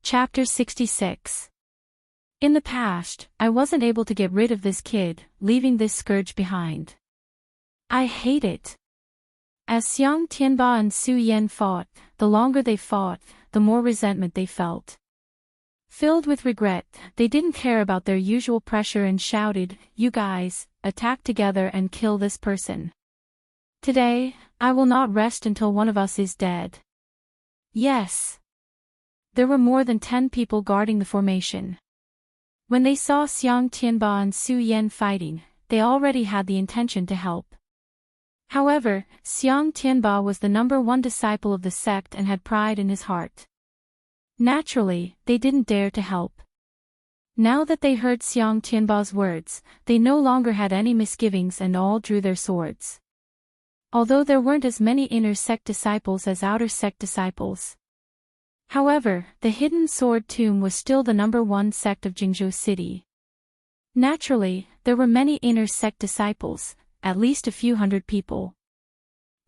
Chapter 66. In the past, I wasn't able to get rid of this kid, leaving this scourge behind. I hate it. As Xiang Tianba and Su Yan fought, the longer they fought, the more resentment they felt. Filled with regret, they didn't care about their usual pressure and shouted, "You guys, attack together and kill this person. Today, I will not rest until one of us is dead." Yes. There were more than 10 people guarding the formation. When they saw Xiang Tianba and Su Yan fighting, they already had the intention to help. However, Xiang Tianba was the #1 disciple of the sect and had pride in his heart. Naturally, they didn't dare to help. Now that they heard Xiang Tianba's words, they no longer had any misgivings and all drew their swords. Although there weren't as many inner sect disciples as outer sect disciples. However, the hidden sword tomb was still the #1 sect of Jingzhou City. Naturally, there were many inner sect disciples, at least a few hundred people.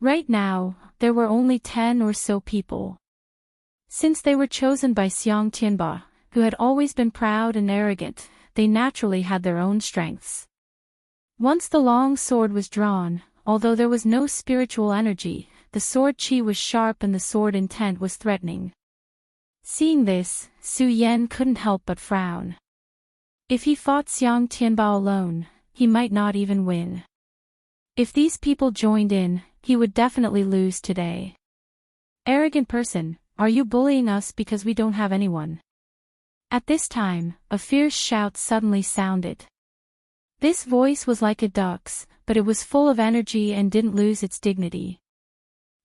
Right now, there were only 10 or so people. Since they were chosen by Xiang Tianba, who had always been proud and arrogant, they naturally had their own strengths. Once the long sword was drawn, although there was no spiritual energy, the sword chi was sharp and the sword intent was threatening. Seeing this, Su Yan couldn't help but frown. If he fought Xiang Tianba alone, he might not even win. If these people joined in, he would definitely lose today. "Arrogant person, are you bullying us because we don't have anyone?" At this time, a fierce shout suddenly sounded. This voice was like a duck's, but it was full of energy and didn't lose its dignity.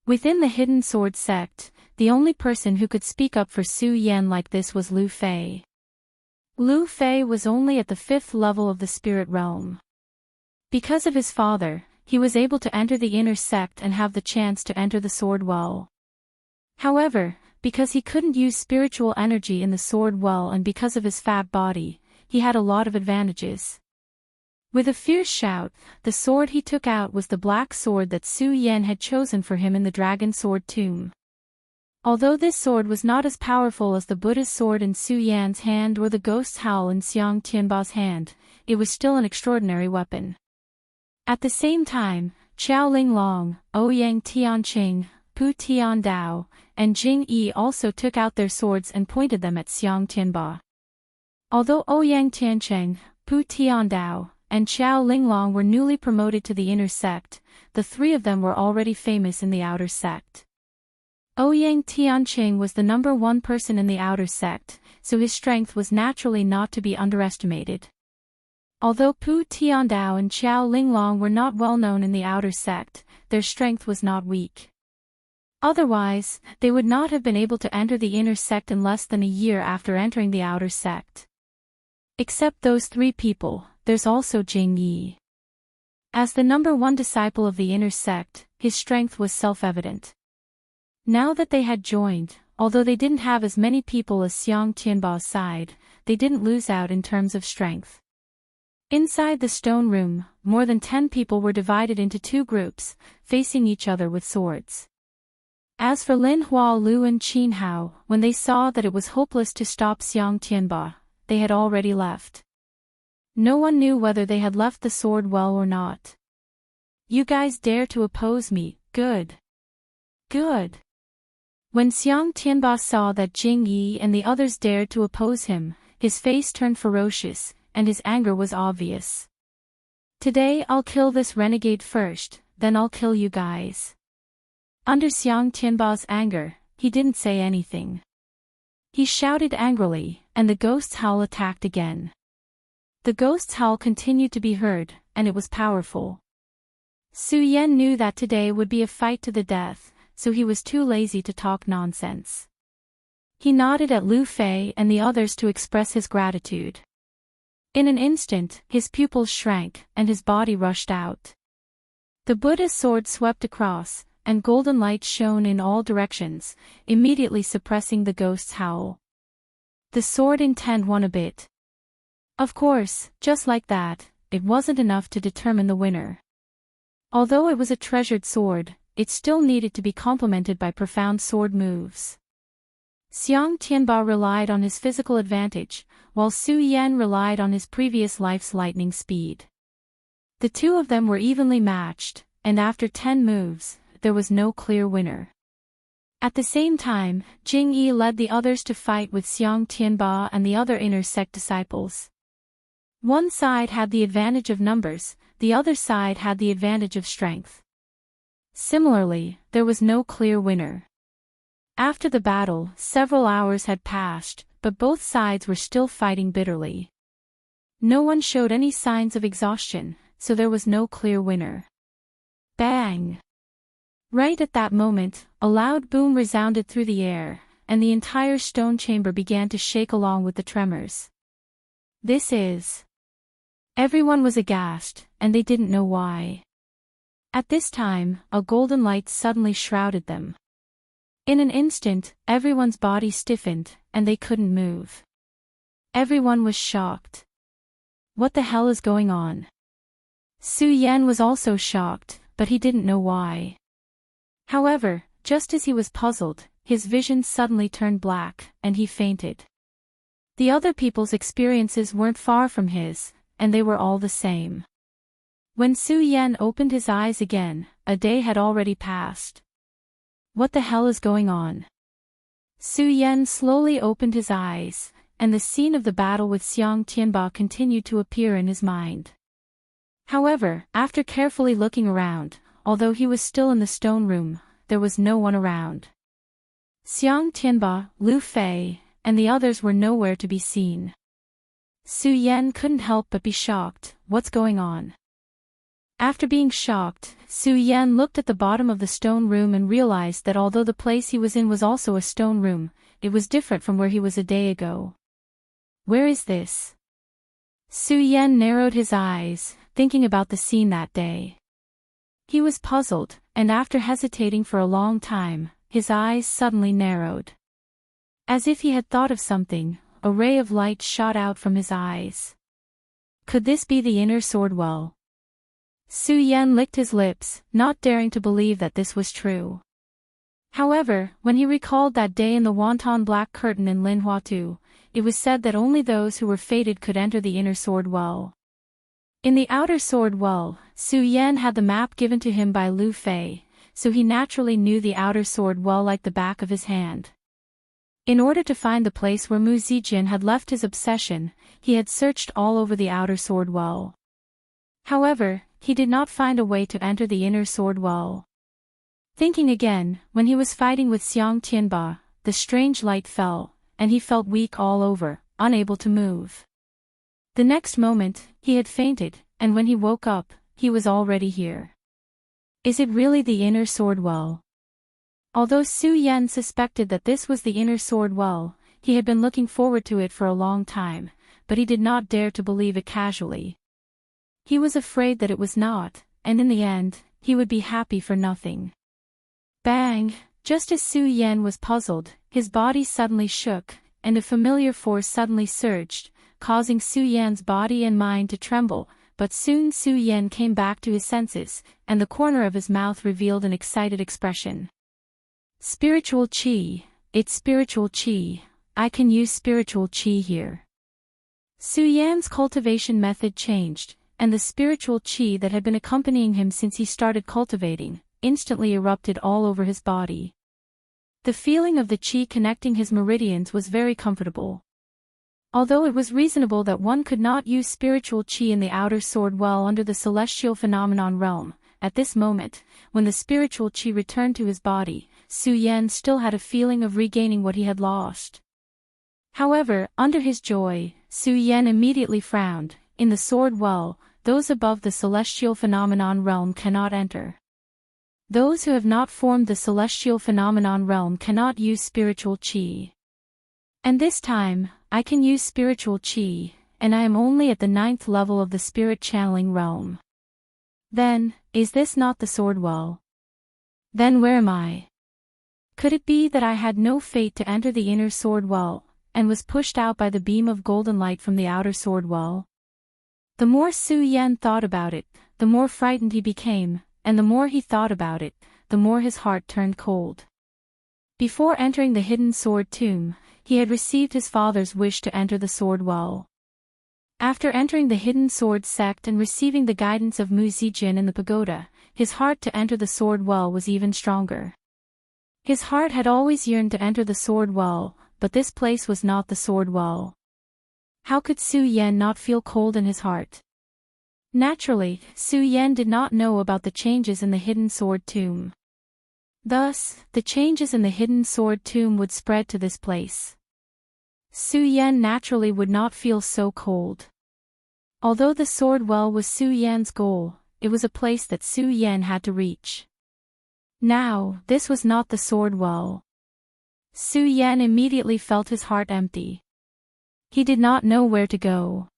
Within the hidden sword sect, the only person who could speak up for Su Yan like this was Lu Fei. Lu Fei was only at the 5th level of the spirit realm. Because of his father, he was able to enter the inner sect and have the chance to enter the sword well. However, because he couldn't use spiritual energy in the sword well and because of his fat body, he had a lot of advantages. With a fierce shout, the sword he took out was the black sword that Su Yan had chosen for him in the dragon sword tomb. Although this sword was not as powerful as the Buddha's sword in Su Yan's hand or the ghost's howl in Xiang Tianba's hand, it was still an extraordinary weapon. At the same time, Qiao Linglong, Ouyang Tianqing, Pu Tiandao, and Jing Yi also took out their swords and pointed them at Xiang Tianba. Although Ouyang Tianqing, Pu Tiandao, and Qiao Linglong were newly promoted to the inner sect, the three of them were already famous in the outer sect. Ouyang Tianqing was the #1 person in the outer sect, so his strength was naturally not to be underestimated. Although Pu Tiandao and Qiao Linglong were not well known in the outer sect, their strength was not weak. Otherwise, they would not have been able to enter the inner sect in less than a year after entering the outer sect. Except those 3 people, there's also Jing Yi. As the #1 disciple of the inner sect, his strength was self-evident. Now that they had joined, although they didn't have as many people as Xiang Tianba's side, they didn't lose out in terms of strength. Inside the stone room, more than 10 people were divided into 2 groups, facing each other with swords. As for Lin Hua Lu and Qin Hao, when they saw that it was hopeless to stop Xiang Tianba, they had already left. No one knew whether they had left the sword well or not. "You guys dare to oppose me, good. Good." When Xiang Tianba saw that Jing Yi and the others dared to oppose him, his face turned ferocious, and his anger was obvious. "Today I'll kill this renegade first, then I'll kill you guys." Under Xiang Tianba's anger, he didn't say anything. He shouted angrily, and the ghost's howl attacked again. The ghost's howl continued to be heard, and it was powerful. Su Yan knew that today would be a fight to the death, so he was too lazy to talk nonsense. He nodded at Lu Fei and the others to express his gratitude. In an instant, his pupils shrank, and his body rushed out. The Buddha's sword swept across, and golden light shone in all directions, immediately suppressing the ghost's howl. The sword intent won a bit. Of course, just like that, it wasn't enough to determine the winner. Although it was a treasured sword, it still needed to be complemented by profound sword moves. Xiang Tianba relied on his physical advantage, while Su Yan relied on his previous life's lightning speed. The two of them were evenly matched, and after 10 moves, there was no clear winner. At the same time, Jing Yi led the others to fight with Xiang Tianba and the other inner sect disciples. One side had the advantage of numbers, the other side had the advantage of strength. Similarly, there was no clear winner. After the battle, several hours had passed, but both sides were still fighting bitterly. No one showed any signs of exhaustion, so there was no clear winner. Bang! Right at that moment, a loud boom resounded through the air, and the entire stone chamber began to shake along with the tremors. This is... Everyone was aghast, and they didn't know why. At this time, a golden light suddenly shrouded them. In an instant, everyone's body stiffened, and they couldn't move. Everyone was shocked. What the hell is going on? Su Yan was also shocked, but he didn't know why. However, just as he was puzzled, his vision suddenly turned black, and he fainted. The other people's experiences weren't far from his, and they were all the same. When Su Yan opened his eyes again, a day had already passed. What the hell is going on? Su Yan slowly opened his eyes, and the scene of the battle with Xiang Tianba continued to appear in his mind. However, after carefully looking around, although he was still in the stone room, there was no one around. Xiang Tianba, Lu Fei, and the others were nowhere to be seen. Su Yan couldn't help but be shocked. What's going on? After being shocked, Su Yan looked at the bottom of the stone room and realized that although the place he was in was also a stone room, it was different from where he was a day ago. Where is this? Su Yan narrowed his eyes, thinking about the scene that day. He was puzzled, and after hesitating for a long time, his eyes suddenly narrowed. As if he had thought of something, a ray of light shot out from his eyes. Could this be the inner sword well? Su Yan licked his lips, not daring to believe that this was true. However, when he recalled that day in the Wonton Black Curtain in Linhuatu, it was said that only those who were fated could enter the inner sword well. In the outer sword well, Su Yan had the map given to him by Lu Fei, so he naturally knew the outer sword well like the back of his hand. In order to find the place where Mu Zijin had left his obsession, he had searched all over the outer sword well. However, he did not find a way to enter the inner sword well. Thinking again, when he was fighting with Xiang Tianba, the strange light fell, and he felt weak all over, unable to move. The next moment, he had fainted, and when he woke up, he was already here. Is it really the inner sword well? Although Su Yan suspected that this was the inner sword well, he had been looking forward to it for a long time, but he did not dare to believe it casually. He was afraid that it was not, and in the end, he would be happy for nothing. Bang! Just as Su Yan was puzzled, his body suddenly shook, and a familiar force suddenly surged, causing Su Yan's body and mind to tremble, but soon Su Yan came back to his senses, and the corner of his mouth revealed an excited expression. Spiritual Qi, it's spiritual Qi, I can use spiritual Qi here. Su Yan's cultivation method changed, and the spiritual Qi that had been accompanying him since he started cultivating, instantly erupted all over his body. The feeling of the Qi connecting his meridians was very comfortable. Although it was reasonable that one could not use spiritual Qi in the outer sword well under the celestial phenomenon realm, at this moment, when the spiritual Qi returned to his body, Su Yan still had a feeling of regaining what he had lost. However, under his joy, Su Yan immediately frowned. In the sword well, those above the celestial phenomenon realm cannot enter. Those who have not formed the celestial phenomenon realm cannot use spiritual Qi. And this time, I can use spiritual Qi, and I am only at the 9th level of the spirit channeling realm. Then, is this not the sword well? Then where am I? Could it be that I had no fate to enter the inner sword well, and was pushed out by the beam of golden light from the outer sword well? The more Su Yan thought about it, the more frightened he became, and the more he thought about it, the more his heart turned cold. Before entering the hidden sword tomb, he had received his father's wish to enter the sword well. After entering the hidden sword sect and receiving the guidance of Mu Zijin in the pagoda, his heart to enter the sword well was even stronger. His heart had always yearned to enter the sword well, but this place was not the sword well. How could Su Yan not feel cold in his heart? Naturally, Su Yan did not know about the changes in the hidden sword tomb. Thus, the changes in the hidden sword tomb would spread to this place. Su Yan naturally would not feel so cold. Although the sword well was Su Yan's goal, it was a place that Su Yan had to reach. Now, this was not the sword well. Su Yan immediately felt his heart empty. He did not know where to go.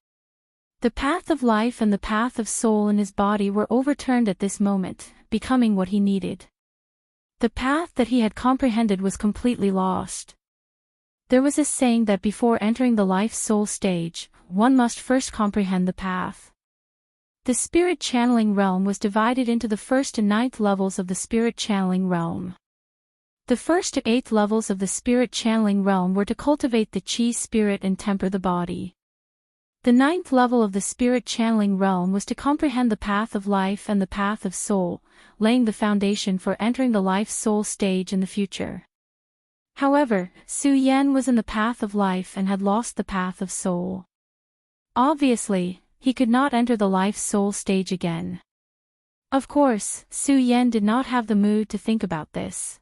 The path of life and the path of soul in his body were overturned at this moment, becoming what he needed. The path that he had comprehended was completely lost. There was a saying that before entering the life-soul stage, one must first comprehend the path. The spirit channeling realm was divided into the 1st to 9th levels of the spirit channeling realm. The 1st to 8th levels of the spirit channeling realm were to cultivate the chi spirit and temper the body. The 9th level of the spirit channeling realm was to comprehend the path of life and the path of soul, laying the foundation for entering the life-soul stage in the future. However, Su Yan was in the path of life and had lost the path of soul. Obviously, he could not enter the life-soul stage again. Of course, Su Yan did not have the mood to think about this.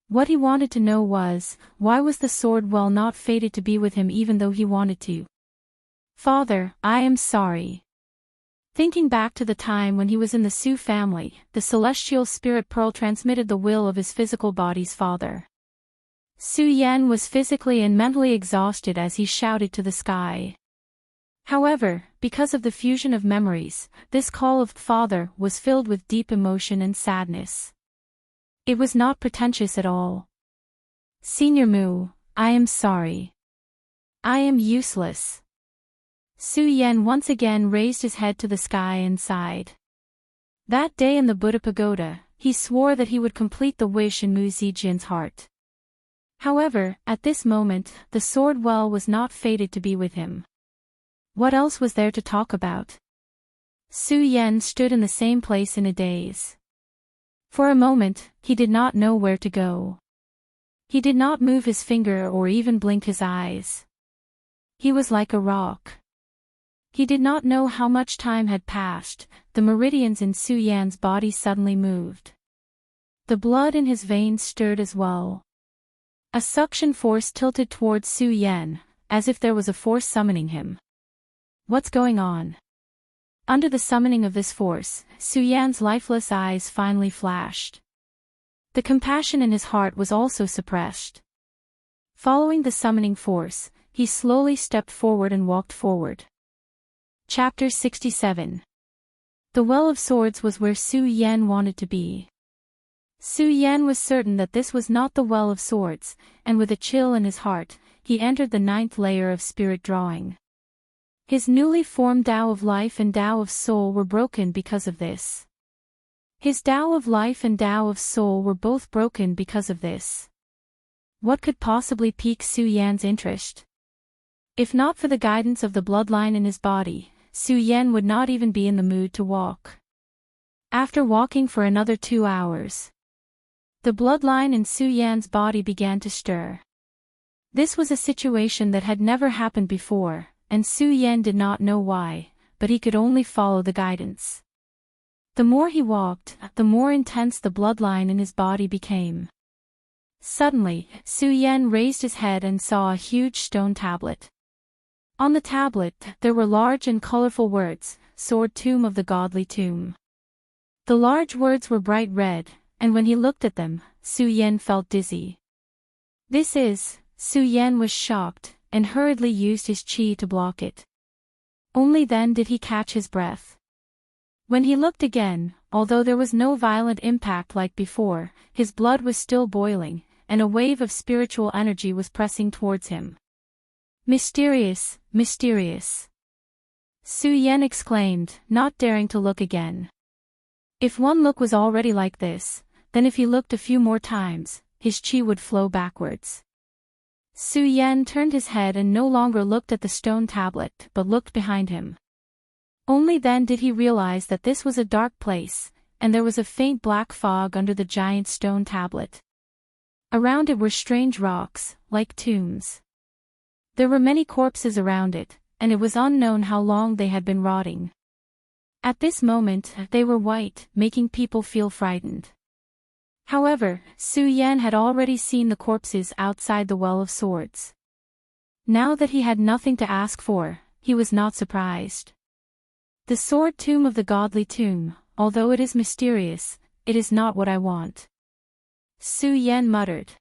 What he wanted to know was, why was the sword well not fated to be with him even though he wanted to? Father, I am sorry. Thinking back to the time when he was in the Su family, the celestial spirit pearl transmitted the will of his physical body's father. Su Yan was physically and mentally exhausted as he shouted to the sky. However, because of the fusion of memories, this call of father was filled with deep emotion and sadness. It was not pretentious at all. Senior Mu, I am sorry. I am useless. Su Yan once again raised his head to the sky and sighed. That day in the Buddha pagoda, he swore that he would complete the wish in Mu Zijin's heart. However, at this moment, the sword well was not fated to be with him. What else was there to talk about? Su Yan stood in the same place in a daze. For a moment, he did not know where to go. He did not move his finger or even blink his eyes. He was like a rock. He did not know how much time had passed. The meridians in Su Yan's body suddenly moved. The blood in his veins stirred as well. A suction force tilted towards Su Yan, as if there was a force summoning him. What's going on? Under the summoning of this force, Su Yan's lifeless eyes finally flashed. The compassion in his heart was also suppressed. Following the summoning force, he slowly stepped forward and walked forward. Chapter 67. The Well of Swords was where Su Yan wanted to be. Su Yan was certain that this was not the Well of Swords, and with a chill in his heart, he entered the 9th layer of spirit drawing. His newly formed Tao of Life and Tao of Soul were broken because of this. His Tao of Life and Tao of Soul were both broken because of this. What could possibly pique Su Yan's interest? If not for the guidance of the bloodline in his body, Su Yan would not even be in the mood to walk. After walking for another 2 hours, the bloodline in Su Yan's body began to stir. This was a situation that had never happened before, and Su Yan did not know why, but he could only follow the guidance. The more he walked, the more intense the bloodline in his body became. Suddenly, Su Yan raised his head and saw a huge stone tablet. On the tablet, there were large and colorful words, Sword Tomb of the Godly Tomb. The large words were bright red, and when he looked at them, Su Yan felt dizzy. Su Yan was shocked, and hurriedly used his chi to block it. Only then did he catch his breath. When he looked again, although there was no violent impact like before, his blood was still boiling, and a wave of spiritual energy was pressing towards him. Mysterious, mysterious. Su Yan exclaimed, not daring to look again. If one look was already like this, then if he looked a few more times, his chi would flow backwards. Su Yan turned his head and no longer looked at the stone tablet, but looked behind him. Only then did he realize that this was a dark place, and there was a faint black fog under the giant stone tablet. Around it were strange rocks, like tombs. There were many corpses around it, and it was unknown how long they had been rotting. At this moment, they were white, making people feel frightened. However, Su Yan had already seen the corpses outside the Well of Swords. Now that he had nothing to ask for, he was not surprised. The sword tomb of the godly tomb, although it is mysterious, it is not what I want. Su Yan muttered.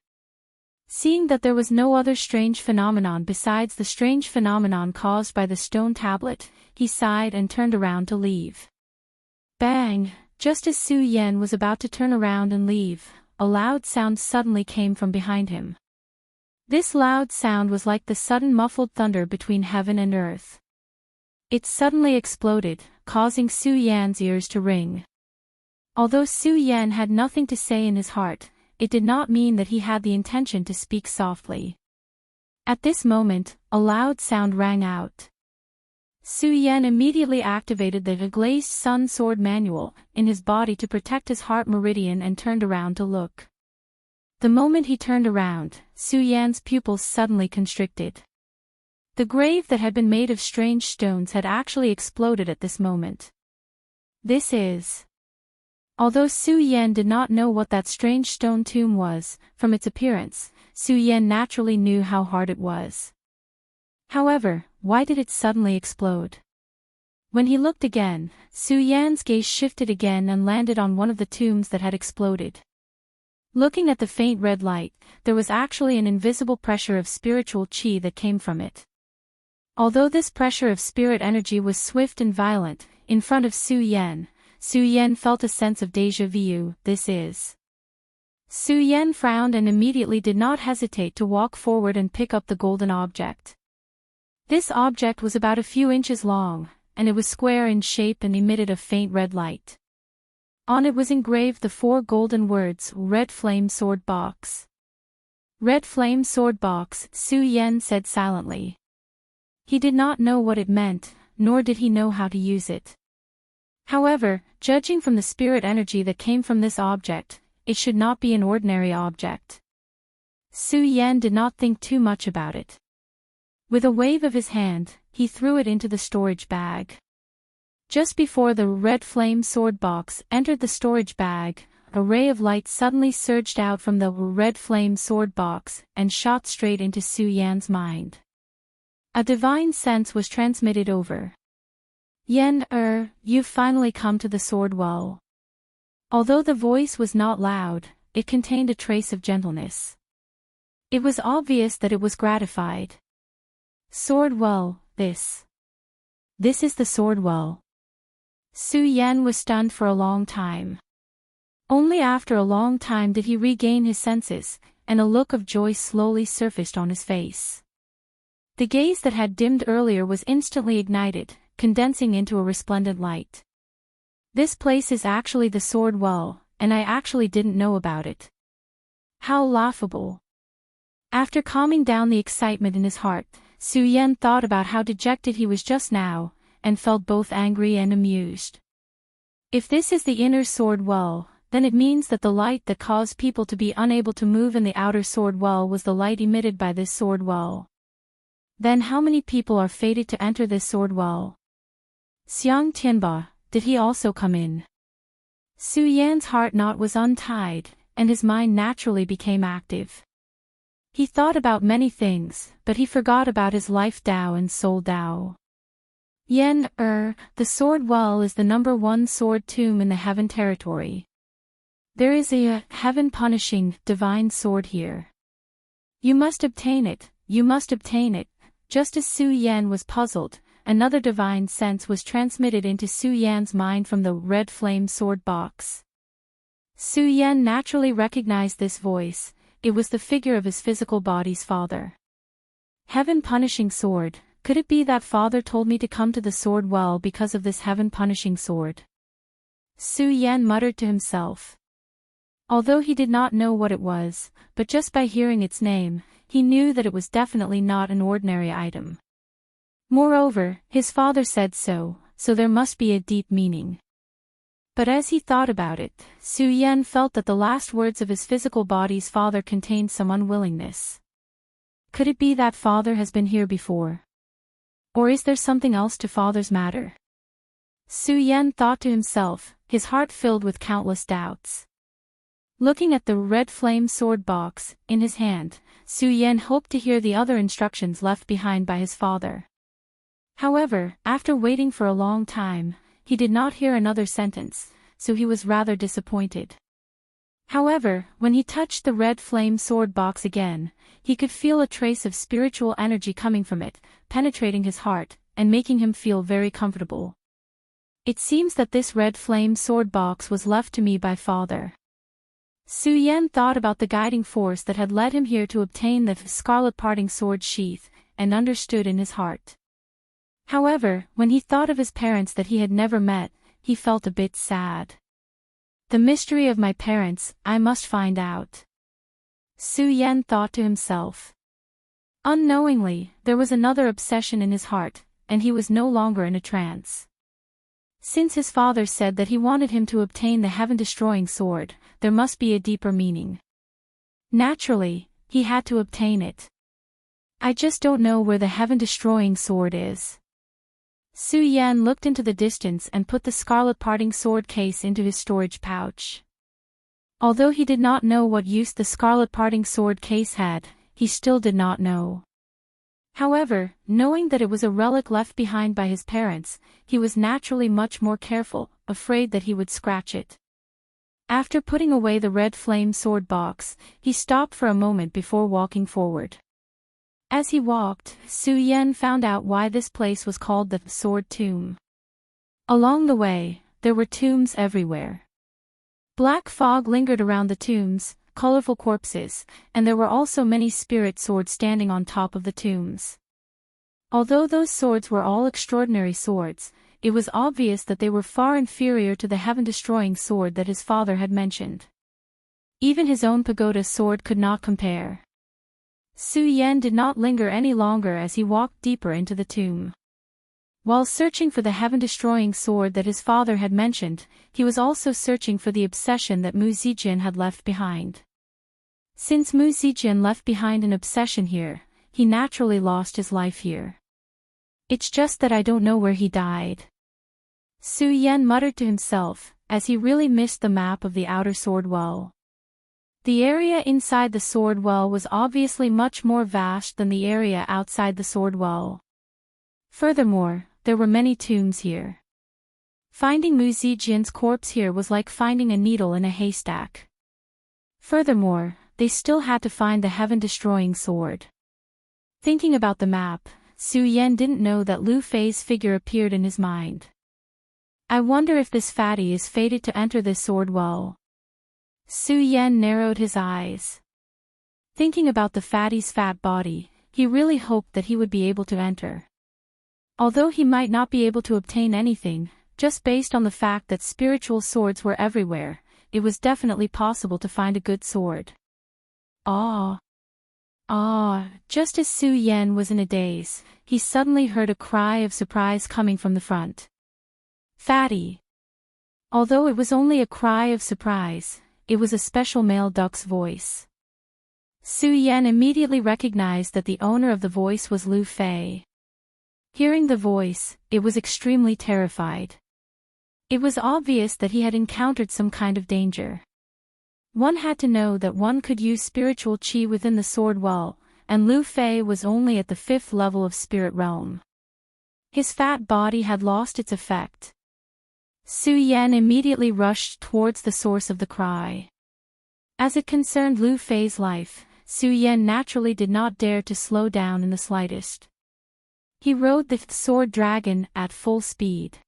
Seeing that there was no other strange phenomenon besides the strange phenomenon caused by the stone tablet, he sighed and turned around to leave. Bang! Just as Su Yan was about to turn around and leave, a loud sound suddenly came from behind him. This loud sound was like the sudden muffled thunder between heaven and earth. It suddenly exploded, causing Su Yan's ears to ring. Although Su Yan had nothing to say in his heart, it did not mean that he had the intention to speak softly. At this moment, a loud sound rang out. Su Yan immediately activated the glazed sun sword manual in his body to protect his heart meridian and turned around to look. The moment he turned around, Su Yan's pupils suddenly constricted. The grave that had been made of strange stones had actually exploded at this moment. This is... Although Su Yan did not know what that strange stone tomb was, from its appearance, Su Yan naturally knew how hard it was. However, why did it suddenly explode? When he looked again, Su Yan's gaze shifted again and landed on one of the tombs that had exploded. Looking at the faint red light, there was actually an invisible pressure of spiritual chi that came from it. Although this pressure of spirit energy was swift and violent, in front of Su Yan felt a sense of déjà vu. This is... Su Yan frowned and immediately did not hesitate to walk forward and pick up the golden object. This object was about a few inches long, and it was square in shape and emitted a faint red light. On it was engraved the 4 golden words, Red Flame Sword Box. Red Flame Sword Box, Su Yan said silently. He did not know what it meant, nor did he know how to use it. However, judging from the spirit energy that came from this object, it should not be an ordinary object. Su Yan did not think too much about it. With a wave of his hand, he threw it into the storage bag. Just before the red flame sword box entered the storage bag, a ray of light suddenly surged out from the red flame sword box and shot straight into Su Yan's mind. A divine sense was transmitted over. Yan, you've finally come to the sword well. Although the voice was not loud, it contained a trace of gentleness. It was obvious that it was gratified. Sword well, this is the sword well. Su Yan was stunned for a long time. Only after a long time did he regain his senses, and a look of joy slowly surfaced on his face. The gaze that had dimmed earlier was instantly ignited, condensing into a resplendent light. This place is actually the sword well, and I actually didn't know about it. How laughable. After calming down the excitement in his heart, Su Yan thought about how dejected he was just now, and felt both angry and amused. If this is the inner sword well, then it means that the light that caused people to be unable to move in the outer sword well was the light emitted by this sword well. Then how many people are fated to enter this sword well? Xiang Tianba, did he also come in? Su Yan's heart knot was untied, and his mind naturally became active. He thought about many things, but he forgot about his life Dao and soul Dao. Yan, the sword well is the #1 sword tomb in the heaven territory. There is a heaven-punishing, divine sword here. You must obtain it, you must obtain it. Just as Su Yan was puzzled, another divine sense was transmitted into Su Yan's mind from the red flame sword box. Su Yan naturally recognized this voice. It was the figure of his physical body's father. Heaven-punishing sword, could it be that father told me to come to the sword well because of this heaven-punishing sword? Su Yan muttered to himself. Although he did not know what it was, but just by hearing its name, he knew that it was definitely not an ordinary item. Moreover, his father said so, so there must be a deep meaning. But as he thought about it, Su Yan felt that the last words of his physical body's father contained some unwillingness. Could it be that father has been here before? Or is there something else to father's matter? Su Yan thought to himself, his heart filled with countless doubts. Looking at the red flame sword box in his hand, Su Yan hoped to hear the other instructions left behind by his father. However, after waiting for a long time, he did not hear another sentence, so he was rather disappointed. However, when he touched the red flame sword box again, he could feel a trace of spiritual energy coming from it, penetrating his heart, and making him feel very comfortable. It seems that this red flame sword box was left to me by father. Su Yan thought about the guiding force that had led him here to obtain the scarlet parting sword sheath, and understood in his heart. However, when he thought of his parents that he had never met, he felt a bit sad. The mystery of my parents, I must find out. Su Yan thought to himself. Unknowingly, there was another obsession in his heart, and he was no longer in a trance. Since his father said that he wanted him to obtain the heaven-destroying sword, there must be a deeper meaning. Naturally, he had to obtain it. I just don't know where the heaven-destroying sword is. Su Yan looked into the distance and put the scarlet parting sword case into his storage pouch. Although he did not know what use the scarlet parting sword case had, he still did not know. However, knowing that it was a relic left behind by his parents, he was naturally much more careful, afraid that he would scratch it. After putting away the red flame sword box, he stopped for a moment before walking forward. As he walked, Su Yan found out why this place was called the Sword Tomb. Along the way, there were tombs everywhere. Black fog lingered around the tombs, colorful corpses, and there were also many spirit swords standing on top of the tombs. Although those swords were all extraordinary swords, it was obvious that they were far inferior to the heaven-destroying sword that his father had mentioned. Even his own pagoda sword could not compare. Su Yan did not linger any longer as he walked deeper into the tomb. While searching for the heaven-destroying sword that his father had mentioned, he was also searching for the obsession that Mu Zijian had left behind. Since Mu Zijian left behind an obsession here, he naturally lost his life here. It's just that I don't know where he died. Su Yan muttered to himself, as he really missed the map of the outer sword well. The area inside the sword well was obviously much more vast than the area outside the sword well. Furthermore, there were many tombs here. Finding Mu Zijian's corpse here was like finding a needle in a haystack. Furthermore, they still had to find the heaven-destroying sword. Thinking about the map, Su Yan didn't know that Lu Fei's figure appeared in his mind. I wonder if this fatty is fated to enter this sword well. Su Yan narrowed his eyes. Thinking about the fatty's fat body, he really hoped that he would be able to enter. Although he might not be able to obtain anything, just based on the fact that spiritual swords were everywhere, it was definitely possible to find a good sword. Just as Su Yan was in a daze, he suddenly heard a cry of surprise coming from the front. Fatty! Although it was only a cry of surprise, it was a special male duck's voice. Su Yan immediately recognized that the owner of the voice was Lu Fei. Hearing the voice, it was extremely terrified. It was obvious that he had encountered some kind of danger. One had to know that one could use spiritual qi within the sword well, and Lu Fei was only at the 5th level of spirit realm. His fat body had lost its effect. Su Yan immediately rushed towards the source of the cry. As it concerned Lu Fei's life, Su Yan naturally did not dare to slow down in the slightest. He rode the sword dragon at full speed.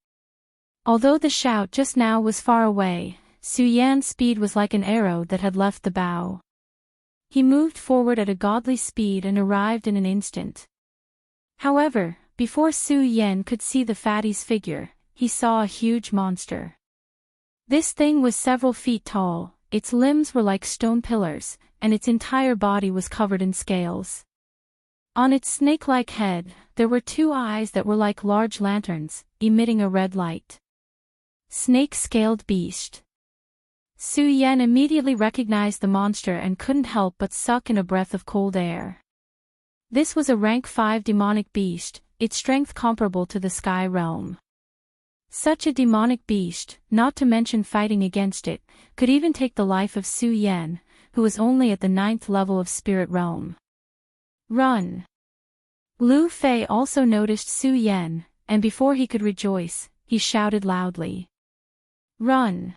Although the shout just now was far away, Su Yan's speed was like an arrow that had left the bow. He moved forward at a godly speed and arrived in an instant. However, before Su Yan could see the fatty's figure, he saw a huge monster. This thing was several feet tall, its limbs were like stone pillars, and its entire body was covered in scales. On its snake-like head, there were 2 eyes that were like large lanterns, emitting a red light. Snake-scaled beast. Su Yan immediately recognized the monster and couldn't help but suck in a breath of cold air. This was a rank 5 demonic beast, its strength comparable to the sky realm. Such a demonic beast, not to mention fighting against it, could even take the life of Su Yan, who was only at the 9th level of spirit realm. Run! Lu Fei also noticed Su Yan, and before he could rejoice, he shouted loudly. Run!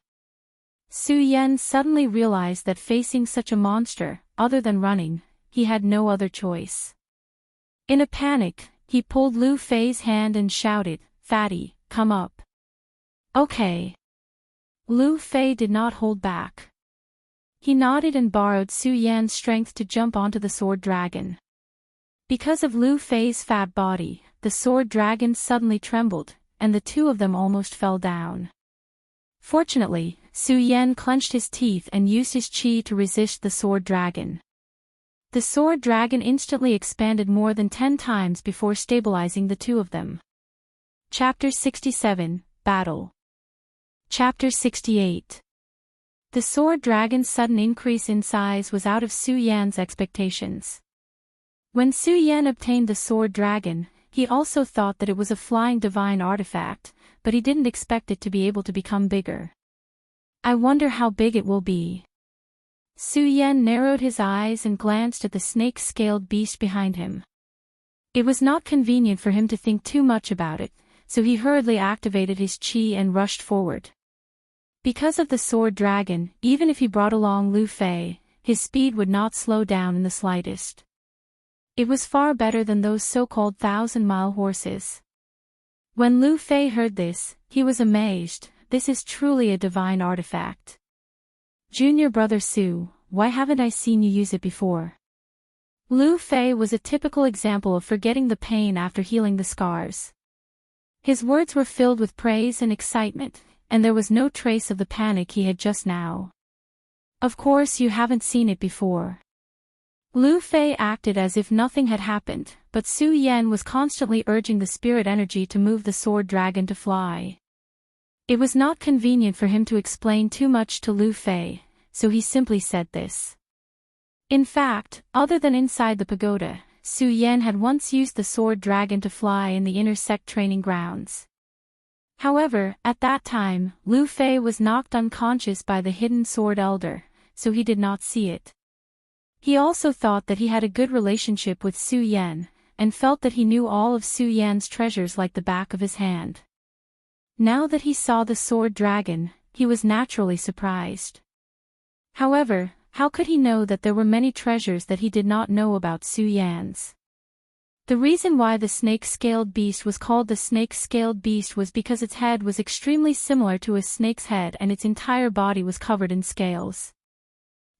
Su Yan suddenly realized that facing such a monster, other than running, he had no other choice. In a panic, he pulled Lu Fei's hand and shouted, "Fatty, come up." Okay. Lu Fei did not hold back. He nodded and borrowed Su Yan's strength to jump onto the sword dragon. Because of Lu Fei's fat body, the sword dragon suddenly trembled, and the 2 of them almost fell down. Fortunately, Su Yan clenched his teeth and used his chi to resist the sword dragon. The sword dragon instantly expanded more than 10 times before stabilizing the 2 of them. Chapter 67, Battle. Chapter 68. The sword dragon's sudden increase in size was out of Su Yan's expectations. When Su Yan obtained the sword dragon, he also thought that it was a flying divine artifact, but he didn't expect it to be able to become bigger. I wonder how big it will be. Su Yan narrowed his eyes and glanced at the snake-scaled beast behind him. It was not convenient for him to think too much about it, so he hurriedly activated his chi and rushed forward. Because of the sword dragon, even if he brought along Lu Fei, his speed would not slow down in the slightest. It was far better than those so-called 1,000-mile horses. When Lu Fei heard this, he was amazed. This is truly a divine artifact. Junior brother Su, why haven't I seen you use it before? Lu Fei was a typical example of forgetting the pain after healing the scars. His words were filled with praise and excitement, and there was no trace of the panic he had just now. Of course you haven't seen it before. Lu Fei acted as if nothing had happened, but Su Yan was constantly urging the spirit energy to move the sword dragon to fly. It was not convenient for him to explain too much to Lu Fei, so he simply said this. In fact, other than inside the pagoda, Su Yan had once used the sword dragon to fly in the inner sect training grounds. However, at that time, Lu Fei was knocked unconscious by the hidden sword elder, so he did not see it. He also thought that he had a good relationship with Su Yan, and felt that he knew all of Su Yan's treasures like the back of his hand. Now that he saw the sword dragon, he was naturally surprised. However, how could he know that there were many treasures that he did not know about Su Yan's? The reason why the snake-scaled beast was called the snake-scaled beast was because its head was extremely similar to a snake's head and its entire body was covered in scales.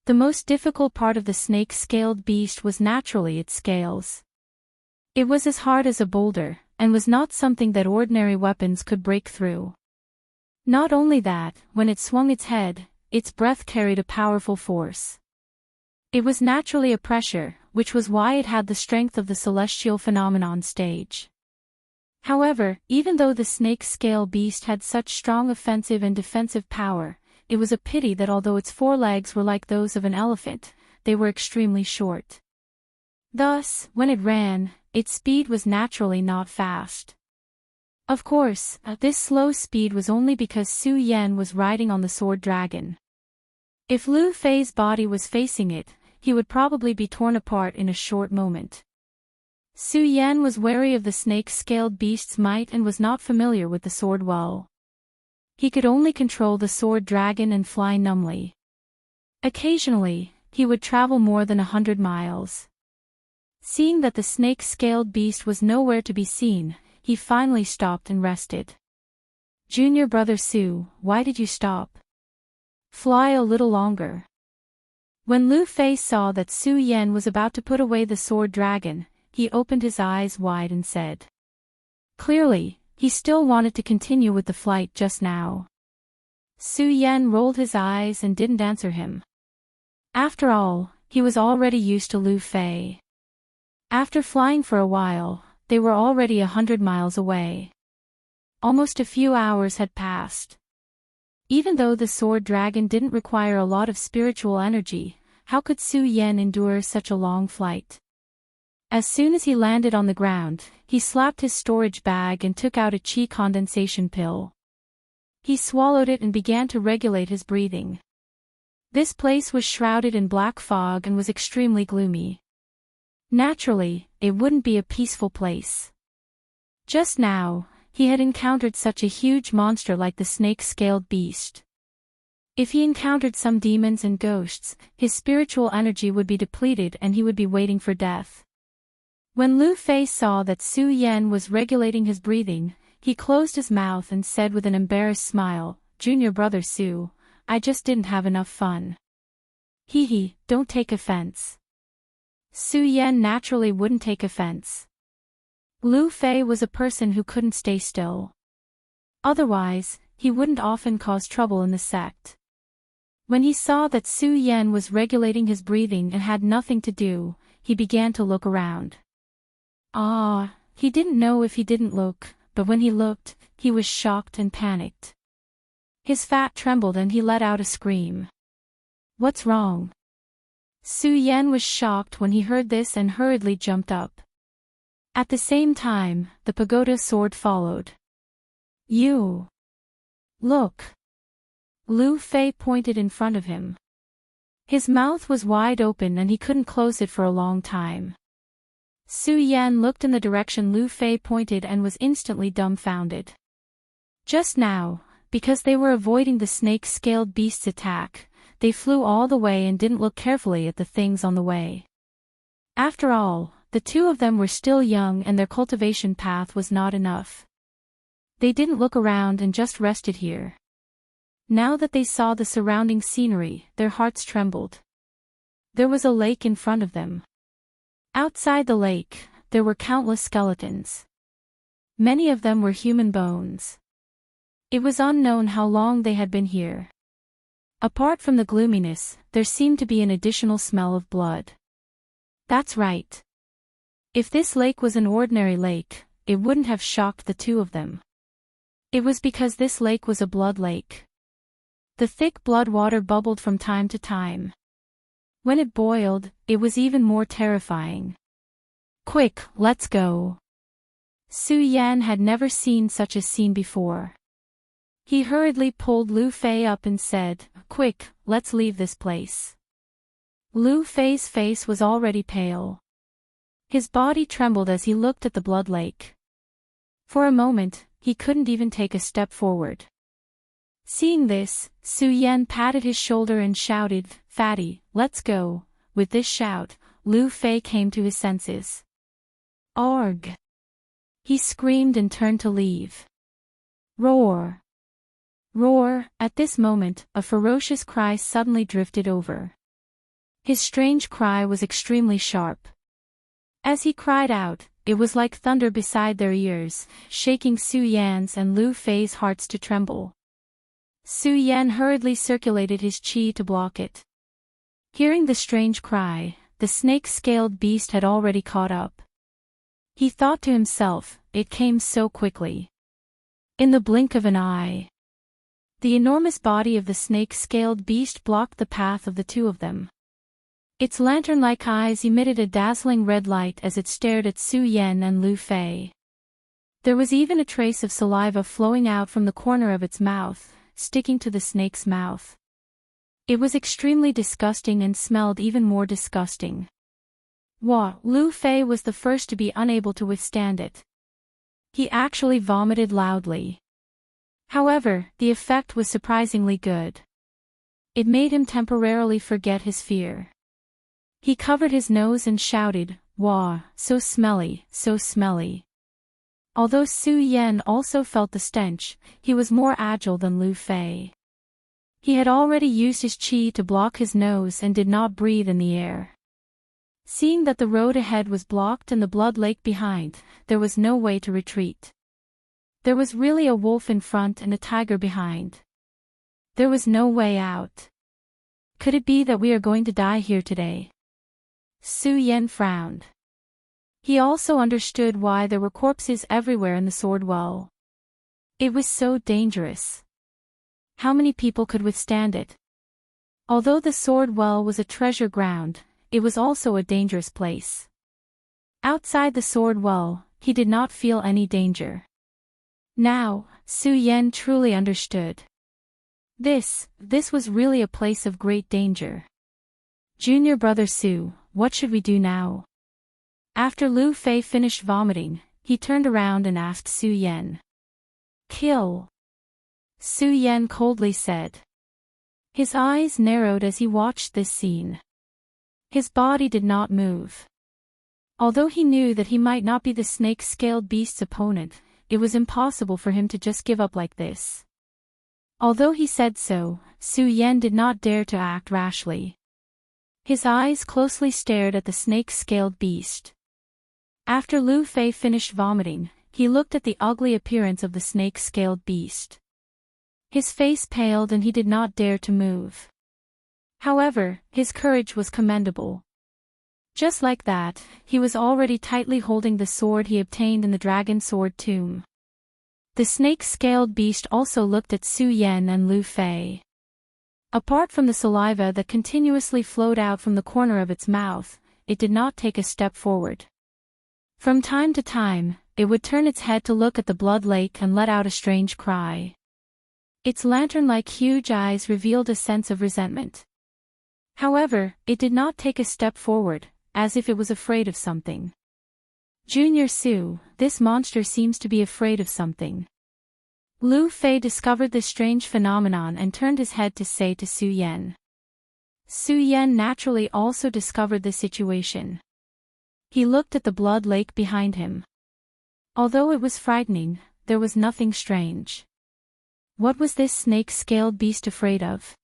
The most difficult part of the snake-scaled beast was naturally its scales. It was as hard as a boulder, and was not something that ordinary weapons could break through. Not only that, when it swung its head, its breath carried a powerful force. It was naturally a pressure, which was why it had the strength of the celestial phenomenon stage. However, even though the snake-scale beast had such strong offensive and defensive power, it was a pity that although its 4 legs were like those of an elephant, they were extremely short. Thus, when it ran, its speed was naturally not fast. Of course, this slow speed was only because Su Yan was riding on the sword dragon. If Lu Fei's body was facing it, he would probably be torn apart in a short moment. Su Yan was wary of the snake-scaled beast's might and was not familiar with the sword well. He could only control the sword dragon and fly numbly. Occasionally, he would travel more than 100 miles. Seeing that the snake-scaled beast was nowhere to be seen, he finally stopped and rested. Junior brother Su, why did you stop? Fly a little longer. When Lu Fei saw that Su Yan was about to put away the sword dragon, he opened his eyes wide and said. Clearly, he still wanted to continue with the flight just now. Su Yan rolled his eyes and didn't answer him. After all, he was already used to Lu Fei. After flying for a while, they were already 100 miles away. Almost a few hours had passed. Even though the sword dragon didn't require a lot of spiritual energy, how could Su Yan endure such a long flight? As soon as he landed on the ground, he slapped his storage bag and took out a qi condensation pill. He swallowed it and began to regulate his breathing. This place was shrouded in black fog and was extremely gloomy. Naturally, it wouldn't be a peaceful place. Just now, he had encountered such a huge monster like the snake-scaled beast. If he encountered some demons and ghosts, his spiritual energy would be depleted and he would be waiting for death. When Lu Fei saw that Su Yan was regulating his breathing, he closed his mouth and said with an embarrassed smile, "Junior brother Su, I just didn't have enough fun." Hee, don't take offense. Su Yan naturally wouldn't take offense. Lu Fei was a person who couldn't stay still. Otherwise, he wouldn't often cause trouble in the sect. When he saw that Su Yan was regulating his breathing and had nothing to do, he began to look around. He didn't know if he didn't look, but when he looked, he was shocked and panicked. His fat trembled and he let out a scream. "What's wrong?" Su Yan was shocked when he heard this and hurriedly jumped up. At the same time, the pagoda sword followed. "You! Look!" Lu Fei pointed in front of him. His mouth was wide open and he couldn't close it for a long time. Su Yan looked in the direction Lu Fei pointed and was instantly dumbfounded. Just now, because they were avoiding the snake-scaled beast's attack, they flew all the way and didn't look carefully at the things on the way. After all, the two of them were still young and their cultivation path was not enough. They didn't look around and just rested here. Now that they saw the surrounding scenery, their hearts trembled. There was a lake in front of them. Outside the lake, there were countless skeletons. Many of them were human bones. It was unknown how long they had been here. Apart from the gloominess, there seemed to be an additional smell of blood. That's right. If this lake was an ordinary lake, it wouldn't have shocked the two of them. It was because this lake was a blood lake. The thick blood water bubbled from time to time. When it boiled, it was even more terrifying. "Quick, let's go." Su Yan had never seen such a scene before. He hurriedly pulled Lu Fei up and said, "Quick, let's leave this place." Lu Fei's face was already pale. His body trembled as he looked at the blood lake. For a moment, he couldn't even take a step forward. Seeing this, Su Yan patted his shoulder and shouted, "Fatty, let's go." With this shout, Lu Fei came to his senses. "Arg!" He screamed and turned to leave. Roar! Roar! At this moment, a ferocious cry suddenly drifted over. His strange cry was extremely sharp. As he cried out, it was like thunder beside their ears, shaking Su Yan's and Lu Fei's hearts to tremble. Su Yan hurriedly circulated his qi to block it. Hearing the strange cry, the snake-scaled beast had already caught up. He thought to himself, it came so quickly. In the blink of an eye. The enormous body of the snake-scaled beast blocked the path of the two of them. Its lantern-like eyes emitted a dazzling red light as it stared at Su Yan and Lu Fei. There was even a trace of saliva flowing out from the corner of its mouth, sticking to the snake's mouth. It was extremely disgusting and smelled even more disgusting. Lu Fei was the first to be unable to withstand it. He actually vomited loudly. However, the effect was surprisingly good. It made him temporarily forget his fear. He covered his nose and shouted, "Wah, so smelly, so smelly." Although Su Yan also felt the stench, he was more agile than Lu Fei. He had already used his qi to block his nose and did not breathe in the air. Seeing that the road ahead was blocked and the blood lake behind, there was no way to retreat. There was really a wolf in front and a tiger behind. There was no way out. Could it be that we are going to die here today? Su Yan frowned. He also understood why there were corpses everywhere in the sword well. It was so dangerous. How many people could withstand it? Although the sword well was a treasure ground, it was also a dangerous place. Outside the sword well, he did not feel any danger. Now, Su Yan truly understood. This was really a place of great danger. Junior brother Su, what should we do now? After Lu Fei finished vomiting, he turned around and asked Su Yan. Kill. Su Yan coldly said. His eyes narrowed as he watched this scene. His body did not move. Although he knew that he might not be the snake-scaled beast's opponent, it was impossible for him to just give up like this. Although he said so, Su Yan did not dare to act rashly. His eyes closely stared at the snake-scaled beast. After Lu Fei finished vomiting, he looked at the ugly appearance of the snake-scaled beast. His face paled and he did not dare to move. However, his courage was commendable. Just like that, he was already tightly holding the sword he obtained in the dragon sword tomb. The snake-scaled beast also looked at Su Yan and Lu Fei. Apart from the saliva that continuously flowed out from the corner of its mouth, it did not take a step forward. From time to time, it would turn its head to look at the blood lake and let out a strange cry. Its lantern-like huge eyes revealed a sense of resentment. However, it did not take a step forward, as if it was afraid of something. Junior Su, this monster seems to be afraid of something. Lu Fei discovered this strange phenomenon and turned his head to say to Su Yan. Su Yan naturally also discovered the situation. He looked at the blood lake behind him. Although it was frightening, there was nothing strange. What was this snake-scaled beast afraid of?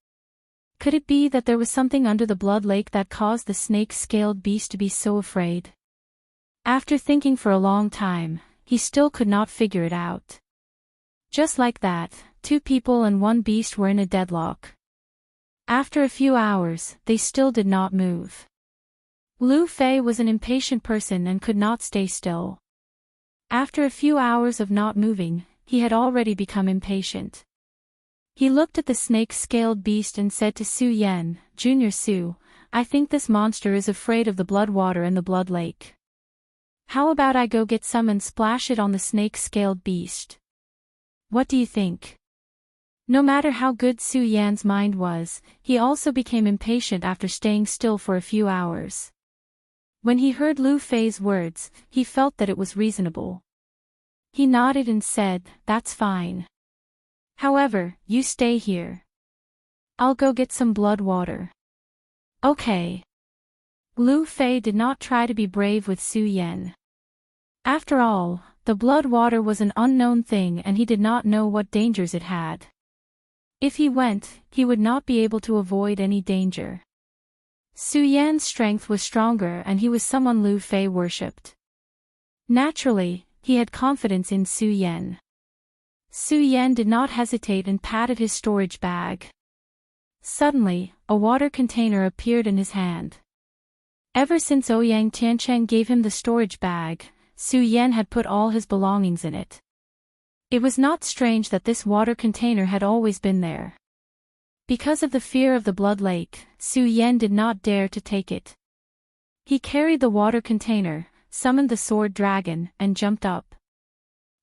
Could it be that there was something under the blood lake that caused the snake-scaled beast to be so afraid? After thinking for a long time, he still could not figure it out. Just like that, 2 people and 1 beast were in a deadlock. After a few hours, they still did not move. Lu Fei was an impatient person and could not stay still. After a few hours of not moving, he had already become impatient. He looked at the snake-scaled beast and said to Su Yan, Junior Su, I think this monster is afraid of the blood water in the blood lake. How about I go get some and splash it on the snake-scaled beast? What do you think? No matter how good Su Yan's mind was, he also became impatient after staying still for a few hours. When he heard Lu Fei's words, he felt that it was reasonable. He nodded and said, That's fine. However, you stay here. I'll go get some blood water. Okay. Lu Fei did not try to be brave with Su Yan. After all, the blood water was an unknown thing and he did not know what dangers it had. If he went, he would not be able to avoid any danger. Su Yan's strength was stronger and he was someone Lu Fei worshipped. Naturally, he had confidence in Su Yan. Su Yan did not hesitate and patted his storage bag. Suddenly, a water container appeared in his hand. Ever since Ouyang Tiancheng gave him the storage bag, Su Yan had put all his belongings in it. It was not strange that this water container had always been there. Because of the fear of the blood lake, Su Yan did not dare to take it. He carried the water container, summoned the sword dragon, and jumped up.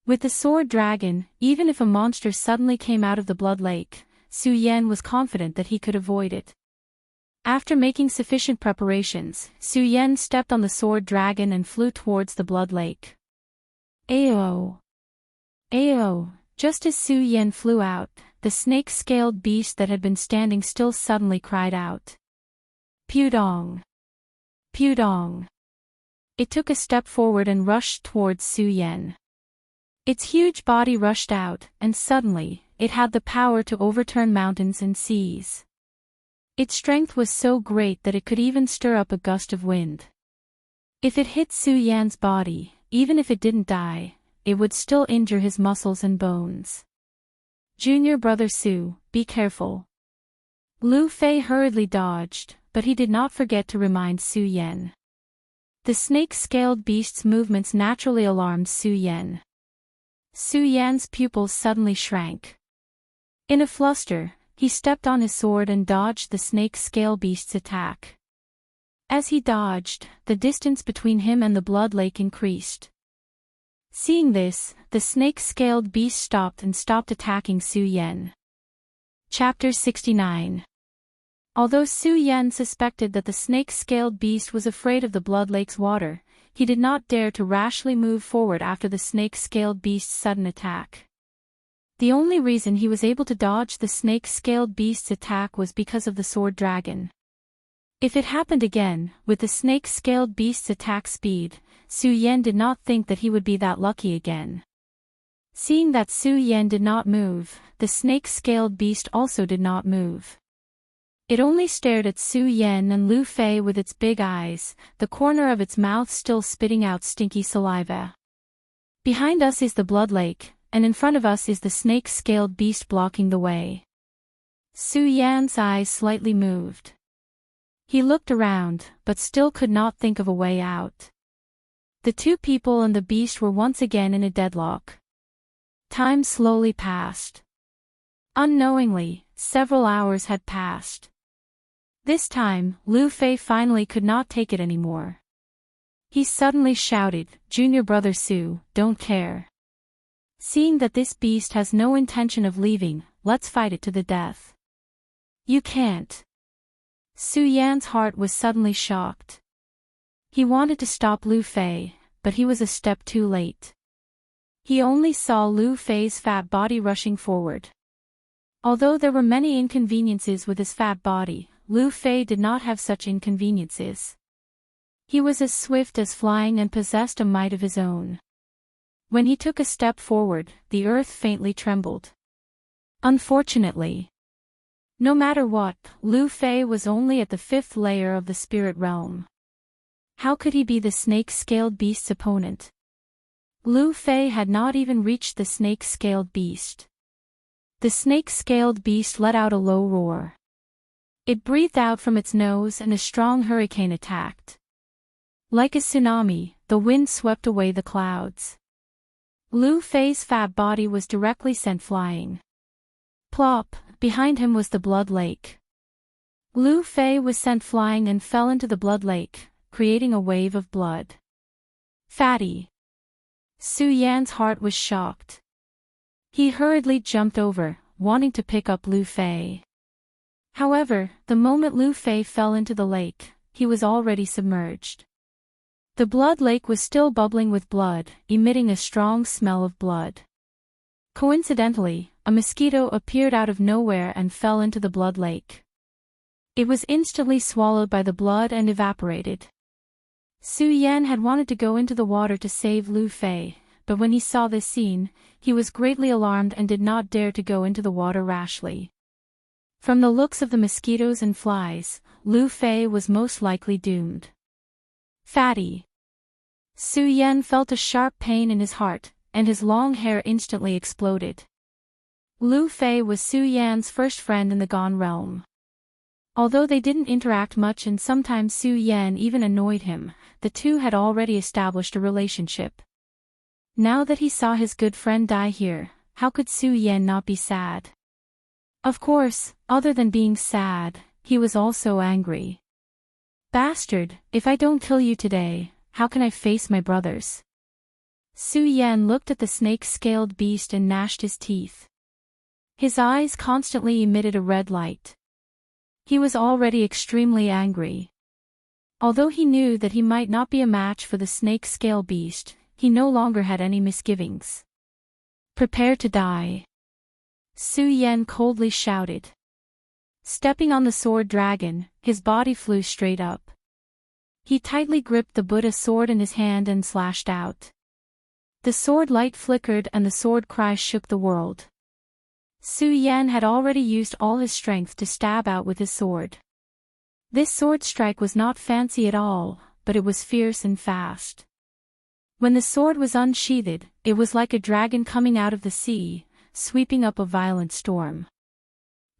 With the sword dragon, even if a monster suddenly came out of the blood lake, Su Yan was confident that he could avoid it. After making sufficient preparations, Su Yan stepped on the sword dragon and flew towards the blood lake. Ayo! Ayo! Just as Su Yan flew out, the snake-scaled beast that had been standing still suddenly cried out. Pudong! Pudong! It took a step forward and rushed towards Su Yan. Its huge body rushed out, and suddenly, it had the power to overturn mountains and seas. Its strength was so great that it could even stir up a gust of wind. If it hit Su Yan's body, even if it didn't die, it would still injure his muscles and bones. Junior brother Su, be careful. Lu Fei hurriedly dodged, but he did not forget to remind Su Yan. The snake-scaled beast's movements naturally alarmed Su Yan. Su Yan's pupils suddenly shrank. In a fluster, he stepped on his sword and dodged the snake-scale beast's attack. As he dodged, the distance between him and the blood lake increased. Seeing this, the snake-scaled beast stopped attacking Su Yan. Chapter 69. Although Su Yan suspected that the snake-scaled beast was afraid of the blood lake's water, he did not dare to rashly move forward after the snake-scaled beast's sudden attack. The only reason he was able to dodge the snake-scaled beast's attack was because of the sword dragon. If it happened again, with the snake-scaled beast's attack speed, Su Yan did not think that he would be that lucky again. Seeing that Su Yan did not move, the snake-scaled beast also did not move. It only stared at Su Yan and Lu Fei with its big eyes, the corner of its mouth still spitting out stinky saliva. Behind us is the blood lake, and in front of us is the snake-scaled beast blocking the way. Su Yan's eyes slightly moved. He looked around, but still could not think of a way out. The two people and the beast were once again in a deadlock. Time slowly passed. Unknowingly, several hours had passed. This time, Lu Fei finally could not take it anymore. He suddenly shouted, "Junior brother Su, don't care. Seeing that this beast has no intention of leaving, let's fight it to the death." "You can't." Su Yan's heart was suddenly shocked. He wanted to stop Lu Fei, but he was a step too late. He only saw Lu Fei's fat body rushing forward. Although there were many inconveniences with his fat body, Lu Fei did not have such inconveniences. He was as swift as flying and possessed a might of his own. When he took a step forward, the earth faintly trembled. Unfortunately, no matter what, Lu Fei was only at the 5th layer of the spirit realm. How could he be the snake-scaled beast's opponent? Lu Fei had not even reached the snake-scaled beast. The snake-scaled beast let out a low roar. It breathed out from its nose and a strong hurricane attacked. Like a tsunami, the wind swept away the clouds. Lu Fei's fat body was directly sent flying. Plop, behind him was the blood lake. Lu Fei was sent flying and fell into the blood lake, creating a wave of blood. Fatty. Su Yan's heart was shocked. He hurriedly jumped over, wanting to pick up Lu Fei. However, the moment Lu Fei fell into the lake, he was already submerged. The blood lake was still bubbling with blood, emitting a strong smell of blood. Coincidentally, a mosquito appeared out of nowhere and fell into the blood lake. It was instantly swallowed by the blood and evaporated. Su Yan had wanted to go into the water to save Lu Fei, but when he saw this scene, he was greatly alarmed and did not dare to go into the water rashly. From the looks of the mosquitoes and flies, Lu Fei was most likely doomed. Fatty. Su Yan felt a sharp pain in his heart, and his long hair instantly exploded. Lu Fei was Su Yan's first friend in the Gone realm. Although they didn't interact much and sometimes Su Yan even annoyed him, the two had already established a relationship. Now that he saw his good friend die here, how could Su Yan not be sad? Of course, other than being sad, he was also angry. Bastard, if I don't kill you today, how can I face my brothers? Su Yan looked at the snake-scaled beast and gnashed his teeth. His eyes constantly emitted a red light. He was already extremely angry. Although he knew that he might not be a match for the snake-scale beast, he no longer had any misgivings. Prepare to die. Su Yan coldly shouted. Stepping on the sword dragon, his body flew straight up. He tightly gripped the Buddha sword in his hand and slashed out. The sword light flickered and the sword cry shook the world. Su Yan had already used all his strength to stab out with his sword. This sword strike was not fancy at all, but it was fierce and fast. When the sword was unsheathed, it was like a dragon coming out of the sea, sweeping up a violent storm.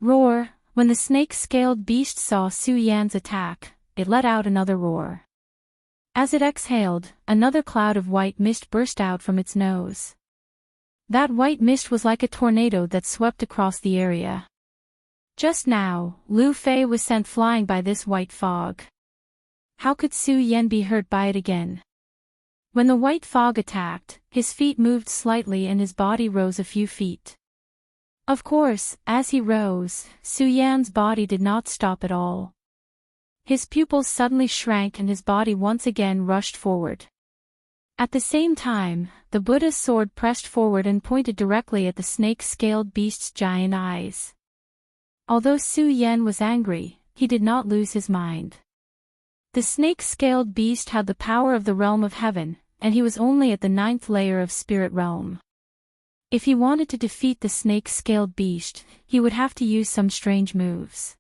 Roar. When the snake-scaled beast saw Su Yan's attack, it let out another roar. As it exhaled, another cloud of white mist burst out from its nose. That white mist was like a tornado that swept across the area. Just now, Lu Fei was sent flying by this white fog. How could Su Yan be hurt by it again? When the white fog attacked, his feet moved slightly and his body rose a few feet. Of course, as he rose, Su Yan's body did not stop at all. His pupils suddenly shrank and his body once again rushed forward. At the same time, the Buddha's sword pressed forward and pointed directly at the snake-scaled beast's giant eyes. Although Su Yan was angry, he did not lose his mind. The snake-scaled beast had the power of the realm of heaven, and he was only at the 9th layer of spirit realm. If he wanted to defeat the snake-scaled beast, he would have to use some strange moves.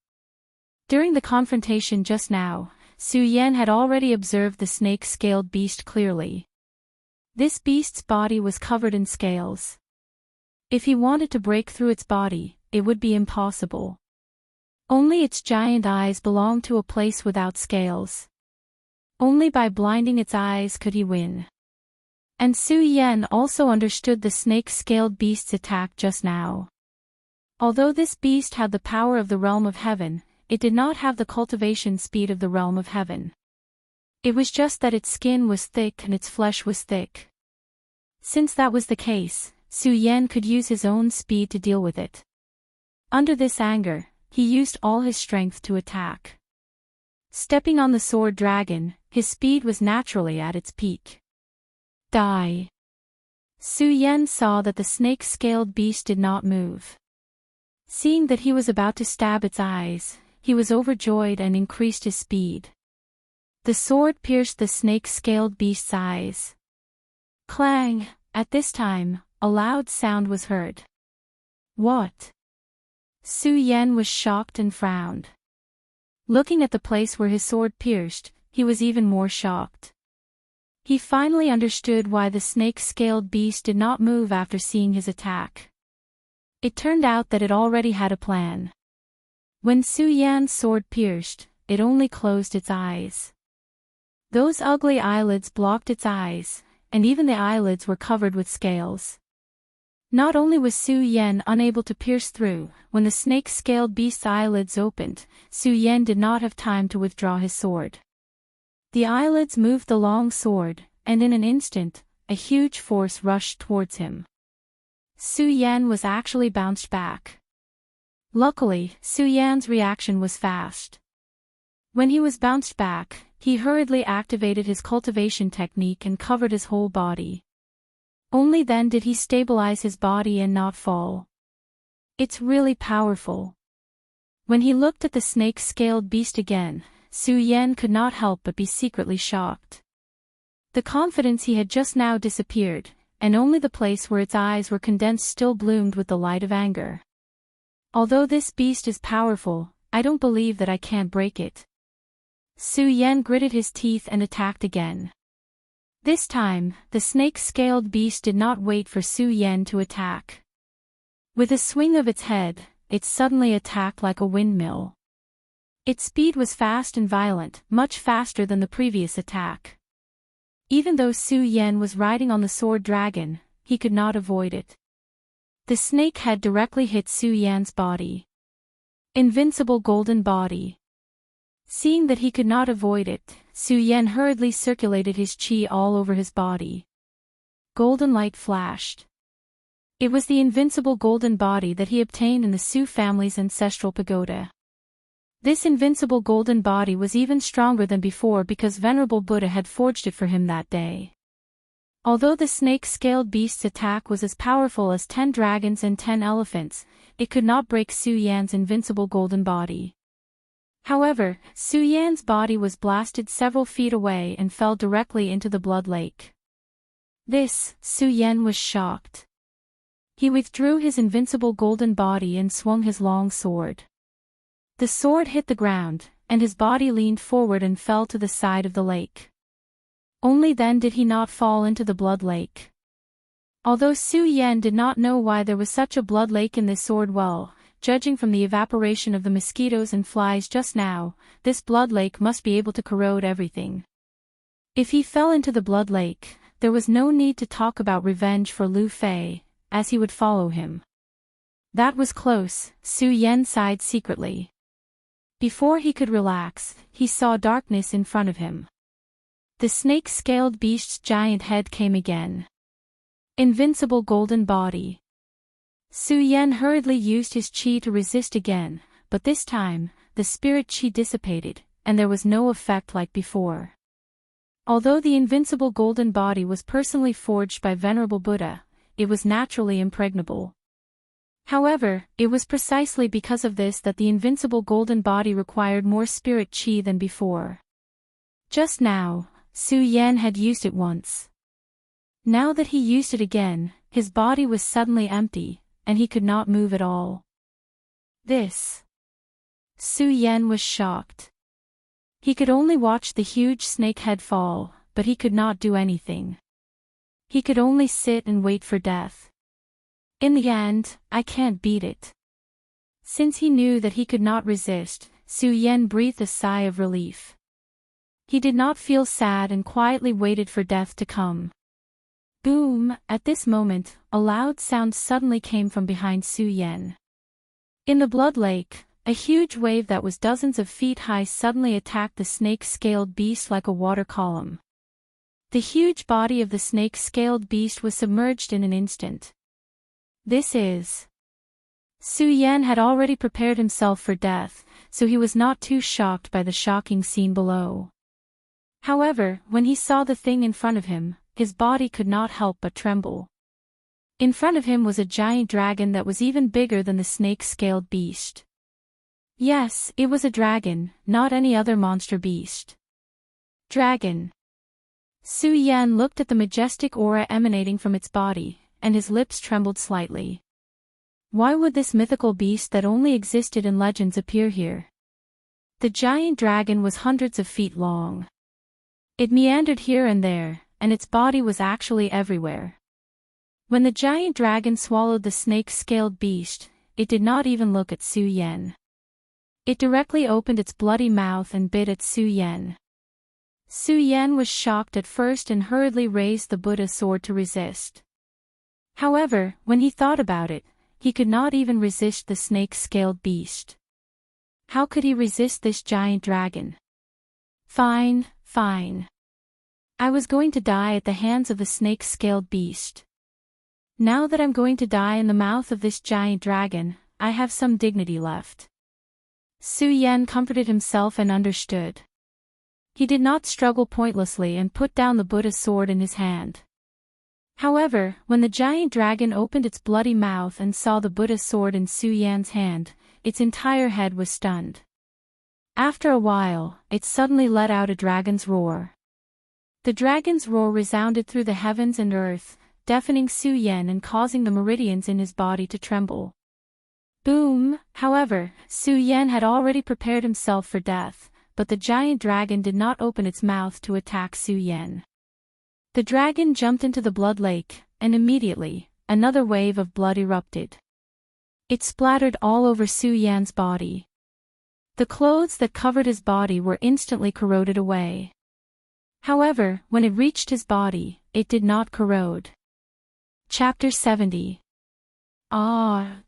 During the confrontation just now, Su Yan had already observed the snake-scaled beast clearly. This beast's body was covered in scales. If he wanted to break through its body, it would be impossible. Only its giant eyes belonged to a place without scales. Only by blinding its eyes could he win. And Su Yan also understood the snake-scaled beast's attack just now. Although this beast had the power of the realm of heaven, it did not have the cultivation speed of the realm of heaven. It was just that its skin was thick and its flesh was thick. Since that was the case, Su Yan could use his own speed to deal with it. Under this anger, he used all his strength to attack. Stepping on the sword dragon, his speed was naturally at its peak. Die. Su Yan saw that the snake-scaled beast did not move. Seeing that he was about to stab its eyes, he was overjoyed and increased his speed. The sword pierced the snake-scaled beast's eyes. Clang! At this time, a loud sound was heard. What? Su Yan was shocked and frowned. Looking at the place where his sword pierced, he was even more shocked. He finally understood why the snake-scaled beast did not move after seeing his attack. It turned out that it already had a plan. When Su Yan's sword pierced, it only closed its eyes. Those ugly eyelids blocked its eyes, and even the eyelids were covered with scales. Not only was Su Yan unable to pierce through, when the snake-scaled beast's eyelids opened, Su Yan did not have time to withdraw his sword. The eyelids moved the long sword, and in an instant, a huge force rushed towards him. Su Yan was actually bounced back. Luckily, Su Yan's reaction was fast. When he was bounced back, he hurriedly activated his cultivation technique and covered his whole body. Only then did he stabilize his body and not fall. It's really powerful. When he looked at the snake-scaled beast again, Su Yan could not help but be secretly shocked. The confidence he had just now disappeared, and only the place where its eyes were condensed still bloomed with the light of anger. Although this beast is powerful, I don't believe that I can't break it. Su Yan gritted his teeth and attacked again. This time, the snake-scaled beast did not wait for Su Yan to attack. With a swing of its head, it suddenly attacked like a windmill. Its speed was fast and violent, much faster than the previous attack. Even though Su Yan was riding on the sword dragon, he could not avoid it. The snake head directly hit Su Yan's body. Invincible golden body. Seeing that he could not avoid it, Su Yan hurriedly circulated his chi all over his body. Golden light flashed. It was the invincible golden body that he obtained in the Su family's ancestral pagoda. This invincible golden body was even stronger than before because Venerable Buddha had forged it for him that day. Although the snake-scaled beast's attack was as powerful as 10 dragons and 10 elephants, it could not break Su Yan's invincible golden body. However, Su Yan's body was blasted several feet away and fell directly into the blood lake. Su Yan was shocked. He withdrew his invincible golden body and swung his long sword. The sword hit the ground, and his body leaned forward and fell to the side of the lake. Only then did he not fall into the blood lake. Although Su Yan did not know why there was such a blood lake in this sword well, judging from the evaporation of the mosquitoes and flies just now, this blood lake must be able to corrode everything. If he fell into the blood lake, there was no need to talk about revenge for Lu Fei, as he would follow him. That was close, Su Yan sighed secretly. Before he could relax, he saw darkness in front of him. The snake-scaled beast's giant head came again. Invincible golden body. Su Yan hurriedly used his qi to resist again, but this time, the spirit qi dissipated, and there was no effect like before. Although the invincible golden body was personally forged by Venerable Buddha, it was naturally impregnable. However, it was precisely because of this that the invincible golden body required more spirit qi than before. Just now, Su Yan had used it once. Now that he used it again, his body was suddenly empty, and he could not move at all. This. Su Yan was shocked. He could only watch the huge snake head fall, but he could not do anything. He could only sit and wait for death. In the end, I can't beat it. Since he knew that he could not resist, Su Yan breathed a sigh of relief. He did not feel sad and quietly waited for death to come. Boom! At this moment, a loud sound suddenly came from behind Su Yan. In the blood lake, a huge wave that was dozens of feet high suddenly attacked the snake-scaled beast like a water column. The huge body of the snake-scaled beast was submerged in an instant. This is. Su Yan had already prepared himself for death, so he was not too shocked by the shocking scene below. However, when he saw the thing in front of him, his body could not help but tremble. In front of him was a giant dragon that was even bigger than the snake-scaled beast. Yes, it was a dragon, not any other monster beast. Dragon. Su Yan looked at the majestic aura emanating from its body, and his lips trembled slightly. Why would this mythical beast that only existed in legends appear here? The giant dragon was hundreds of feet long. It meandered here and there, and its body was actually everywhere. When the giant dragon swallowed the snake-scaled beast, it did not even look at Su Yan. It directly opened its bloody mouth and bit at Su Yan. Su Yan was shocked at first and hurriedly raised the Buddha sword to resist. However, when he thought about it, he could not even resist the snake-scaled beast. How could he resist this giant dragon? Fine, fine. I was going to die at the hands of the snake-scaled beast. Now that I'm going to die in the mouth of this giant dragon, I have some dignity left. Su Yan comforted himself and understood. He did not struggle pointlessly and put down the Buddha sword in his hand. However, when the giant dragon opened its bloody mouth and saw the Buddha sword in Su Yan's hand, its entire head was stunned. After a while, it suddenly let out a dragon's roar. The dragon's roar resounded through the heavens and earth, deafening Su Yan and causing the meridians in his body to tremble. Boom! However, Su Yan had already prepared himself for death, but the giant dragon did not open its mouth to attack Su Yan. The dragon jumped into the blood lake, and immediately, another wave of blood erupted. It splattered all over Su Yan's body. The clothes that covered his body were instantly corroded away. However, when it reached his body, it did not corrode. Chapter 70.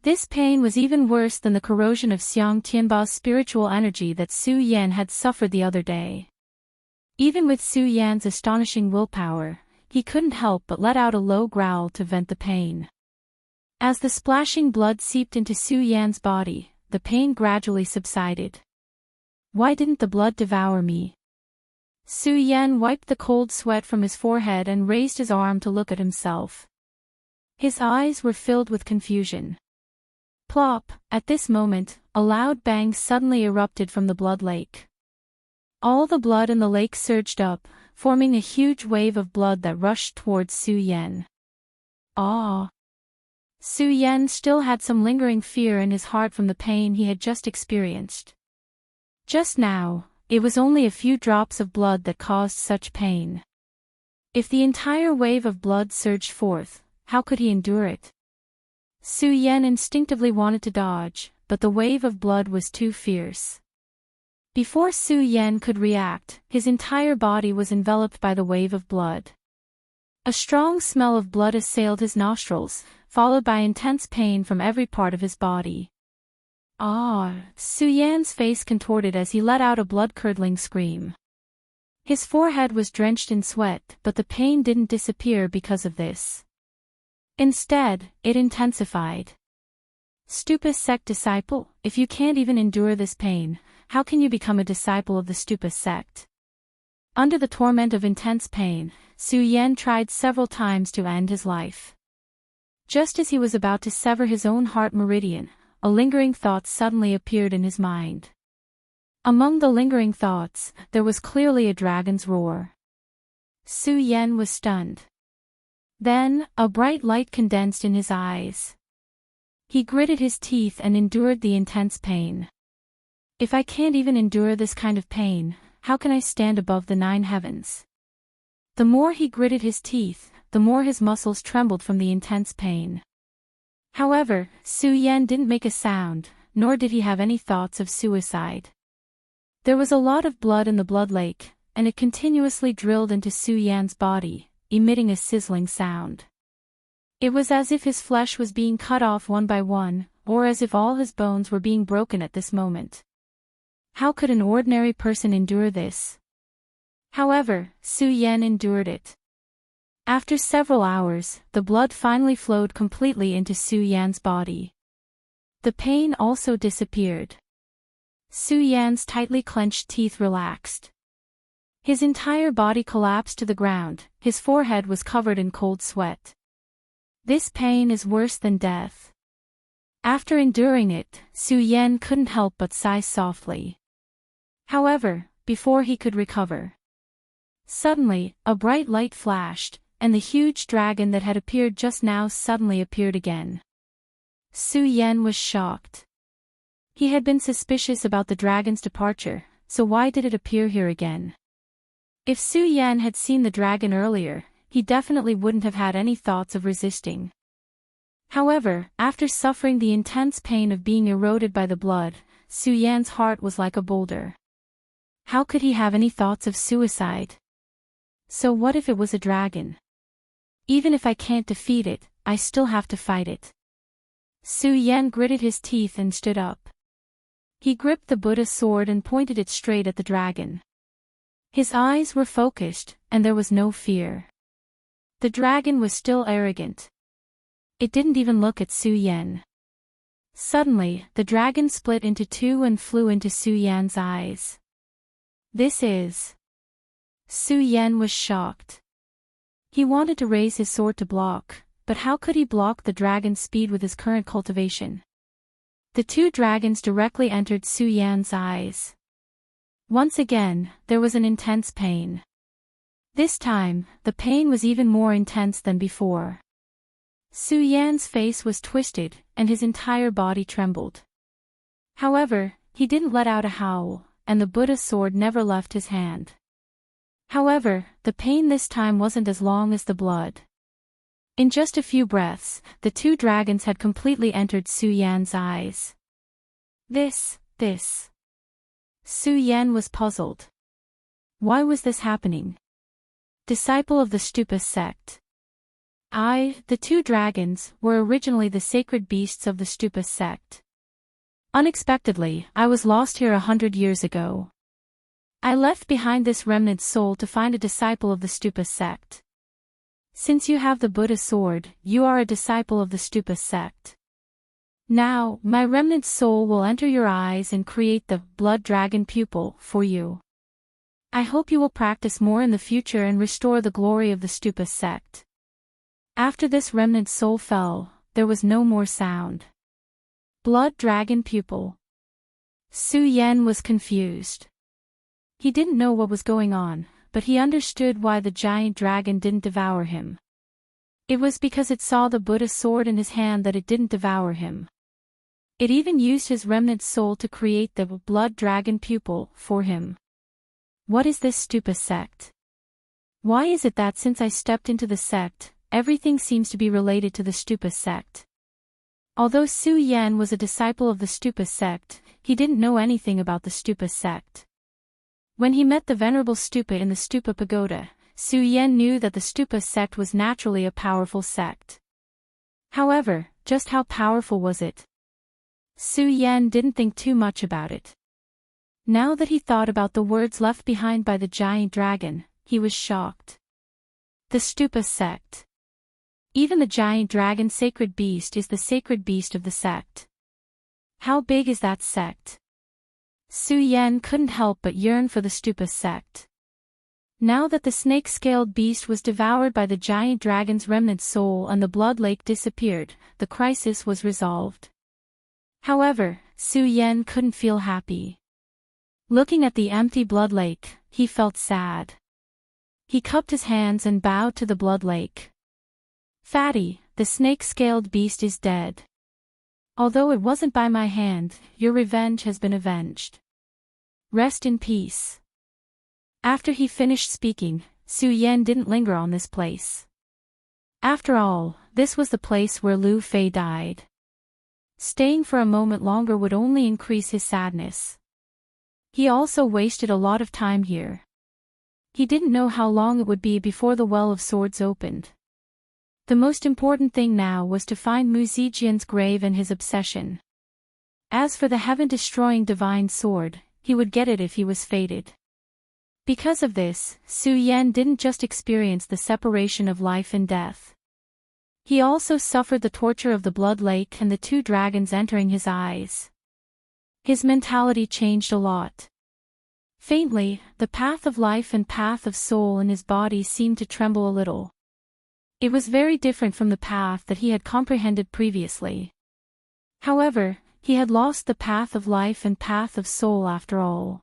This pain was even worse than the corrosion of Xiang Tianba's spiritual energy that Su Yan had suffered the other day. Even with Su Yan's astonishing willpower, he couldn't help but let out a low growl to vent the pain. As the splashing blood seeped into Su Yan's body, the pain gradually subsided. Why didn't the blood devour me? Su Yan wiped the cold sweat from his forehead and raised his arm to look at himself. His eyes were filled with confusion. Plop! At this moment, a loud bang suddenly erupted from the blood lake. All the blood in the lake surged up, forming a huge wave of blood that rushed towards Su Yan. Su Yan still had some lingering fear in his heart from the pain he had just experienced. Just now, it was only a few drops of blood that caused such pain. If the entire wave of blood surged forth, how could he endure it? Su Yan instinctively wanted to dodge, but the wave of blood was too fierce. Before Su Yan could react, his entire body was enveloped by the wave of blood. A strong smell of blood assailed his nostrils, followed by intense pain from every part of his body. Ah! Su Yan's face contorted as he let out a blood-curdling scream. His forehead was drenched in sweat, but the pain didn't disappear because of this. Instead, it intensified. Stupa sect disciple, if you can't even endure this pain, how can you become a disciple of the Stupa sect? Under the torment of intense pain, Su Yan tried several times to end his life. Just as he was about to sever his own heart meridian, a lingering thought suddenly appeared in his mind. Among the lingering thoughts, there was clearly a dragon's roar. Su Yan was stunned. Then, a bright light condensed in his eyes. He gritted his teeth and endured the intense pain. If I can't even endure this kind of pain, how can I stand above the 9 heavens? The more he gritted his teeth, the more his muscles trembled from the intense pain. However, Su Yan didn't make a sound, nor did he have any thoughts of suicide. There was a lot of blood in the blood lake, and it continuously drilled into Su Yan's body, emitting a sizzling sound. It was as if his flesh was being cut off one by one, or as if all his bones were being broken at this moment. How could an ordinary person endure this? However, Su Yan endured it. After several hours, the blood finally flowed completely into Su Yan's body. The pain also disappeared. Su Yan's tightly clenched teeth relaxed. His entire body collapsed to the ground, his forehead was covered in cold sweat. This pain is worse than death. After enduring it, Su Yan couldn't help but sigh softly. However, before he could recover, suddenly, a bright light flashed, and the huge dragon that had appeared just now suddenly appeared again. Su Yan was shocked. He had been suspicious about the dragon's departure, so why did it appear here again? If Su Yan had seen the dragon earlier, he definitely wouldn't have had any thoughts of resisting. However, after suffering the intense pain of being eroded by the blood, Su Yan's heart was like a boulder. How could he have any thoughts of suicide? So what if it was a dragon? Even if I can't defeat it, I still have to fight it. Su Yan gritted his teeth and stood up. He gripped the Buddha sword and pointed it straight at the dragon. His eyes were focused, and there was no fear. The dragon was still arrogant. It didn't even look at Su Yan. Suddenly, the dragon split into two and flew into Su Yan's eyes. This is... Su Yan was shocked. He wanted to raise his sword to block, but how could he block the dragon's speed with his current cultivation? The two dragons directly entered Su Yan's eyes. Once again, there was an intense pain. This time, the pain was even more intense than before. Su Yan's face was twisted, and his entire body trembled. However, he didn't let out a howl, and the Buddha sword never left his hand. However, the pain this time wasn't as long as the blood. In just a few breaths, the two dragons had completely entered Su Yan's eyes. This. Su Yan was puzzled. Why was this happening? Disciple of the Stupa sect. The two dragons, were originally the sacred beasts of the Stupa sect. Unexpectedly, I was lost here 100 years ago. I left behind this remnant soul to find a disciple of the Stupa sect. Since you have the Buddha sword, you are a disciple of the Stupa sect. Now, my remnant soul will enter your eyes and create the blood dragon pupil for you. I hope you will practice more in the future and restore the glory of the Stupa sect. After this remnant soul fell, there was no more sound. Blood dragon pupil. Su Yan was confused. He didn't know what was going on, but he understood why the giant dragon didn't devour him. It was because it saw the Buddha sword in his hand that it didn't devour him. It even used his remnant soul to create the blood dragon pupil for him. What is this Stupa sect? Why is it that since I stepped into the sect, everything seems to be related to the Stupa sect? Although Su Yan was a disciple of the Stupa sect, he didn't know anything about the Stupa sect. When he met the venerable Stupa in the Stupa pagoda, Su Yan knew that the Stupa sect was naturally a powerful sect. However, just how powerful was it? Su Yan didn't think too much about it. Now that he thought about the words left behind by the giant dragon, he was shocked. The Stupa sect. Even the giant dragon sacred beast is the sacred beast of the sect. How big is that sect? Su Yan couldn't help but yearn for the Stupa sect. Now that the snake-scaled beast was devoured by the giant dragon's remnant soul and the blood lake disappeared, the crisis was resolved. However, Su Yan couldn't feel happy. Looking at the empty blood lake, he felt sad. He cupped his hands and bowed to the blood lake. Fatty, the snake-scaled beast is dead. Although it wasn't by my hand, your revenge has been avenged. Rest in peace. After he finished speaking, Su Yan didn't linger on this place. After all, this was the place where Lu Fei died. Staying for a moment longer would only increase his sadness. He also wasted a lot of time here. He didn't know how long it would be before the Well of Swords opened. The most important thing now was to find Mu Zijian's grave and his obsession. As for the heaven-destroying divine sword, he would get it if he was fated. Because of this, Su Yan didn't just experience the separation of life and death. He also suffered the torture of the blood lake and the two dragons entering his eyes. His mentality changed a lot. Faintly, the path of life and path of soul in his body seemed to tremble a little. It was very different from the path that he had comprehended previously. However, he had lost the path of life and path of soul after all.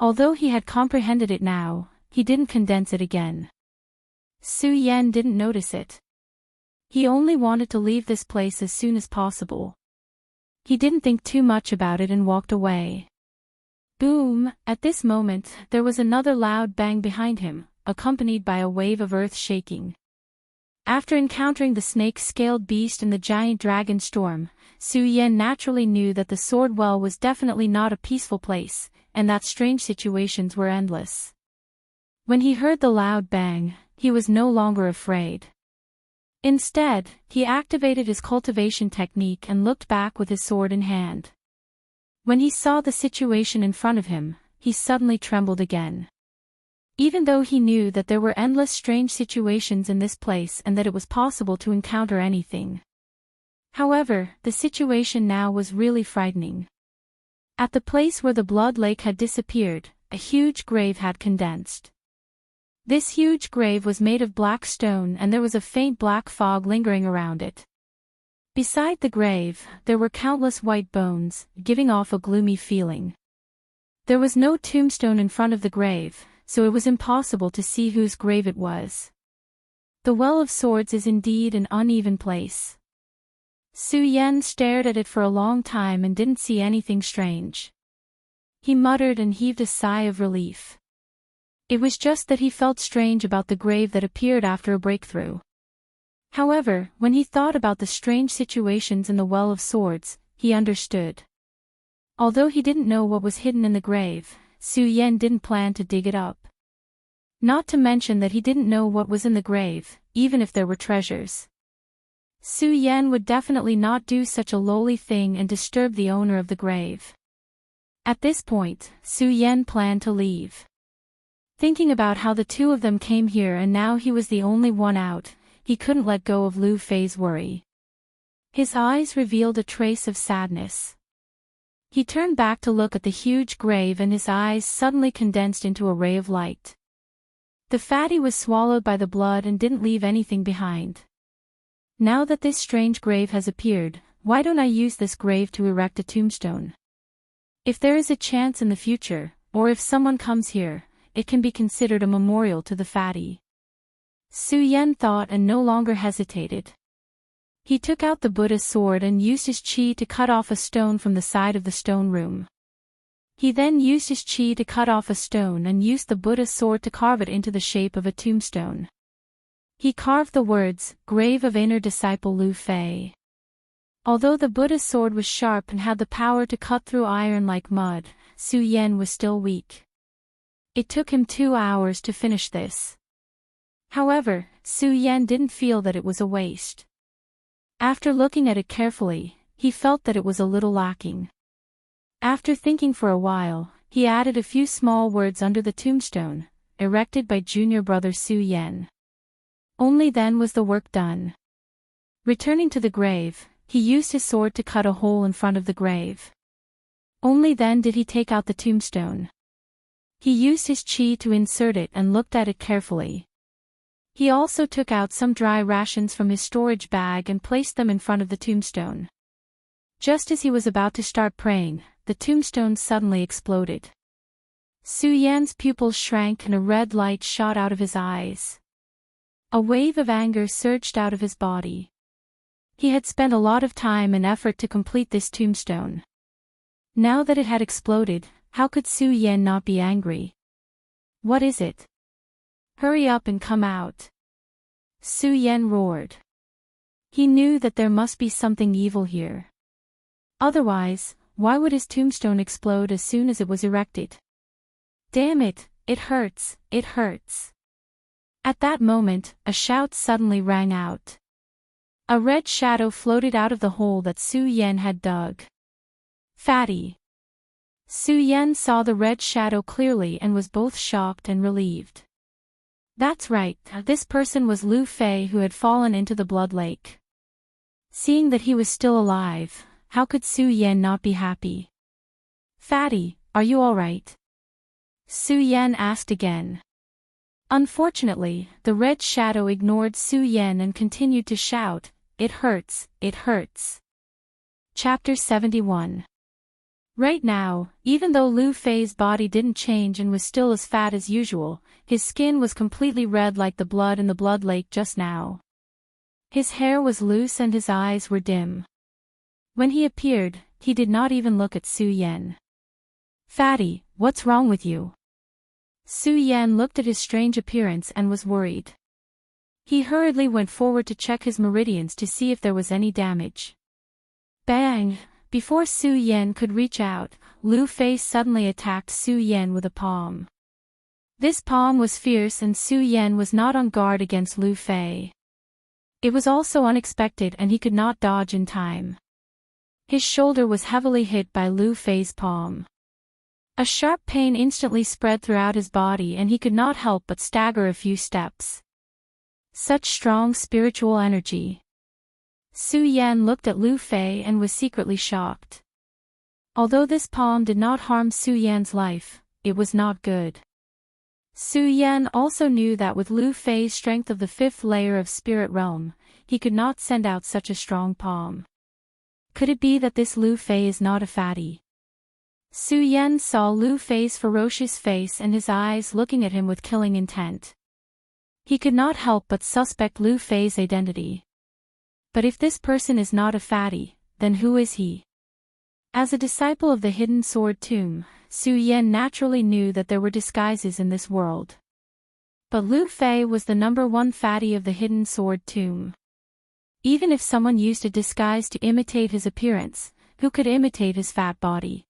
Although he had comprehended it now, he didn't condense it again. Su Yan didn't notice it. He only wanted to leave this place as soon as possible. He didn't think too much about it and walked away. Boom! At this moment, there was another loud bang behind him, accompanied by a wave of earth shaking. After encountering the snake-scaled beast and the giant dragon storm, Su Yan naturally knew that the sword well was definitely not a peaceful place, and that strange situations were endless. When he heard the loud bang, he was no longer afraid. Instead, he activated his cultivation technique and looked back with his sword in hand. When he saw the situation in front of him, he suddenly trembled again. Even though he knew that there were endless strange situations in this place and that it was possible to encounter anything. However, the situation now was really frightening. At the place where the blood lake had disappeared, a huge grave had condensed. This huge grave was made of black stone and there was a faint black fog lingering around it. Beside the grave, there were countless white bones, giving off a gloomy feeling. There was no tombstone in front of the grave, so it was impossible to see whose grave it was. The Well of Swords is indeed an uneven place. Su Yan stared at it for a long time and didn't see anything strange. He muttered and heaved a sigh of relief. It was just that he felt strange about the grave that appeared after a breakthrough. However, when he thought about the strange situations in the Well of Swords, he understood. Although he didn't know what was hidden in the grave, Su Yan didn't plan to dig it up. Not to mention that he didn't know what was in the grave, even if there were treasures. Su Yan would definitely not do such a lowly thing and disturb the owner of the grave. At this point, Su Yan planned to leave. Thinking about how the two of them came here and now he was the only one out, he couldn't let go of Lu Fei's worry. His eyes revealed a trace of sadness. He turned back to look at the huge grave and his eyes suddenly condensed into a ray of light. The fatty was swallowed by the blood and didn't leave anything behind. Now that this strange grave has appeared, why don't I use this grave to erect a tombstone? If there is a chance in the future, or if someone comes here, it can be considered a memorial to the fatty. Su Yan thought and no longer hesitated. He took out the Buddha's sword and used his chi to cut off a stone from the side of the stone room. He then used his chi to cut off a stone and used the Buddha's sword to carve it into the shape of a tombstone. He carved the words, "Grave of Inner Disciple Lu Fei." Although the Buddha's sword was sharp and had the power to cut through iron like mud, Su Yan was still weak. It took him 2 hours to finish this. However, Su Yan didn't feel that it was a waste. After looking at it carefully, he felt that it was a little lacking. After thinking for a while, he added a few small words under the tombstone, erected by junior brother Su Yan. Only then was the work done. Returning to the grave, he used his sword to cut a hole in front of the grave. Only then did he take out the tombstone. He used his chi to insert it and looked at it carefully. He also took out some dry rations from his storage bag and placed them in front of the tombstone. Just as he was about to start praying, the tombstone suddenly exploded. Su Yan's pupils shrank and a red light shot out of his eyes. A wave of anger surged out of his body. He had spent a lot of time and effort to complete this tombstone. Now that it had exploded, how could Su Yan not be angry? What is it? Hurry up and come out. Su Yan roared. He knew that there must be something evil here. Otherwise, why would his tombstone explode as soon as it was erected? Damn it, it hurts, it hurts. At that moment, a shout suddenly rang out. A red shadow floated out of the hole that Su Yan had dug. Fatty. Su Yan saw the red shadow clearly and was both shocked and relieved. That's right, this person was Lu Fei who had fallen into the blood lake. Seeing that he was still alive, how could Su Yan not be happy? Fatty, are you alright? Su Yan asked again. Unfortunately, the red shadow ignored Su Yan and continued to shout, "It hurts, it hurts." Chapter 71. Right now, even though Lu Fei's body didn't change and was still as fat as usual, his skin was completely red like the blood in the blood lake just now. His hair was loose and his eyes were dim. When he appeared, he did not even look at Su Yan. Fatty, what's wrong with you? Su Yan looked at his strange appearance and was worried. He hurriedly went forward to check his meridians to see if there was any damage. Bang! Before Su Yan could reach out, Lu Fei suddenly attacked Su Yan with a palm. This palm was fierce and Su Yan was not on guard against Lu Fei. It was also unexpected and he could not dodge in time. His shoulder was heavily hit by Lu Fei's palm. A sharp pain instantly spread throughout his body and he could not help but stagger a few steps. Such strong spiritual energy. Su Yan looked at Lu Fei and was secretly shocked. Although this palm did not harm Su Yan's life, it was not good. Su Yan also knew that with Lu Fei's strength of the 5th layer of spirit realm, he could not send out such a strong palm. Could it be that this Lu Fei is not a fatty? Su Yan saw Lu Fei's ferocious face and his eyes looking at him with killing intent. He could not help but suspect Lu Fei's identity. But if this person is not a fatty, then who is he? As a disciple of the Hidden Sword Tomb, Su Yan naturally knew that there were disguises in this world. But Lu Fei was the #1 fatty of the Hidden Sword Tomb. Even if someone used a disguise to imitate his appearance, who could imitate his fat body?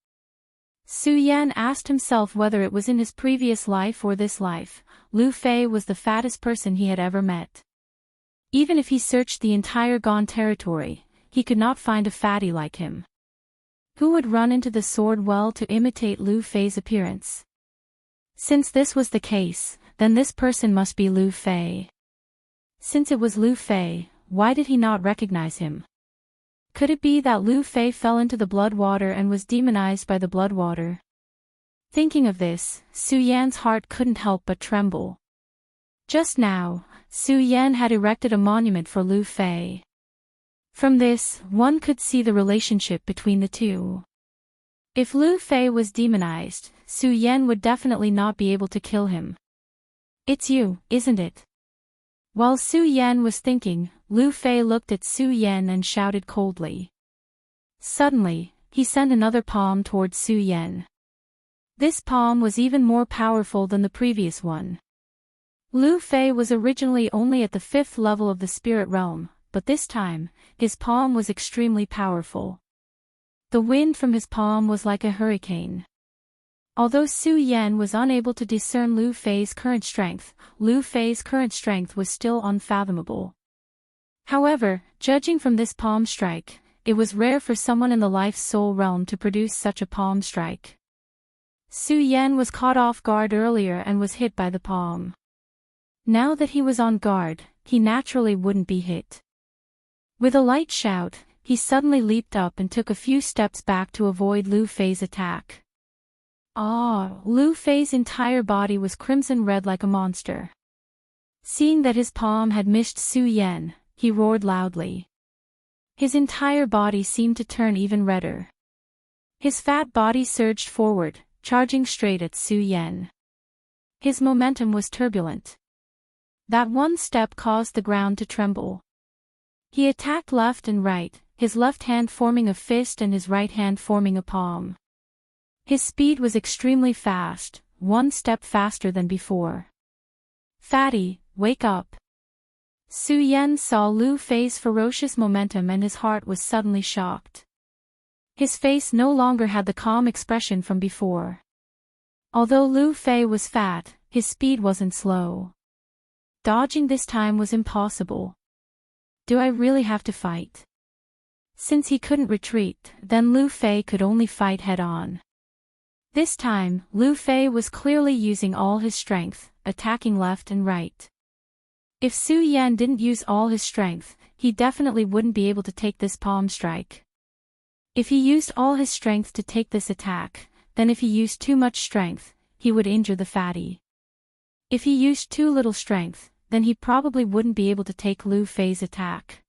Su Yan asked himself whether it was in his previous life or this life, Lu Fei was the fattest person he had ever met. Even if he searched the entire Gone territory, he could not find a fatty like him. Who would run into the sword well to imitate Lu Fei's appearance? Since this was the case, then this person must be Lu Fei. Since it was Lu Fei, why did he not recognize him? Could it be that Lu Fei fell into the blood water and was demonized by the blood water? Thinking of this, Su Yan's heart couldn't help but tremble. Just now, Su Yan had erected a monument for Lu Fei. From this, one could see the relationship between the two. If Lu Fei was demonized, Su Yan would definitely not be able to kill him. It's you, isn't it? While Su Yan was thinking, Lu Fei looked at Su Yan and shouted coldly. Suddenly, he sent another palm towards Su Yan. This palm was even more powerful than the previous one. Lu Fei was originally only at the 5th level of the spirit realm, but this time, his palm was extremely powerful. The wind from his palm was like a hurricane. Although Su Yan was unable to discern Lu Fei's current strength, Lu Fei's current strength was still unfathomable. However, judging from this palm strike, it was rare for someone in the Life's Soul realm to produce such a palm strike. Su Yan was caught off guard earlier and was hit by the palm. Now that he was on guard, he naturally wouldn't be hit. With a light shout, he suddenly leaped up and took a few steps back to avoid Lu Fei's attack. Lu Fei's entire body was crimson red like a monster. Seeing that his palm had missed Su Yan, he roared loudly. His entire body seemed to turn even redder. His fat body surged forward, charging straight at Su Yan. His momentum was turbulent. That one step caused the ground to tremble. He attacked left and right, his left hand forming a fist and his right hand forming a palm. His speed was extremely fast, one step faster than before. "Fatty, wake up." Su Yan saw Lu Fei's ferocious momentum and his heart was suddenly shocked. His face no longer had the calm expression from before. Although Lu Fei was fat, his speed wasn't slow. Dodging this time was impossible. Do I really have to fight? Since he couldn't retreat, then Lu Fei could only fight head-on. This time, Lu Fei was clearly using all his strength, attacking left and right. If Su Yan didn't use all his strength, he definitely wouldn't be able to take this palm strike. If he used all his strength to take this attack, then if he used too much strength, he would injure the fatty. If he used too little strength, then he probably wouldn't be able to take Lu Fei's attack.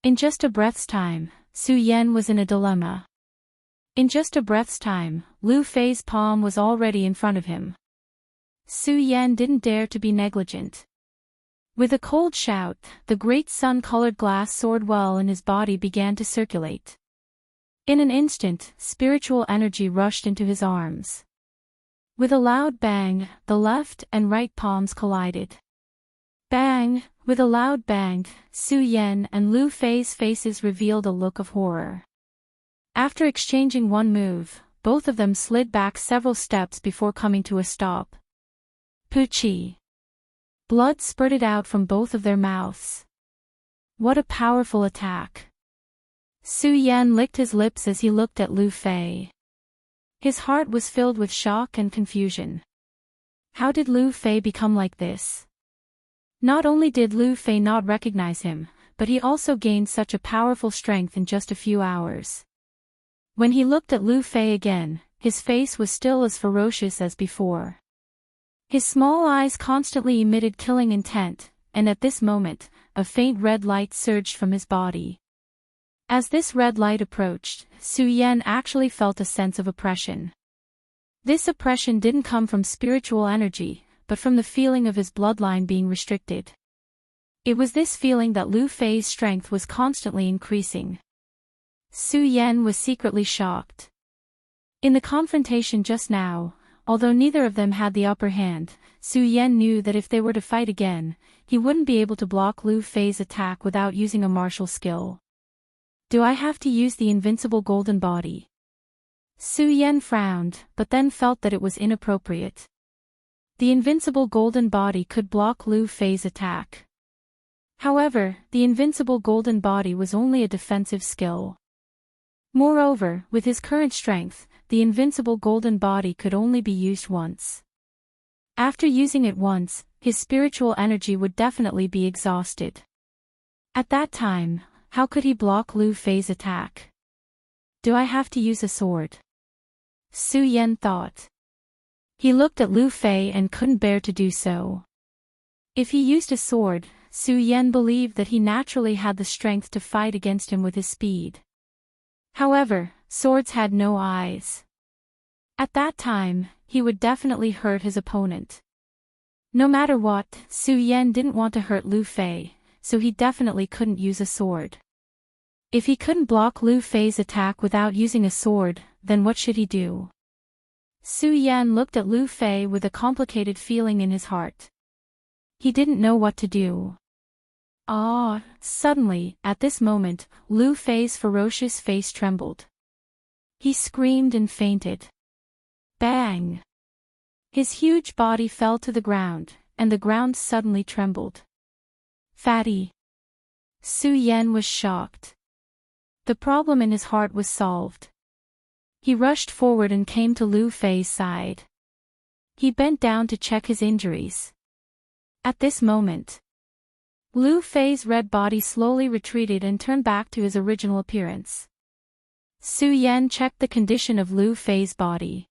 In just a breath's time, Su Yan was in a dilemma. In just a breath's time, Lu Fei's palm was already in front of him. Su Yan didn't dare to be negligent. With a cold shout, the great sun-colored glass sword well in his body began to circulate. In an instant, spiritual energy rushed into his arms. With a loud bang, the left and right palms collided. Bang! With a loud bang, Su Yan and Lu Fei's faces revealed a look of horror. After exchanging one move, both of them slid back several steps before coming to a stop. Poochie! Blood spurted out from both of their mouths. What a powerful attack! Su Yan licked his lips as he looked at Lu Fei. His heart was filled with shock and confusion. How did Lu Fei become like this? Not only did Lu Fei not recognize him, but he also gained such a powerful strength in just a few hours. When he looked at Lu Fei again, his face was still as ferocious as before. His small eyes constantly emitted killing intent, and at this moment, a faint red light surged from his body. As this red light approached, Su Yan actually felt a sense of oppression. This oppression didn't come from spiritual energy, but from the feeling of his bloodline being restricted. It was this feeling that Lu Fei's strength was constantly increasing. Su Yan was secretly shocked. In the confrontation just now, although neither of them had the upper hand, Su Yan knew that if they were to fight again, he wouldn't be able to block Lu Fei's attack without using a martial skill. Do I have to use the invincible golden body? Su Yan frowned, but then felt that it was inappropriate. The invincible golden body could block Lu Fei's attack. However, the invincible golden body was only a defensive skill. Moreover, with his current strength, the invincible golden body could only be used once. After using it once, his spiritual energy would definitely be exhausted. At that time, how could he block Lu Fei's attack? Do I have to use a sword? Su Yan thought. He looked at Lu Fei and couldn't bear to do so. If he used a sword, Su Yan believed that he naturally had the strength to fight against him with his speed. However, swords had no eyes. At that time, he would definitely hurt his opponent. No matter what, Su Yan didn't want to hurt Lu Fei, so he definitely couldn't use a sword. If he couldn't block Lu Fei's attack without using a sword, then what should he do? Su Yan looked at Lu Fei with a complicated feeling in his heart. He didn't know what to do. Ah! Suddenly, at this moment, Lu Fei's ferocious face trembled. He screamed and fainted. Bang! His huge body fell to the ground, and the ground suddenly trembled. Fatty! Su Yan was shocked. The problem in his heart was solved. He rushed forward and came to Lu Fei's side. He bent down to check his injuries. At this moment, Lu Fei's red body slowly retreated and turned back to his original appearance. Su Yan checked the condition of Lu Fei's body.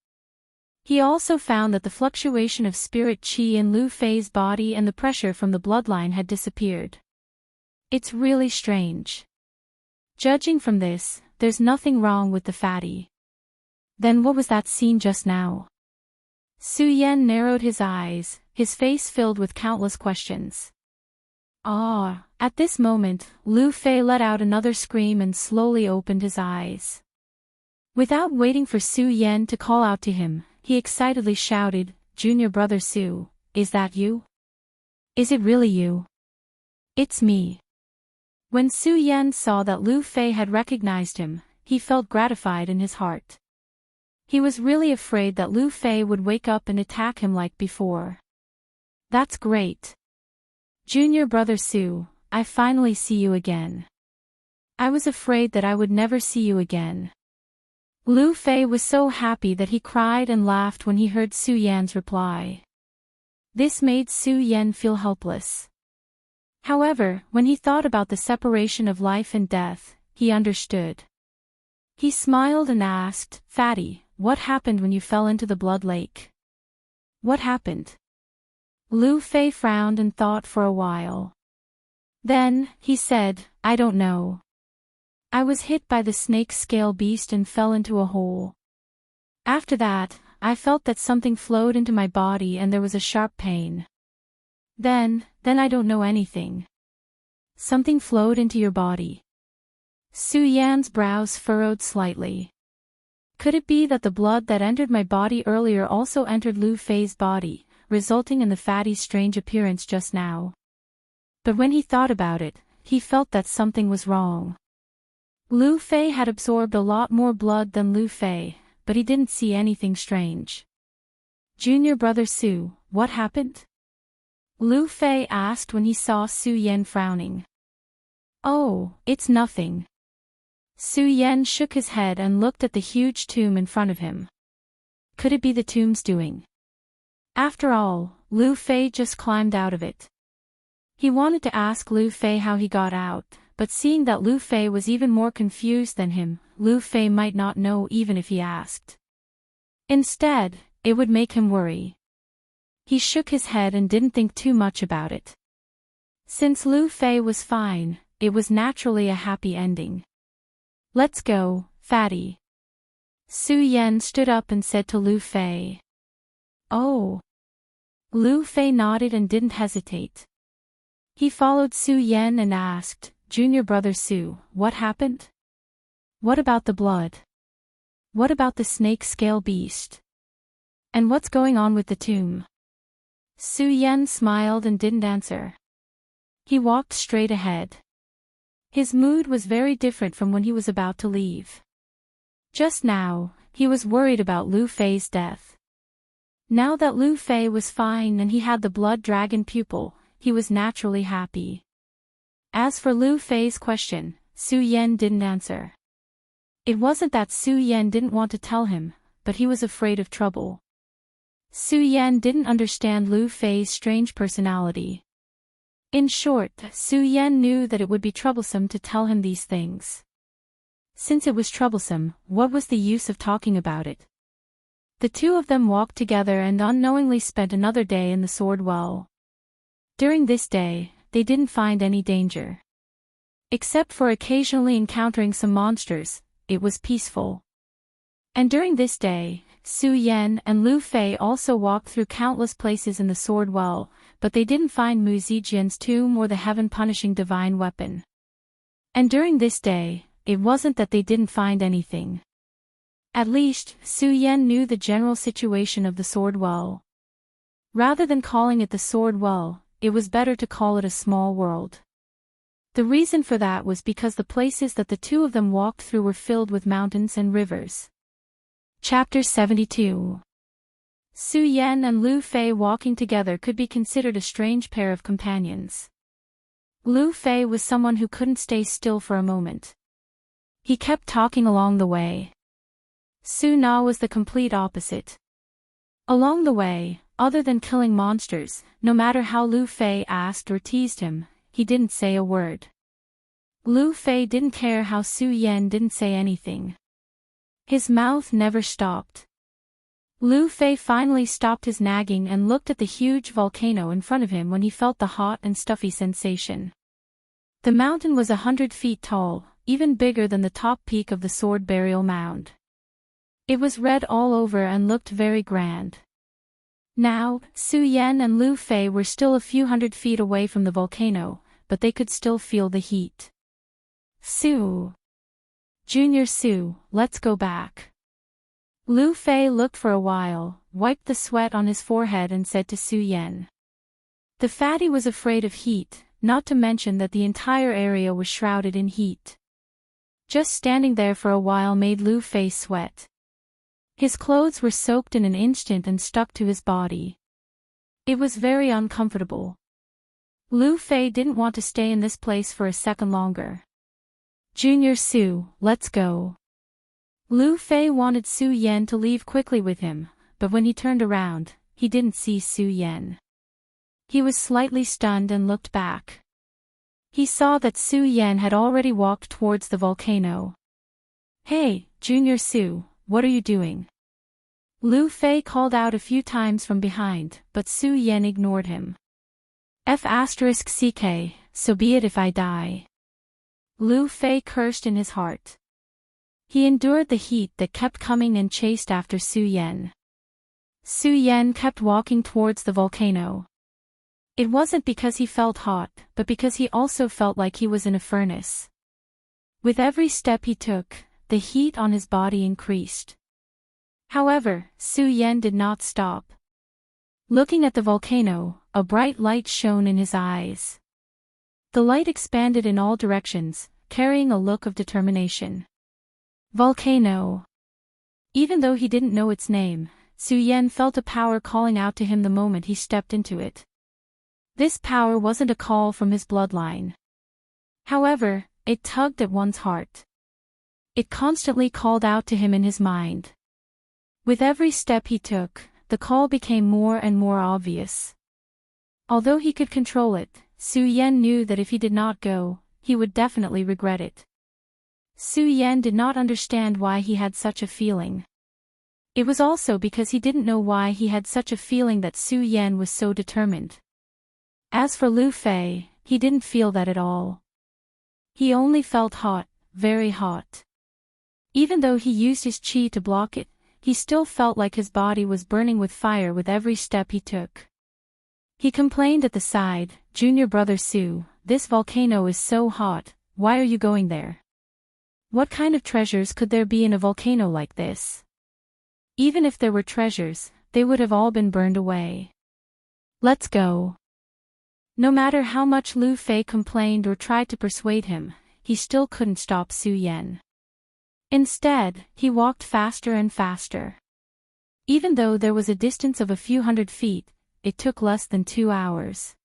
He also found that the fluctuation of spirit qi in Lu Fei's body and the pressure from the bloodline had disappeared. It's really strange. Judging from this, there's nothing wrong with the fatty. Then what was that scene just now? Su Yan narrowed his eyes, his face filled with countless questions. Ah! At this moment, Lu Fei let out another scream and slowly opened his eyes. Without waiting for Su Yan to call out to him, he excitedly shouted, "Junior brother Su, is that you? Is it really you?" "It's me." When Su Yan saw that Lu Fei had recognized him, he felt gratified in his heart. He was really afraid that Lu Fei would wake up and attack him like before. "That's great. Junior brother Su, I finally see you again. I was afraid that I would never see you again." Lu Fei was so happy that he cried and laughed when he heard Su Yan's reply. This made Su Yan feel helpless. However, when he thought about the separation of life and death, he understood. He smiled and asked, "Fatty, what happened when you fell into the blood lake? What happened?" Lu Fei frowned and thought for a while. Then, he said, "I don't know. I was hit by the snake scale beast and fell into a hole. After that, I felt that something flowed into my body and there was a sharp pain. Then I don't know anything." "Something flowed into your body." Su Yan's brows furrowed slightly. Could it be that the blood that entered my body earlier also entered Lu Fei's body, resulting in the fatty's strange appearance just now? But when he thought about it, he felt that something was wrong. Lu Fei had absorbed a lot more blood than Lu Fei, but he didn't see anything strange. "Junior brother Su, what happened?" Lu Fei asked when he saw Su Yan frowning. "Oh, it's nothing." Su Yan shook his head and looked at the huge tomb in front of him. Could it be the tomb's doing? After all, Lu Fei just climbed out of it. He wanted to ask Lu Fei how he got out, but seeing that Lu Fei was even more confused than him, Lu Fei might not know even if he asked. Instead, it would make him worry. He shook his head and didn't think too much about it. Since Lu Fei was fine, it was naturally a happy ending. "Let's go, fatty." Su Yan stood up and said to Lu Fei. "Oh." Lu Fei nodded and didn't hesitate. He followed Su Yan and asked, "Junior brother Su, what happened? What about the blood? What about the snake scale beast? And what's going on with the tomb?" Su Yan smiled and didn't answer. He walked straight ahead. His mood was very different from when he was about to leave. Just now, he was worried about Lu Fei's death. Now that Lu Fei was fine and he had the blood dragon pupil, he was naturally happy. As for Lu Fei's question, Su Yan didn't answer. It wasn't that Su Yan didn't want to tell him, but he was afraid of trouble. Su Yan didn't understand Lu Fei's strange personality. In short, Su Yan knew that it would be troublesome to tell him these things. Since it was troublesome, what was the use of talking about it? The two of them walked together and unknowingly spent another day in the Sword Well. During this day, they didn't find any danger. Except for occasionally encountering some monsters, it was peaceful. And during this day, Su Yan and Lu Fei also walked through countless places in the Sword Well, but they didn't find Mu Zijian's tomb or the heaven-punishing divine weapon. And during this day, it wasn't that they didn't find anything. At least, Su Yan knew the general situation of the Sword Well. Rather than calling it the Sword Well, it was better to call it a small world. The reason for that was because the places that the two of them walked through were filled with mountains and rivers. Chapter 72. Su Yan and Lu Fei walking together could be considered a strange pair of companions. Lu Fei was someone who couldn't stay still for a moment. He kept talking along the way. Su Na was the complete opposite. Along the way, other than killing monsters, no matter how Lu Fei asked or teased him, he didn't say a word. Lu Fei didn't care how Su Yan didn't say anything. His mouth never stopped. Lu Fei finally stopped his nagging and looked at the huge volcano in front of him when he felt the hot and stuffy sensation. The mountain was 100 feet tall, even bigger than the top peak of the sword burial mound. It was red all over and looked very grand. Now, Su Yan and Lu Fei were still a few hundred feet away from the volcano, but they could still feel the heat. Junior Su, let's go back. Lu Fei looked for a while, wiped the sweat on his forehead and said to Su Yan. The fatty was afraid of heat, not to mention that the entire area was shrouded in heat. Just standing there for a while made Lu Fei sweat. His clothes were soaked in an instant and stuck to his body. It was very uncomfortable. Lu Fei didn't want to stay in this place for a second longer. Junior Su, let's go. Lu Fei wanted Su Yan to leave quickly with him, but when he turned around, he didn't see Su Yan. He was slightly stunned and looked back. He saw that Su Yan had already walked towards the volcano. Hey, Junior Su, what are you doing? Lu Fei called out a few times from behind, but Su Yan ignored him. F***ck, so be it if I die. Lu Fei cursed in his heart. He endured the heat that kept coming and chased after Su Yan. Su Yan kept walking towards the volcano. It wasn't because he felt hot, but because he also felt like he was in a furnace. With every step he took, the heat on his body increased. However, Su Yan did not stop. Looking at the volcano, a bright light shone in his eyes. The light expanded in all directions, carrying a look of determination. Volcano. Even though he didn't know its name, Su Yan felt a power calling out to him the moment he stepped into it. This power wasn't a call from his bloodline. However, it tugged at one's heart. It constantly called out to him in his mind. With every step he took, the call became more and more obvious. Although he could control it, Su Yan knew that if he did not go, he would definitely regret it. Su Yan did not understand why he had such a feeling. It was also because he didn't know why he had such a feeling that Su Yan was so determined. As for Lu Fei, he didn't feel that at all. He only felt hot, very hot. Even though he used his chi to block it, he still felt like his body was burning with fire with every step he took. He complained at the side, "Junior brother Su, this volcano is so hot, why are you going there? What kind of treasures could there be in a volcano like this? Even if there were treasures, they would have all been burned away. Let's go." No matter how much Lu Fei complained or tried to persuade him, he still couldn't stop Su Yan. Instead, he walked faster and faster. Even though there was a distance of a few hundred feet, it took less than 2 hours.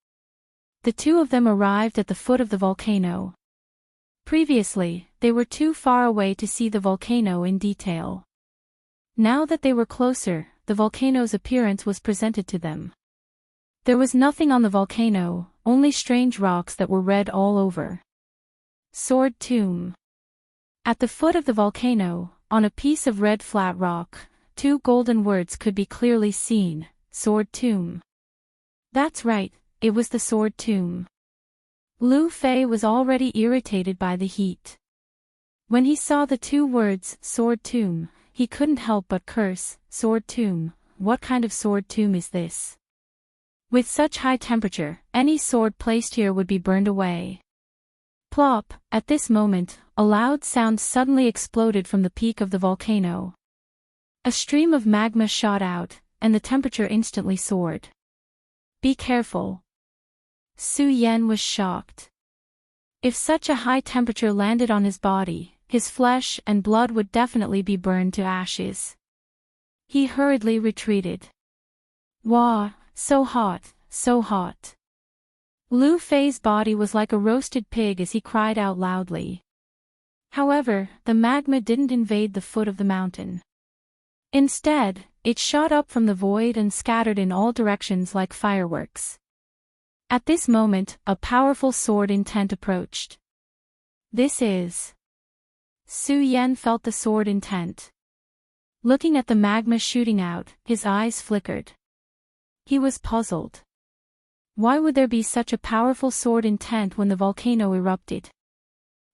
The two of them arrived at the foot of the volcano. Previously, they were too far away to see the volcano in detail. Now that they were closer, the volcano's appearance was presented to them. There was nothing on the volcano, only strange rocks that were red all over. Sword Tomb. At the foot of the volcano, on a piece of red flat rock, 2 golden words could be clearly seen, Sword Tomb. That's right, it was the Sword Tomb. Lu Fei was already irritated by the heat. When he saw the 2 words, Sword Tomb, he couldn't help but curse, Sword Tomb, what kind of sword tomb is this? With such high temperature, any sword placed here would be burned away. Plop, at this moment, a loud sound suddenly exploded from the peak of the volcano. A stream of magma shot out, and the temperature instantly soared. Be careful. Su Yan was shocked. If such a high temperature landed on his body, his flesh and blood would definitely be burned to ashes. He hurriedly retreated. Wah, so hot, so hot. Lu Fei's body was like a roasted pig as he cried out loudly. However, the magma didn't invade the foot of the mountain. Instead, it shot up from the void and scattered in all directions like fireworks. At this moment, a powerful sword intent approached. This is... Su Yan felt the sword intent. Looking at the magma shooting out, his eyes flickered. He was puzzled. Why would there be such a powerful sword intent when the volcano erupted?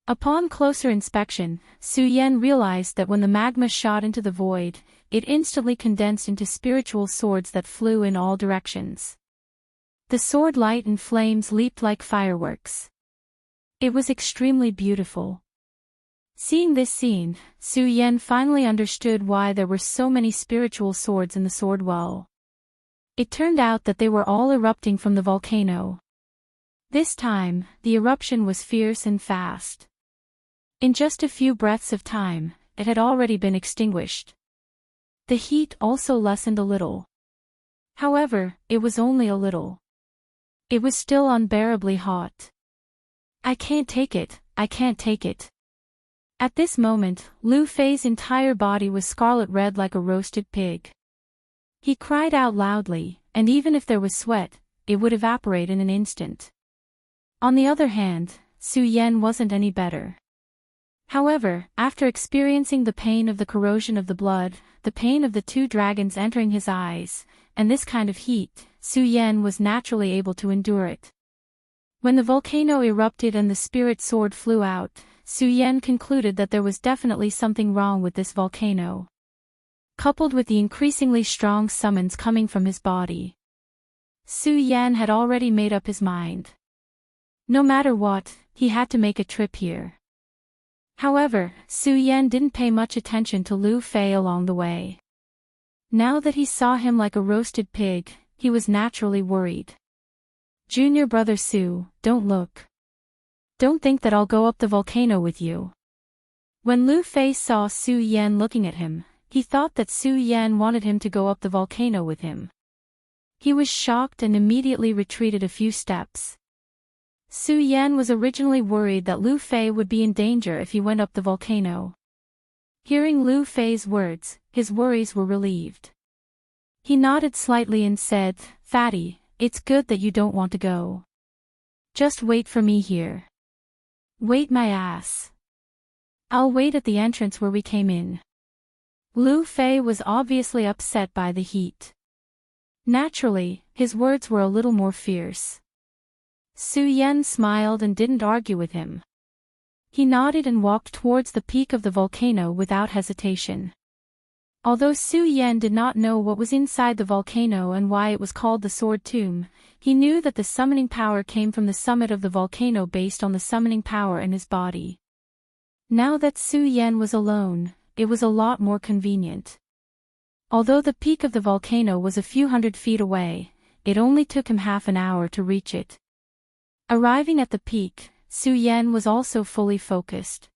Upon closer inspection, Su Yan realized that when the magma shot into the void, it instantly condensed into spiritual swords that flew in all directions. The sword light and flames leaped like fireworks. It was extremely beautiful. Seeing this scene, Su Yan finally understood why there were so many spiritual swords in the sword well. It turned out that they were all erupting from the volcano. This time, the eruption was fierce and fast. In just a few breaths of time, it had already been extinguished. The heat also lessened a little. However, it was only a little. It was still unbearably hot. I can't take it, I can't take it. At this moment, Lu Fei's entire body was scarlet red like a roasted pig. He cried out loudly, and even if there was sweat, it would evaporate in an instant. On the other hand, Su Yan wasn't any better. However, after experiencing the pain of the corrosion of the blood, the pain of the two dragons entering his eyes, and this kind of heat, Su Yan was naturally able to endure it. When the volcano erupted and the spirit sword flew out, Su Yan concluded that there was definitely something wrong with this volcano. Coupled with the increasingly strong summons coming from his body, Su Yan had already made up his mind. No matter what, he had to make a trip here. However, Su Yan didn't pay much attention to Lu Fei along the way. Now that he saw him like a roasted pig, he was naturally worried. Junior brother Su, don't look. Don't think that I'll go up the volcano with you. When Lu Fei saw Su Yan looking at him, he thought that Su Yan wanted him to go up the volcano with him. He was shocked and immediately retreated a few steps. Su Yan was originally worried that Lu Fei would be in danger if he went up the volcano. Hearing Lu Fei's words, his worries were relieved. He nodded slightly and said, "Fatty, it's good that you don't want to go. Just wait for me here." "Wait my ass. I'll wait at the entrance where we came in." Lu Fei was obviously upset by the heat. Naturally, his words were a little more fierce. Su Yan smiled and didn't argue with him. He nodded and walked towards the peak of the volcano without hesitation. Although Su Yan did not know what was inside the volcano and why it was called the Sword Tomb, he knew that the summoning power came from the summit of the volcano based on the summoning power in his body. Now that Su Yan was alone, it was a lot more convenient. Although the peak of the volcano was a few hundred feet away, it only took him half an hour to reach it. Arriving at the peak, Su Yan was also fully focused.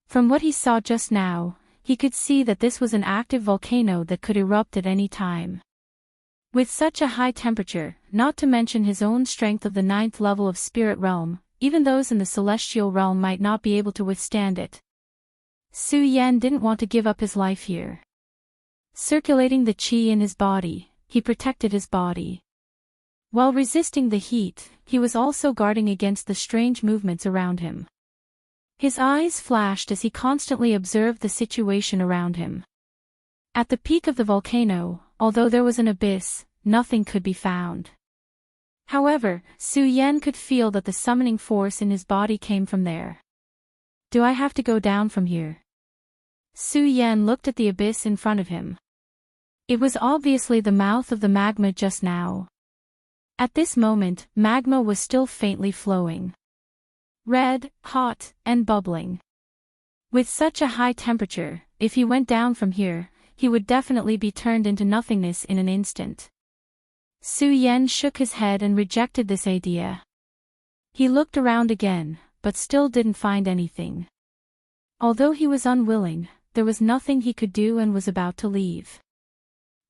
From what he saw just now, he could see that this was an active volcano that could erupt at any time. With such a high temperature, not to mention his own strength of the 9th level of Spirit Realm, even those in the Celestial Realm might not be able to withstand it. Su Yan didn't want to give up his life here. Circulating the qi in his body, he protected his body. While resisting the heat, he was also guarding against the strange movements around him. His eyes flashed as he constantly observed the situation around him. At the peak of the volcano, although there was an abyss, nothing could be found. However, Su Yan could feel that the summoning force in his body came from there. "Do I have to go down from here?" Su Yan looked at the abyss in front of him. It was obviously the mouth of the magma just now. At this moment, magma was still faintly flowing. Red, hot, and bubbling. With such a high temperature, if he went down from here, he would definitely be turned into nothingness in an instant. Su Yan shook his head and rejected this idea. He looked around again, but still didn't find anything. Although he was unwilling, there was nothing he could do and was about to leave.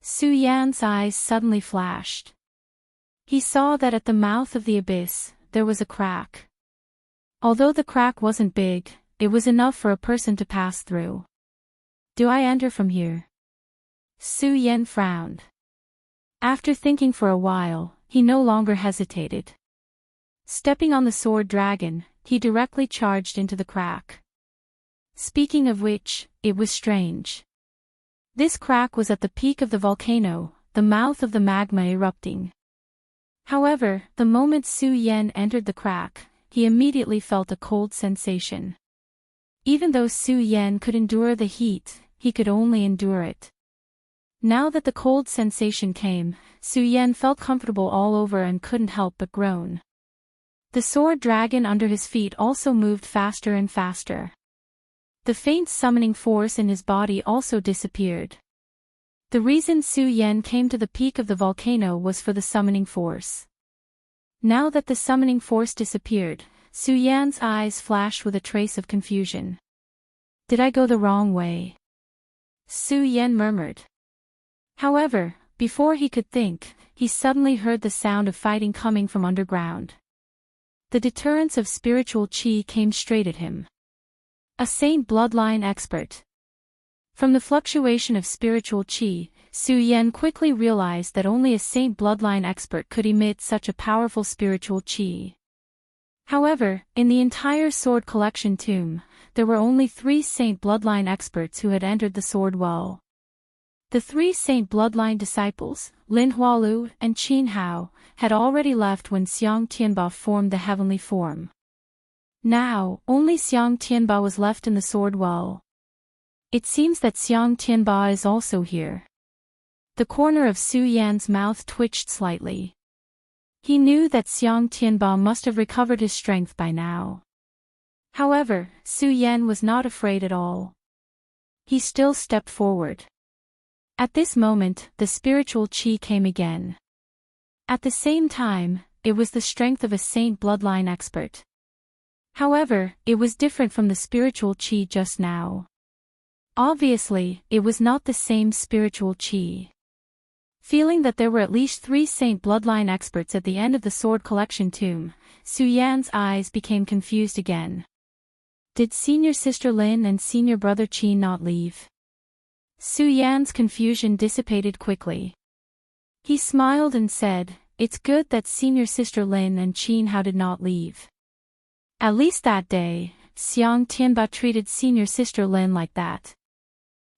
Su Yan's eyes suddenly flashed. He saw that at the mouth of the abyss, there was a crack. Although the crack wasn't big, it was enough for a person to pass through. Do I enter from here? Su Yan frowned. After thinking for a while, he no longer hesitated. Stepping on the sword dragon, he directly charged into the crack. Speaking of which, it was strange. This crack was at the peak of the volcano, the mouth of the magma erupting. However, the moment Su Yan entered the crack, he immediately felt a cold sensation. Even though Su Yan could endure the heat, he could only endure it. Now that the cold sensation came, Su Yan felt comfortable all over and couldn't help but groan. The sword dragon under his feet also moved faster and faster. The faint summoning force in his body also disappeared. The reason Su Yan came to the peak of the volcano was for the summoning force. Now that the summoning force disappeared, Su Yan's eyes flashed with a trace of confusion. Did I go the wrong way? Su Yan murmured. However, before he could think, he suddenly heard the sound of fighting coming from underground. The deterrence of spiritual qi came straight at him. A saint bloodline expert. From the fluctuation of spiritual qi, Su Yan quickly realized that only a saint bloodline expert could emit such a powerful spiritual qi. However, in the entire sword collection tomb, there were only 3 saint bloodline experts who had entered the sword well. The 3 saint bloodline disciples, Lin Hualu and Qin Hao, had already left when Xiang Tianba formed the heavenly form. Now, only Xiang Tianba was left in the sword well. It seems that Xiang Tianba is also here. The corner of Su Yan's mouth twitched slightly. He knew that Xiang Tianba must have recovered his strength by now. However, Su Yan was not afraid at all. He still stepped forward. At this moment, the spiritual qi came again. At the same time, it was the strength of a saint bloodline expert. However, it was different from the spiritual qi just now. Obviously, it was not the same spiritual qi. Feeling that there were at least 3 saint bloodline experts at the end of the sword collection tomb, Su Yan's eyes became confused again. Did senior sister Lin and senior brother Qin not leave? Su Yan's confusion dissipated quickly. He smiled and said, "It's good that senior sister Lin and Qin Hao did not leave. At least that day, Xiang Tianba treated senior sister Lin like that.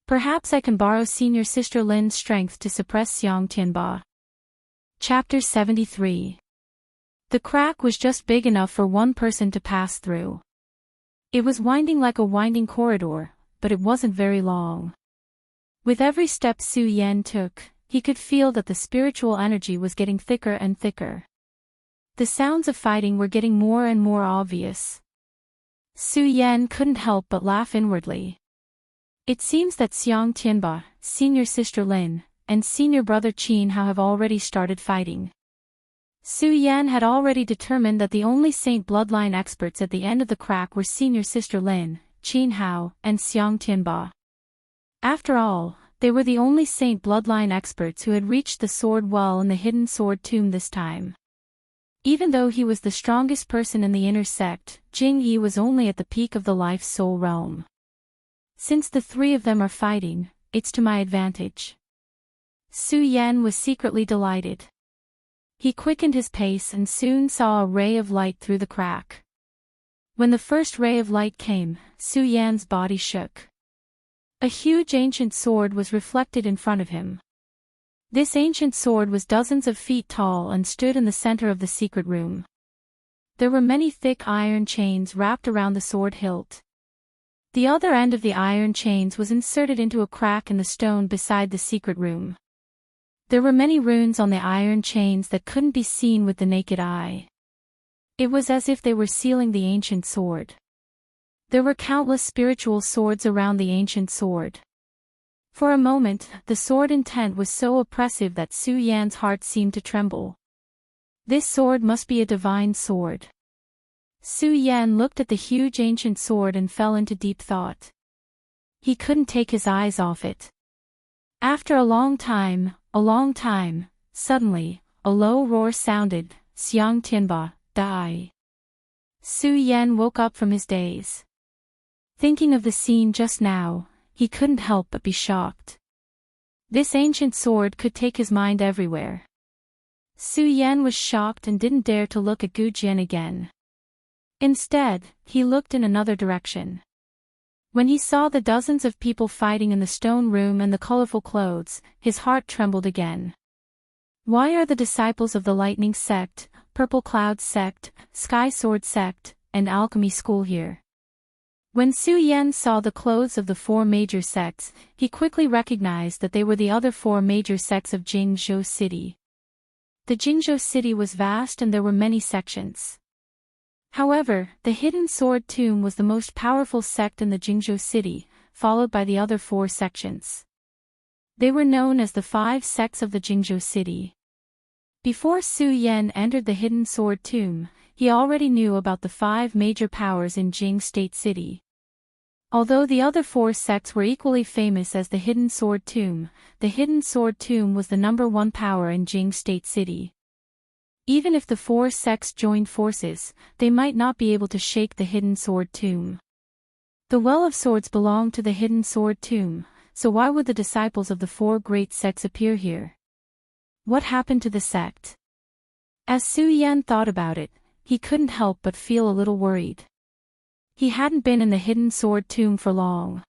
Perhaps I can borrow senior sister Lin's strength to suppress Xiang Tianba." Chapter 73. The crack was just big enough for one person to pass through. It was winding like a winding corridor, but it wasn't very long. With every step Su Yan took, he could feel that the spiritual energy was getting thicker and thicker. The sounds of fighting were getting more and more obvious. Su Yan couldn't help but laugh inwardly. It seems that Xiang Tianba, senior sister Lin, and senior brother Qin Hao have already started fighting. Su Yan had already determined that the only saint bloodline experts at the end of the crack were senior sister Lin, Qin Hao, and Xiang Tianba. After all, they were the only saint bloodline experts who had reached the sword well in the hidden sword tomb this time. Even though he was the strongest person in the inner sect, Jing Yi was only at the peak of the life soul realm. Since the 3 of them are fighting, it's to my advantage. Su Yan was secretly delighted. He quickened his pace and soon saw a ray of light through the crack. When the first ray of light came, Su Yan's body shook. A huge ancient sword was reflected in front of him. This ancient sword was dozens of feet tall and stood in the center of the secret room. There were many thick iron chains wrapped around the sword hilt. The other end of the iron chains was inserted into a crack in the stone beside the secret room. There were many runes on the iron chains that couldn't be seen with the naked eye. It was as if they were sealing the ancient sword. There were countless spiritual swords around the ancient sword. For a moment, the sword intent was so oppressive that Su Yan's heart seemed to tremble. This sword must be a divine sword. Su Yan looked at the huge ancient sword and fell into deep thought. He couldn't take his eyes off it. After a long time, suddenly, a low roar sounded, Xiang Tianba, die. Su Yan woke up from his daze. Thinking of the scene just now, he couldn't help but be shocked. This ancient sword could take his mind everywhere. Su Yan was shocked and didn't dare to look at Gu Jian again. Instead, he looked in another direction. When he saw the dozens of people fighting in the stone room and the colorful clothes, his heart trembled again. Why are the disciples of the Lightning Sect, Purple Cloud Sect, Sky Sword Sect, and Alchemy School here? When Su Yan saw the clothes of the four major sects, he quickly recognized that they were the other four major sects of Jingzhou City. The Jingzhou City was vast and there were many sections. However, the Hidden Sword Tomb was the most powerful sect in the Jingzhou City, followed by the other four sections. They were known as the 5 sects of the Jingzhou City. Before Su Yan entered the Hidden Sword Tomb, he already knew about the 5 major powers in Jing State City. Although the other 4 sects were equally famous as the Hidden Sword Tomb, the Hidden Sword Tomb was the #1 power in Jing State City. Even if the 4 sects joined forces, they might not be able to shake the Hidden Sword Tomb. The Well of Swords belonged to the Hidden Sword Tomb, so why would the disciples of the 4 great sects appear here? What happened to the sect? As Su Yan thought about it, he couldn't help but feel a little worried. He hadn't been in the Hidden Sword Tomb for long.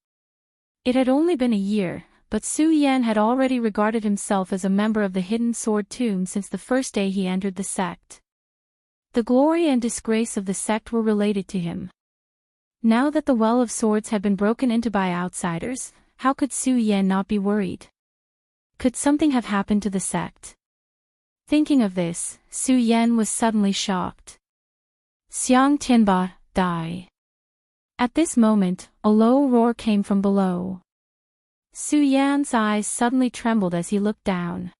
It had only been a year, but Su Yan had already regarded himself as a member of the Hidden Sword Tomb since the first day he entered the sect. The glory and disgrace of the sect were related to him. Now that the Well of Swords had been broken into by outsiders, how could Su Yan not be worried? Could something have happened to the sect? Thinking of this, Su Yan was suddenly shocked. Xiang Tianba, die. At this moment, a low roar came from below. Su Yan's eyes suddenly trembled as he looked down.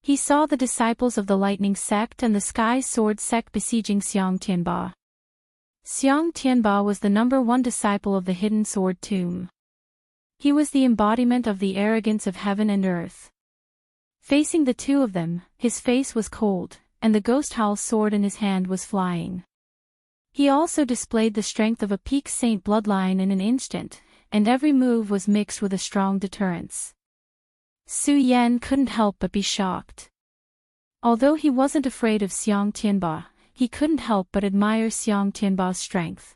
He saw the disciples of the Lightning Sect and the Sky Sword Sect besieging Xiang Tianba. Xiang Tianba was the #1 disciple of the Hidden Sword Tomb. He was the embodiment of the arrogance of heaven and earth. Facing the two of them, his face was cold, and the ghost howl sword in his hand was flying. He also displayed the strength of a peak saint bloodline in an instant, and every move was mixed with a strong deterrence. Su Yan couldn't help but be shocked. Although he wasn't afraid of Xiang Tianba, he couldn't help but admire Xiang Tianba's strength.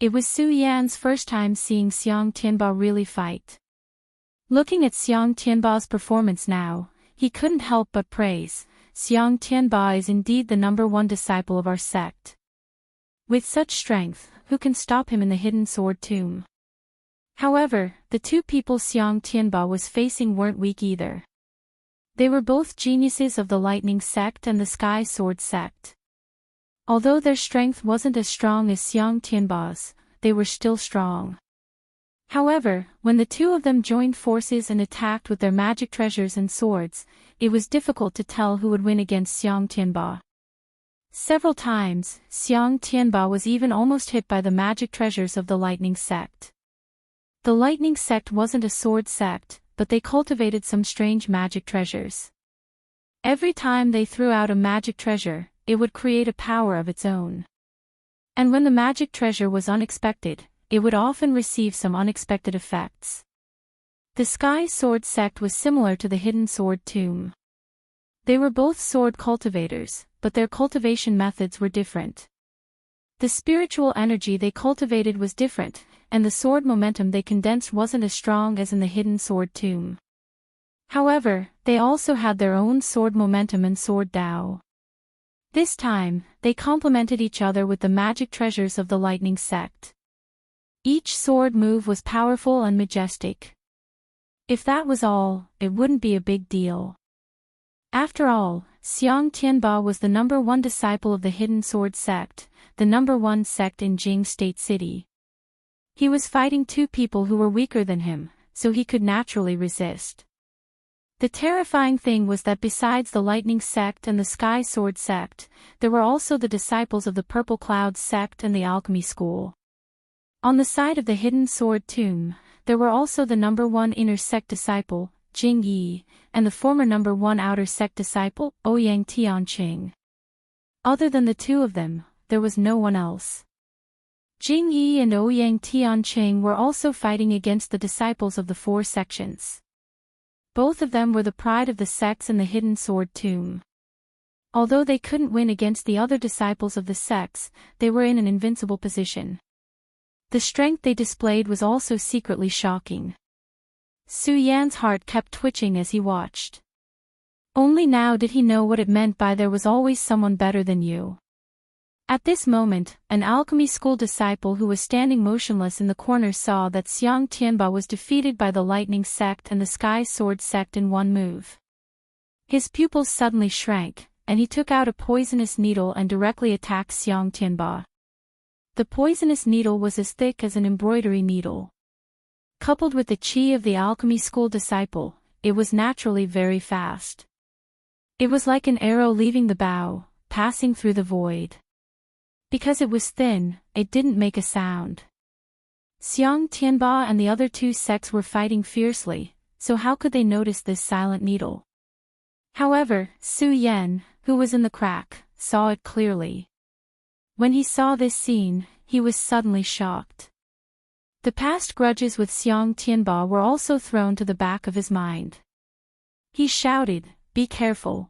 It was Su Yan's first time seeing Xiang Tianba really fight. Looking at Xiang Tianba's performance now, he couldn't help but praise, Xiang Tianba is indeed the #1 disciple of our sect. With such strength, who can stop him in the Hidden Sword Tomb? However, the two people Xiang Tianba was facing weren't weak either. They were both geniuses of the Lightning Sect and the Sky Sword Sect. Although their strength wasn't as strong as Xiang Tianba's, they were still strong. However, when the two of them joined forces and attacked with their magic treasures and swords, it was difficult to tell who would win against Xiang Tianba. Several times, Xiang Tianba was even almost hit by the magic treasures of the Lightning Sect. The Lightning Sect wasn't a sword sect, but they cultivated some strange magic treasures. Every time they threw out a magic treasure, it would create a power of its own. And when the magic treasure was unexpected, it would often receive some unexpected effects. The Sky Sword Sect was similar to the Hidden Sword Tomb. They were both sword cultivators, but their cultivation methods were different. The spiritual energy they cultivated was different, and the sword momentum they condensed wasn't as strong as in the Hidden Sword Tomb. However, they also had their own sword momentum and sword Dao. This time, they complemented each other with the magic treasures of the Lightning Sect. Each sword move was powerful and majestic. If that was all, it wouldn't be a big deal. After all, Xiang Tianba was the #1 disciple of the Hidden Sword Sect, the #1 sect in Jing State City. He was fighting two people who were weaker than him, so he could naturally resist. The terrifying thing was that besides the Lightning Sect and the Sky Sword Sect, there were also the disciples of the Purple Cloud Sect and the Alchemy School. On the side of the Hidden Sword Tomb, there were also the #1 Inner Sect disciple, Jing Yi, and the former #1 Outer Sect disciple, Ouyang Tianqing. Other than the two of them, there was no one else. Jing Yi and Ouyang Tianqing were also fighting against the disciples of the 4 sections. Both of them were the pride of the sects in the Hidden Sword Tomb. Although they couldn't win against the other disciples of the sects, they were in an invincible position. The strength they displayed was also secretly shocking. Su Yan's heart kept twitching as he watched. Only now did he know what it meant by "there was always someone better than you." At this moment, an alchemy school disciple who was standing motionless in the corner saw that Xiang Tianba was defeated by the Lightning Sect and the Sky Sword Sect in one move. His pupils suddenly shrank, and he took out a poisonous needle and directly attacked Xiang Tianba. The poisonous needle was as thick as an embroidery needle. Coupled with the qi of the alchemy school disciple, it was naturally very fast. It was like an arrow leaving the bow, passing through the void. Because it was thin, it didn't make a sound. Xiang Tianba and the other 2 sects were fighting fiercely, so how could they notice this silent needle? However, Su Yan, who was in the crack, saw it clearly. When he saw this scene, he was suddenly shocked. The past grudges with Xiang Tianba were also thrown to the back of his mind. He shouted, "Be careful."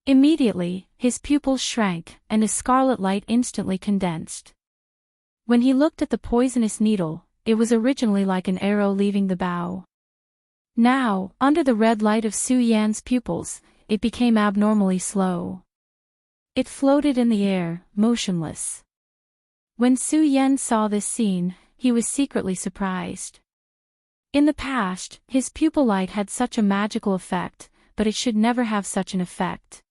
Immediately, his pupils shrank, and a scarlet light instantly condensed. When he looked at the poisonous needle, it was originally like an arrow leaving the bow. Now, under the red light of Su Yan's pupils, it became abnormally slow. It floated in the air, motionless. When Su Yan saw this scene, he was secretly surprised. In the past, his pupil light had such a magical effect, but it should never have such an effect.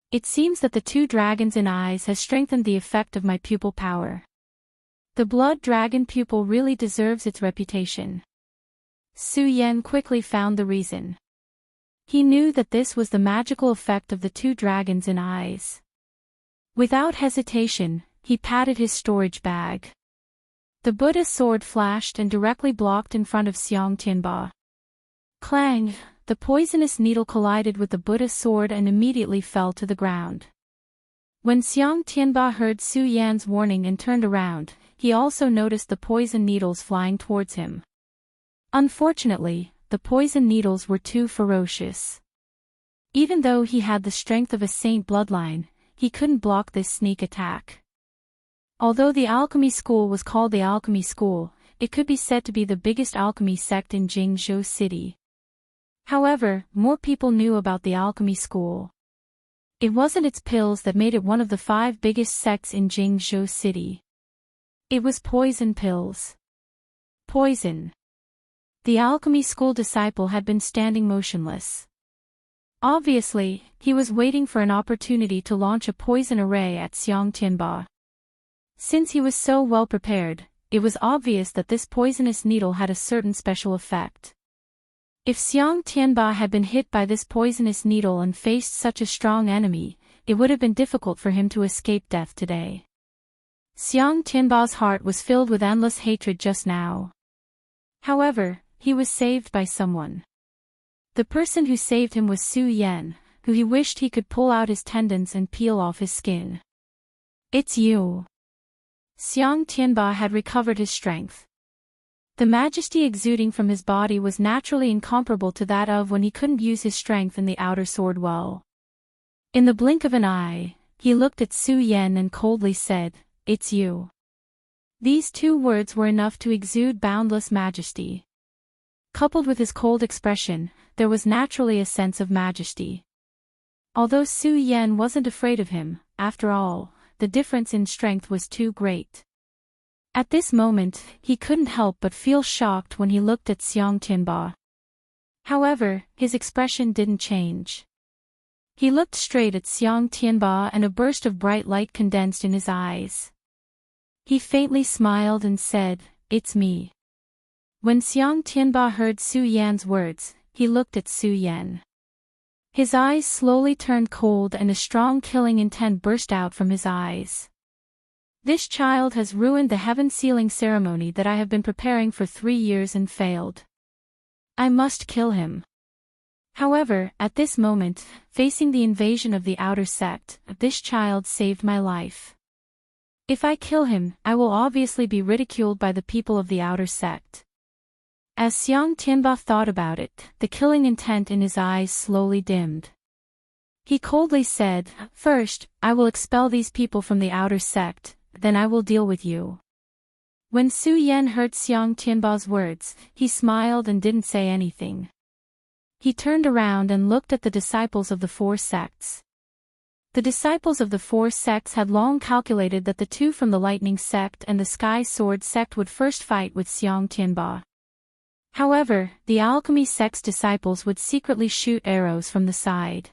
It seems that the 2 dragons in eyes has strengthened the effect of my pupil power. The blood dragon pupil really deserves its reputation. Su Yan quickly found the reason. He knew that this was the magical effect of the 2 dragons in eyes. Without hesitation, he patted his storage bag. The Buddha sword flashed and directly blocked in front of Xiang Tianba. Clang! The poisonous needle collided with the Buddha sword and immediately fell to the ground. When Xiang Tianba heard Su Yan's warning and turned around, he also noticed the poison needles flying towards him. Unfortunately, the poison needles were too ferocious. Even though he had the strength of a saint bloodline, he couldn't block this sneak attack. Although the alchemy school was called the Alchemy School, it could be said to be the biggest alchemy sect in Jingzhou City. However, more people knew about the alchemy school. It wasn't its pills that made it one of the 5 biggest sects in Jingzhou City. It was poison pills. Poison. The alchemy school disciple had been standing motionless. Obviously, he was waiting for an opportunity to launch a poison array at Xiang Tianba. Since he was so well prepared, it was obvious that this poisonous needle had a certain special effect. If Xiang Tianba had been hit by this poisonous needle and faced such a strong enemy, it would have been difficult for him to escape death today. Xiang Tianba's heart was filled with endless hatred just now. However, he was saved by someone. The person who saved him was Su Yan, who he wished he could pull out his tendons and peel off his skin. "It's you." Xiang Tianba had recovered his strength. The majesty exuding from his body was naturally incomparable to that of when he couldn't use his strength in the outer sword well. In the blink of an eye, he looked at Su Yan and coldly said, "It's you." These 2 words were enough to exude boundless majesty. Coupled with his cold expression, there was naturally a sense of majesty. Although Su Yan wasn't afraid of him, after all, the difference in strength was too great. At this moment, he couldn't help but feel shocked when he looked at Xiang Tianba. However, his expression didn't change. He looked straight at Xiang Tianba and a burst of bright light condensed in his eyes. He faintly smiled and said, "It's me." When Xiang Tianba heard Su Yan's words, he looked at Su Yan. His eyes slowly turned cold and a strong killing intent burst out from his eyes. This child has ruined the heaven sealing ceremony that I have been preparing for 3 years and failed. I must kill him. However, at this moment, facing the invasion of the outer sect, this child saved my life. If I kill him, I will obviously be ridiculed by the people of the outer sect. As Xiang Tianba thought about it, the killing intent in his eyes slowly dimmed. He coldly said, "First, I will expel these people from the outer sect, then I will deal with you." When Su Yan heard Xiang Tianba's words, he smiled and didn't say anything. He turned around and looked at the disciples of the 4 sects. The disciples of the 4 sects had long calculated that the 2 from the Lightning sect and the Sky Sword sect would first fight with Xiang Tianba. However, the Alchemy sect's disciples would secretly shoot arrows from the side.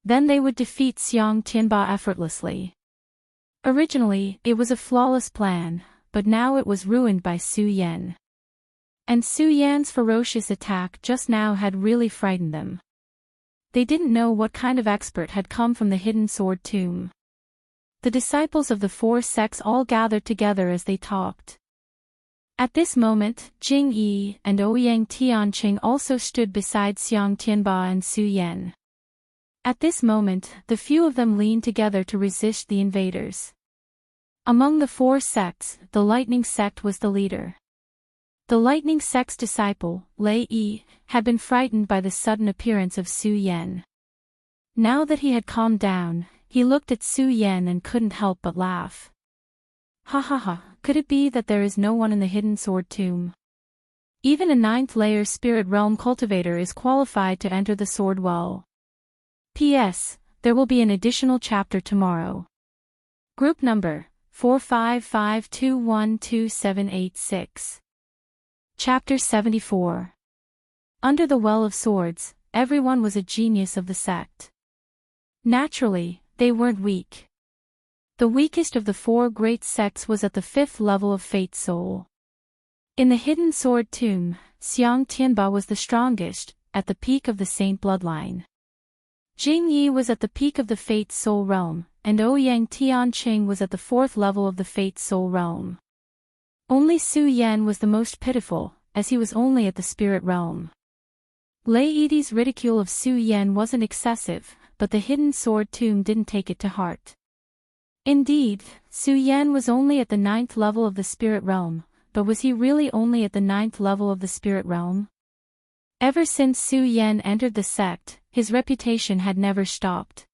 Then they would defeat Xiang Tianba effortlessly. Originally, it was a flawless plan, but now it was ruined by Su Yan. And Su Yan's ferocious attack just now had really frightened them. They didn't know what kind of expert had come from the hidden sword tomb. The disciples of the 4 sects all gathered together as they talked. At this moment, Jing Yi and Ouyang Tianqing also stood beside Xiang Tianba and Su Yan. At this moment, the few of them leaned together to resist the invaders. Among the 4 sects, the Lightning sect was the leader. The Lightning sect's disciple, Lei Yi, had been frightened by the sudden appearance of Su Yan. Now that he had calmed down, he looked at Su Yan and couldn't help but laugh. Ha ha ha, could it be that there is no one in the hidden sword tomb? Even a 9th layer spirit realm cultivator is qualified to enter the sword well. P.S. There will be an additional chapter tomorrow. Group number 455212786. Chapter 74. Under the Well of Swords, everyone was a genius of the sect. Naturally, they weren't weak. The weakest of the 4 great sects was at the 5th level of Fate Soul. In the Hidden Sword Tomb, Xiang Tianba was the strongest, at the peak of the Saint bloodline. Jing Yi was at the peak of the Fate Soul realm, and Ouyang Tianqing was at the 4th level of the Fate Soul realm. Only Su Yan was the most pitiful, as he was only at the spirit realm. Lei Yi's ridicule of Su Yan wasn't excessive, but the Hidden Sword Tomb didn't take it to heart. Indeed, Su Yan was only at the 9th level of the spirit realm, but was he really only at the 9th level of the spirit realm? Ever since Su Yan entered the sect, his reputation had never stopped.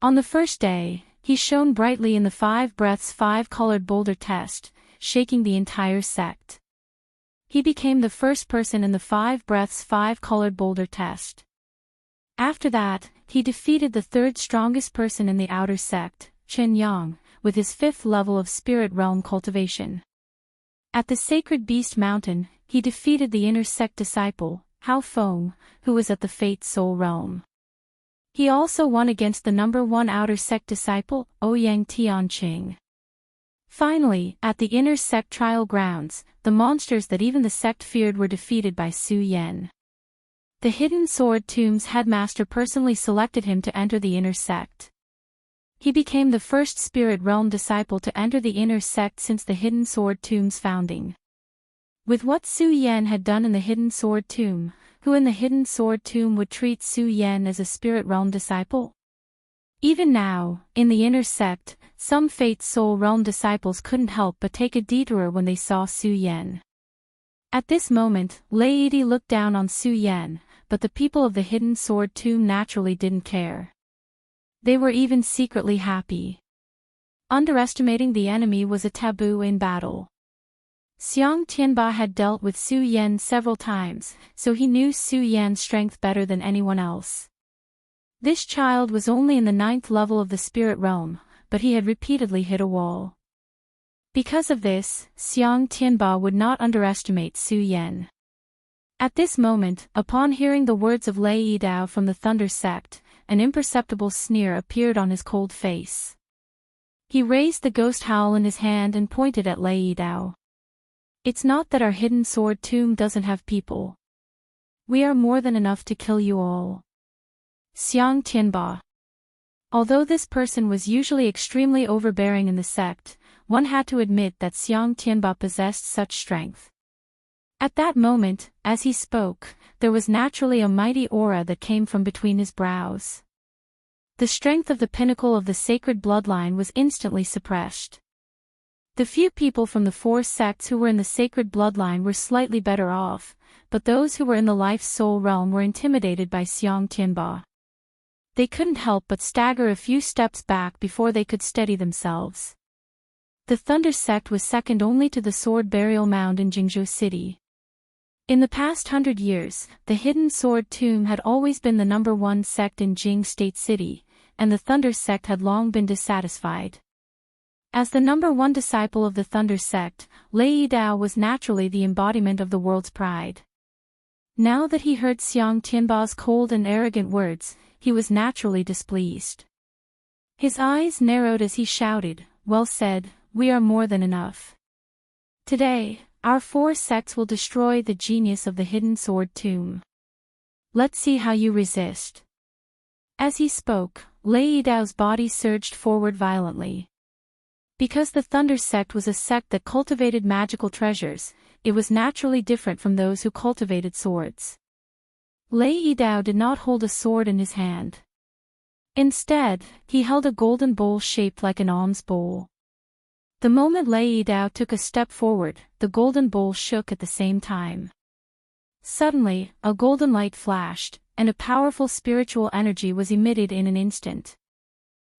On the first day, he shone brightly in the 5 breaths 5-colored boulder test, shaking the entire sect. He became the first person in the 5 breaths 5-colored boulder test. After that, he defeated the 3rd strongest person in the outer sect, Chen Yang, with his 5th level of spirit realm cultivation. At the Sacred Beast Mountain, he defeated the inner sect disciple, Hao Feng, who was at the Fate Soul realm. He also won against the number 1 outer sect disciple, Ouyang Tianqing. Finally, at the inner sect trial grounds, the monsters that even the sect feared were defeated by Su Yan. The Hidden Sword Tomb's headmaster personally selected him to enter the inner sect. He became the first spirit realm disciple to enter the inner sect since the Hidden Sword Tomb's founding. With what Su Yan had done in the Hidden Sword Tomb, who in the Hidden Sword Tomb would treat Su Yan as a spirit realm disciple? Even now, in the inner sect, some Fate Soul realm disciples couldn't help but take a detour when they saw Su Yan. At this moment, Lei Yi looked down on Su Yan, but the people of the Hidden Sword Tomb naturally didn't care. They were even secretly happy. Underestimating the enemy was a taboo in battle. Xiang Tianba had dealt with Su Yan several times, so he knew Su Yan's strength better than anyone else. This child was only in the 9th level of the spirit realm, but he had repeatedly hit a wall. Because of this, Xiang Tianba would not underestimate Su Yan. At this moment, upon hearing the words of Lei Yidao from the Thunder sect, an imperceptible sneer appeared on his cold face. He raised the ghost howl in his hand and pointed at Lei Yidao. It's not that our Hidden Sword Tomb doesn't have people. We are more than enough to kill you all. Xiang Tianba. Although this person was usually extremely overbearing in the sect, one had to admit that Xiang Tianba possessed such strength. At that moment, as he spoke, there was naturally a mighty aura that came from between his brows. The strength of the pinnacle of the sacred bloodline was instantly suppressed. The few people from the 4 sects who were in the sacred bloodline were slightly better off, but those who were in the life-soul realm were intimidated by Xiang Tianba. They couldn't help but stagger a few steps back before they could steady themselves. The Thunder sect was second only to the Sword Burial Mound in Jingzhou City. In the past 100 years, the Hidden Sword Tomb had always been the #1 sect in Jing State City, and the Thunder sect had long been dissatisfied. As the #1 disciple of the Thunder sect, Lei Yidao was naturally the embodiment of the world's pride. Now that he heard Xiang Tianba's cold and arrogant words, he was naturally displeased. His eyes narrowed as he shouted, "Well said, we are more than enough. Today, our 4 sects will destroy the genius of the Hidden Sword Tomb. Let's see how you resist." As he spoke, Lei Yidao's body surged forward violently. Because the Thunder sect was a sect that cultivated magical treasures, it was naturally different from those who cultivated swords. Lei Yidao did not hold a sword in his hand. Instead, he held a golden bowl shaped like an alms bowl. The moment Lei Yidao took a step forward, the golden bowl shook at the same time. Suddenly, a golden light flashed, and a powerful spiritual energy was emitted in an instant.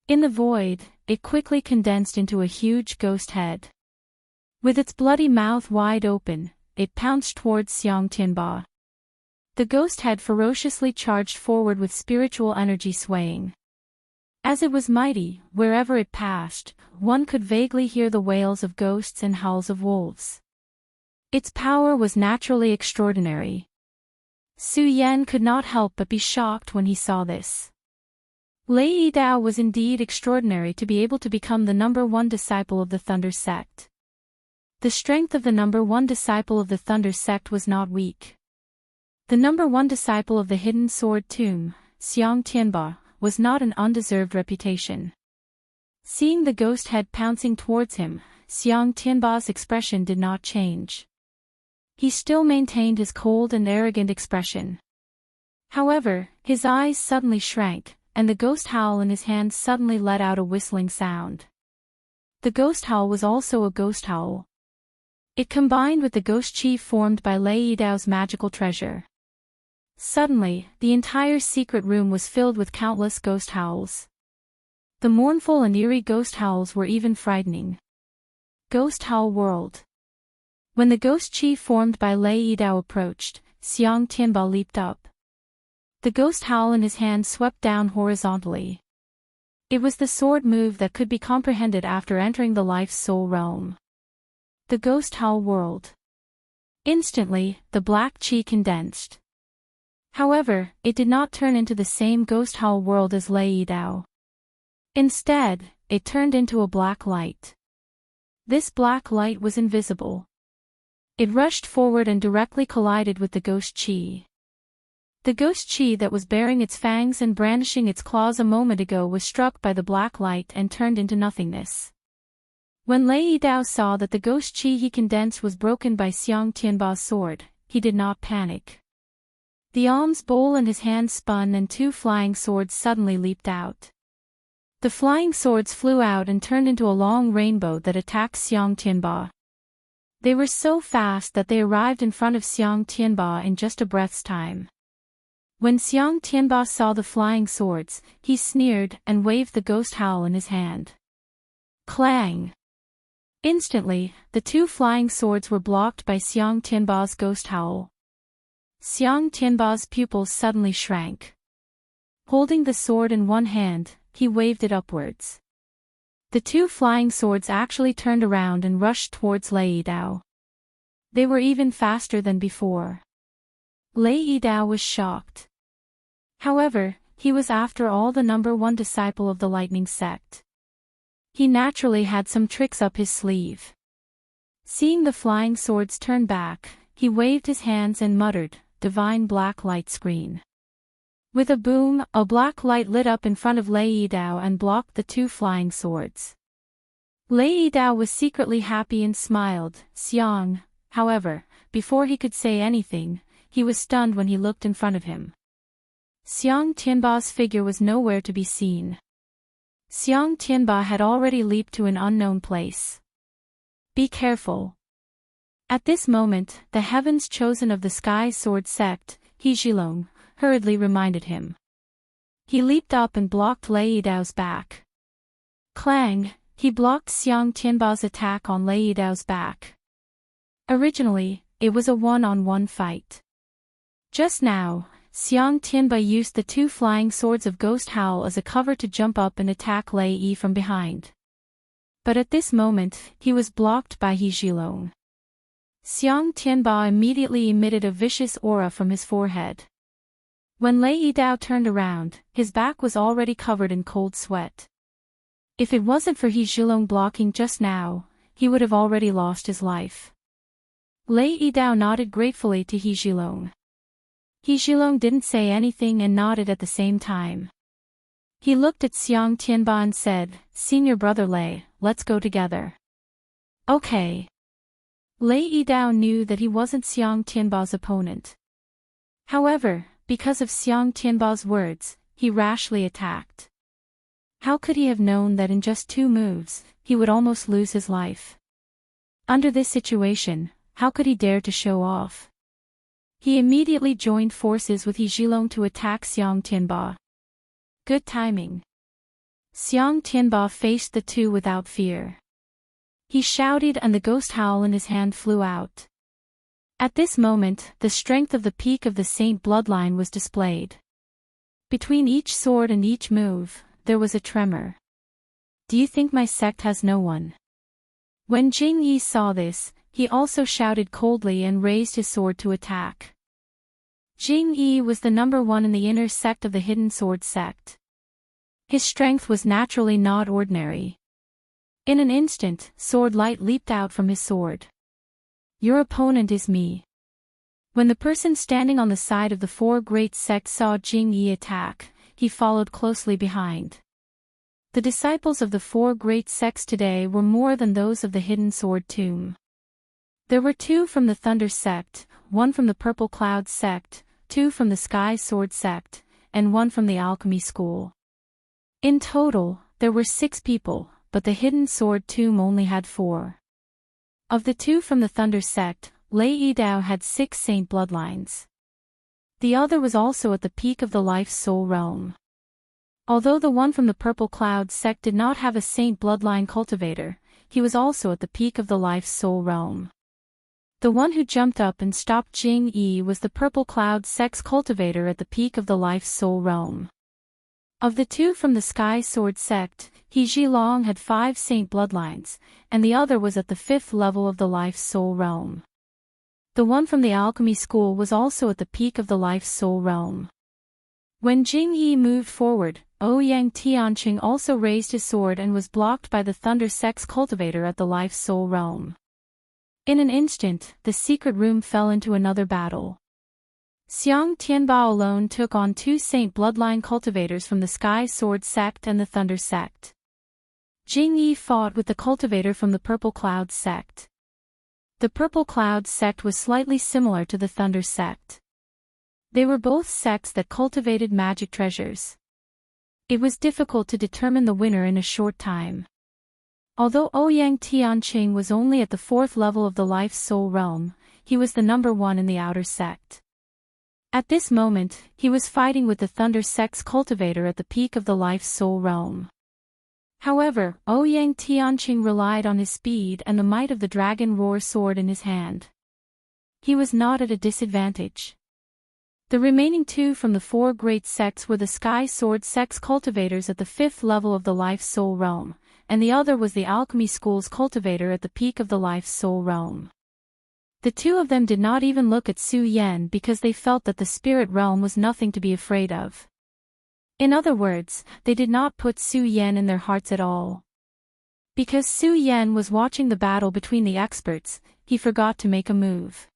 In the void, it quickly condensed into a huge ghost head. With its bloody mouth wide open, it pounced towards Xiang Tianba. The ghost head ferociously charged forward with spiritual energy swaying. As it was mighty, wherever it passed, one could vaguely hear the wails of ghosts and howls of wolves. Its power was naturally extraordinary. Su Yan could not help but be shocked when he saw this. Lei Yidao was indeed extraordinary to be able to become the #1 disciple of the Thunder sect. The strength of the #1 disciple of the Thunder sect was not weak. The #1 disciple of the Hidden Sword Tomb, Xiang Tianba, was not an undeserved reputation. Seeing the ghost head pouncing towards him, Xiang Tianba's expression did not change. He still maintained his cold and arrogant expression. However, his eyes suddenly shrank, and the ghost howl in his hand suddenly let out a whistling sound. The ghost howl was also a ghost howl. It combined with the ghost chi formed by Lei Yidao's magical treasure. Suddenly, the entire secret room was filled with countless ghost howls. The mournful and eerie ghost howls were even frightening. Ghost Howl World. When the ghost chi formed by Lei Yidao approached, Xiang Tianba leaped up. The ghost howl in his hand swept down horizontally. It was the sword move that could be comprehended after entering the life-soul realm. The Ghost Howl World. Instantly, the black chi condensed. However, it did not turn into the same ghost howl world as Lei Yidao. Instead, it turned into a black light. This black light was invisible. It rushed forward and directly collided with the ghost chi. The ghost chi that was baring its fangs and brandishing its claws a moment ago was struck by the black light and turned into nothingness. When Lei Yidao saw that the ghost chi he condensed was broken by Xiang Tianba's sword, he did not panic. The alms bowl in his hand spun and 2 flying swords suddenly leaped out. The flying swords flew out and turned into a long rainbow that attacked Xiang Tianba. They were so fast that they arrived in front of Xiang Tianba in just a breath's time. When Xiang Tianba saw the flying swords, he sneered and waved the ghost howl in his hand. Clang! Instantly, the 2 flying swords were blocked by Xiang Tianba's ghost howl. Xiang Tianba's pupils suddenly shrank. Holding the sword in one hand, he waved it upwards. The 2 flying swords actually turned around and rushed towards Lei Yidao. They were even faster than before. Lei Yidao was shocked. However, he was after all the #1 disciple of the Lightning sect. He naturally had some tricks up his sleeve. Seeing the flying swords turn back, he waved his hands and muttered, divine black light screen. With a boom, a black light lit up in front of Lei Yidao and blocked the two flying swords. Lei Yidao was secretly happy and smiled. Xiang, however, before he could say anything, he was stunned when he looked in front of him. Xiang Tianba's figure was nowhere to be seen. Xiang Tianba had already leaped to an unknown place. Be careful. At this moment, the heavens chosen of the Sky Sword sect, He Zhilong, hurriedly reminded him. He leaped up and blocked Lei Yidao's back. Clang, he blocked Xiang Tianba's attack on Lei Yidao's back. Originally, it was a one-on-one fight. Just now, Xiang Tianba used the two flying swords of Ghost Howl as a cover to jump up and attack Lei Yi from behind. But at this moment, he was blocked by He Zhilong. Xiang Tianba immediately emitted a vicious aura from his forehead. When Lei Yidao turned around, his back was already covered in cold sweat. If it wasn't for He Zhilong blocking just now, he would have already lost his life. Lei Yidao nodded gratefully to He Zhilong. He Zhilong didn't say anything and nodded at the same time. He looked at Xiang Tianba and said, "Senior brother Lei, let's go together." Okay. Lei Yidao knew that he wasn't Xiang Tianba's opponent. However, because of Xiang Tianba's words, he rashly attacked. How could he have known that in just 2 moves, he would almost lose his life? Under this situation, how could he dare to show off? He immediately joined forces with He Zhilong to attack Xiang Tianba. Good timing. Xiang Tianba faced the two without fear. He shouted and the ghost howl in his hand flew out. At this moment, the strength of the peak of the Saint bloodline was displayed. Between each sword and each move, there was a tremor. Do you think my sect has no one? When Jing Yi saw this, he also shouted coldly and raised his sword to attack. Jing Yi was the number 1 in the inner sect of the Hidden Sword sect. His strength was naturally not ordinary. In an instant, sword light leaped out from his sword. Your opponent is me. When the person standing on the side of the 4 great sects saw Jing Yi attack, he followed closely behind. The disciples of the 4 great sects today were more than those of the Hidden Sword tomb. There were 2 from the Thunder sect, 1 from the Purple Cloud sect, 2 from the Sky Sword sect, and 1 from the Alchemy school. In total, there were 6 people, but the Hidden Sword tomb only had 4. Of the 2 from the Thunder sect, Lei Yidao had 6 saint bloodlines. The other was also at the peak of the Life Soul realm. Although the one from the Purple Cloud sect did not have a saint bloodline cultivator, he was also at the peak of the Life Soul realm. The one who jumped up and stopped Jing Yi was the Purple Cloud sect's cultivator at the peak of the Life Soul realm. Of the 2 from the Sky Sword sect, He Zhilong had 5 saint bloodlines, and the other was at the 5th level of the Life Soul realm. The one from the Alchemy school was also at the peak of the Life Soul realm. When Jing Yi moved forward, Ouyang Tianqing also raised his sword and was blocked by the Thunder sect's cultivator at the Life Soul realm. In an instant, the secret room fell into another battle. Xiang Tianba alone took on 2 saint bloodline cultivators from the Sky Sword sect and the Thunder sect. Jing Yi fought with the cultivator from the Purple Cloud sect. The Purple Cloud sect was slightly similar to the Thunder sect. They were both sects that cultivated magic treasures. It was difficult to determine the winner in a short time. Although Ouyang Tianqing was only at the 4th level of the Life Soul realm, he was the number 1 in the outer sect. At this moment, he was fighting with the Thunder sect's cultivator at the peak of the Life Soul realm. However, Ouyang Tianqing relied on his speed and the might of the Dragon Roar sword in his hand. He was not at a disadvantage. The remaining 2 from the 4 great sects were the Sky Sword sect's cultivators at the 5th level of the Life Soul realm, and the other was the Alchemy school's cultivator at the peak of the Life Soul realm. The 2 of them did not even look at Su Yan because they felt that the spirit realm was nothing to be afraid of. In other words, they did not put Su Yan in their hearts at all. Because Su Yan was watching the battle between the experts, he forgot to make a move.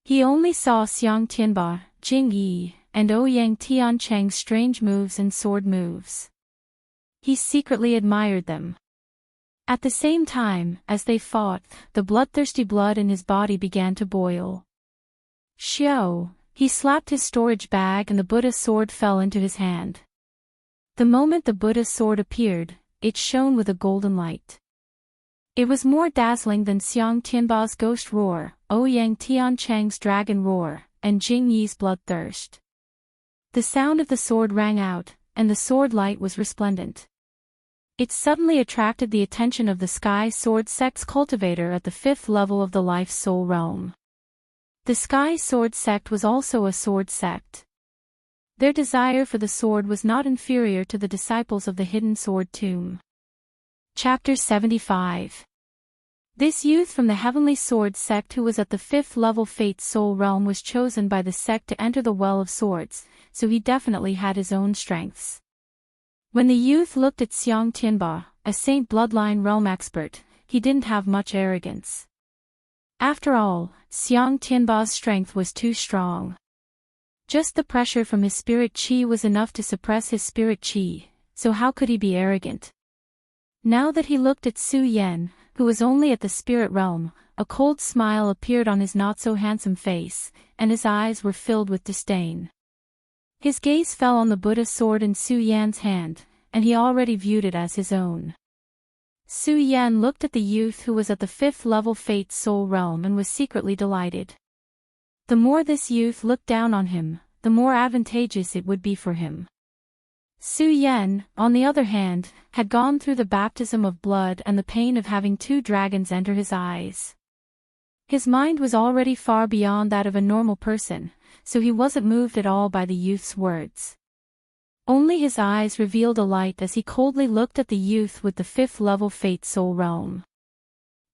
He only saw Xiang Tianba, Jing Yi, and Ouyang Tiancheng's strange moves and sword moves. He secretly admired them. At the same time, as they fought, the bloodthirsty blood in his body began to boil. Xiao, he slapped his storage bag and the Buddha's sword fell into his hand. The moment the Buddha's sword appeared, it shone with a golden light. It was more dazzling than Xiang Tianba's ghost roar, Ouyang Tiancheng's dragon roar, and Jing Yi's bloodthirst. The sound of the sword rang out, and the sword light was resplendent. It suddenly attracted the attention of the Sky Sword Sect's cultivator at the 5th level of the Life Soul realm. The Sky Sword Sect was also a sword sect. Their desire for the sword was not inferior to the disciples of the Hidden Sword Tomb. Chapter 75. This youth from the Heavenly Sword Sect who was at the 5th level Fate Soul realm was chosen by the sect to enter the Well of Swords, so he definitely had his own strengths. When the youth looked at Xiang Tianba, a Saint Bloodline realm expert, he didn't have much arrogance. After all, Xiang Tianba's strength was too strong. Just the pressure from his spirit chi was enough to suppress his spirit chi, so how could he be arrogant? Now that he looked at Su Yan, who was only at the spirit realm, a cold smile appeared on his not-so-handsome face, and his eyes were filled with disdain. His gaze fell on the Buddha's sword in Su Yan's hand, and he already viewed it as his own. Su Yan looked at the youth who was at the 5th level Fate Soul realm and was secretly delighted. The more this youth looked down on him, the more advantageous it would be for him. Su Yan, on the other hand, had gone through the baptism of blood and the pain of having 2 dragons enter his eyes. His mind was already far beyond that of a normal person, so he wasn't moved at all by the youth's words. Only his eyes revealed a light as he coldly looked at the youth with the 5th level Fate Soul realm.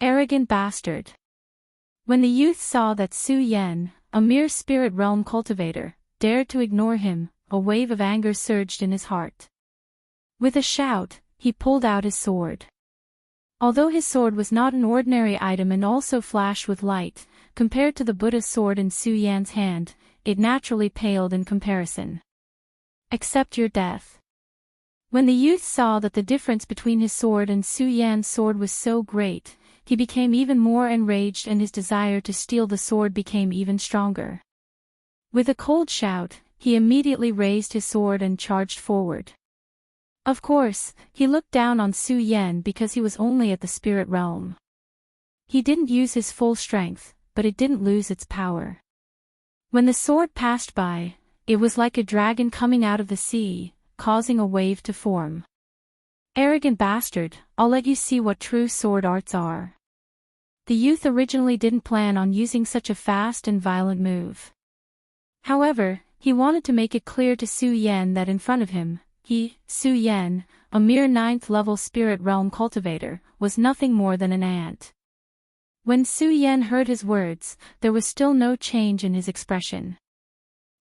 Arrogant bastard. When the youth saw that Su Yan, a mere spirit realm cultivator, dared to ignore him, a wave of anger surged in his heart. With a shout, he pulled out his sword. Although his sword was not an ordinary item and also flashed with light, compared to the Buddha's sword in Su Yan's hand, it naturally paled in comparison. Accept your death. When the youth saw that the difference between his sword and Su Yan's sword was so great, he became even more enraged and his desire to steal the sword became even stronger. With a cold shout, he immediately raised his sword and charged forward. Of course, he looked down on Su Yan because he was only at the spirit realm. He didn't use his full strength, but it didn't lose its power. When the sword passed by, it was like a dragon coming out of the sea, causing a wave to form. Arrogant bastard, I'll let you see what true sword arts are. The youth originally didn't plan on using such a fast and violent move. However, he wanted to make it clear to Su Yan that in front of him, he, Su Yan, a mere 9th level spirit realm cultivator, was nothing more than an ant. When Su Yan heard his words, there was still no change in his expression.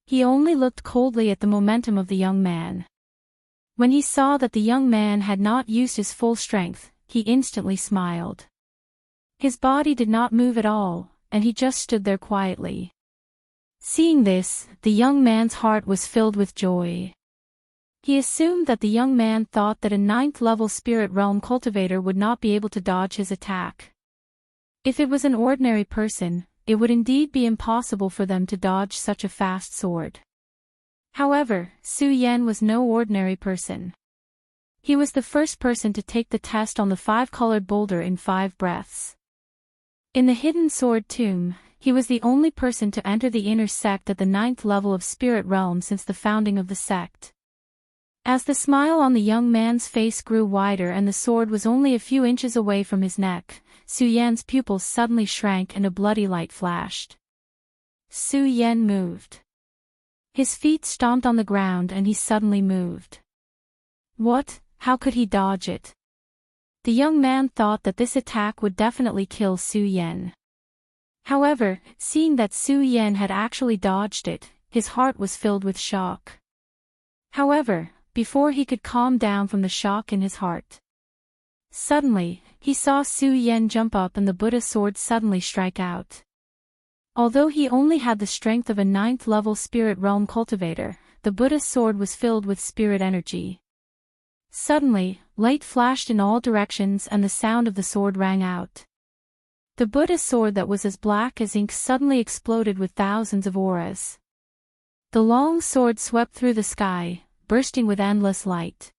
He only looked coldly at the momentum of the young man. When he saw that the young man had not used his full strength, he instantly smiled. His body did not move at all, and he just stood there quietly. Seeing this, the young man's heart was filled with joy. He assumed that the young man thought that a 9th level spirit realm cultivator would not be able to dodge his attack. If it was an ordinary person, it would indeed be impossible for them to dodge such a fast sword. However, Su Yan was no ordinary person. He was the first person to take the test on the 5-colored boulder in 5 breaths. In the Hidden Sword Tomb, he was the only person to enter the inner sect at the 9th level of spirit realm since the founding of the sect. As the smile on the young man's face grew wider and the sword was only a few inches away from his neck, Su Yan's pupils suddenly shrank and a bloody light flashed. Su Yan moved. His feet stomped on the ground and he suddenly moved. What? How could he dodge it? The young man thought that this attack would definitely kill Su Yan. However, seeing that Su Yan had actually dodged it, his heart was filled with shock. However, before he could calm down from the shock in his heart, suddenly, he saw Su Yan jump up and the Buddha sword suddenly strike out. Although he only had the strength of a 9th-level spirit realm cultivator, the Buddha's sword was filled with spirit energy. Suddenly, light flashed in all directions and the sound of the sword rang out. The Buddha's sword that was as black as ink suddenly exploded with thousands of auras. The long sword swept through the sky, bursting with endless light.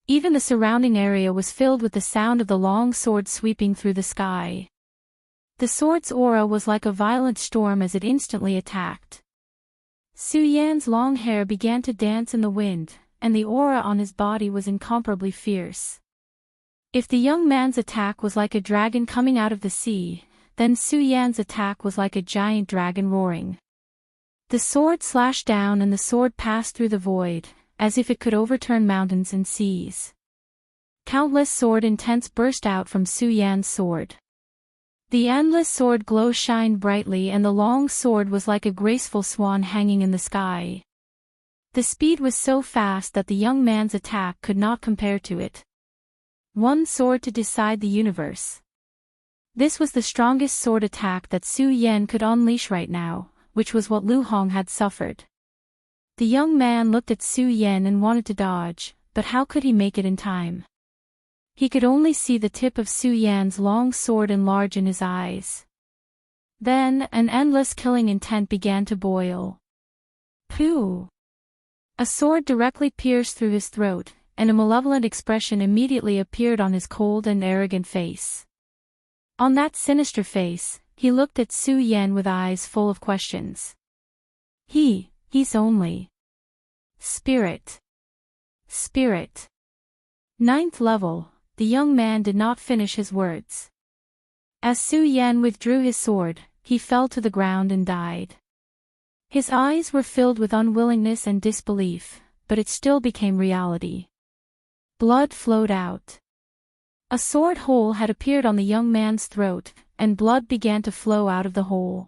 Even the surrounding area was filled with the sound of the long sword sweeping through the sky. The sword's aura was like a violent storm as it instantly attacked. Su Yan's long hair began to dance in the wind, and the aura on his body was incomparably fierce. If the young man's attack was like a dragon coming out of the sea, then Su Yan's attack was like a giant dragon roaring. The sword slashed down and the sword passed through the void, as if it could overturn mountains and seas. Countless sword intents burst out from Su Yan's sword. The endless sword glow shined brightly and the long sword was like a graceful swan hanging in the sky. The speed was so fast that the young man's attack could not compare to it. One sword to decide the universe. This was the strongest sword attack that Su Yan could unleash right now, which was what Lu Hong had suffered. The young man looked at Su Yan and wanted to dodge, but how could he make it in time? He could only see the tip of Su Yan's long sword enlarge in his eyes. Then, an endless killing intent began to boil. Pooh! A sword directly pierced through his throat, and a malevolent expression immediately appeared on his cold and arrogant face. On that sinister face, he looked at Su Yan with eyes full of questions. He's only spirit. Spirit. 9th level, the young man did not finish his words. As Su Yan withdrew his sword, he fell to the ground and died. His eyes were filled with unwillingness and disbelief, but it still became reality. Blood flowed out. A sword hole had appeared on the young man's throat, and blood began to flow out of the hole.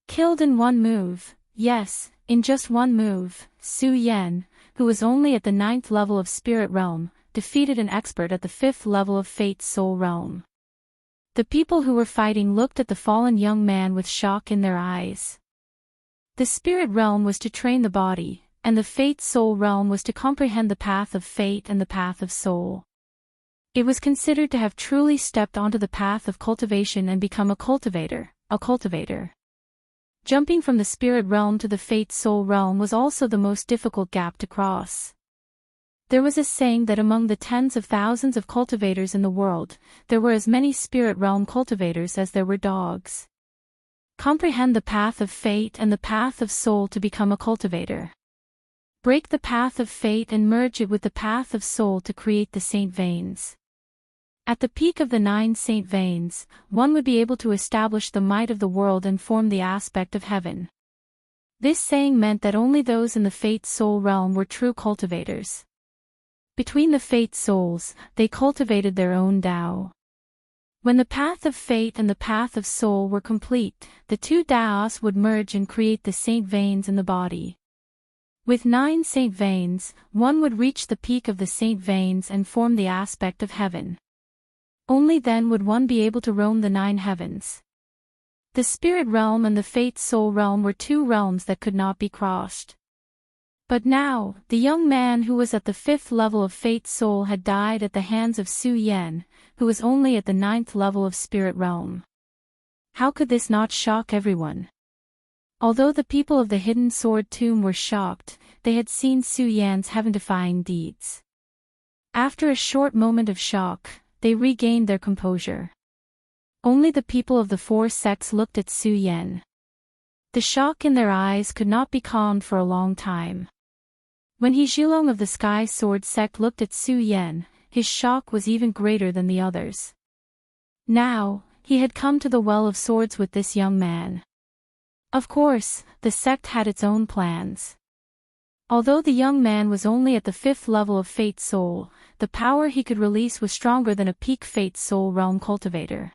Killed in one move, yes, in just one move, Su Yan, who was only at the 9th level of Spirit Realm, defeated an expert at the 5th level of Fate's Soul Realm. The people who were fighting looked at the fallen young man with shock in their eyes. The Spirit Realm was to train the body, and the Fate's Soul Realm was to comprehend the path of fate and the path of soul. It was considered to have truly stepped onto the path of cultivation and become a cultivator. Jumping from the Spirit Realm to the Fate's Soul Realm was also the most difficult gap to cross. There was a saying that among the tens of thousands of cultivators in the world, there were as many Spirit Realm cultivators as there were dogs. Comprehend the path of fate and the path of soul to become a cultivator. Break the path of fate and merge it with the path of soul to create the Saint Veins. At the peak of the 9 Saint Veins, one would be able to establish the might of the world and form the aspect of heaven. This saying meant that only those in the Fate's Soul Realm were true cultivators. Between the Fate Souls, they cultivated their own Tao. When the path of fate and the path of soul were complete, the two Taos would merge and create the Saint Veins in the body. With 9 Saint Veins, one would reach the peak of the Saint Veins and form the aspect of heaven. Only then would one be able to roam the 9 heavens. The Spirit Realm and the Fate's Soul Realm were two realms that could not be crossed. But now, the young man who was at the 5th level of Fate's Soul had died at the hands of Su Yan, who was only at the 9th level of Spirit Realm. How could this not shock everyone? Although the people of the Hidden Sword Tomb were shocked, they had seen Su Yan's heaven-defying deeds. After a short moment of shock, they regained their composure. Only the people of the 4 sects looked at Su Yan. The shock in their eyes could not be calmed for a long time. When He Zhilong of the Sky Sword sect looked at Su Yan, his shock was even greater than the others. Now, he had come to the Well of Swords with this young man. Of course, the sect had its own plans. Although the young man was only at the 5th level of Fate Soul, the power he could release was stronger than a peak Fate Soul Realm cultivator.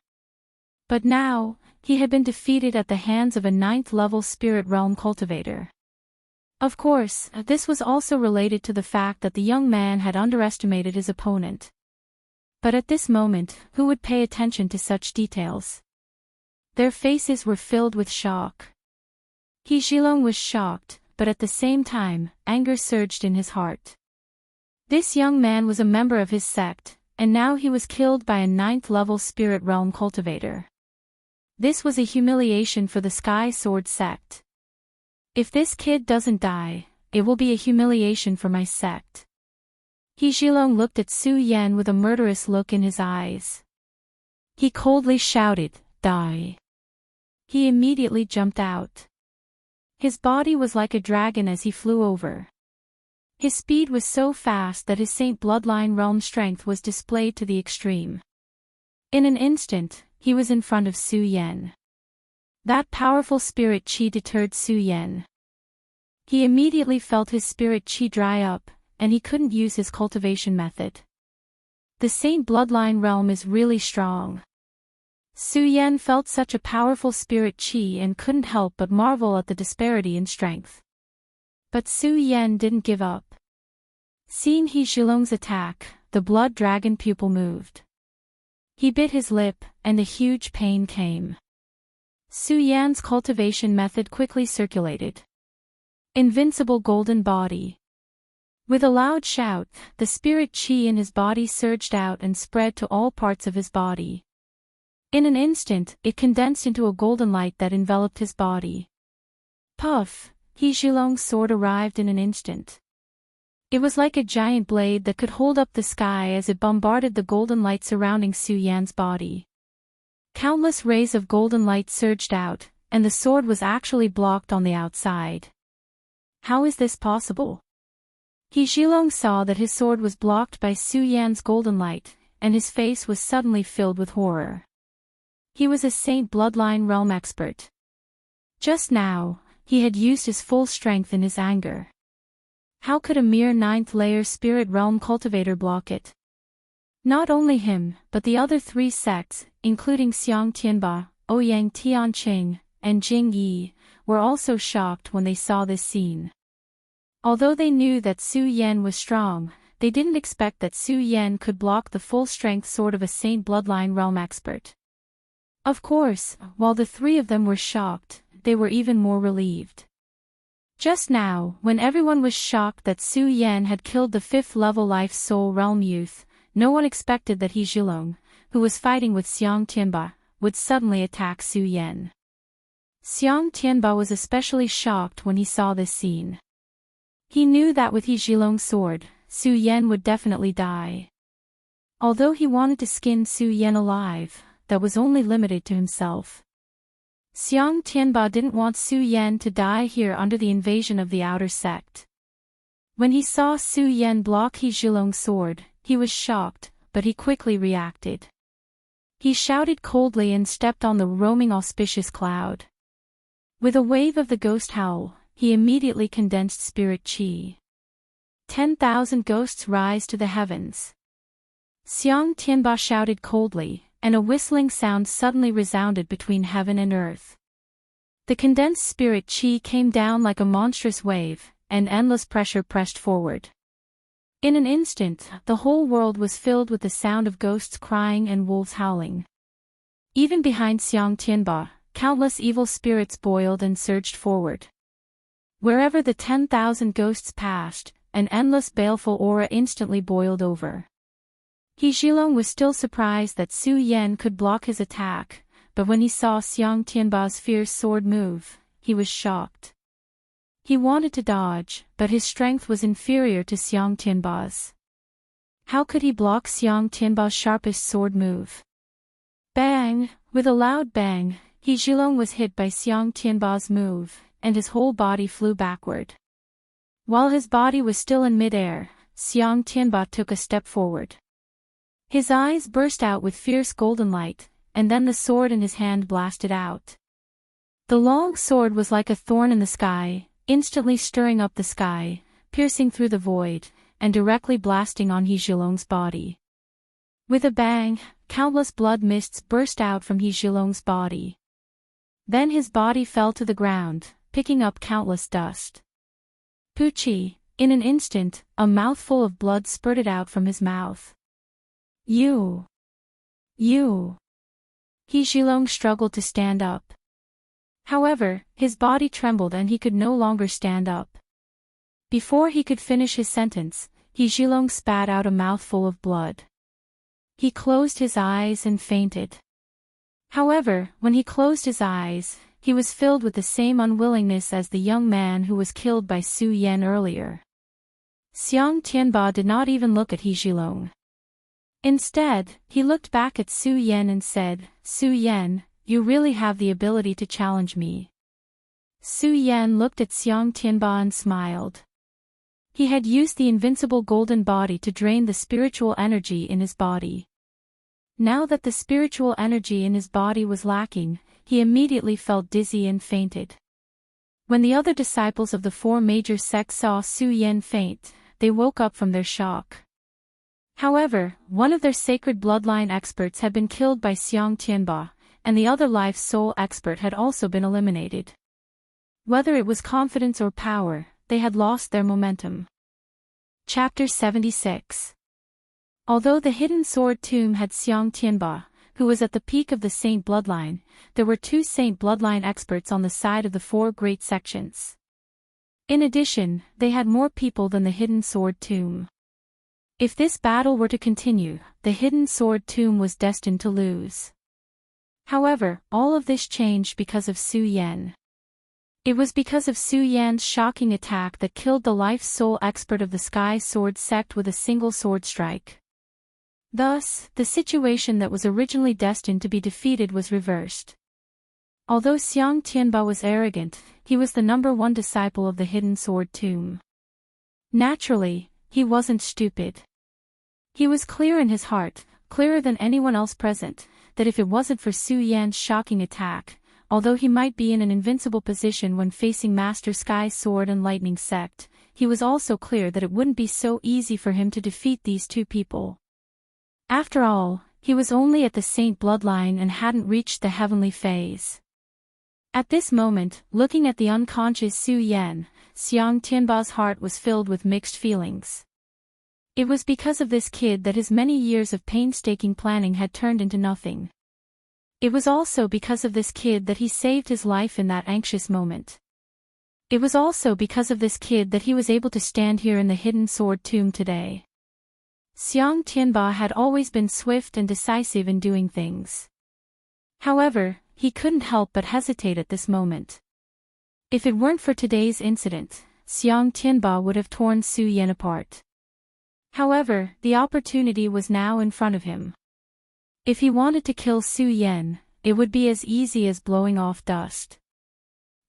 But now, he had been defeated at the hands of a 9th level Spirit Realm cultivator. Of course, this was also related to the fact that the young man had underestimated his opponent. But at this moment, who would pay attention to such details? Their faces were filled with shock. He Zhilong was shocked, but at the same time, anger surged in his heart. This young man was a member of his sect, and now he was killed by a 9th-level spirit realm cultivator. This was a humiliation for the Sky Sword sect. If this kid doesn't die, it will be a humiliation for my sect. He Zhilong looked at Su Yan with a murderous look in his eyes. He coldly shouted, "Die!" He immediately jumped out. His body was like a dragon as he flew over. His speed was so fast that his Saint Bloodline realm strength was displayed to the extreme. In an instant, he was in front of Su Yan. That powerful spirit chi deterred Su Yan. He immediately felt his spirit chi dry up, and he couldn't use his cultivation method. The Saint Bloodline realm is really strong. Su Yan felt such a powerful spirit chi and couldn't help but marvel at the disparity in strength. But Su Yan didn't give up. Seeing He Zhilong's attack, the blood dragon pupil moved. He bit his lip, and a huge pain came. Su Yan's cultivation method quickly circulated. Invincible golden body. With a loud shout, the spirit chi in his body surged out and spread to all parts of his body. In an instant, it condensed into a golden light that enveloped his body. Puff! He Zhilong's sword arrived in an instant. It was like a giant blade that could hold up the sky as it bombarded the golden light surrounding Su Yan's body. Countless rays of golden light surged out, and the sword was actually blocked on the outside. How is this possible? He Zhilong saw that his sword was blocked by Su Yan's golden light, and his face was suddenly filled with horror. He was a Saint Bloodline realm expert. Just now, he had used his full strength in his anger. How could a mere 9th-layer spirit realm cultivator block it? Not only him, but the other 3 sects, including Xiang Tianba, Ouyang Tianqing, and Jing Yi, were also shocked when they saw this scene. Although they knew that Su Yan was strong, they didn't expect that Su Yan could block the full-strength sword of a Saint Bloodline realm expert. Of course, while the 3 of them were shocked, they were even more relieved. Just now, when everyone was shocked that Su Yan had killed the 5th-level Life Soul Realm youth, no one expected that He Zhilong, who was fighting with Xiang Tianba, would suddenly attack Su Yan. Xiang Tianba was especially shocked when he saw this scene. He knew that with He Zhilong's sword, Su Yan would definitely die. Although he wanted to skin Su Yan alive, that was only limited to himself. Xiang Tianba didn't want Su Yan to die here under the invasion of the outer sect. When he saw Su Yan block He Zhilong's sword, he was shocked, but he quickly reacted. He shouted coldly and stepped on the roaming auspicious cloud. With a wave of the ghost howl, he immediately condensed spirit chi. 10,000 ghosts rise to the heavens. Xiang Tianba shouted coldly, and a whistling sound suddenly resounded between heaven and earth. The condensed spirit chi came down like a monstrous wave, and endless pressure pressed forward. In an instant, the whole world was filled with the sound of ghosts crying and wolves howling. Even behind Xiang Tianba, countless evil spirits boiled and surged forward. Wherever the 10,000 ghosts passed, an endless baleful aura instantly boiled over. He Zhilong was still surprised that Su Yan could block his attack, but when he saw Xiang Tianba's fierce sword move, he was shocked. He wanted to dodge, but his strength was inferior to Xiang Tianba's. How could he block Xiang Tianba's sharpest sword move? Bang! With a loud bang, He Zhilong was hit by Xiang Tianba's move, and his whole body flew backward. While his body was still in midair, Xiang Tianba took a step forward. His eyes burst out with fierce golden light, and then the sword in his hand blasted out. The long sword was like a thorn in the sky, instantly stirring up the sky, piercing through the void, and directly blasting on He Zhilong's body. With a bang, countless blood mists burst out from He Zhilong's body. Then his body fell to the ground, picking up countless dust. Poochie! In an instant, a mouthful of blood spurted out from his mouth. You! He He Zhilong struggled to stand up. However, his body trembled and he could no longer stand up. Before he could finish his sentence, He Zhilong spat out a mouthful of blood. He closed his eyes and fainted. However, when he closed his eyes, he was filled with the same unwillingness as the young man who was killed by Su Yan earlier. Xiang Tianba did not even look at He Zhilong. Instead, he looked back at Su Yan and said, "Su Yan, you really have the ability to challenge me." Su Yan looked at Xiang Tianba and smiled. He had used the invincible golden body to drain the spiritual energy in his body. Now that the spiritual energy in his body was lacking, he immediately felt dizzy and fainted. When the other disciples of the four major sects saw Su Yan faint, they woke up from their shock. However, one of their sacred bloodline experts had been killed by Xiang Tianba, and the other life soul expert had also been eliminated. Whether it was confidence or power, they had lost their momentum. Chapter 76. Although the hidden sword tomb had Xiang Tianba, who was at the peak of the saint bloodline, there were two saint bloodline experts on the side of the four great sections. In addition, they had more people than the hidden sword tomb. If this battle were to continue, the hidden sword tomb was destined to lose. However, all of this changed because of Su Yan. It was because of Su Yan's shocking attack that killed the life soul expert of the Sky Sword sect with a single sword strike. Thus, the situation that was originally destined to be defeated was reversed. Although Xiang Tianba was arrogant, he was the number one disciple of the hidden sword tomb. Naturally, he wasn't stupid. He was clear in his heart, clearer than anyone else present, that if it wasn't for Su Yan's shocking attack, although he might be in an invincible position when facing Master Sky Sword and Lightning Sect, he was also clear that it wouldn't be so easy for him to defeat these two people. After all, he was only at the Saint bloodline and hadn't reached the heavenly phase. At this moment, looking at the unconscious Su Yan, Xiang Tianba's heart was filled with mixed feelings. It was because of this kid that his many years of painstaking planning had turned into nothing. It was also because of this kid that he saved his life in that anxious moment. It was also because of this kid that he was able to stand here in the hidden sword tomb today. Xiang Tianba had always been swift and decisive in doing things. However, he couldn't help but hesitate at this moment. If it weren't for today's incident, Xiang Tianba would have torn Su Yan apart. However, the opportunity was now in front of him. If he wanted to kill Su Yan, it would be as easy as blowing off dust.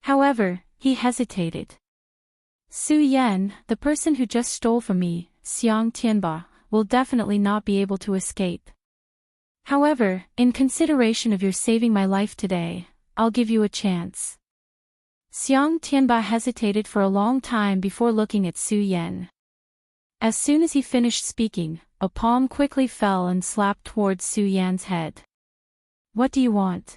However, he hesitated. Su Yan, the person who just stole from me, Xiang Tianba, will definitely not be able to escape. However, in consideration of your saving my life today, I'll give you a chance. Xiang Tianba hesitated for a long time before looking at Su Yan. As soon as he finished speaking, a palm quickly fell and slapped towards Su Yan's head. What do you want?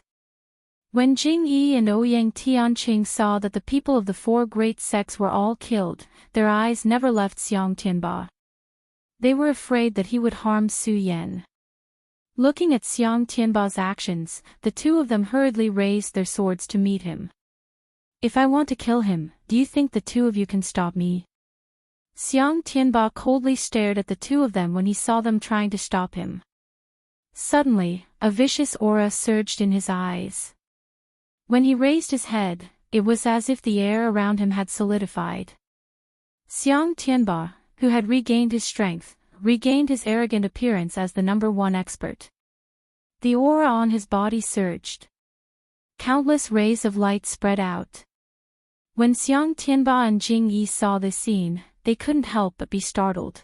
When Jing Yi and Ouyang Tianqing saw that the people of the four great sects were all killed, their eyes never left Xiang Tianba. They were afraid that he would harm Su Yan. Looking at Xiang Tianba's actions, the two of them hurriedly raised their swords to meet him. If I want to kill him, do you think the two of you can stop me? Xiang Tianba coldly stared at the two of them when he saw them trying to stop him. Suddenly, a vicious aura surged in his eyes. When he raised his head, it was as if the air around him had solidified. Xiang Tianba, who had regained his strength, regained his arrogant appearance as the number one expert. The aura on his body surged. Countless rays of light spread out. When Xiang Tianba and Jing Yi saw this scene, they couldn't help but be startled.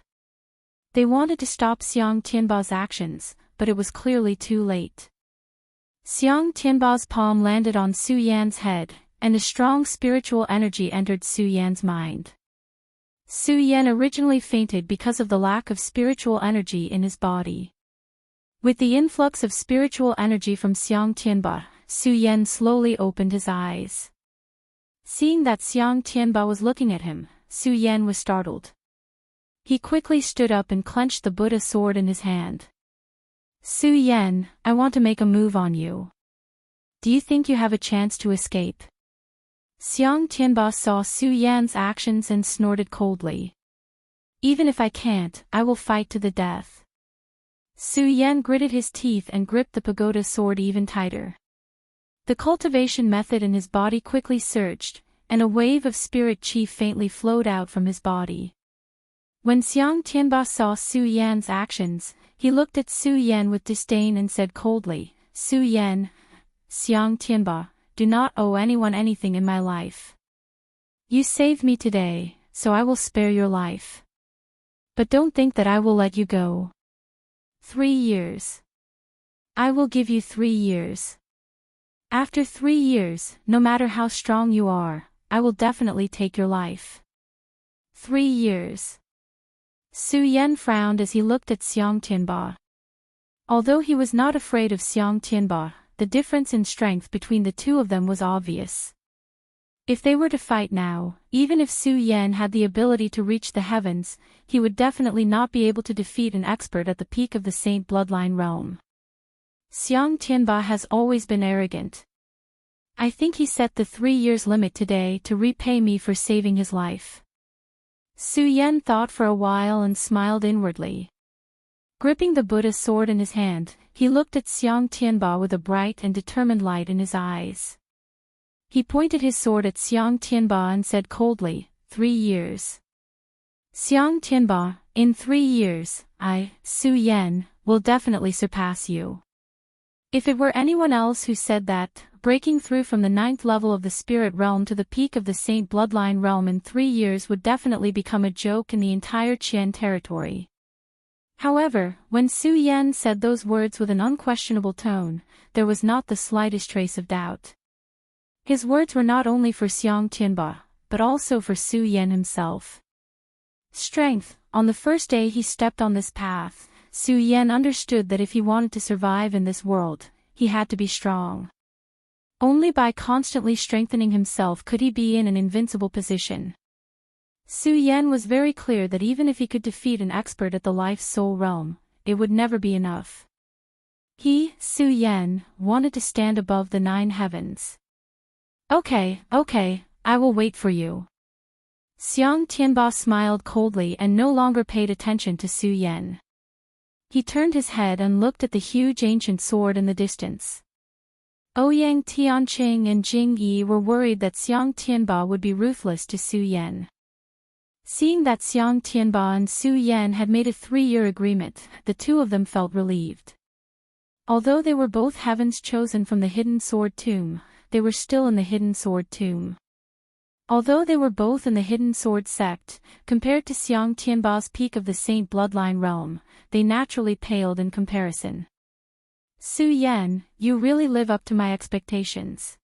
They wanted to stop Xiang Tianba's actions, but it was clearly too late. Xiang Tianba's palm landed on Su Yan's head, and a strong spiritual energy entered Su Yan's mind. Su Yan originally fainted because of the lack of spiritual energy in his body. With the influx of spiritual energy from Xiang Tianba, Su Yan slowly opened his eyes. Seeing that Xiang Tianba was looking at him, Su Yan was startled. He quickly stood up and clenched the Buddha sword in his hand. Su Yan, I want to make a move on you. Do you think you have a chance to escape? Xiang Tianba saw Su Yan's actions and snorted coldly. Even if I can't, I will fight to the death. Su Yan gritted his teeth and gripped the pagoda sword even tighter. The cultivation method in his body quickly surged, and a wave of spirit chi faintly flowed out from his body. When Xiang Tianba saw Su Yan's actions, he looked at Su Yan with disdain and said coldly, Su Yan, Xiang Tianba, do not owe anyone anything in my life. You saved me today, so I will spare your life. But don't think that I will let you go. 3 years. I will give you 3 years. After 3 years, no matter how strong you are, I will definitely take your life. 3 years. Su Yan frowned as he looked at Xiang Tianba. Although he was not afraid of Xiang Tianba, the difference in strength between the two of them was obvious. If they were to fight now, even if Su Yan had the ability to reach the heavens, he would definitely not be able to defeat an expert at the peak of the Saint Bloodline realm. Xiang Tianba has always been arrogant. I think he set the 3 years limit today to repay me for saving his life. Su Yan thought for a while and smiled inwardly. Gripping the Buddha sword in his hand, he looked at Xiang Tianba with a bright and determined light in his eyes. He pointed his sword at Xiang Tianba and said coldly, 3 years. Xiang Tianba, in 3 years, I, Su Yan, will definitely surpass you. If it were anyone else who said that, breaking through from the 9th level of the spirit realm to the peak of the Saint Bloodline realm in 3 years would definitely become a joke in the entire Qian territory. However, when Su Yan said those words with an unquestionable tone, there was not the slightest trace of doubt. His words were not only for Xiang Tianba, but also for Su Yan himself. Strength. On the first day he stepped on this path, Su Yan understood that if he wanted to survive in this world, he had to be strong. Only by constantly strengthening himself could he be in an invincible position. Su Yan was very clear that even if he could defeat an expert at the Life's Soul realm, it would never be enough. He, Su Yan, wanted to stand above the 9 heavens. Okay, I will wait for you. Xiang Tianba smiled coldly and no longer paid attention to Su Yan. He turned his head and looked at the huge ancient sword in the distance. Ouyang Tianqing and Jing Yi were worried that Xiang Tianba would be ruthless to Su Yan. Seeing that Xiang Tianba and Su Yan had made a 3-year agreement, the two of them felt relieved. Although they were both heavens chosen from the Hidden Sword Tomb, they were still in the Hidden Sword Tomb. Although they were both in the Hidden Sword sect, compared to Xiang Tianba's peak of the Saint Bloodline realm, they naturally paled in comparison. Su Yan, you really live up to my expectations.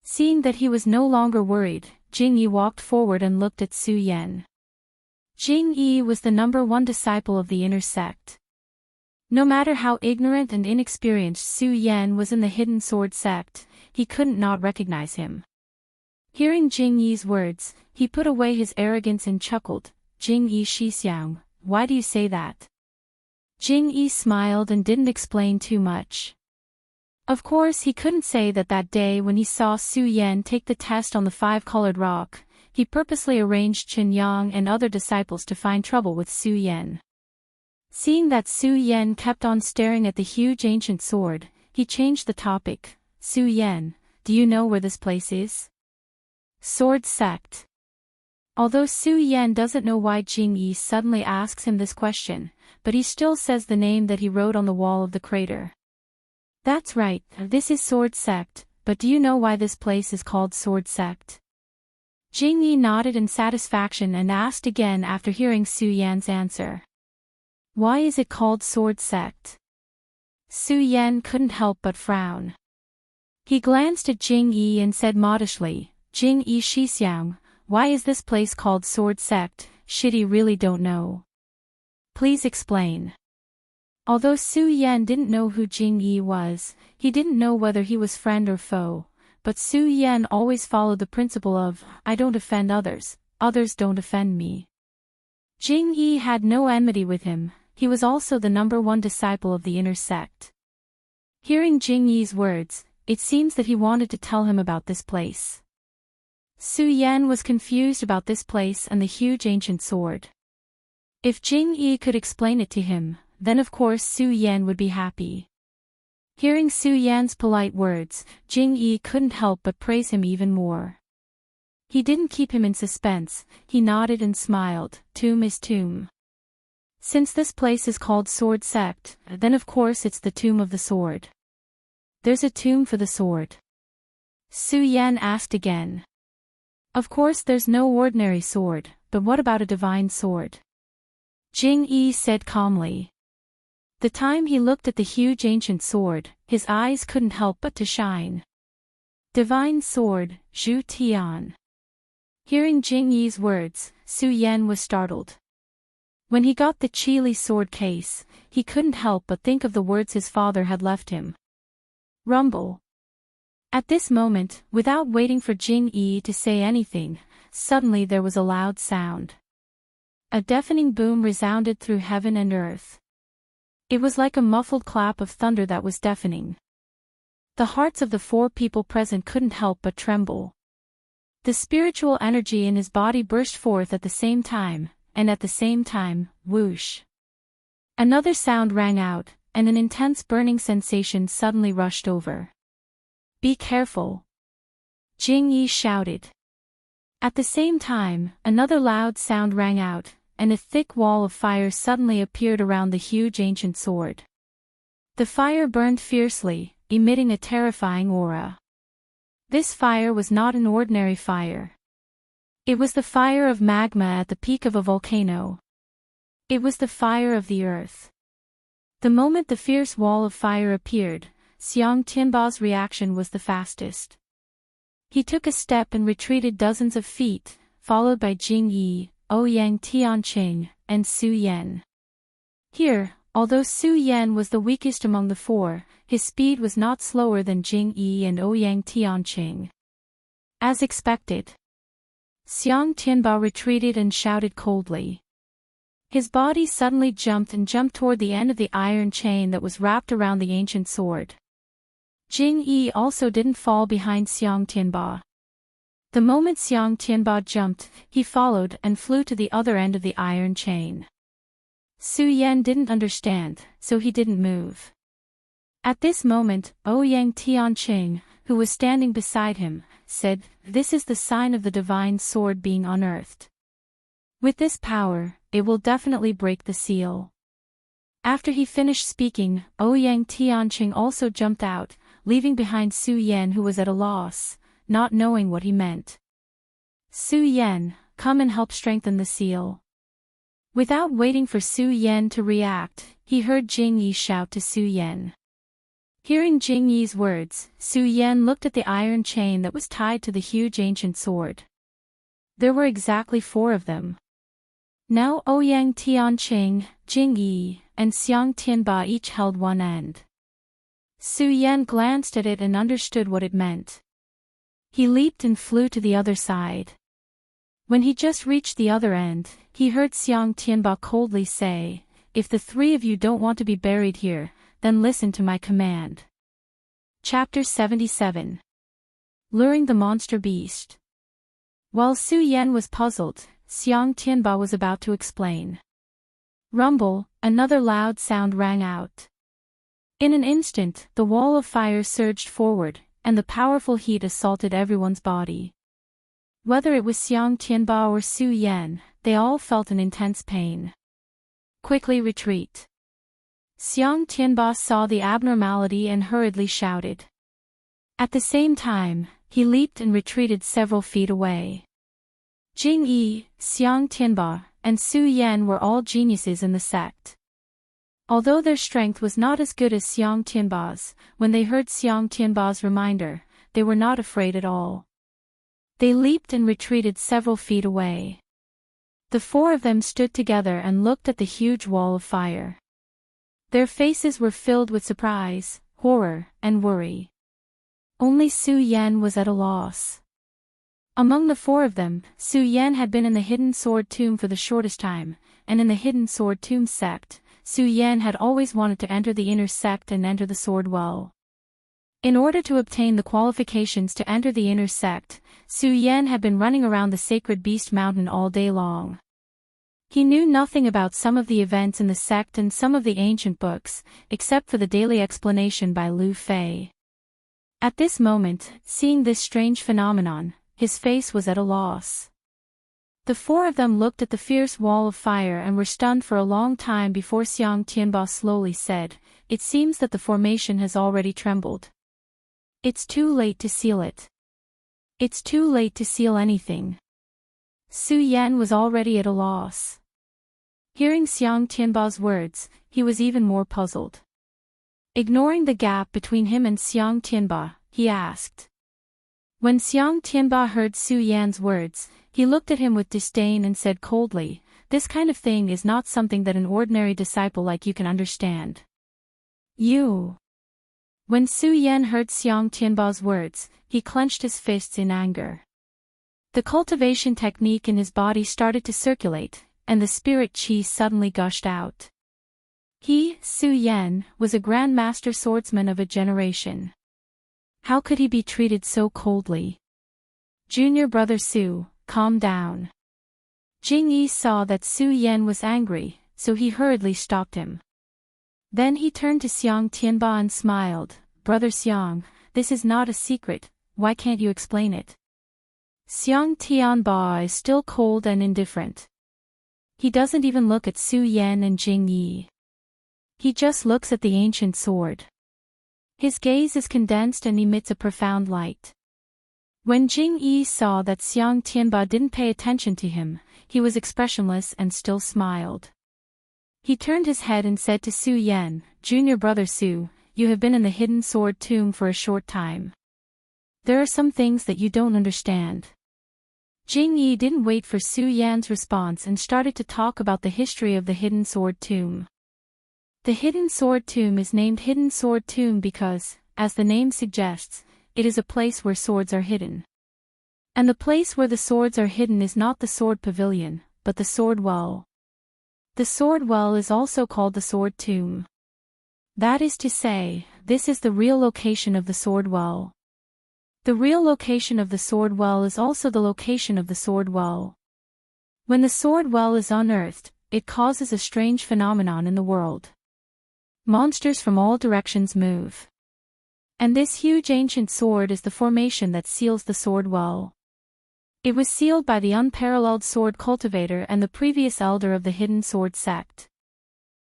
Seeing that he was no longer worried, Jing Yi walked forward and looked at Su Yan. Jing Yi was the #1 disciple of the inner sect. No matter how ignorant and inexperienced Su Yan was in the Hidden Sword sect, he couldn't not recognize him. Hearing Jing Yi's words, he put away his arrogance and chuckled, Jing Yi Shixiang, why do you say that? Jing Yi smiled and didn't explain too much. Of course he couldn't say that day when he saw Su Yan take the test on the 5-colored rock, he purposely arranged Chen Yang and other disciples to find trouble with Su Yan. Seeing that Su Yan kept on staring at the huge ancient sword, he changed the topic. Su Yan, do you know where this place is? Sword sect. Although Su Yan doesn't know why Jing Yi suddenly asks him this question, but he still says the name that he wrote on the wall of the crater. That's right, this is Sword Sect, but do you know why this place is called Sword Sect? Jing Yi nodded in satisfaction and asked again after hearing Su Yan's answer. Why is it called Sword Sect? Su Yan couldn't help but frown. He glanced at Jing Yi and said modestly, Jing Yi Shixiang, why is this place called Sword Sect? Shitty really don't know. Please explain. Although Su Yan didn't know who Jing Yi was, he didn't know whether he was friend or foe, but Su Yan always followed the principle of, I don't offend others, others don't offend me. Jing Yi had no enmity with him, he was also the #1 disciple of the inner sect. Hearing Jing Yi's words, it seems that he wanted to tell him about this place. Su Yan was confused about this place and the huge ancient sword. If Jing Yi could explain it to him, then of course Su Yan would be happy. Hearing Su Yan's polite words, Jing Yi couldn't help but praise him even more. He didn't keep him in suspense, he nodded and smiled. Tomb is tomb. Since this place is called Sword Sect, then of course it's the Tomb of the Sword. There's a tomb for the sword? Su Yan asked again. Of course there's no ordinary sword, but what about a divine sword? Jing Yi said calmly. The time he looked at the huge ancient sword, his eyes couldn't help but to shine. Divine sword, Zhu Tian. Hearing Jing Yi's words, Su Yan was startled. When he got the Qili sword case, he couldn't help but think of the words his father had left him. Rumble. At this moment, without waiting for Jing Yi to say anything, suddenly there was a loud sound. A deafening boom resounded through heaven and earth. It was like a muffled clap of thunder that was deafening. The hearts of the 4 people present couldn't help but tremble. The spiritual energy in his body burst forth at the same time, and at the same time, whoosh. Another sound rang out, and an intense burning sensation suddenly rushed over. Be careful! Jing Yi shouted. At the same time, another loud sound rang out, and a thick wall of fire suddenly appeared around the huge ancient sword. The fire burned fiercely, emitting a terrifying aura. This fire was not an ordinary fire. It was the fire of magma at the peak of a volcano. It was the fire of the earth. The moment the fierce wall of fire appeared, Xiang Tianba's reaction was the fastest. He took a step and retreated dozens of feet, followed by Jing Yi, Ouyang Tianqing, and Su Yan. Here, although Su Yan was the weakest among the 4, his speed was not slower than Jing Yi and Ouyang Tianqing. As expected, Xiang Tianba retreated and shouted coldly. His body suddenly jumped toward the end of the iron chain that was wrapped around the ancient sword. Jing Yi also didn't fall behind Xiang Tianba. The moment Xiang Tianba jumped, he followed and flew to the other end of the iron chain. Su Yan didn't understand, so he didn't move. At this moment, Ouyang Tianqing, who was standing beside him, said, "This is the sign of the divine sword being unearthed. With this power, it will definitely break the seal." After he finished speaking, Ouyang Tianqing also jumped out, leaving behind Su Yan, who was at a loss, not knowing what he meant. "Su Yan, come and help strengthen the seal." Without waiting for Su Yan to react, he heard Jing Yi shout to Su Yan. Hearing Jing Yi's words, Su Yan looked at the iron chain that was tied to the huge ancient sword. There were exactly 4 of them. Now Ouyang Tianqing, Jing Yi, and Xiang Tianba each held one end. Su Yan glanced at it and understood what it meant. He leaped and flew to the other side. When he just reached the other end, he heard Xiang Tianba coldly say, "If the 3 of you don't want to be buried here, then listen to my command." Chapter 77. Luring the Monster Beast. While Su Yan was puzzled, Xiang Tianba was about to explain. Rumble, another loud sound rang out. In an instant, the wall of fire surged forward, and the powerful heat assaulted everyone's body. Whether it was Xiang Tianba or Su Yan, they all felt an intense pain. "Quickly retreat." Xiang Tianba saw the abnormality and hurriedly shouted. At the same time, he leaped and retreated several feet away. Jing Yi, Xiang Tianba, and Su Yan were all geniuses in the sect. Although their strength was not as good as Xiang Tianba's, when they heard Xiang Tianba's reminder, they were not afraid at all. They leaped and retreated several feet away. The 4 of them stood together and looked at the huge wall of fire. Their faces were filled with surprise, horror, and worry. Only Su Yan was at a loss. Among the 4 of them, Su Yan had been in the Hidden Sword Tomb for the shortest time, and in the Hidden Sword Tomb sect, Su Yan had always wanted to enter the inner sect and enter the sword well. In order to obtain the qualifications to enter the inner sect, Su Yan had been running around the sacred beast mountain all day long. He knew nothing about some of the events in the sect and some of the ancient books, except for the daily explanation by Lu Fei. At this moment, seeing this strange phenomenon, his face was at a loss. The four of them looked at the fierce wall of fire and were stunned for a long time before Xiang Tianba slowly said, "It seems that the formation has already trembled. It's too late to seal it. It's too late to seal anything." Su Yan was already at a loss. Hearing Xiang Tianba's words, he was even more puzzled. Ignoring the gap between him and Xiang Tianba, he asked. When Xiang Tianba heard Su Yan's words, he looked at him with disdain and said coldly, "This kind of thing is not something that an ordinary disciple like you can understand." You. When Su Yan heard Xiang Tianba's words, he clenched his fists in anger. The cultivation technique in his body started to circulate, and the spirit qi suddenly gushed out. He, Su Yan, was a grandmaster swordsman of a generation. How could he be treated so coldly? Junior brother Su, calm down. Jing Yi saw that Su Yan was angry, so he hurriedly stopped him. Then he turned to Xiang Tianba and smiled, "Brother Xiang, this is not a secret, why can't you explain it?" Xiang Tianba is still cold and indifferent. He doesn't even look at Su Yan and Jing Yi. He just looks at the ancient sword. His gaze is condensed and emits a profound light. When Jing Yi saw that Xiang Tianba didn't pay attention to him, he was expressionless and still smiled. He turned his head and said to Su Yan, "Junior brother Su, you have been in the hidden sword tomb for a short time. There are some things that you don't understand." Jing Yi didn't wait for Su Yan's response and started to talk about the history of the hidden sword tomb. The hidden sword tomb is named Hidden Sword Tomb because, as the name suggests, it is a place where swords are hidden. And the place where the swords are hidden is not the sword pavilion, but the sword well. The sword well is also called the sword tomb. That is to say, this is the real location of the sword well. The real location of the sword well is also the location of the sword well. When the sword well is unearthed, it causes a strange phenomenon in the world. Monsters from all directions move. And this huge ancient sword is the formation that seals the sword well. It was sealed by the unparalleled sword cultivator and the previous elder of the hidden sword sect.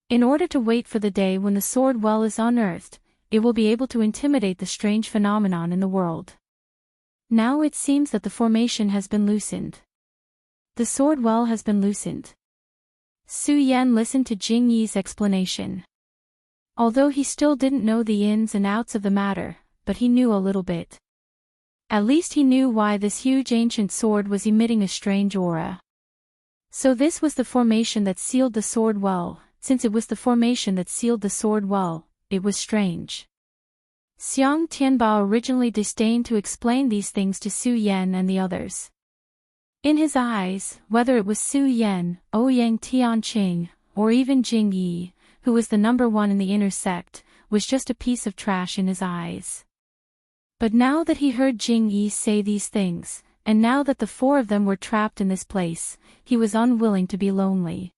In order to wait for the day when the sword well is unearthed, it will be able to intimidate the strange phenomenon in the world. Now it seems that the formation has been loosened. The sword well has been loosened. Su Yan listened to Jing Yi's explanation. Although he still didn't know the ins and outs of the matter, but he knew a little bit. At least he knew why this huge ancient sword was emitting a strange aura. So this was the formation that sealed the sword well. Since it was the formation that sealed the sword well, it was strange. Xiang Tianba originally disdained to explain these things to Su Yan and the others. In his eyes, whether it was Su Yan, Ouyang Tianqing, or even Jing Yi, who was the number one in the inner sect, was just a piece of trash in his eyes. But now that he heard Jing Yi say these things, and now that the four of them were trapped in this place, he was unwilling to be lonely.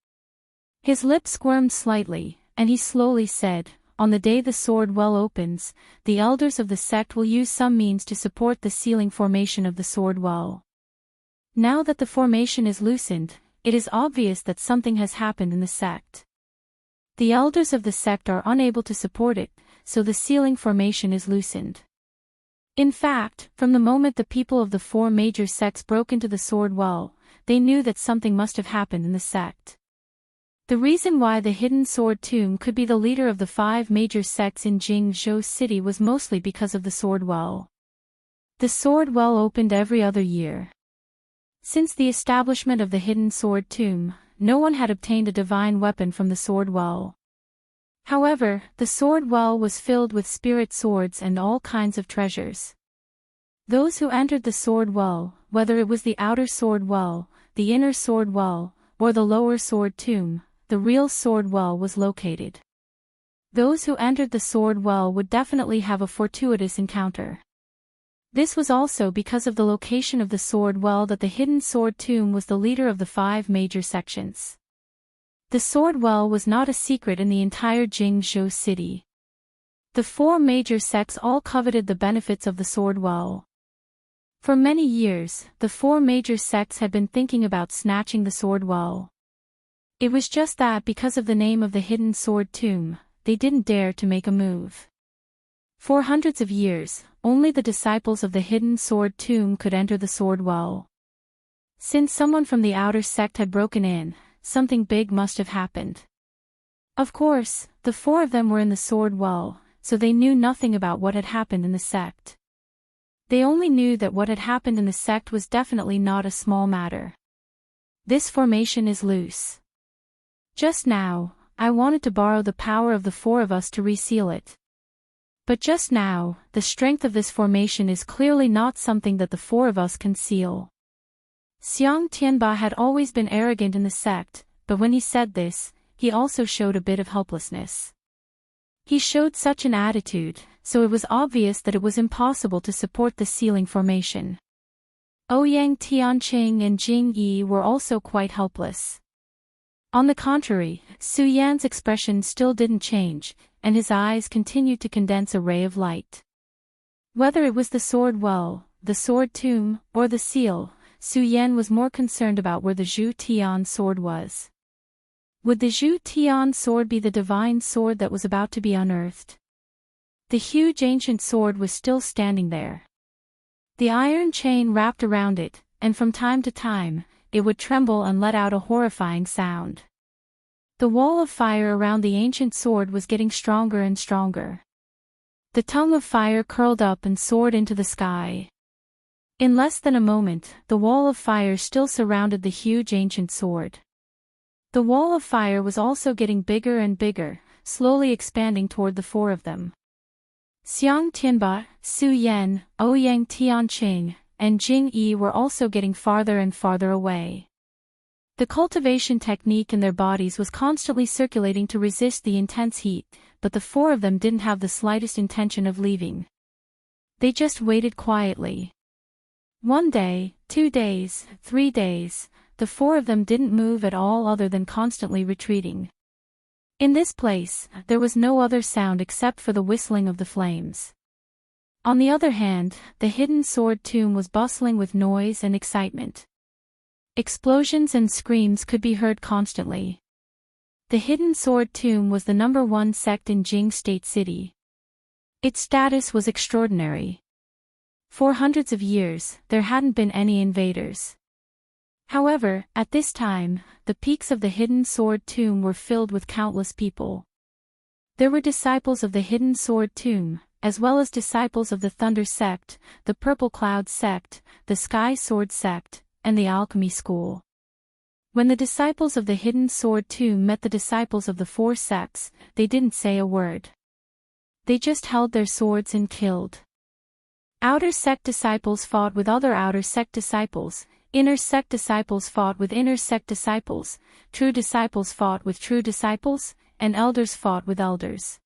His lips squirmed slightly, and he slowly said, "On the day the sword well opens, the elders of the sect will use some means to support the sealing formation of the sword well. Now that the formation is loosened, it is obvious that something has happened in the sect. The elders of the sect are unable to support it, so the sealing formation is loosened. In fact, from the moment the people of the four major sects broke into the sword well, they knew that something must have happened in the sect. The reason why the hidden sword tomb could be the leader of the 5 major sects in Jingzhou City was mostly because of the sword well. The sword well opened every other year. Since the establishment of the hidden sword tomb, no one had obtained a divine weapon from the sword well. However, the sword well was filled with spirit swords and all kinds of treasures. Those who entered the sword well, whether it was the outer sword well, the inner sword well, or the lower sword tomb, the real sword well was located. Those who entered the sword well would definitely have a fortuitous encounter. This was also because of the location of the sword well that the hidden sword tomb was the leader of the 5 major sections. The sword well was not a secret in the entire Jingzhou city. The 4 major sects all coveted the benefits of the sword well. For many years, the 4 major sects had been thinking about snatching the sword well. It was just that because of the name of the hidden sword tomb, they didn't dare to make a move. For hundreds of years, only the disciples of the hidden sword tomb could enter the sword well. Since someone from the outer sect had broken in, something big must have happened. Of course, the 4 of them were in the sword well, so they knew nothing about what had happened in the sect. They only knew that what had happened in the sect was definitely not a small matter. This formation is loose. Just now, I wanted to borrow the power of the 4 of us to reseal it. But just now, the strength of this formation is clearly not something that the 4 of us can seal. Xiang Tianba had always been arrogant in the sect, but when he said this, he also showed a bit of helplessness. He showed such an attitude, so it was obvious that it was impossible to support the sealing formation. Ouyang Tianqing and Jing Yi were also quite helpless. On the contrary, Su Yan's expression still didn't change, and his eyes continued to condense a ray of light. Whether it was the sword well, the sword tomb, or the seal, Su Yan was more concerned about where the Zhu Tian sword was. Would the Zhu Tian sword be the divine sword that was about to be unearthed? The huge ancient sword was still standing there. The iron chain wrapped around it, and from time to time, it would tremble and let out a horrifying sound. The wall of fire around the ancient sword was getting stronger and stronger. The tongue of fire curled up and soared into the sky. In less than a moment, the wall of fire still surrounded the huge ancient sword. The wall of fire was also getting bigger and bigger, slowly expanding toward the 4 of them. Xiang Tianba, Su Yan, Ouyang Tianqing, and Jing Yi were also getting farther and farther away. The cultivation technique in their bodies was constantly circulating to resist the intense heat, but the 4 of them didn't have the slightest intention of leaving. They just waited quietly. 1 day, 2 days, 3 days, the 4 of them didn't move at all other than constantly retreating. In this place, there was no other sound except for the whistling of the flames. On the other hand, the hidden sword tomb was bustling with noise and excitement. Explosions and screams could be heard constantly. The hidden sword tomb was the #1 sect in Jing State City. Its status was extraordinary. For hundreds of years, there hadn't been any invaders. However, at this time, the peaks of the hidden sword tomb were filled with countless people. There were disciples of the hidden sword tomb, as well as disciples of the Thunder sect, the Purple Cloud sect, the Sky Sword sect, and the Alchemy School. When the disciples of the hidden sword tomb met the disciples of the 4 sects, they didn't say a word. They just held their swords and killed. Outer sect disciples fought with other outer sect disciples, inner sect disciples fought with inner sect disciples, true disciples fought with true disciples, and elders fought with elders.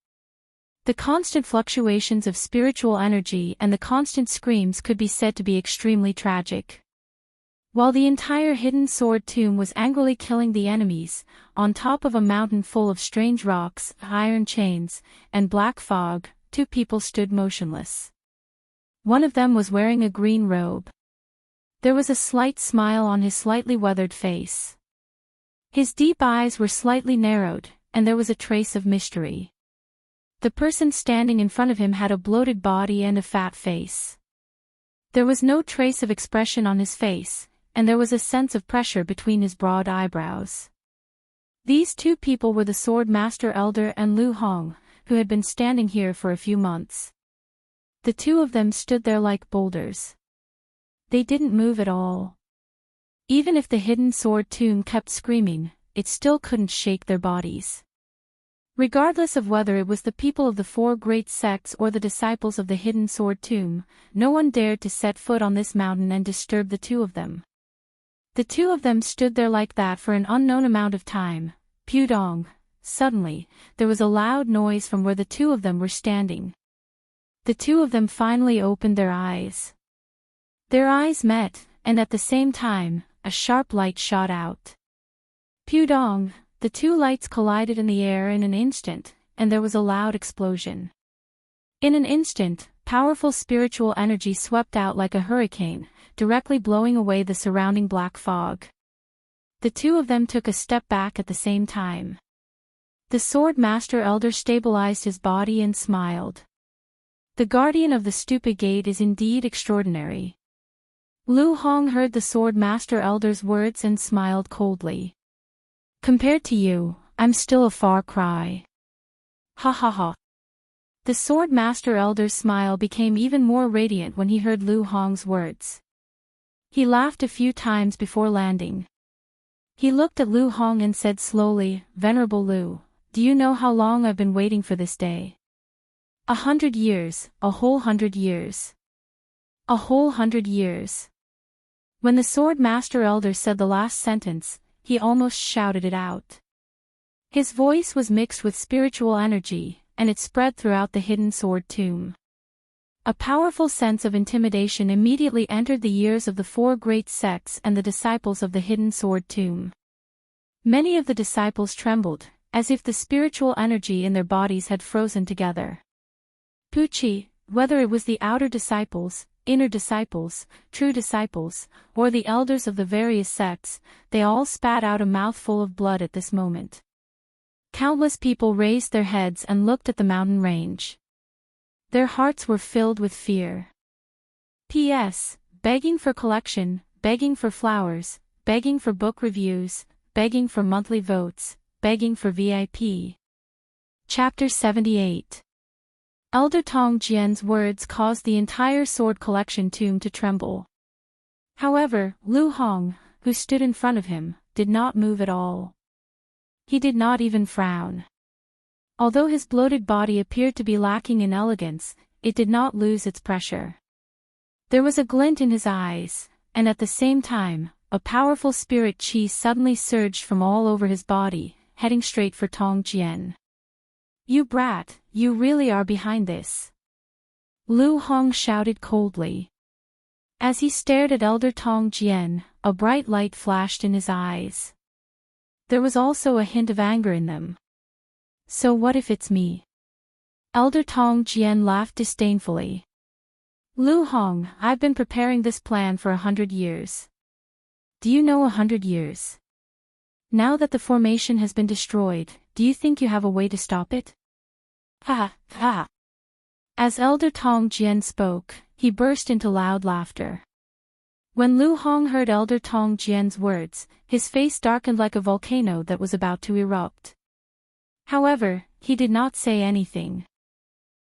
The constant fluctuations of spiritual energy and the constant screams could be said to be extremely tragic. While the entire hidden sword tomb was angrily killing the enemies, on top of a mountain full of strange rocks, iron chains, and black fog, 2 people stood motionless. One of them was wearing a green robe. There was a slight smile on his slightly weathered face. His deep eyes were slightly narrowed, and there was a trace of mystery. The person standing in front of him had a bloated body and a fat face. There was no trace of expression on his face, and there was a sense of pressure between his broad eyebrows. These 2 people were the Sword Master Elder and Lu Hong, who had been standing here for a few months. The 2 of them stood there like boulders. They didn't move at all. Even if the hidden sword tomb kept screaming, it still couldn't shake their bodies. Regardless of whether it was the people of the 4 great sects or the disciples of the hidden sword tomb, no one dared to set foot on this mountain and disturb the 2 of them. The 2 of them stood there like that for an unknown amount of time. Pudong, suddenly, there was a loud noise from where the two of them were standing. The two of them finally opened their eyes. Their eyes met, and at the same time, a sharp light shot out. Pudong! The two lights collided in the air in an instant, and there was a loud explosion. In an instant, powerful spiritual energy swept out like a hurricane, directly blowing away the surrounding black fog. The two of them took a step back at the same time. The Sword Master Elder stabilized his body and smiled. The guardian of the stupid gate is indeed extraordinary. Lu Hong heard the Sword Master Elder's words and smiled coldly. Compared to you, I'm still a far cry. Ha ha ha. The Sword Master Elder's smile became even more radiant when he heard Lu Hong's words. He laughed a few times before landing. He looked at Lu Hong and said slowly, "Venerable Lu, do you know how long I've been waiting for this day? 100 years, a whole 100 years. A whole 100 years." When the Sword Master Elder said the last sentence, he almost shouted it out. His voice was mixed with spiritual energy, and it spread throughout the hidden sword tomb. A powerful sense of intimidation immediately entered the ears of the four great sects and the disciples of the hidden sword tomb. Many of the disciples trembled, as if the spiritual energy in their bodies had frozen together. Pucci, whether it was the outer disciples, inner disciples, true disciples, or the elders of the various sects, they all spat out a mouthful of blood at this moment. Countless people raised their heads and looked at the mountain range. Their hearts were filled with fear. P.S. Begging for collection, begging for flowers, begging for book reviews, begging for monthly votes, begging for VIP. Chapter 78. Elder Tong Jian's words caused the entire sword collection tomb to tremble. However, Lu Hong, who stood in front of him, did not move at all. He did not even frown. Although his bloated body appeared to be lacking in elegance, it did not lose its pressure. There was a glint in his eyes, and at the same time, a powerful spirit chi suddenly surged from all over his body, heading straight for Tong Jian. "You brat, you really are behind this!" Lu Hong shouted coldly. As he stared at Elder Tong Jian, a bright light flashed in his eyes. There was also a hint of anger in them. "So what if it's me?" Elder Tong Jian laughed disdainfully. "Lu Hong, I've been preparing this plan for 100 years. Do you know 100 years? Now that the formation has been destroyed, do you think you have a way to stop it?" Ha ha. As Elder Tong Jian spoke, he burst into loud laughter. When Lu Hong heard Elder Tong Jian's words, his face darkened like a volcano that was about to erupt. However, he did not say anything.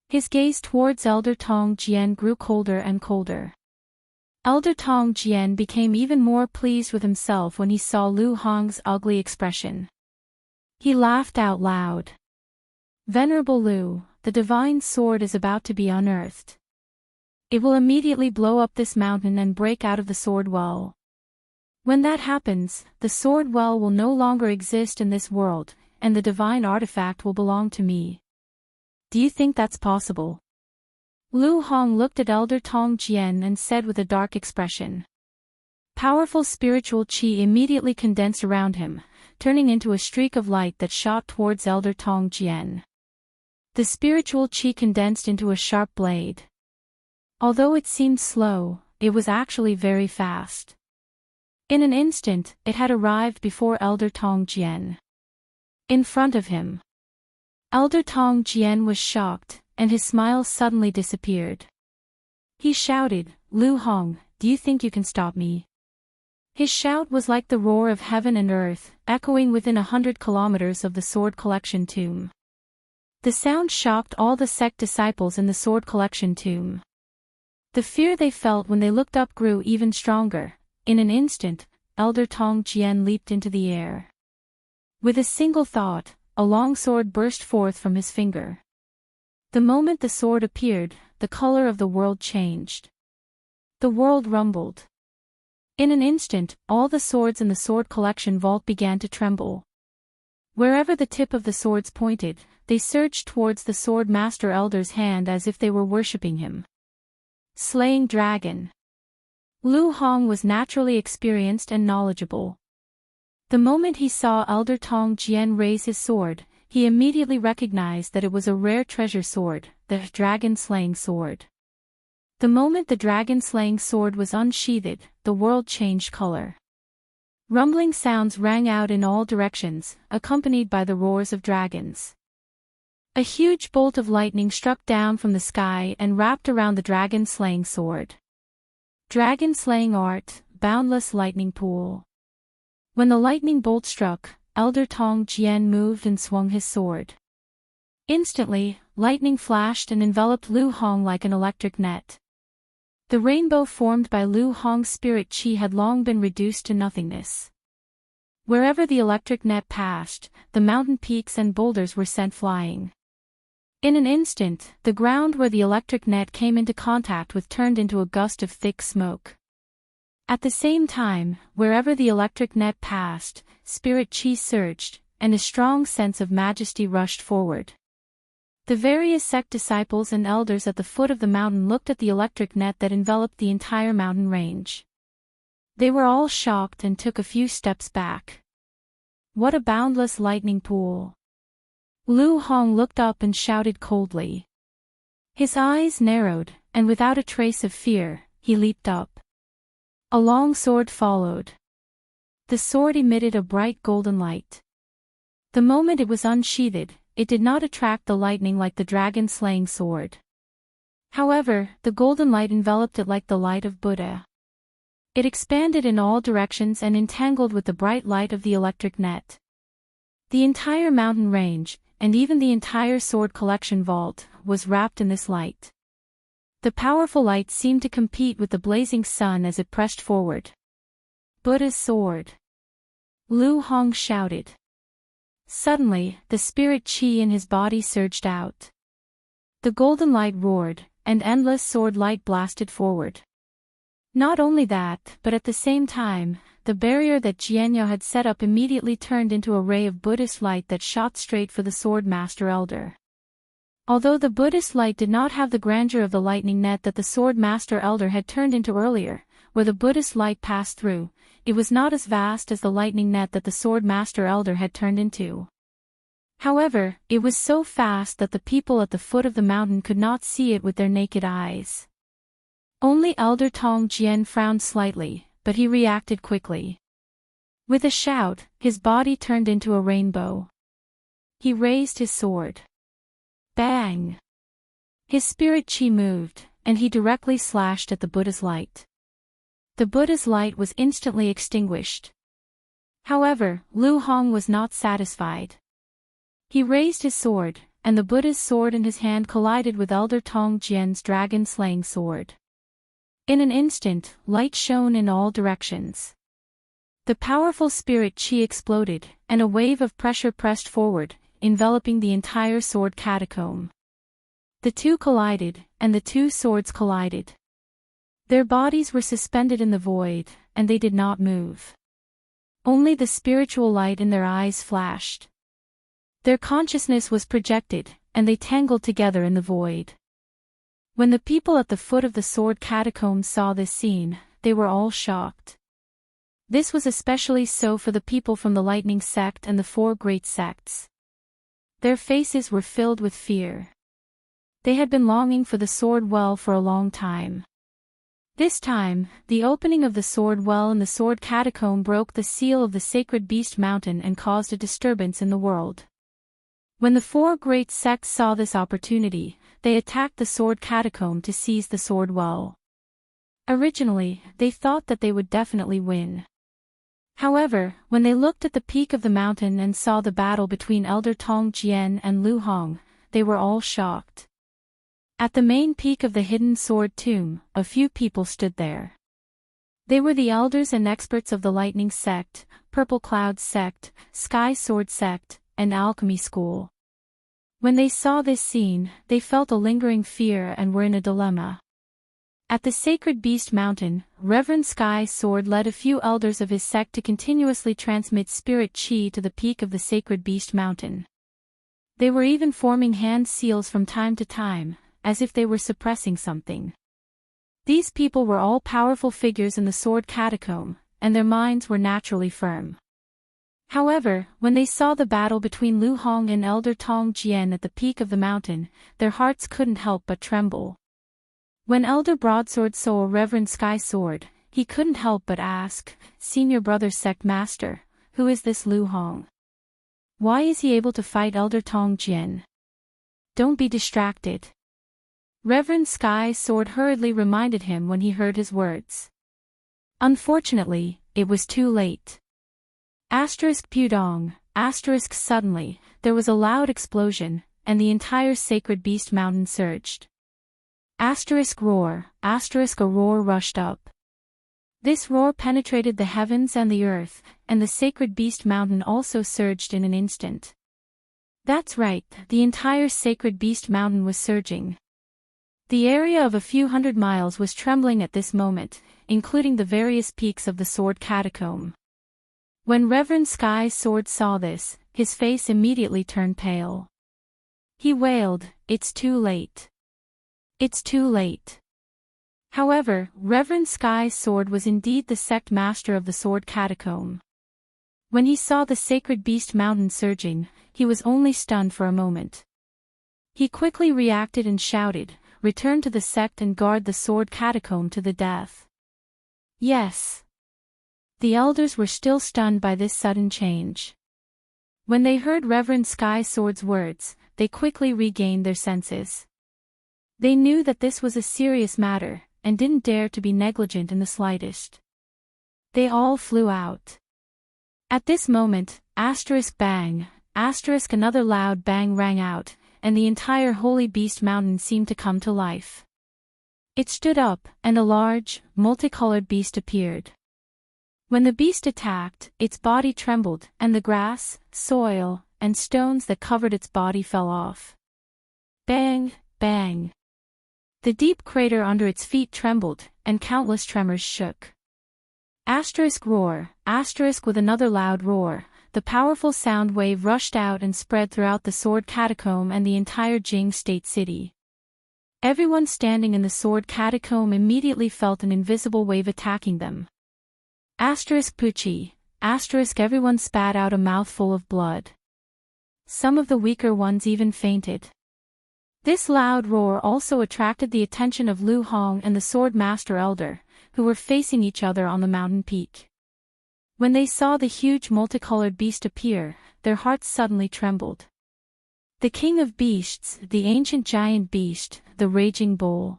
His gaze towards Elder Tong Jian grew colder and colder. Elder Tong Jian became even more pleased with himself when he saw Lu Hong's ugly expression. He laughed out loud. "Venerable Lu, the divine sword is about to be unearthed. It will immediately blow up this mountain and break out of the sword well. When that happens, the sword well will no longer exist in this world, and the divine artifact will belong to me. Do you think that's possible?" Lu Hong looked at Elder Tong Jian and said with a dark expression. Powerful spiritual chi immediately condensed around him, turning into a streak of light that shot towards Elder Tong Jian. The spiritual chi condensed into a sharp blade. Although it seemed slow, it was actually very fast. In an instant, it had arrived before Elder Tong Jian. In front of him. Elder Tong Jian was shocked, and his smile suddenly disappeared. He shouted, "Lu Hong, do you think you can stop me?" His shout was like the roar of heaven and earth, echoing within 100 kilometers of the sword collection tomb. The sound shocked all the sect disciples in the sword collection tomb. The fear they felt when they looked up grew even stronger. In an instant, Elder Tong Jian leaped into the air. With a single thought, a long sword burst forth from his finger. The moment the sword appeared, the color of the world changed. The world rumbled. In an instant, all the swords in the sword collection vault began to tremble. Wherever the tip of the swords pointed, they surged towards the Sword Master Elder's hand as if they were worshipping him. Slaying Dragon. Lu Hong was naturally experienced and knowledgeable. The moment he saw Elder Tong Jian raise his sword, he immediately recognized that it was a rare treasure sword, the dragon-slaying sword. The moment the dragon-slaying sword was unsheathed, the world changed color. Rumbling sounds rang out in all directions, accompanied by the roars of dragons. A huge bolt of lightning struck down from the sky and wrapped around the dragon-slaying sword. Dragon-slaying art, boundless lightning pool. When the lightning bolt struck, Elder Tong Jian moved and swung his sword. Instantly, lightning flashed and enveloped Lu Hong like an electric net. The rainbow formed by Lu Hong's spirit chi had long been reduced to nothingness. Wherever the electric net passed, the mountain peaks and boulders were sent flying. In an instant, the ground where the electric net came into contact with turned into a gust of thick smoke. At the same time, wherever the electric net passed, spirit chi surged, and a strong sense of majesty rushed forward. The various sect disciples and elders at the foot of the mountain looked at the electric net that enveloped the entire mountain range. They were all shocked and took a few steps back. What a boundless lightning pool! Lu Hong looked up and shouted coldly. His eyes narrowed, and without a trace of fear, he leaped up. A long sword followed. The sword emitted a bright golden light. The moment it was unsheathed, it did not attract the lightning like the dragon-slaying sword. However, the golden light enveloped it like the light of Buddha. It expanded in all directions and entangled with the bright light of the electric net. The entire mountain range, and even the entire sword collection vault, was wrapped in this light. The powerful light seemed to compete with the blazing sun as it pressed forward. Buddha's sword! Lu Hong shouted. Suddenly, the spirit chi in his body surged out. The golden light roared, and endless sword light blasted forward. Not only that, but at the same time, the barrier that Jianyo had set up immediately turned into a ray of Buddhist light that shot straight for the Sword Master Elder. Although the Buddhist light did not have the grandeur of the lightning net that the Sword Master Elder had turned into earlier, where the Buddhist light passed through, it was not as vast as the lightning net that the Sword Master Elder had turned into. However, it was so fast that the people at the foot of the mountain could not see it with their naked eyes. Only Elder Tong Jian frowned slightly, but he reacted quickly. With a shout, his body turned into a rainbow. He raised his sword. Bang! His spirit chi moved, and he directly slashed at the Buddha's light. The Buddha's light was instantly extinguished. However, Lu Hong was not satisfied. He raised his sword, and the Buddha's sword in his hand collided with Elder Tong Jian's dragon-slaying sword. In an instant, light shone in all directions. The powerful spirit chi exploded, and a wave of pressure pressed forward, enveloping the entire sword catacomb. The two collided, and the two swords collided. Their bodies were suspended in the void, and they did not move. Only the spiritual light in their eyes flashed. Their consciousness was projected, and they tangled together in the void. When the people at the foot of the sword catacomb saw this scene, they were all shocked. This was especially so for the people from the Lightning Sect and the four great sects. Their faces were filled with fear. They had been longing for the sword well for a long time. This time, the opening of the sword well in the sword catacomb broke the seal of the sacred beast mountain and caused a disturbance in the world. When the four great sects saw this opportunity, they attacked the sword catacomb to seize the sword well. Originally, they thought that they would definitely win. However, when they looked at the peak of the mountain and saw the battle between Elder Tong Jian and Lu Hong, they were all shocked. At the main peak of the hidden sword tomb, a few people stood there. They were the elders and experts of the Lightning Sect, Purple Cloud Sect, Sky Sword Sect, and Alchemy School. When they saw this scene, they felt a lingering fear and were in a dilemma. At the Sacred Beast Mountain, Reverend Sky Sword led a few elders of his sect to continuously transmit spirit chi to the peak of the Sacred Beast Mountain. They were even forming hand seals from time to time, as if they were suppressing something. These people were all powerful figures in the Sword Catacomb, and their minds were naturally firm. However, when they saw the battle between Lu Hong and Elder Tong Jian at the peak of the mountain, their hearts couldn't help but tremble. When Elder Broadsword saw Reverend Sky Sword, he couldn't help but ask, "Senior Brother Sect Master, who is this Lu Hong? Why is he able to fight Elder Tong Jian?" "Don't be distracted." Reverend Sky Sword hurriedly reminded him when he heard his words. Unfortunately, it was too late. Pudong, suddenly, there was a loud explosion, and the entire Sacred Beast Mountain surged. Roar, a roar rushed up. This roar penetrated the heavens and the earth, and the Sacred Beast Mountain also surged in an instant. That's right, the entire Sacred Beast Mountain was surging. The area of a few hundred miles was trembling at this moment, including the various peaks of the Sword Catacomb. When Reverend Sky Sword saw this, his face immediately turned pale. He wailed, "It's too late. It's too late." However, Reverend Sky Sword was indeed the sect master of the Sword Catacomb. When he saw the Sacred Beast Mountain surging, he was only stunned for a moment. He quickly reacted and shouted, "Return to the sect and guard the Sword Catacomb to the death." Yes. The elders were still stunned by this sudden change. When they heard Reverend Sky Sword's words, they quickly regained their senses. They knew that this was a serious matter, and didn't dare to be negligent in the slightest. They all flew out. At this moment, bang, another loud bang rang out, and the entire Holy Beast Mountain seemed to come to life. It stood up, and a large, multicolored beast appeared. When the beast attacked, its body trembled, and the grass, soil, and stones that covered its body fell off. Bang, bang. The deep crater under its feet trembled, and countless tremors shook. Roar, with another loud roar, the powerful sound wave rushed out and spread throughout the Sword Catacomb and the entire Jing State City. Everyone standing in the Sword Catacomb immediately felt an invisible wave attacking them. Pucci, everyone spat out a mouthful of blood. Some of the weaker ones even fainted. This loud roar also attracted the attention of Lu Hong and the Sword Master Elder, who were facing each other on the mountain peak. When they saw the huge multicolored beast appear, their hearts suddenly trembled. The King of Beasts, the ancient giant beast, the Raging Bull.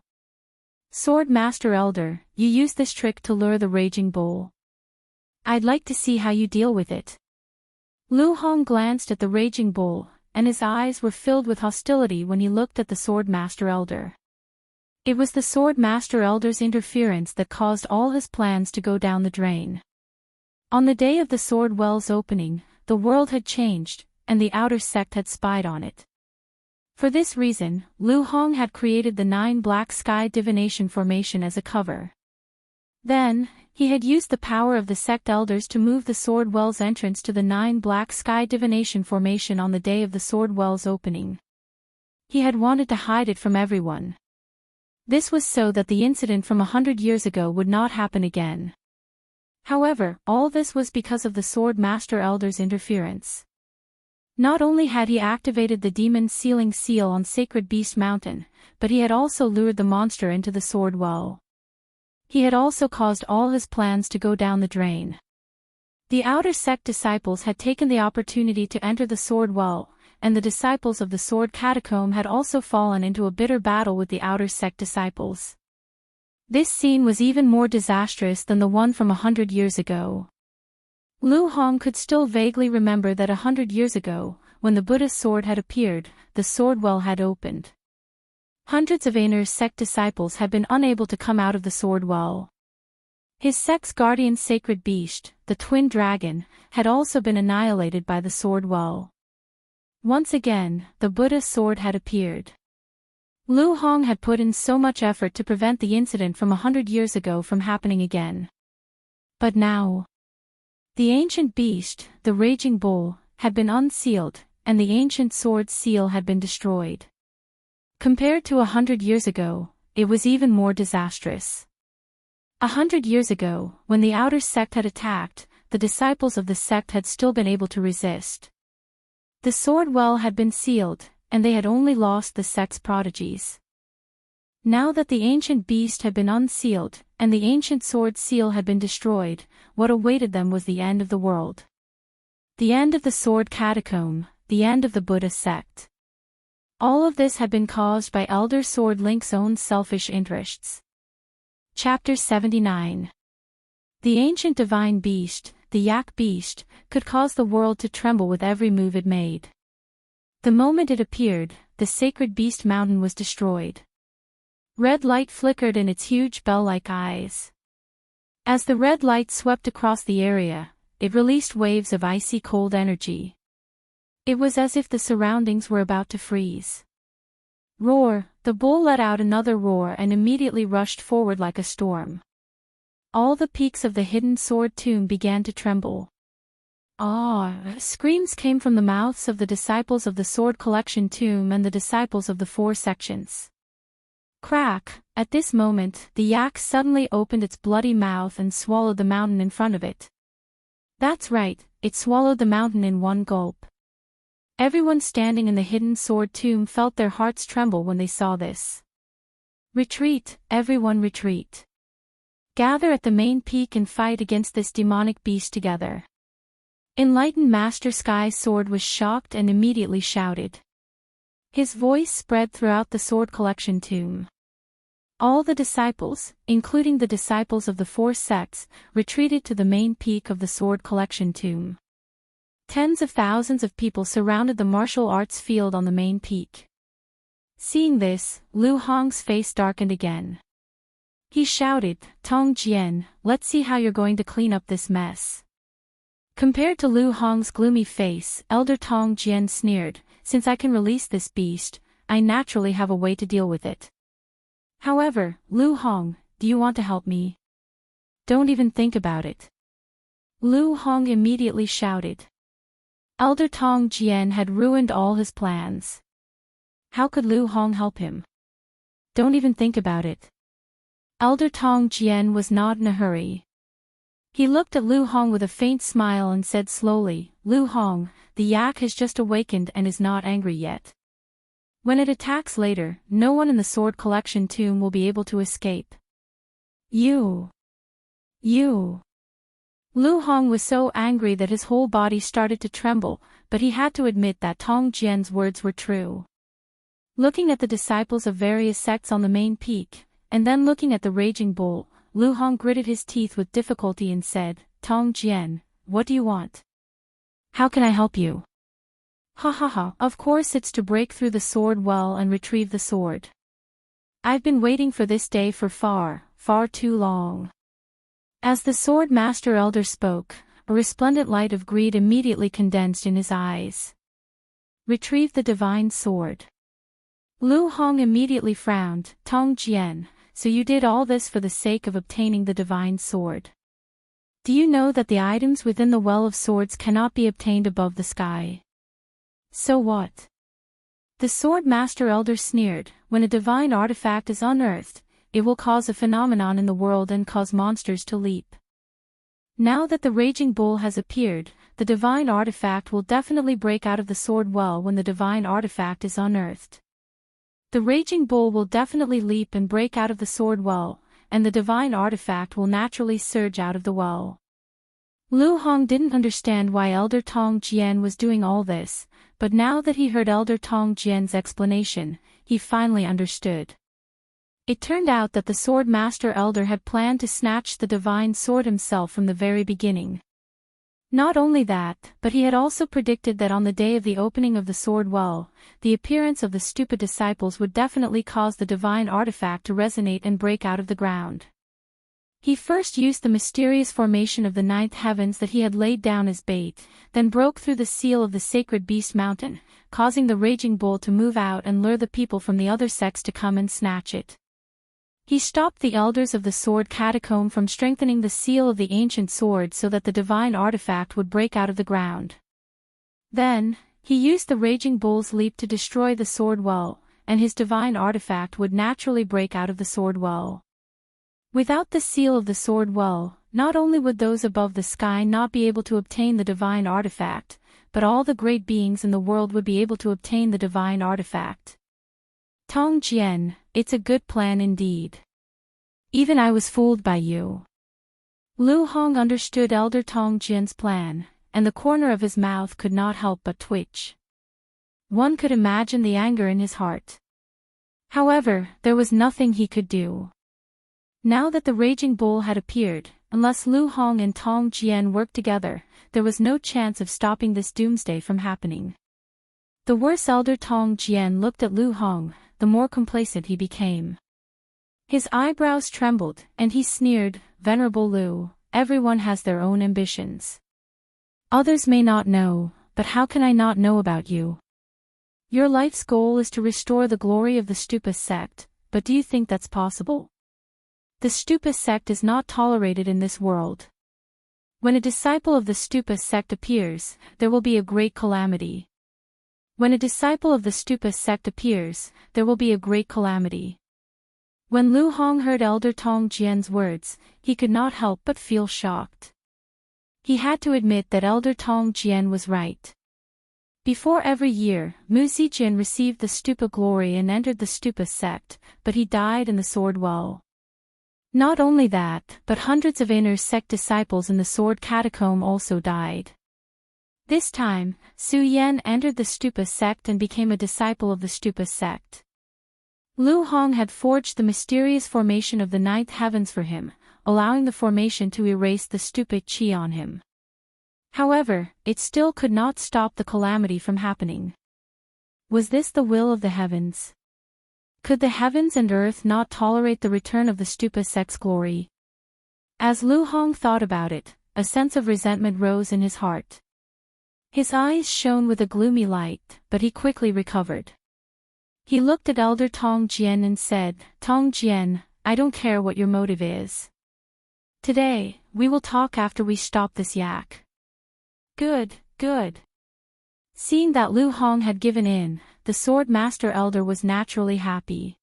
Sword Master Elder, you used this trick to lure the Raging Bull. I'd like to see how you deal with it. Lu Hong glanced at the Raging Bull, and his eyes were filled with hostility when he looked at the Sword Master Elder. It was the Sword Master Elder's interference that caused all his plans to go down the drain. On the day of the Sword Well's opening, the world had changed, and the outer sect had spied on it. For this reason, Lu Hong had created the 9 Black Sky Divination Formation as a cover. Then, he had used the power of the sect elders to move the Sword Well's entrance to the 9 Black Sky Divination Formation on the day of the Sword Well's opening. He had wanted to hide it from everyone. This was so that the incident from 100 years ago would not happen again. However, all this was because of the Sword Master Elder's interference. Not only had he activated the Demon Sealing Seal on Sacred Beast Mountain, but he had also lured the monster into the Sword Well. He had also caused all his plans to go down the drain. The outer sect disciples had taken the opportunity to enter the Sword Well, and the disciples of the Sword Catacomb had also fallen into a bitter battle with the outer sect disciples. This scene was even more disastrous than the one from 100 years ago. Lu Hong could still vaguely remember that 100 years ago, when the Buddha's sword had appeared, the Sword Well had opened. Hundreds of inner sect disciples had been unable to come out of the Sword Well. His sect's guardian sacred beast, the Twin Dragon, had also been annihilated by the Sword Well. Once again, the Buddha's sword had appeared. Lu Hong had put in so much effort to prevent the incident from 100 years ago from happening again. But now, the ancient beast, the raging bull, had been unsealed, and the ancient sword's seal had been destroyed. Compared to 100 years ago, it was even more disastrous. 100 years ago, when the outer sect had attacked, the disciples of the sect had still been able to resist. The sword well had been sealed, and they had only lost the sect's prodigies. Now that the ancient beast had been unsealed, and the ancient sword seal had been destroyed, what awaited them was the end of the world. The end of the sword catacomb, the end of the Buddha sect. All of this had been caused by Elder Sword Link's own selfish interests. Chapter 79. The ancient divine beast, the yak beast, could cause the world to tremble with every move it made. The moment it appeared, the sacred beast mountain was destroyed. Red light flickered in its huge bell-like eyes. As the red light swept across the area, it released waves of icy cold energy. It was as if the surroundings were about to freeze. Roar! The bull let out another roar and immediately rushed forward like a storm. All the peaks of the hidden sword tomb began to tremble. Screams came from the mouths of the disciples of the sword collection tomb and the disciples of the 4 sections. Crack! At this moment, the yak suddenly opened its bloody mouth and swallowed the mountain in front of it. That's right, it swallowed the mountain in one gulp. Everyone standing in the hidden sword tomb felt their hearts tremble when they saw this. Retreat, everyone retreat. Gather at the main peak and fight against this demonic beast together. Enlightened Master Sky's sword was shocked and immediately shouted. His voice spread throughout the sword collection tomb. All the disciples, including the disciples of the 4 sects, retreated to the main peak of the sword collection tomb. Tens of thousands of people surrounded the martial arts field on the main peak. Seeing this, Lu Hong's face darkened again. He shouted, "Tong Jian, let's see how you're going to clean up this mess." Compared to Lu Hong's gloomy face, Elder Tong Jian sneered, "Since I can release this beast, I naturally have a way to deal with it. However, Lu Hong, do you want to help me? Don't even think about it." Lu Hong immediately shouted. Elder Tong Jian had ruined all his plans. How could Lu Hong help him? Don't even think about it. Elder Tong Jian was not in a hurry. He looked at Lu Hong with a faint smile and said slowly, "Lu Hong, the yak has just awakened and is not angry yet. When it attacks later, no one in the sword collection tomb will be able to escape. You. Lu Hong was so angry that his whole body started to tremble, but he had to admit that Tong Jian's words were true. Looking at the disciples of various sects on the main peak, and then looking at the raging bull, Lu Hong gritted his teeth with difficulty and said, "Tong Jian, what do you want? How can I help you?" Ha, of course it's to break through the sword well and retrieve the sword. I've been waiting for this day for far too long." As the sword master elder spoke, a resplendent light of greed immediately condensed in his eyes. Retrieve the divine sword. Lu Hong immediately frowned. "Tong Jian, so you did all this for the sake of obtaining the divine sword. Do you know that the items within the well of swords cannot be obtained above the sky? So what?" The sword master elder sneered, "When a divine artifact is unearthed, it will cause a phenomenon in the world and cause monsters to leap. Now that the raging bull has appeared, the divine artifact will definitely break out of the sword well when the divine artifact is unearthed. The raging bull will definitely leap and break out of the sword well, and the divine artifact will naturally surge out of the well." Lu Hong didn't understand why Elder Tong Jian was doing all this, but now that he heard Elder Tong Jian's explanation, he finally understood. It turned out that the sword master elder had planned to snatch the divine sword himself from the very beginning. Not only that, but he had also predicted that on the day of the opening of the sword well, the appearance of the stupid disciples would definitely cause the divine artifact to resonate and break out of the ground. He first used the mysterious formation of the ninth heavens that he had laid down as bait, then broke through the seal of the sacred beast mountain, causing the raging bull to move out and lure the people from the other sects to come and snatch it. He stopped the elders of the sword catacomb from strengthening the seal of the ancient sword so that the divine artifact would break out of the ground. Then, he used the raging bull's leap to destroy the sword well, and his divine artifact would naturally break out of the sword well. Without the seal of the sword well, not only would those above the sky not be able to obtain the divine artifact, but all the great beings in the world would be able to obtain the divine artifact. Tong Jian, it's a good plan indeed. Even I was fooled by you. Lu Hong understood Elder Tong Jian's plan, and the corner of his mouth could not help but twitch. One could imagine the anger in his heart. However, there was nothing he could do. Now that the raging bull had appeared, unless Lu Hong and Tong Jian worked together, there was no chance of stopping this doomsday from happening. The worse Elder Tong Jian looked at Lu Hong, the more complacent he became. His eyebrows trembled, and he sneered, "Venerable Lu, everyone has their own ambitions. Others may not know, but how can I not know about you? Your life's goal is to restore the glory of the Stupa sect, but do you think that's possible? The Stupa sect is not tolerated in this world. When a disciple of the Stupa sect appears, there will be a great calamity. When a disciple of the Stupa sect appears, there will be a great calamity." When Lu Hong heard Elder Tong Jian's words, he could not help but feel shocked. He had to admit that Elder Tong Jian was right. Before every year, Mu Zijin received the Stupa glory and entered the Stupa sect, but he died in the sword well. Not only that, but hundreds of inner sect disciples in the sword catacomb also died. This time, Su Yan entered the Stupa sect and became a disciple of the Stupa sect. Lu Hong had forged the mysterious formation of the ninth heavens for him, allowing the formation to erase the Stupa chi on him. However, it still could not stop the calamity from happening. Was this the will of the heavens? Could the heavens and earth not tolerate the return of the Stupa sect's glory? As Lu Hong thought about it, a sense of resentment rose in his heart. His eyes shone with a gloomy light, but he quickly recovered. He looked at Elder Tong Jian and said, "Tong Jian, I don't care what your motive is. Today, we will talk after we stop this yak." "Good, good." Seeing that Lu Hong had given in, the sword master elder was naturally happy.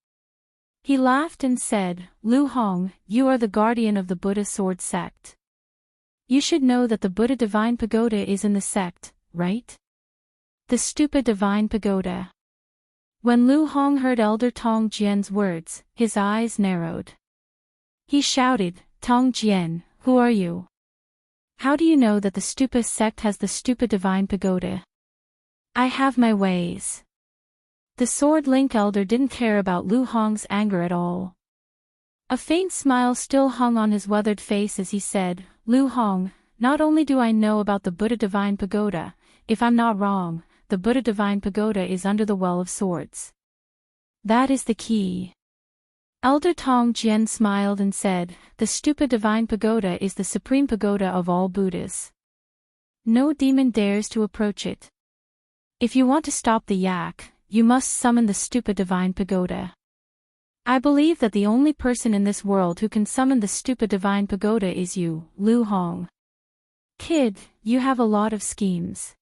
He laughed and said, "Lu Hong, you are the guardian of the Buddha sword sect. You should know that the Buddha Divine Pagoda is in the sect, right? The Stupa Divine Pagoda." When Lu Hong heard Elder Tong Jian's words, his eyes narrowed. He shouted, "Tong Jian, who are you? How do you know that the Stupa sect has the Stupa Divine Pagoda?" "I have my ways." The Sword Link Elder didn't care about Lu Hong's anger at all. A faint smile still hung on his weathered face as he said, "Lu Hong, not only do I know about the Buddha Divine Pagoda, if I'm not wrong, the Buddha Divine Pagoda is under the Well of Swords. That is the key." Elder Tong Jian smiled and said, "The Stupa Divine Pagoda is the supreme pagoda of all Buddhas. No demon dares to approach it. If you want to stop the yak, you must summon the Stupa Divine Pagoda. I believe that the only person in this world who can summon the Stupa Divine Pagoda is you, Lu Hong. Kid, you have a lot of schemes."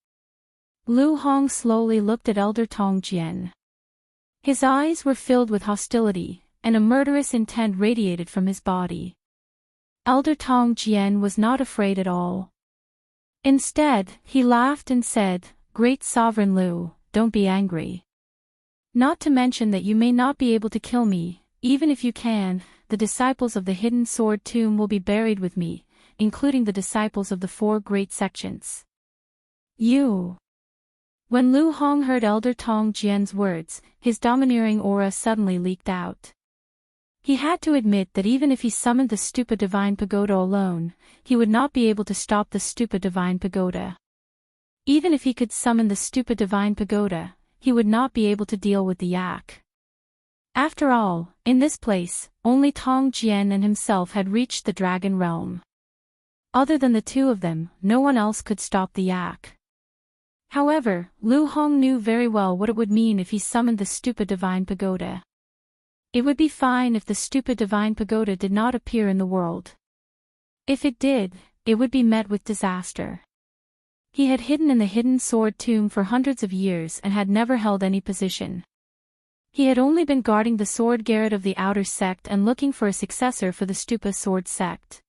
Lu Hong slowly looked at Elder Tong Jian. His eyes were filled with hostility, and a murderous intent radiated from his body. Elder Tong Jian was not afraid at all. Instead, he laughed and said, "Great Sovereign Lu, don't be angry. Not to mention that you may not be able to kill me, even if you can, the disciples of the hidden sword tomb will be buried with me, including the disciples of the four great sections. You." When Lu Hong heard Elder Tong Jian's words, his domineering aura suddenly leaked out. He had to admit that even if he summoned the Stupa Divine Pagoda alone, he would not be able to stop the Stupa Divine Pagoda. Even if he could summon the Stupa Divine Pagoda, he would not be able to deal with the yak. After all, in this place, only Tong Jian and himself had reached the dragon realm. Other than the two of them, no one else could stop the yak. However, Lu Hong knew very well what it would mean if he summoned the stupid divine pagoda. It would be fine if the stupid divine pagoda did not appear in the world. If it did, it would be met with disaster. He had hidden in the hidden sword tomb for hundreds of years and had never held any position. He had only been guarding the sword garret of the outer sect and looking for a successor for the stupa sword sect.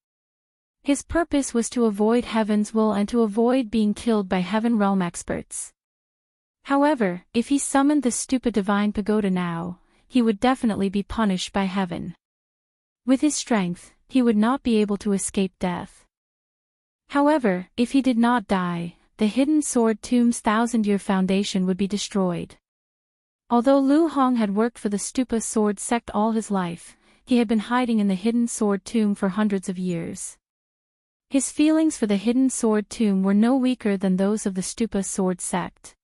His purpose was to avoid heaven's will and to avoid being killed by heaven realm experts. However, if he summoned the stupa divine pagoda now, he would definitely be punished by heaven. With his strength, he would not be able to escape death. However, if he did not die, the hidden sword tomb's 1,000-year foundation would be destroyed. Although Lu Hong had worked for the stupa sword sect all his life, he had been hiding in the hidden sword tomb for hundreds of years. His feelings for the hidden sword tomb were no weaker than those of the stupa sword sect.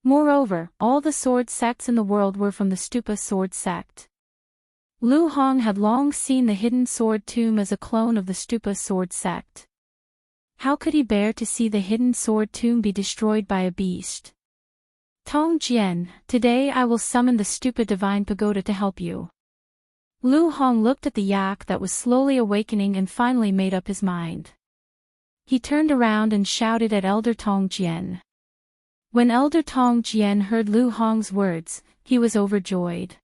Moreover, all the sword sects in the world were from the stupa sword sect. Lu Hong had long seen the hidden sword tomb as a clone of the stupa sword sect. How could he bear to see the hidden sword tomb be destroyed by a beast? Tong Jian, today I will summon the stupa divine pagoda to help you. Lu Hong looked at the yak that was slowly awakening and finally made up his mind. He turned around and shouted at Elder Tong Jian. When Elder Tong Jian heard Lu Hong's words, he was overjoyed.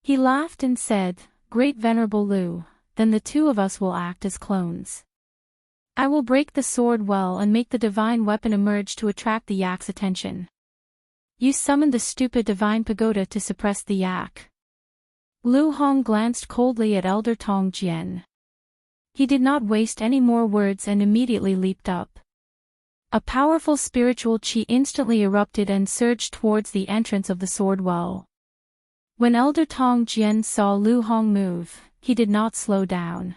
He laughed and said, "Great Venerable Lu, then the two of us will act as clones. I will break the sword well and make the divine weapon emerge to attract the yak's attention. You summoned the stupid divine pagoda to suppress the yak." Lu Hong glanced coldly at Elder Tong Jian. He did not waste any more words and immediately leaped up. A powerful spiritual qi instantly erupted and surged towards the entrance of the sword well. When Elder Tong Jian saw Lu Hong move, he did not slow down.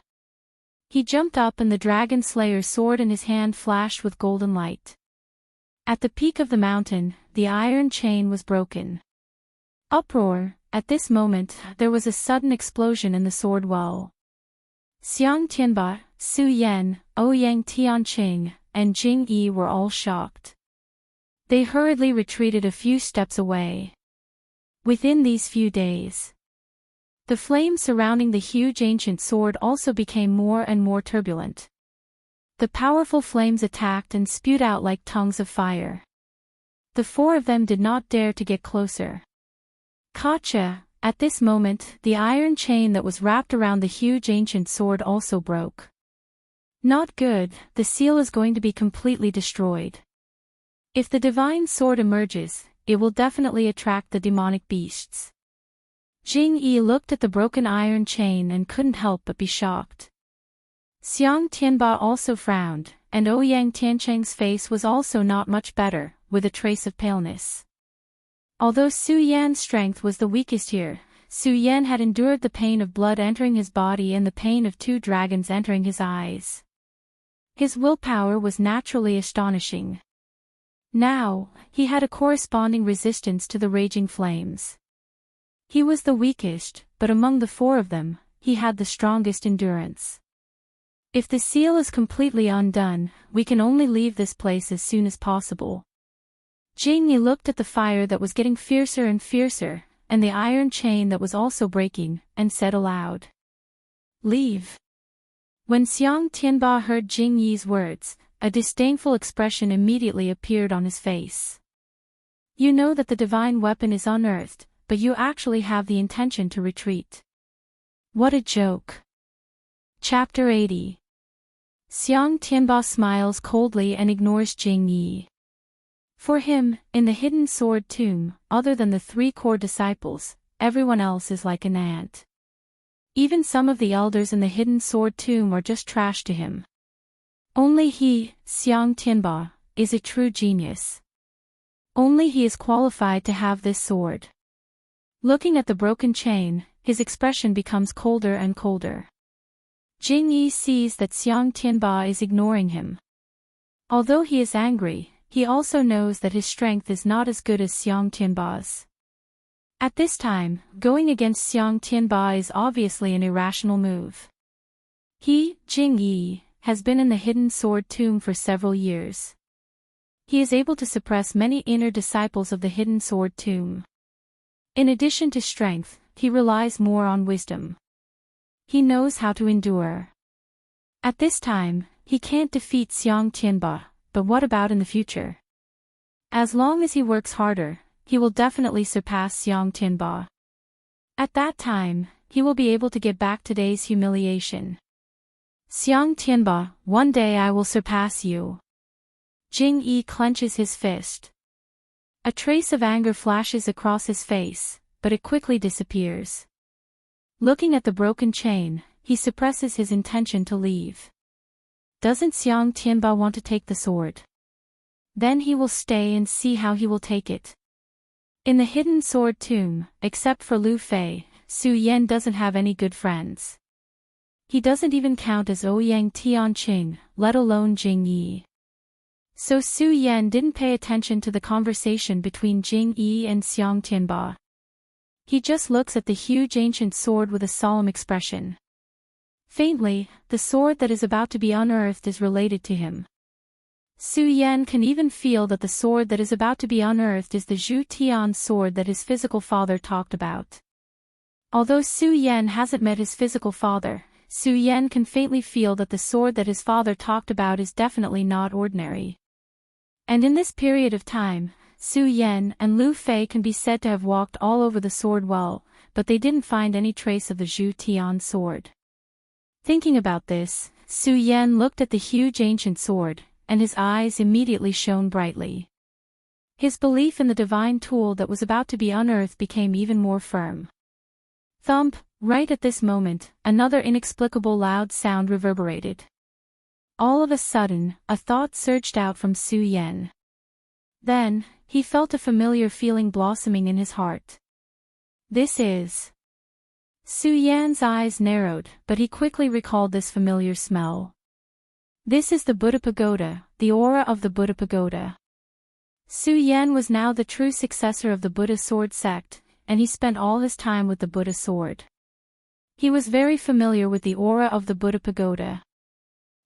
He jumped up and the dragon slayer's sword in his hand flashed with golden light. At the peak of the mountain, the iron chain was broken. Uproar. At this moment, there was a sudden explosion in the sword well. Xiang Tianba, Su Yan, Ouyang Tianqing, and Jing Yi were all shocked. They hurriedly retreated a few steps away. Within these few days, the flames surrounding the huge ancient sword also became more and more turbulent. The powerful flames attacked and spewed out like tongues of fire. The four of them did not dare to get closer. Gotcha! At this moment, the iron chain that was wrapped around the huge ancient sword also broke. Not good, the seal is going to be completely destroyed. If the divine sword emerges, it will definitely attract the demonic beasts. Jing Yi looked at the broken iron chain and couldn't help but be shocked. Xiang Tianba also frowned, and Ouyang Tiancheng's face was also not much better, with a trace of paleness. Although Su Yan's strength was the weakest here, Su Yan had endured the pain of blood entering his body and the pain of 2 dragons entering his eyes. His willpower was naturally astonishing. Now, he had a corresponding resistance to the raging flames. He was the weakest, but among the 4 of them, he had the strongest endurance. If the seal is completely undone, we can only leave this place as soon as possible. Jing Yi looked at the fire that was getting fiercer and fiercer, and the iron chain that was also breaking, and said aloud, "Leave." When Xiang Tianba heard Jing Yi's words, a disdainful expression immediately appeared on his face. "You know that the divine weapon is unearthed, but you actually have the intention to retreat. What a joke." Chapter 80. Xiang Tianba smiles coldly and ignores Jing Yi. For him, in the hidden sword tomb, other than the 3 core disciples, everyone else is like an ant. Even some of the elders in the hidden sword tomb are just trash to him. Only he, Xiang Tianba, is a true genius. Only he is qualified to have this sword. Looking at the broken chain, his expression becomes colder and colder. Jing Yi sees that Xiang Tianba is ignoring him. Although he is angry, he also knows that his strength is not as good as Xiang Tianba's. At this time, going against Xiang Tianba is obviously an irrational move. He, Jing Yi, has been in the hidden sword tomb for several years. He is able to suppress many inner disciples of the hidden sword tomb. In addition to strength, he relies more on wisdom. He knows how to endure. At this time, he can't defeat Xiang Tianba, but what about in the future? As long as he works harder, he will definitely surpass Xiang Tianba. At that time, he will be able to get back today's humiliation. Xiang Tianba, one day I will surpass you. Jing Yi clenches his fist. A trace of anger flashes across his face, but it quickly disappears. Looking at the broken chain, he suppresses his intention to leave. Doesn't Xiang Tianba want to take the sword? Then he will stay and see how he will take it. In the hidden sword tomb, except for Lu Fei, Su Yan doesn't have any good friends. He doesn't even count as Ouyang Tianqing, let alone Jing Yi. So Su Yan didn't pay attention to the conversation between Jing Yi and Xiang Tianba. He just looks at the huge ancient sword with a solemn expression. Faintly, the sword that is about to be unearthed is related to him. Su Yan can even feel that the sword that is about to be unearthed is the Zhu Tian sword that his physical father talked about. Although Su Yan hasn't met his physical father, Su Yan can faintly feel that the sword that his father talked about is definitely not ordinary. And in this period of time, Su Yan and Lu Fei can be said to have walked all over the sword well, but they didn't find any trace of the Zhu Tian sword. Thinking about this, Su Yan looked at the huge ancient sword, and his eyes immediately shone brightly. His belief in the divine tool that was about to be unearthed became even more firm. Thump, right at this moment, another inexplicable loud sound reverberated. All of a sudden, a thought surged out from Su Yan. Then, he felt a familiar feeling blossoming in his heart. This is... Su Yan's eyes narrowed, but he quickly recalled this familiar smell. This is the Buddha Pagoda, the aura of the Buddha Pagoda. Su Yan was now the true successor of the Buddha sword sect, and he spent all his time with the Buddha sword. He was very familiar with the aura of the Buddha Pagoda.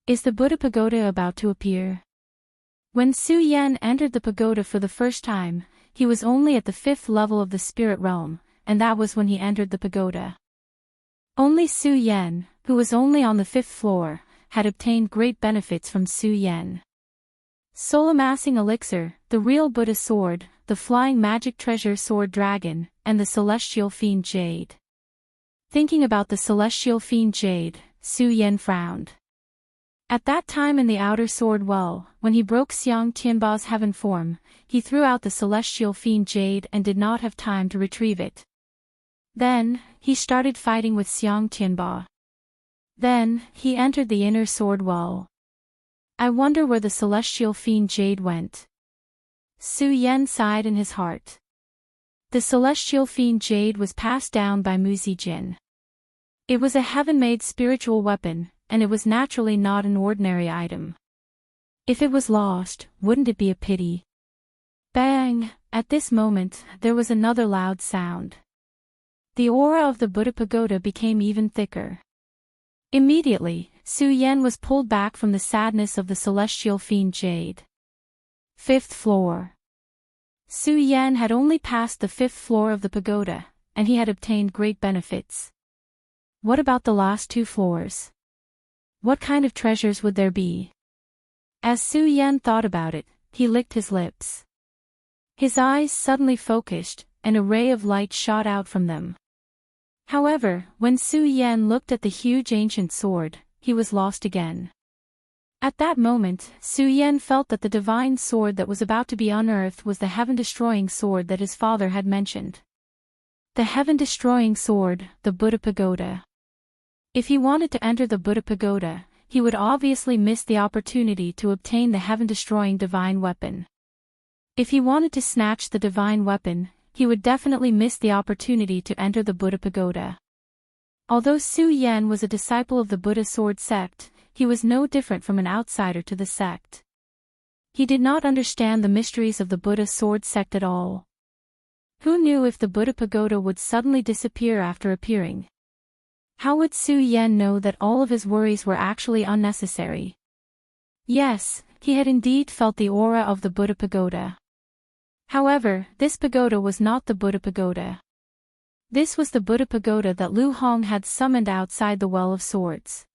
Is the Buddha Pagoda about to appear? When Su Yan entered the pagoda for the first time, he was only at the 5th level of the spirit realm, and that was when he entered the pagoda. Only Su Yan, who was only on the 5th floor, had obtained great benefits from Su Yan. Soul amassing elixir, the real Buddha sword, the flying magic treasure sword dragon, and the celestial fiend jade. Thinking about the celestial fiend jade, Su Yan frowned. At that time in the outer sword well, when he broke Xiang Tianba's heaven form, he threw out the celestial fiend jade and did not have time to retrieve it. Then, he started fighting with Xiang Tianba. Then, he entered the inner sword well. I wonder where the celestial fiend jade went. Su Yan sighed in his heart. The celestial fiend jade was passed down by Mu Zijin. It was a heaven-made spiritual weapon, and it was naturally not an ordinary item. If it was lost, wouldn't it be a pity? Bang! At this moment, there was another loud sound. The aura of the Buddha Pagoda became even thicker. Immediately, Su Yan was pulled back from the sadness of the celestial fiend jade. 5th floor. Su Yan had only passed the 5th floor of the pagoda, and he had obtained great benefits. What about the last 2 floors? What kind of treasures would there be? As Su Yan thought about it, he licked his lips. His eyes suddenly focused, and a ray of light shot out from them. However, when Su Yan looked at the huge ancient sword, he was lost again. At that moment, Su Yan felt that the divine sword that was about to be unearthed was the heaven-destroying sword that his father had mentioned. The heaven-destroying sword, the Buddha Pagoda. If he wanted to enter the Buddha Pagoda, he would obviously miss the opportunity to obtain the heaven-destroying divine weapon. If he wanted to snatch the divine weapon, he would definitely miss the opportunity to enter the Buddha Pagoda. Although Su Yan was a disciple of the Buddha sword sect, he was no different from an outsider to the sect. He did not understand the mysteries of the Buddha sword sect at all. Who knew if the Buddha pagoda would suddenly disappear after appearing? How would Su Yan know that all of his worries were actually unnecessary? Yes, he had indeed felt the aura of the Buddha pagoda. However, this pagoda was not the Buddha pagoda. This was the Buddha pagoda that Lu Hong had summoned outside the Well of Swords.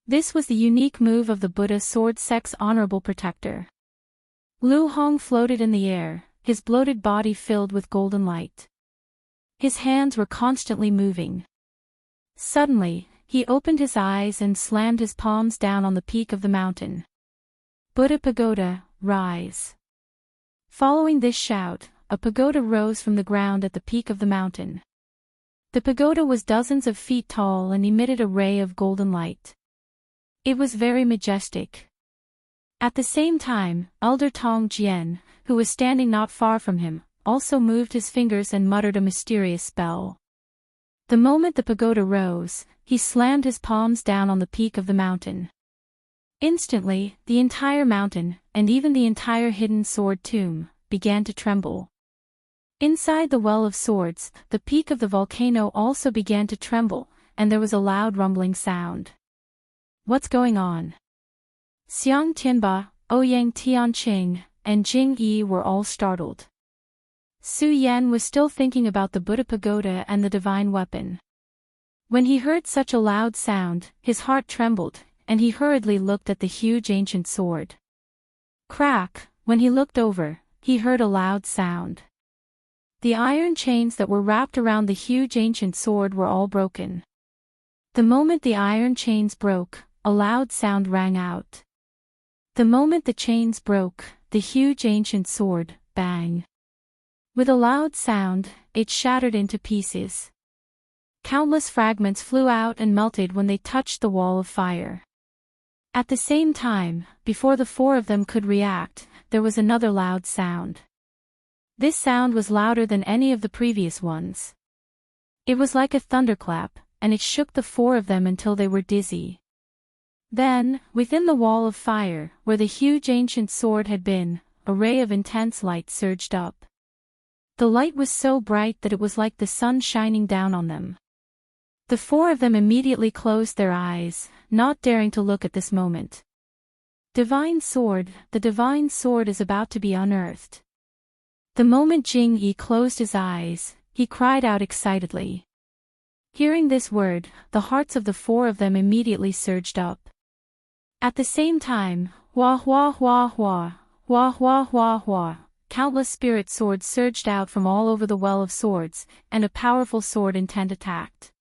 This was the unique move of the Buddha Sword Sect's honorable protector. Lu Hong floated in the air, his bloated body filled with golden light. His hands were constantly moving. Suddenly, he opened his eyes and slammed his palms down on the peak of the mountain. Buddha pagoda, rise. Following this shout, a pagoda rose from the ground at the peak of the mountain. The pagoda was dozens of feet tall and emitted a ray of golden light. It was very majestic. At the same time, Elder Tong Jian, who was standing not far from him, also moved his fingers and muttered a mysterious spell. The moment the pagoda rose, he slammed his palms down on the peak of the mountain. Instantly, the entire mountain, and even the entire hidden sword tomb, began to tremble. Inside the Well of Swords, the peak of the volcano also began to tremble, and there was a loud rumbling sound. What's going on? Xiang Tianba, Ouyang Tianqing, and Jing Yi were all startled. Su Yan was still thinking about the Buddha pagoda and the divine weapon. When he heard such a loud sound, his heart trembled, and he hurriedly looked at the huge ancient sword. Crack! When he looked over, he heard a loud sound. The iron chains that were wrapped around the huge ancient sword were all broken. The moment the iron chains broke, a loud sound rang out. The moment the chains broke, the huge ancient sword, bang. With a loud sound, it shattered into pieces. Countless fragments flew out and melted when they touched the wall of fire. At the same time, before the four of them could react, there was another loud sound. This sound was louder than any of the previous ones. It was like a thunderclap, and it shook the four of them until they were dizzy. Then, within the wall of fire, where the huge ancient sword had been, a ray of intense light surged up. The light was so bright that it was like the sun shining down on them. The four of them immediately closed their eyes, not daring to look at this moment. Divine sword, the divine sword is about to be unearthed. The moment Jing Yi closed his eyes, he cried out excitedly. Hearing this word, the hearts of the four of them immediately surged up. At the same time, hua hua hua hua, hua hua hua hua, countless spirit swords surged out from all over the Well of Swords, and a powerful sword intent attacked.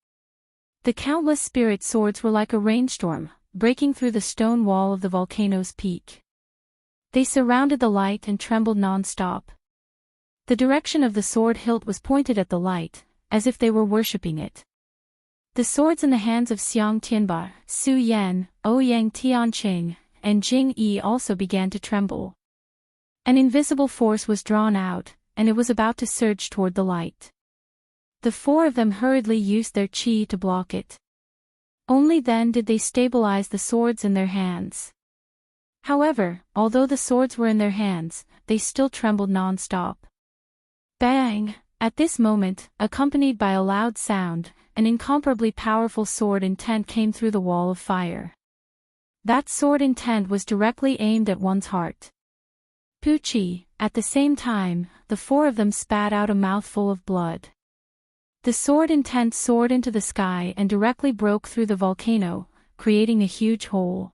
The countless spirit swords were like a rainstorm, breaking through the stone wall of the volcano's peak. They surrounded the light and trembled non-stop. The direction of the sword hilt was pointed at the light, as if they were worshipping it. The swords in the hands of Xiang Tianba, Su Yan, Ouyang Tianqing, and Jing Yi also began to tremble. An invisible force was drawn out, and it was about to surge toward the light. The four of them hurriedly used their qi to block it. Only then did they stabilize the swords in their hands. However, although the swords were in their hands, they still trembled non-stop. Bang! At this moment, accompanied by a loud sound, an incomparably powerful sword intent came through the wall of fire. That sword intent was directly aimed at one's heart. Puchi! At the same time, the four of them spat out a mouthful of blood. The sword intent soared into the sky and directly broke through the volcano, creating a huge hole.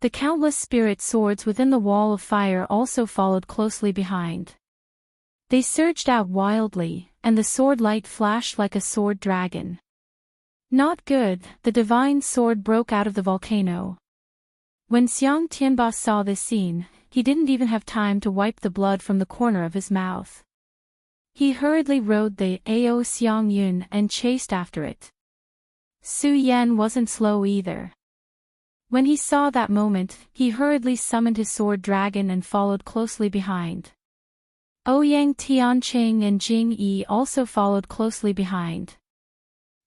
The countless spirit swords within the wall of fire also followed closely behind. They surged out wildly, and the sword light flashed like a sword dragon. Not good, the divine sword broke out of the volcano. When Xiang Tianba saw this scene, he didn't even have time to wipe the blood from the corner of his mouth. He hurriedly rode the Ao Xiang Yun and chased after it. Su Yan wasn't slow either. When he saw that moment, he hurriedly summoned his sword dragon and followed closely behind. Ouyang Tianqing and Jing Yi also followed closely behind.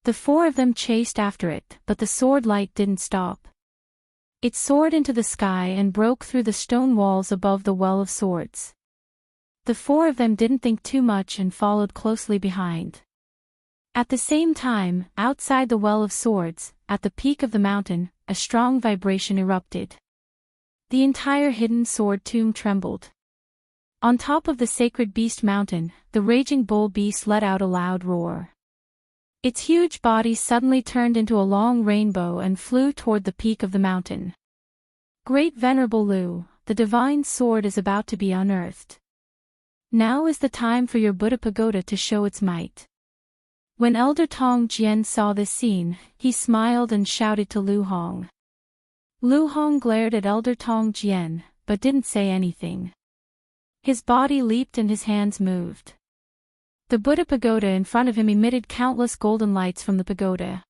The four of them chased after it, but the sword light didn't stop. It soared into the sky and broke through the stone walls above the Well of Swords. The four of them didn't think too much and followed closely behind. At the same time, outside the Well of Swords, at the peak of the mountain, a strong vibration erupted. The entire hidden sword tomb trembled. On top of the sacred beast mountain, the raging bull beast let out a loud roar. Its huge body suddenly turned into a long rainbow and flew toward the peak of the mountain. Great Venerable Lu, the divine sword is about to be unearthed. Now is the time for your Buddha pagoda to show its might. When Elder Tong Jian saw this scene, he smiled and shouted to Lu Hong. Lu Hong glared at Elder Tong Jian, but didn't say anything. His body leaped and his hands moved. The Buddha pagoda in front of him emitted countless golden lights from the pagoda.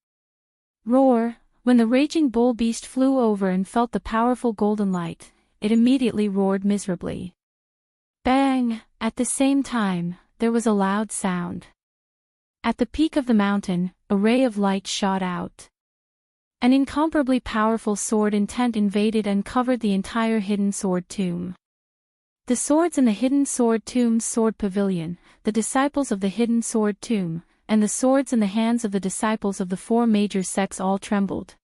Roar! When the raging bull beast flew over and felt the powerful golden light, it immediately roared miserably. Bang! At the same time, there was a loud sound. At the peak of the mountain, a ray of light shot out. An incomparably powerful sword intent invaded and covered the entire hidden sword tomb. The swords in the hidden sword tomb's sword pavilion, the disciples of the hidden sword tomb, and the swords in the hands of the disciples of the four major sects all trembled.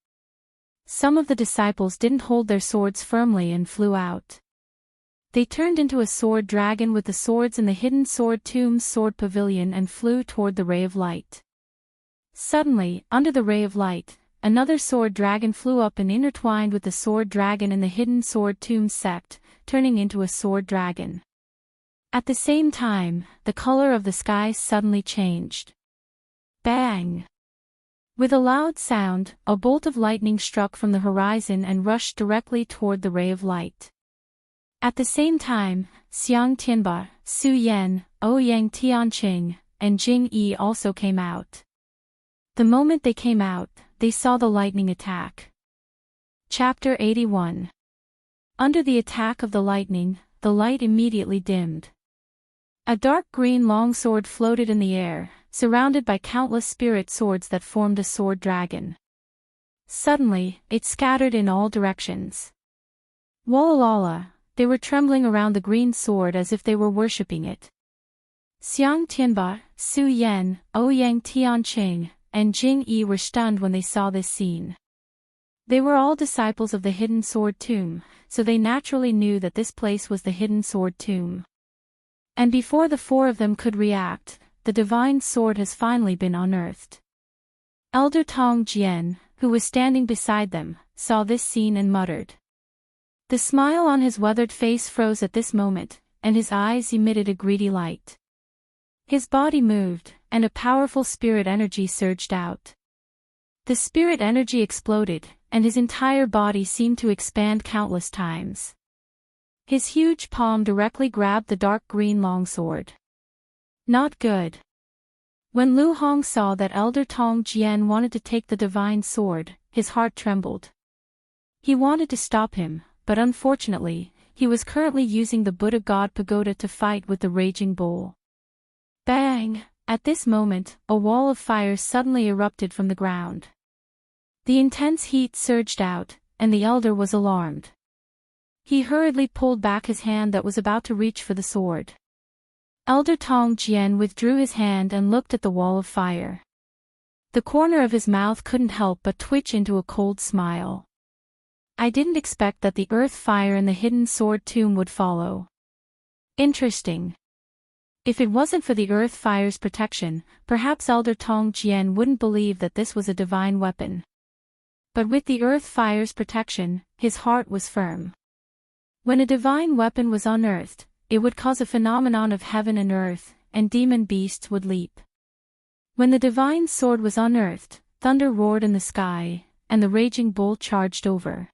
Some of the disciples didn't hold their swords firmly and flew out. They turned into a sword dragon with the swords in the hidden sword tomb's sword pavilion and flew toward the ray of light. Suddenly, under the ray of light, another sword dragon flew up and intertwined with the sword dragon in the hidden sword tomb sect, turning into a sword dragon. At the same time, the color of the sky suddenly changed. Bang! With a loud sound, a bolt of lightning struck from the horizon and rushed directly toward the ray of light. At the same time, Xiang Tianba, Su Yan, Ouyang Tianqing, and Jing Yi also came out. The moment they came out, they saw the lightning attack. Chapter 81. Under the attack of the lightning, the light immediately dimmed. A dark green longsword floated in the air, surrounded by countless spirit swords that formed a sword dragon. Suddenly, it scattered in all directions. Wallalala! They were trembling around the green sword as if they were worshipping it. Xiang Tianba, Su Yan, Ouyang Tianqing, and Jing Yi were stunned when they saw this scene. They were all disciples of the hidden sword tomb, so they naturally knew that this place was the hidden sword tomb. And before the four of them could react, the divine sword has finally been unearthed. Elder Tong Jian, who was standing beside them, saw this scene and muttered. The smile on his weathered face froze at this moment, and his eyes emitted a greedy light. His body moved, and a powerful spirit energy surged out. The spirit energy exploded, and his entire body seemed to expand countless times. His huge palm directly grabbed the dark green longsword. Not good. When Lu Hong saw that Elder Tong Jian wanted to take the divine sword, his heart trembled. He wanted to stop him, but unfortunately, he was currently using the Buddha God Pagoda to fight with the raging bull. Bang! At this moment, a wall of fire suddenly erupted from the ground. The intense heat surged out, and the elder was alarmed. He hurriedly pulled back his hand that was about to reach for the sword. Elder Tong Jian withdrew his hand and looked at the wall of fire. The corner of his mouth couldn't help but twitch into a cold smile. I didn't expect that the earth fire in the hidden sword tomb would follow. Interesting. If it wasn't for the earth fire's protection, perhaps Elder Tong Jian wouldn't believe that this was a divine weapon. But with the earth fire's protection, his heart was firm. When a divine weapon was unearthed, it would cause a phenomenon of heaven and earth, and demon beasts would leap. When the divine sword was unearthed, thunder roared in the sky, and the raging bull charged over.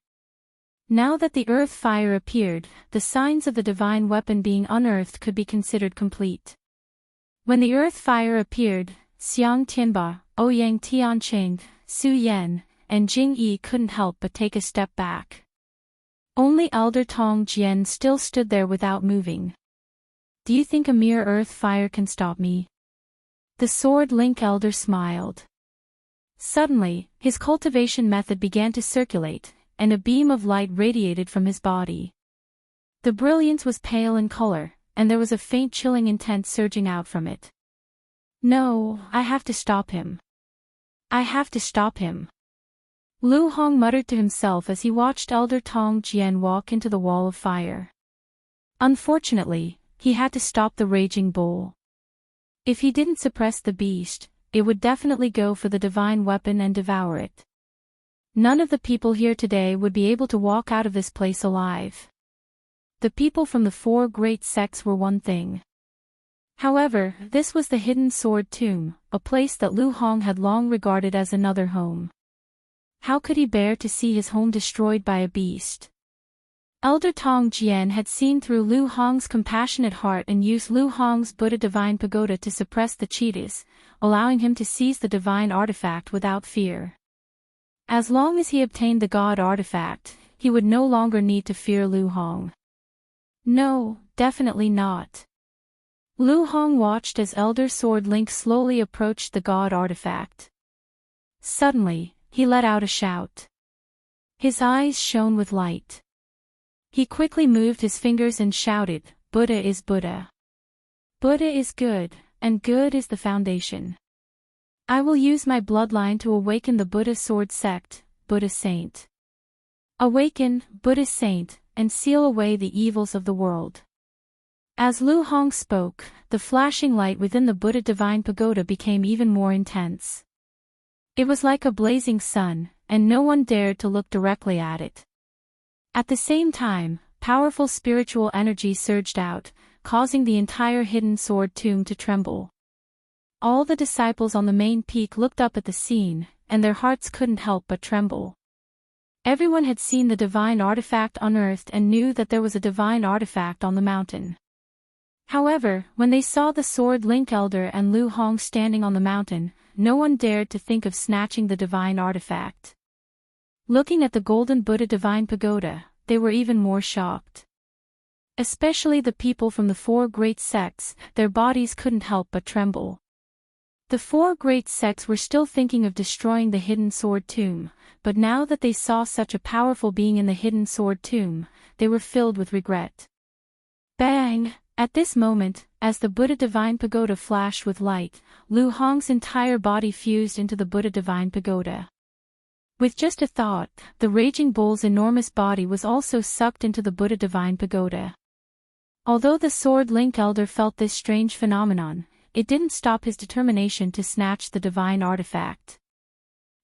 Now that the earth fire appeared, the signs of the divine weapon being unearthed could be considered complete. When the earth fire appeared, Xiang Tianba, Ouyang Tianqing, Su Yan, and Jing Yi couldn't help but take a step back. Only Elder Tong Jian still stood there without moving. Do you think a mere earth fire can stop me? The Sword Link Elder smiled. Suddenly, his cultivation method began to circulate, and a beam of light radiated from his body. The brilliance was pale in color, and there was a faint chilling intent surging out from it. No, I have to stop him. I have to stop him. Lu Hong muttered to himself as he watched Elder Tong Jian walk into the wall of fire. Unfortunately, he had to stop the raging bull. If he didn't suppress the beast, it would definitely go for the divine weapon and devour it. None of the people here today would be able to walk out of this place alive. The people from the 4 great sects were one thing. However, this was the Hidden Sword Tomb, a place that Lu Hong had long regarded as another home. How could he bear to see his home destroyed by a beast? Elder Tong Jian had seen through Lu Hong's compassionate heart and used Lu Hong's Buddha Divine Pagoda to suppress the cheetahs, allowing him to seize the divine artifact without fear. As long as he obtained the god artifact, he would no longer need to fear Lu Hong. No, definitely not. Lu Hong watched as Elder Sword Link slowly approached the god artifact. Suddenly, he let out a shout. His eyes shone with light. He quickly moved his fingers and shouted, "Buddha is Buddha. Buddha is good, and good is the foundation. I will use my bloodline to awaken the Buddha Sword Sect, Buddha Saint. Awaken, Buddha Saint, and seal away the evils of the world." As Lu Hong spoke, the flashing light within the Buddha Divine Pagoda became even more intense. It was like a blazing sun, and no one dared to look directly at it. At the same time, powerful spiritual energy surged out, causing the entire Hidden Sword Tomb to tremble. All the disciples on the main peak looked up at the scene, and their hearts couldn't help but tremble. Everyone had seen the divine artifact unearthed and knew that there was a divine artifact on the mountain. However, when they saw the Sword Link Elder and Lu Hong standing on the mountain, no one dared to think of snatching the divine artifact. Looking at the golden Buddha Divine Pagoda, they were even more shocked. Especially the people from the 4 great sects, their bodies couldn't help but tremble. The 4 great sects were still thinking of destroying the Hidden Sword Tomb, but now that they saw such a powerful being in the Hidden Sword Tomb, they were filled with regret. Bang! At this moment, as the Buddha Divine Pagoda flashed with light, Lu Hong's entire body fused into the Buddha Divine Pagoda. With just a thought, the raging bull's enormous body was also sucked into the Buddha Divine Pagoda. Although the Sword Link Elder felt this strange phenomenon, it didn't stop his determination to snatch the divine artifact.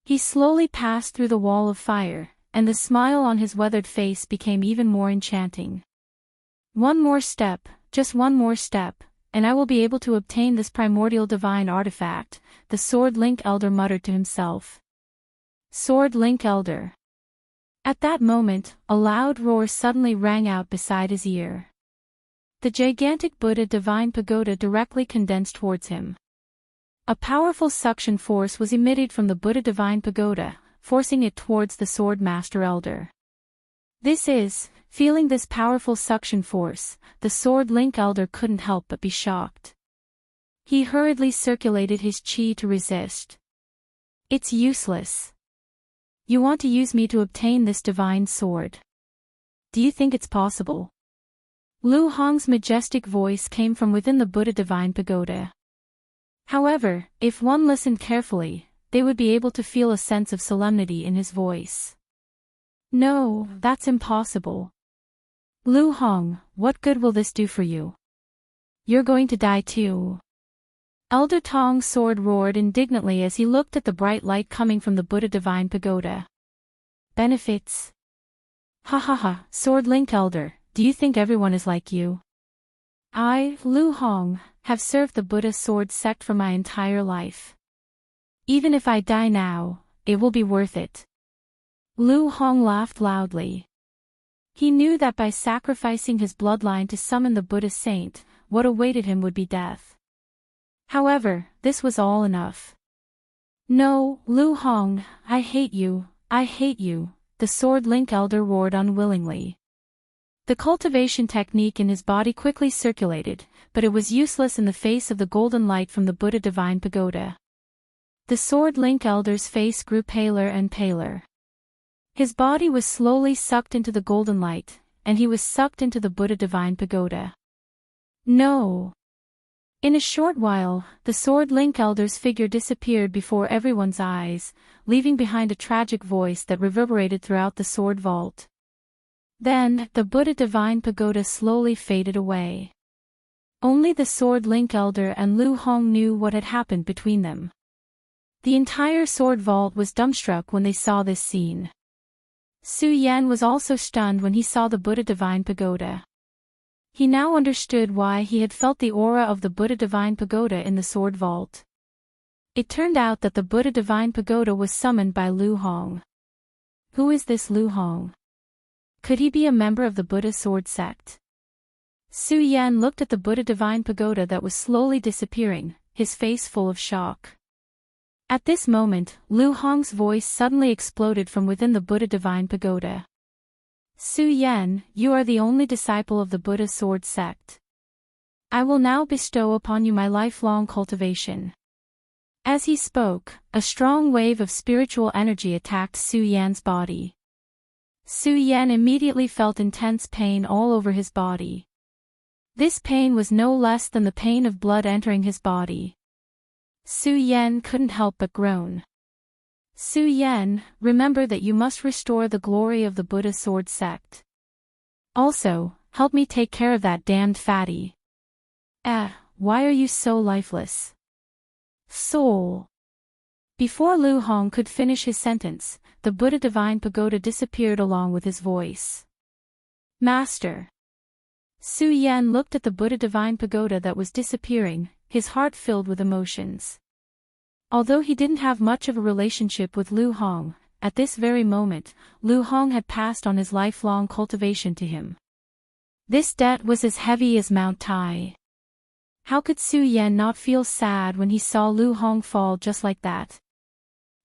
He slowly passed through the wall of fire, and the smile on his weathered face became even more enchanting. One more step, just one more step, and I will be able to obtain this primordial divine artifact, the Sword Link Elder muttered to himself. Sword Link Elder. At that moment, a loud roar suddenly rang out beside his ear. The gigantic Buddha Divine Pagoda directly condensed towards him. A powerful suction force was emitted from the Buddha Divine Pagoda, forcing it towards the Sword Master Elder. Feeling this powerful suction force, the Sword Link Elder couldn't help but be shocked. He hurriedly circulated his chi to resist. It's useless. You want to use me to obtain this divine sword? Do you think it's possible? Lu Hong's majestic voice came from within the Buddha Divine Pagoda. However, if one listened carefully, they would be able to feel a sense of solemnity in his voice. No, that's impossible. Lu Hong, what good will this do for you? You're going to die too. Elder Tong's sword roared indignantly as he looked at the bright light coming from the Buddha Divine Pagoda. Benefits? Ha ha ha, Sword Link Elder, do you think everyone is like you? I, Lu Hong, have served the Buddha Sword Sect for my entire life. Even if I die now, it will be worth it. Lu Hong laughed loudly. He knew that by sacrificing his bloodline to summon the Buddha Saint, what awaited him would be death. However, this was all enough. No, Lu Hong, I hate you, the Sword Link Elder roared unwillingly. The cultivation technique in his body quickly circulated, but it was useless in the face of the golden light from the Buddha Divine Pagoda. The Sword Link Elder's face grew paler and paler. His body was slowly sucked into the golden light, and he was sucked into the Buddha Divine Pagoda. No. In a short while, the Sword Link Elder's figure disappeared before everyone's eyes, leaving behind a tragic voice that reverberated throughout the sword vault. Then, the Buddha Divine Pagoda slowly faded away. Only the Sword Link Elder and Lu Hong knew what had happened between them. The entire sword vault was dumbstruck when they saw this scene. Su Yan was also stunned when he saw the Buddha Divine Pagoda. He now understood why he had felt the aura of the Buddha Divine Pagoda in the sword vault. It turned out that the Buddha Divine Pagoda was summoned by Lu Hong. Who is this Lu Hong? Could he be a member of the Buddha sword sect? Su Yan looked at the Buddha Divine Pagoda that was slowly disappearing, his face full of shock. At this moment, Lu Hong's voice suddenly exploded from within the Buddha Divine Pagoda. Su Yan, you are the only disciple of the Buddha sword sect. I will now bestow upon you my lifelong cultivation. As he spoke, a strong wave of spiritual energy attacked Su Yan's body. Su Yan immediately felt intense pain all over his body. This pain was no less than the pain of blood entering his body. Su Yan couldn't help but groan. Su Yan, remember that you must restore the glory of the Buddha sword sect. Also, help me take care of that damned fatty. Why are you so lifeless? Soul. Before Lu Hong could finish his sentence, the Buddha Divine Pagoda disappeared along with his voice. Master. Su Yan looked at the Buddha Divine Pagoda that was disappearing, his heart filled with emotions. Although he didn't have much of a relationship with Lu Hong, at this very moment, Lu Hong had passed on his lifelong cultivation to him. This debt was as heavy as Mount Tai. How could Su Yan not feel sad when he saw Lu Hong fall just like that?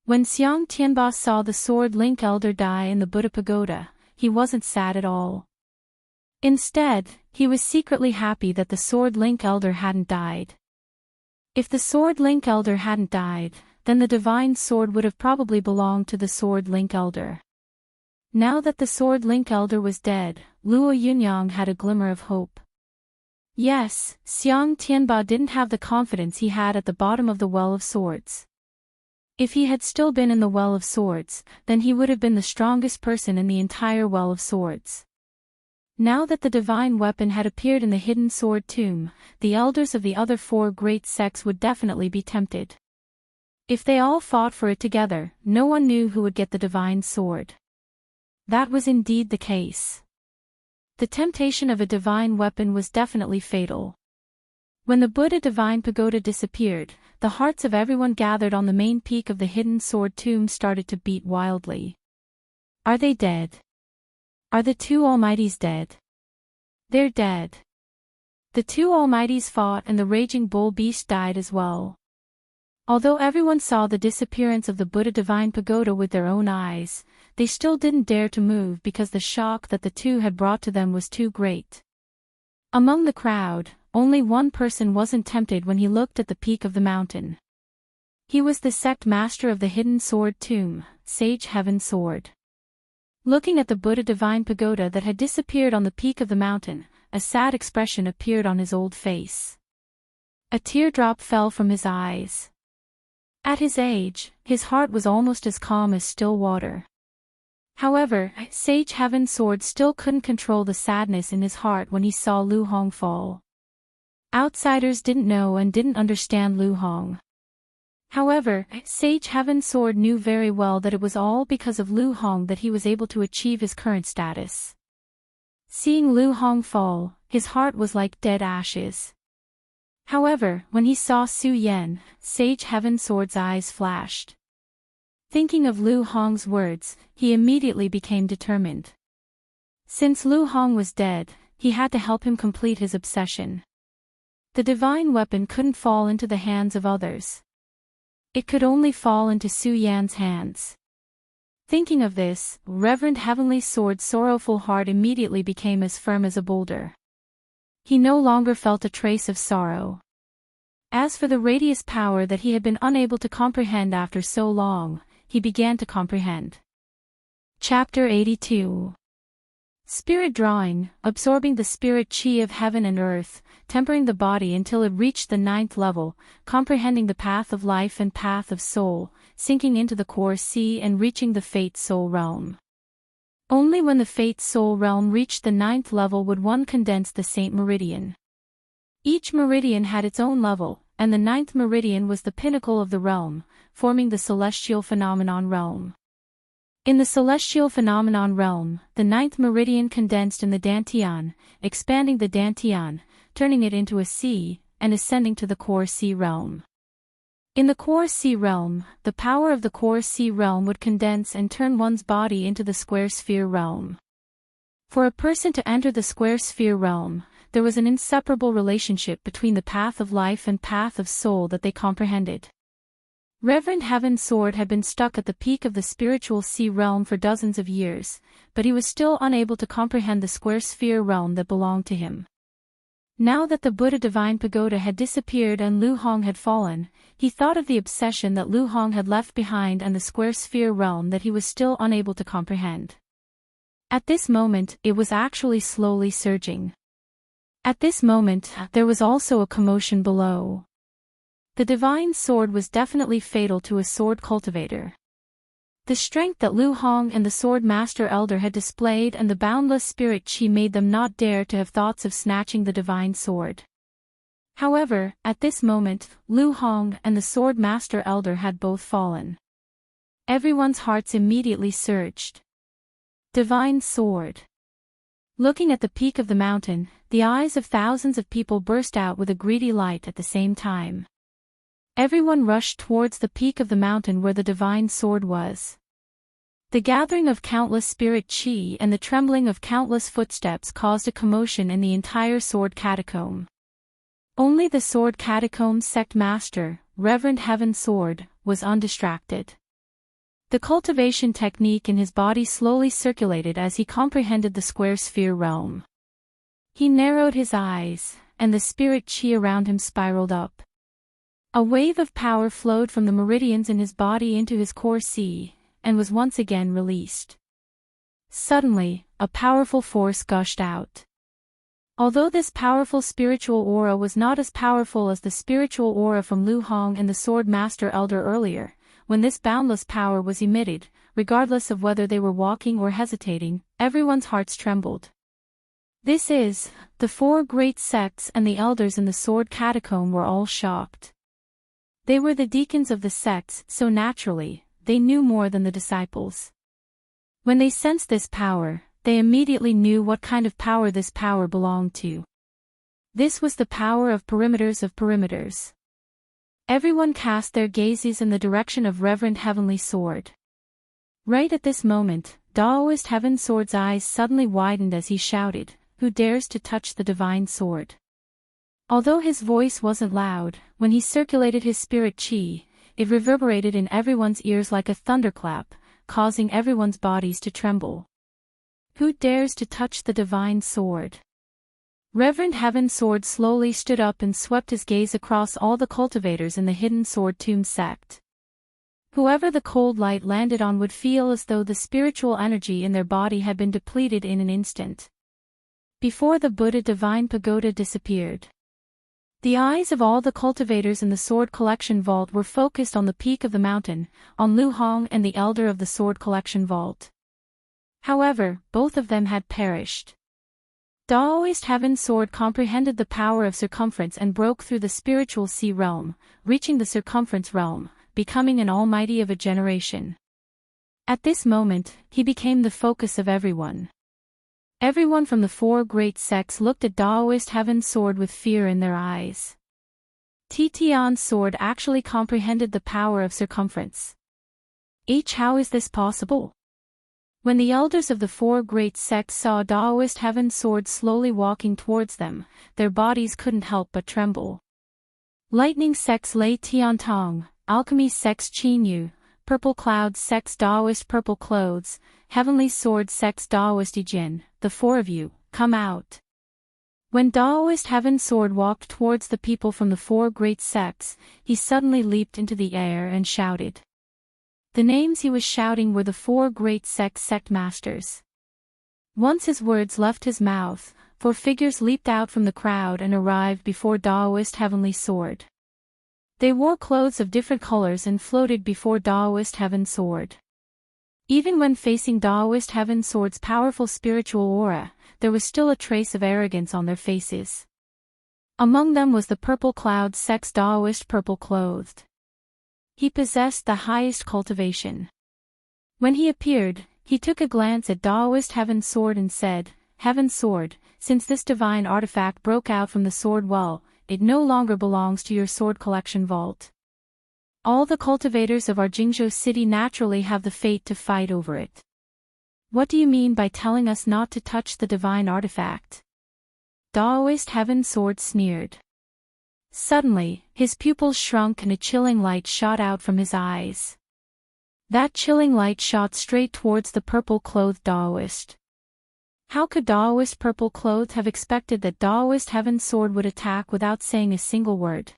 When Xiang Tianba saw the Sword Link Elder die in the Buddha Pagoda, he wasn't sad at all. Instead, he was secretly happy that the Sword Link Elder hadn't died. If the Sword Link Elder hadn't died, then the Divine Sword would have probably belonged to the Sword Link Elder. Now that the Sword Link Elder was dead, Luo Yunyang had a glimmer of hope. Yes, Xiang Tianba didn't have the confidence he had at the bottom of the Well of Swords. If he had still been in the Well of Swords, then he would have been the strongest person in the entire Well of Swords. Now that the divine weapon had appeared in the hidden sword tomb, the elders of the other four great sects would definitely be tempted. If they all fought for it together, no one knew who would get the divine sword. That was indeed the case. The temptation of a divine weapon was definitely fatal. When the Buddha Divine Pagoda disappeared, the hearts of everyone gathered on the main peak of the hidden sword tomb started to beat wildly. Are they dead? Are the two Almighties dead? They're dead. The two Almighties fought and the raging bull beast died as well. Although everyone saw the disappearance of the Buddha Divine Pagoda with their own eyes, they still didn't dare to move because the shock that the two had brought to them was too great. Among the crowd, only one person wasn't tempted when he looked at the peak of the mountain. He was the sect master of the hidden sword tomb, Sage Heaven Sword. Looking at the Buddha Divine Pagoda that had disappeared on the peak of the mountain, a sad expression appeared on his old face. A teardrop fell from his eyes. At his age, his heart was almost as calm as still water. However, Sage Heaven Sword still couldn't control the sadness in his heart when he saw Lu Hong fall. Outsiders didn't know and didn't understand Lu Hong. However, Sage Heaven Sword knew very well that it was all because of Lu Hong that he was able to achieve his current status. Seeing Lu Hong fall, his heart was like dead ashes. However, when he saw Su Yan, Sage Heaven Sword's eyes flashed. Thinking of Lu Hong's words, he immediately became determined. Since Lu Hong was dead, he had to help him complete his obsession. The divine weapon couldn't fall into the hands of others. It could only fall into Su Yan's hands. Thinking of this, Reverend Heavenly Sword's sorrowful heart immediately became as firm as a boulder. He no longer felt a trace of sorrow. As for the radius power that he had been unable to comprehend after so long, he began to comprehend. Chapter 82. Spirit drawing, absorbing the spirit chi of heaven and earth, tempering the body until it reached the 9th level, comprehending the path of life and path of soul, sinking into the core sea and reaching the fate soul realm. Only when the fate soul realm reached the 9th level would one condense the Saint Meridian. Each meridian had its own level, and the 9th meridian was the pinnacle of the realm, forming the celestial phenomenon realm. In the celestial phenomenon realm, the 9th meridian condensed in the Dantian, expanding the Dantian, turning it into a sea, and ascending to the core sea realm. In the core sea realm, the power of the core sea realm would condense and turn one's body into the square sphere realm. For a person to enter the square sphere realm, there was an inseparable relationship between the path of life and path of soul that they comprehended. Reverend Heaven's sword had been stuck at the peak of the spiritual sea realm for dozens of years, but he was still unable to comprehend the square sphere realm that belonged to him. Now that the Buddha Divine Pagoda had disappeared and Lu Hong had fallen, he thought of the obsession that Lu Hong had left behind and the square sphere realm that he was still unable to comprehend. At this moment, it was actually slowly surging. At this moment, there was also a commotion below. The divine sword was definitely fatal to a sword cultivator. The strength that Lu Hong and the Sword Master Elder had displayed and the boundless spirit chi made them not dare to have thoughts of snatching the divine sword. However, at this moment, Lu Hong and the Sword Master Elder had both fallen. Everyone's hearts immediately surged. Divine sword. Looking at the peak of the mountain, the eyes of thousands of people burst out with a greedy light at the same time. Everyone rushed towards the peak of the mountain where the divine sword was. The gathering of countless spirit chi and the trembling of countless footsteps caused a commotion in the entire sword catacomb. Only the sword catacomb sect master, Reverend Heaven Sword, was undistracted. The cultivation technique in his body slowly circulated as he comprehended the square sphere realm. He narrowed his eyes, and the spirit chi around him spiraled up. A wave of power flowed from the meridians in his body into his core sea, and was once again released. Suddenly, a powerful force gushed out. Although this powerful spiritual aura was not as powerful as the spiritual aura from Lu Hong and the Sword Master Elder earlier, when this boundless power was emitted, regardless of whether they were walking or hesitating, everyone's hearts trembled. This is, the 4 great sects and the elders in the sword catacomb were all shocked. They were the deacons of the sects, so naturally, they knew more than the disciples. When they sensed this power, they immediately knew what kind of power this power belonged to. This was the power of perimeters. Everyone cast their gazes in the direction of Reverend Heavenly Sword. Right at this moment, Taoist Heaven Sword's eyes suddenly widened as he shouted, "Who dares to touch the divine sword?" Although his voice wasn't loud, when he circulated his spirit chi, it reverberated in everyone's ears like a thunderclap, causing everyone's bodies to tremble. Who dares to touch the divine sword? Reverend Heaven Sword slowly stood up and swept his gaze across all the cultivators in the hidden sword tomb sect. Whoever the cold light landed on would feel as though the spiritual energy in their body had been depleted in an instant. Before the Buddha Divine Pagoda disappeared, the eyes of all the cultivators in the sword collection vault were focused on the peak of the mountain, on Lu Hong and the elder of the sword collection vault. However, both of them had perished. Taoist Heaven Sword comprehended the power of circumference and broke through the spiritual sea realm, reaching the circumference realm, becoming an almighty of a generation. At this moment, he became the focus of everyone. Everyone from the 4 great sects looked at Taoist Heaven Sword with fear in their eyes. Tian's sword actually comprehended the power of circumference. How is this possible? When the elders of the 4 great sects saw Taoist Heaven Sword slowly walking towards them, their bodies couldn't help but tremble. Lightning sects Lei Tiantong, Alchemy sects Qin Yu, Purple Cloud sects Taoist Purple Clothes, Heavenly Sword sects Taoist Ijin, the 4 of you, come out. When Taoist Heaven Sword walked towards the people from the 4 great sects, he suddenly leaped into the air and shouted. The names he was shouting were the 4 great sect masters. Once his words left his mouth, 4 figures leaped out from the crowd and arrived before Daoist Heavenly Sword. They wore clothes of different colors and floated before Daoist Heaven Sword. Even when facing Daoist Heaven Sword's powerful spiritual aura, there was still a trace of arrogance on their faces. Among them was the Purple Cloud Sect's Daoist Purple Clothed. He possessed the highest cultivation. When he appeared, he took a glance at Daoist Heaven Sword and said, "Heaven Sword, since this divine artifact broke out from the sword well, it no longer belongs to your sword collection vault. All the cultivators of our Jingzhou city naturally have the fate to fight over it. What do you mean by telling us not to touch the divine artifact?" Daoist Heaven Sword sneered. Suddenly, his pupils shrunk and a chilling light shot out from his eyes. That chilling light shot straight towards the purple-clothed Daoist. How could Daoist Purple Clothed have expected that Daoist Heaven Sword would attack without saying a single word?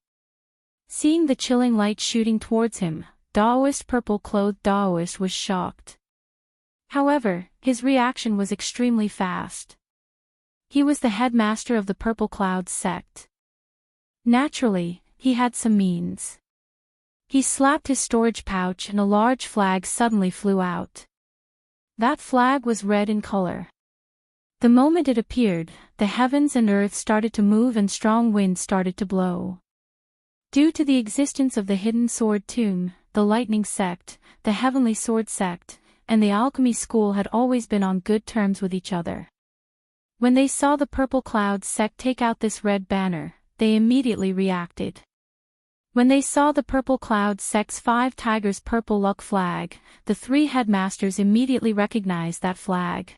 Seeing the chilling light shooting towards him, Daoist Purple Clothed Daoist was shocked. However, his reaction was extremely fast. He was the headmaster of the Purple Cloud sect. Naturally, he had some means. He slapped his storage pouch and a large flag suddenly flew out. That flag was red in color. The moment it appeared, the heavens and earth started to move and strong winds started to blow. Due to the existence of the Hidden Sword Tomb, the Lightning Sect, the Heavenly Sword Sect, and the Alchemy School had always been on good terms with each other. When they saw the Purple Cloud Sect take out this red banner, they immediately reacted. When they saw the Purple Cloud Sect's 5 Tigers Purple Luck flag, the 3 headmasters immediately recognized that flag.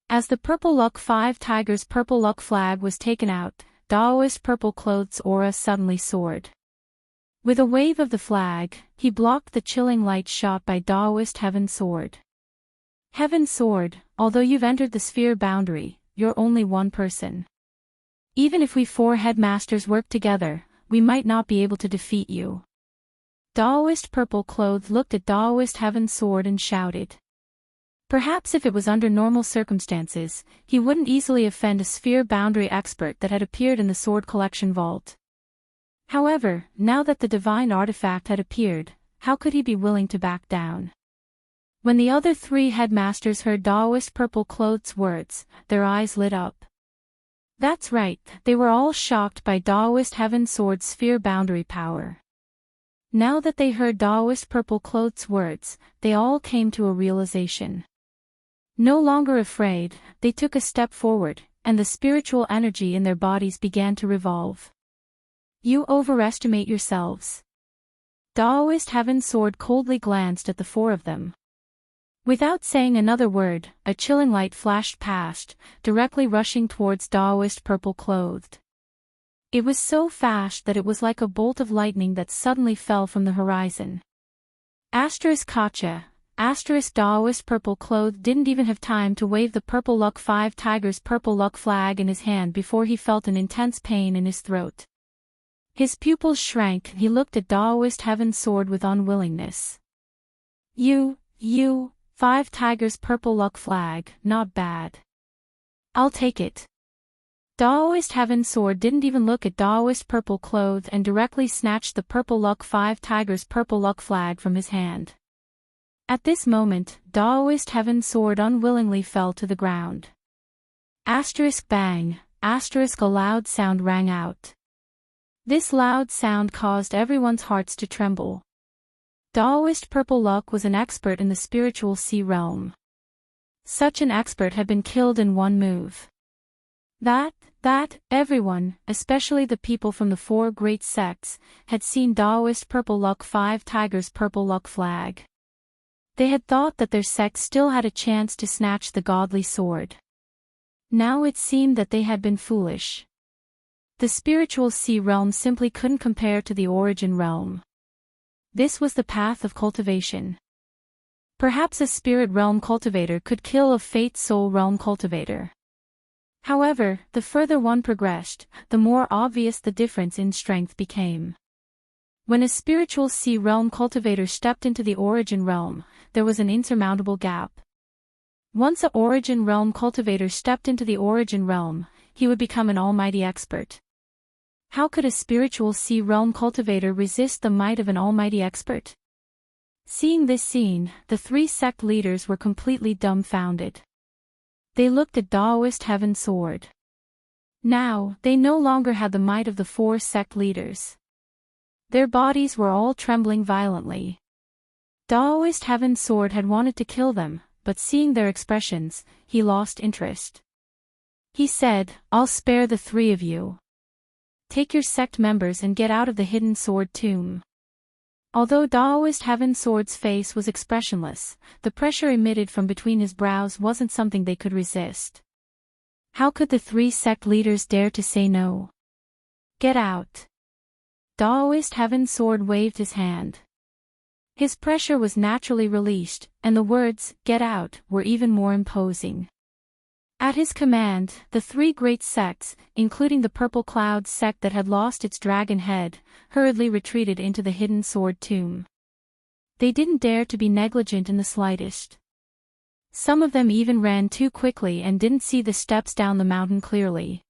As the Purple Luck 5 Tigers Purple Luck flag was taken out, Daoist Purple Clothed's aura suddenly soared. With a wave of the flag, he blocked the chilling light shot by Daoist Heaven Sword. Heaven Sword, although you've entered the sphere boundary, you're only one person. Even if we 4 headmasters work together, we might not be able to defeat you. Daoist Purple Clothed looked at Daoist Heaven Sword and shouted. Perhaps if it was under normal circumstances, he wouldn't easily offend a sphere boundary expert that had appeared in the sword collection vault. However, now that the divine artifact had appeared, how could he be willing to back down? When the other 3 headmasters heard Daoist Purple Clothed's words, their eyes lit up. That's right, they were all shocked by Daoist Heaven Sword's sphere boundary power. Now that they heard Daoist Purple Clothed's words, they all came to a realization. No longer afraid, they took a step forward, and the spiritual energy in their bodies began to revolve. You overestimate yourselves. Daoist Heaven Sword coldly glanced at the 4 of them. Without saying another word, a chilling light flashed past, directly rushing towards Daoist Purple Clothed. It was so fast that it was like a bolt of lightning that suddenly fell from the horizon. Kacha, Daoist Purple Clothed didn't even have time to wave the Purple Luck 5 Tigers Purple Luck flag in his hand before he felt an intense pain in his throat. His pupils shrank and he looked at Daoist Heaven Sword with unwillingness. You, 5 Tigers Purple Luck flag, not bad. I'll take it. Daoist Heaven Sword didn't even look at Daoist Purple Clothed and directly snatched the Purple Luck 5 Tigers Purple Luck flag from his hand. At this moment, Daoist Heaven Sword unwillingly fell to the ground. Bang, a loud sound rang out. This loud sound caused everyone's hearts to tremble. Daoist Purple Luck was an expert in the spiritual sea realm. Such an expert had been killed in one move. Everyone, especially the people from the 4 great sects, had seen Daoist Purple Luck 5 Tigers Purple Luck flag. They had thought that their sect still had a chance to snatch the godly sword. Now it seemed that they had been foolish. The spiritual sea realm simply couldn't compare to the origin realm. This was the path of cultivation. Perhaps a spirit realm cultivator could kill a fate soul realm cultivator. However, the further one progressed, the more obvious the difference in strength became. When a spiritual sea realm cultivator stepped into the origin realm, there was an insurmountable gap. Once a Origin Realm cultivator stepped into the Origin Realm, he would become an almighty expert. How could a spiritual Sea Realm cultivator resist the might of an almighty expert? Seeing this scene, the three sect leaders were completely dumbfounded. They looked at Daoist Heaven Sword. Now, they no longer had the might of the four sect leaders. Their bodies were all trembling violently. Daoist Heaven Sword had wanted to kill them, but seeing their expressions, he lost interest. He said, "I'll spare the three of you. Take your sect members and get out of the hidden sword tomb." Although Daoist Heaven Sword's face was expressionless, the pressure emitted from between his brows wasn't something they could resist. How could the three sect leaders dare to say no? "Get out." Daoist Heaven Sword waved his hand. His pressure was naturally released, and the words, "Get out," were even more imposing. At his command, the three great sects, including the Purple Cloud sect that had lost its dragon head, hurriedly retreated into the hidden sword tomb. They didn't dare to be negligent in the slightest. Some of them even ran too quickly and didn't see the steps down the mountain clearly.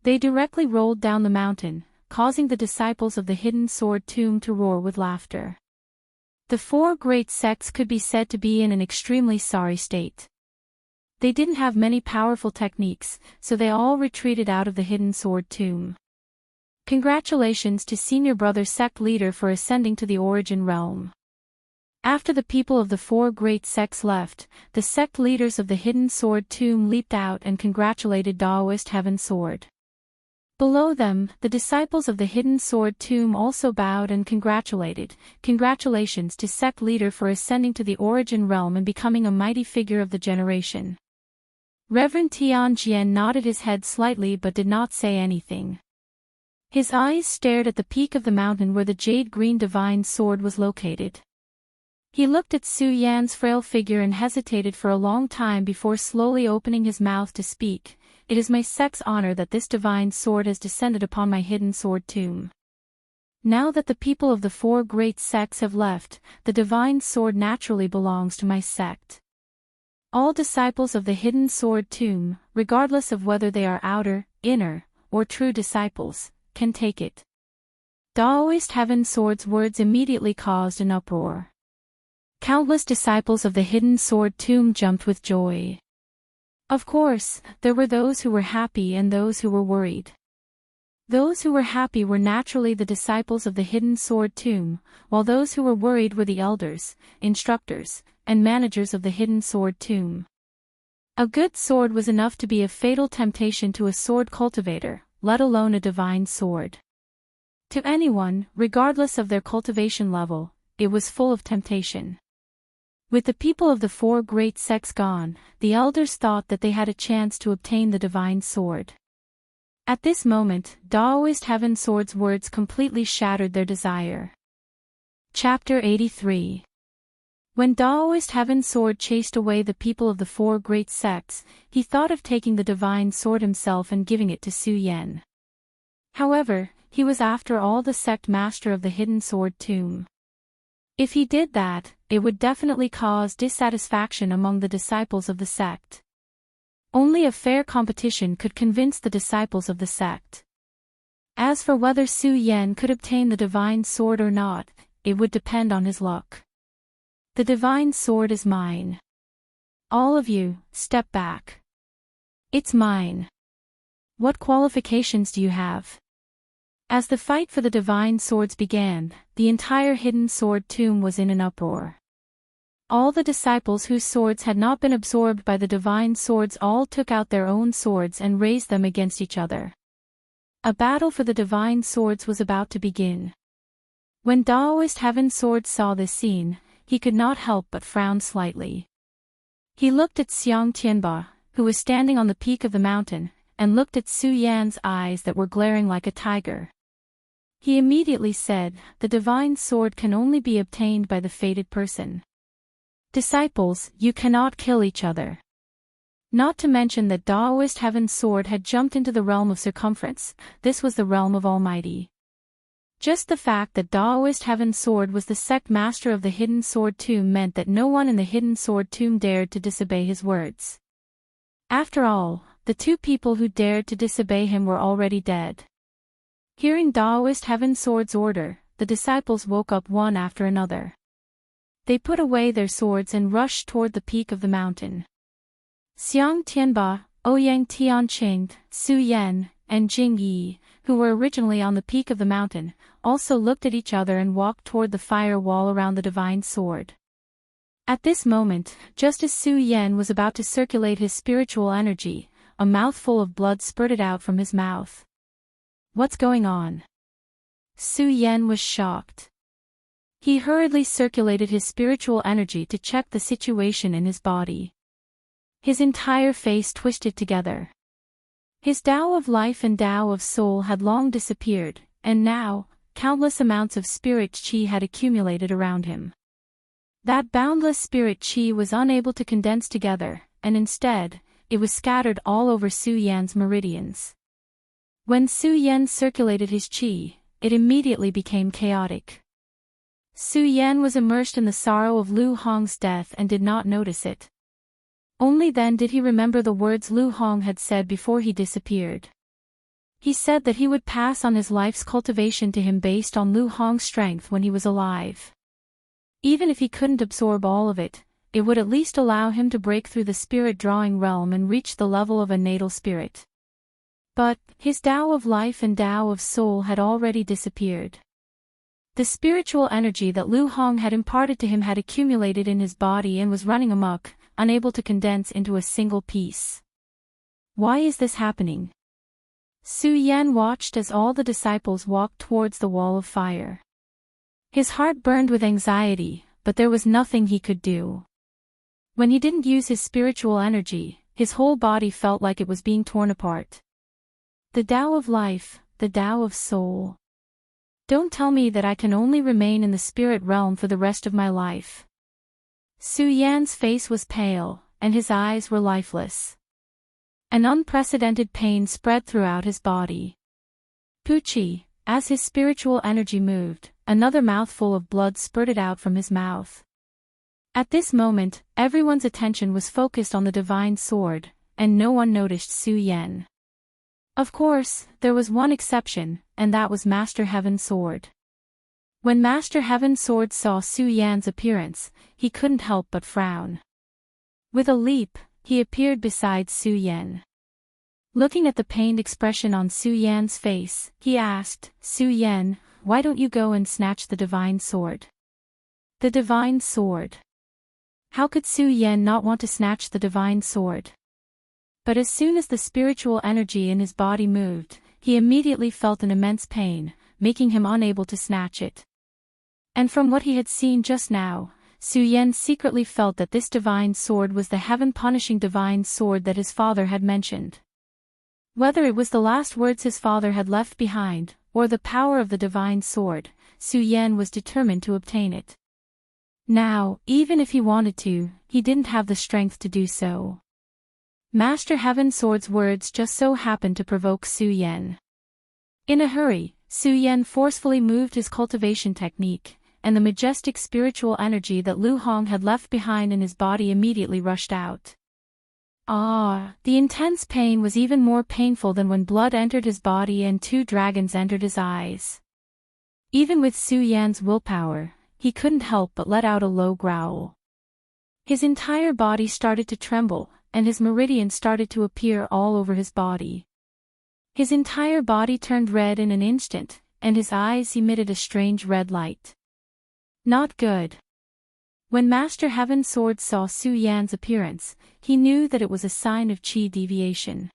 They directly rolled down the mountain, causing the disciples of the hidden sword tomb to roar with laughter. The four great sects could be said to be in an extremely sorry state. They didn't have many powerful techniques, so they all retreated out of the hidden sword tomb. Congratulations to Senior Brother Sect Leader for ascending to the Origin Realm. After the people of the four great sects left, the sect leaders of the hidden sword tomb leaped out and congratulated Daoist Heaven Sword. Below them, the disciples of the hidden sword tomb also bowed and congratulated. Congratulations to sect leader for ascending to the Origin Realm and becoming a mighty figure of the generation. Reverend Tianjian nodded his head slightly but did not say anything. His eyes stared at the peak of the mountain where the jade-green divine sword was located. He looked at Su Yan's frail figure and hesitated for a long time before slowly opening his mouth to speak. "It is my sect's honor that this divine sword has descended upon my hidden sword tomb. Now that the people of the four great sects have left, the divine sword naturally belongs to my sect. All disciples of the hidden sword tomb, regardless of whether they are outer, inner, or true disciples, can take it." Daoist Heaven Sword's words immediately caused an uproar. Countless disciples of the hidden sword tomb jumped with joy. Of course, there were those who were happy and those who were worried. Those who were happy were naturally the disciples of the hidden sword tomb, while those who were worried were the elders, instructors, and managers of the hidden sword tomb. A good sword was enough to be a fatal temptation to a sword cultivator, let alone a divine sword. To anyone, regardless of their cultivation level, it was full of temptation. With the people of the four great sects gone, the elders thought that they had a chance to obtain the divine sword. At this moment, Daoist Heaven Sword's words completely shattered their desire. Chapter 83. When Daoist Heaven Sword chased away the people of the four great sects, he thought of taking the divine sword himself and giving it to Su Yan. However, he was after all the sect master of the hidden sword tomb. If he did that, it would definitely cause dissatisfaction among the disciples of the sect. Only a fair competition could convince the disciples of the sect. As for whether Su Yan could obtain the divine sword or not, it would depend on his luck. "The divine sword is mine. All of you, step back. It's mine. What qualifications do you have?" As the fight for the divine swords began, the entire hidden sword tomb was in an uproar. All the disciples whose swords had not been absorbed by the divine swords all took out their own swords and raised them against each other. A battle for the divine swords was about to begin. When Daoist Heaven Sword saw this scene, he could not help but frown slightly. He looked at Xiang Tianba, who was standing on the peak of the mountain, and looked at Su Yan's eyes that were glaring like a tiger. He immediately said, "The divine sword can only be obtained by the fated person. Disciples, you cannot kill each other." Not to mention that Daoist Heaven Sword had jumped into the realm of circumference. This was the realm of Almighty. Just the fact that Daoist Heaven Sword was the sect master of the Hidden Sword Tomb meant that no one in the Hidden Sword Tomb dared to disobey his words. After all, the two people who dared to disobey him were already dead. Hearing Daoist Heaven Sword's order, the disciples woke up one after another. They put away their swords and rushed toward the peak of the mountain. Xiang Tianba, Ouyang Tianqing, Su Yan, and Jing Yi, who were originally on the peak of the mountain, also looked at each other and walked toward the fire wall around the divine sword. At this moment, just as Su Yan was about to circulate his spiritual energy, a mouthful of blood spurted out from his mouth. What's going on? Su Yan was shocked. He hurriedly circulated his spiritual energy to check the situation in his body. His entire face twisted together. His Tao of life and Tao of soul had long disappeared, and now, countless amounts of spirit qi had accumulated around him. That boundless spirit qi was unable to condense together, and instead, it was scattered all over Su Yan's meridians. When Su Yan circulated his qi, it immediately became chaotic. Su Yan was immersed in the sorrow of Lu Hong's death and did not notice it. Only then did he remember the words Lu Hong had said before he disappeared. He said that he would pass on his life's cultivation to him based on Lu Hong's strength when he was alive. Even if he couldn't absorb all of it, it would at least allow him to break through the spirit-drawing realm and reach the level of a natal spirit. But, his Tao of life and Tao of soul had already disappeared. The spiritual energy that Lu Hong had imparted to him had accumulated in his body and was running amok, unable to condense into a single piece. Why is this happening? Su Yan watched as all the disciples walked towards the wall of fire. His heart burned with anxiety, but there was nothing he could do. When he didn't use his spiritual energy, his whole body felt like it was being torn apart. The Tao of life, the Tao of soul. Don't tell me that I can only remain in the spirit realm for the rest of my life. Su Yan's face was pale, and his eyes were lifeless. An unprecedented pain spread throughout his body. Puchi, as his spiritual energy moved, another mouthful of blood spurted out from his mouth. At this moment, everyone's attention was focused on the divine sword, and no one noticed Su Yan. Of course, there was one exception, and that was Master Heaven Sword. When Master Heaven Sword saw Su Yan's appearance, he couldn't help but frown. With a leap, he appeared beside Su Yan. Looking at the pained expression on Su Yan's face, he asked, Su Yan, why don't you go and snatch the divine sword? The divine sword. How could Su Yan not want to snatch the divine sword? But as soon as the spiritual energy in his body moved, he immediately felt an immense pain, making him unable to snatch it. And from what he had seen just now, Su Yan secretly felt that this divine sword was the heaven-punishing divine sword that his father had mentioned. Whether it was the last words his father had left behind, or the power of the divine sword, Su Yan was determined to obtain it. Now, even if he wanted to, he didn't have the strength to do so. Master Heaven Sword's words just so happened to provoke Su Yan. In a hurry, Su Yan forcefully moved his cultivation technique, and the majestic spiritual energy that Lu Hong had left behind in his body immediately rushed out. The intense pain was even more painful than when blood entered his body and two dragons entered his eyes. Even with Su Yan's willpower, he couldn't help but let out a low growl. His entire body started to tremble, and his meridians started to appear all over his body. His entire body turned red in an instant, and his eyes emitted a strange red light. Not good. When Master Heaven Sword saw Su Yan's appearance, he knew that it was a sign of qi deviation.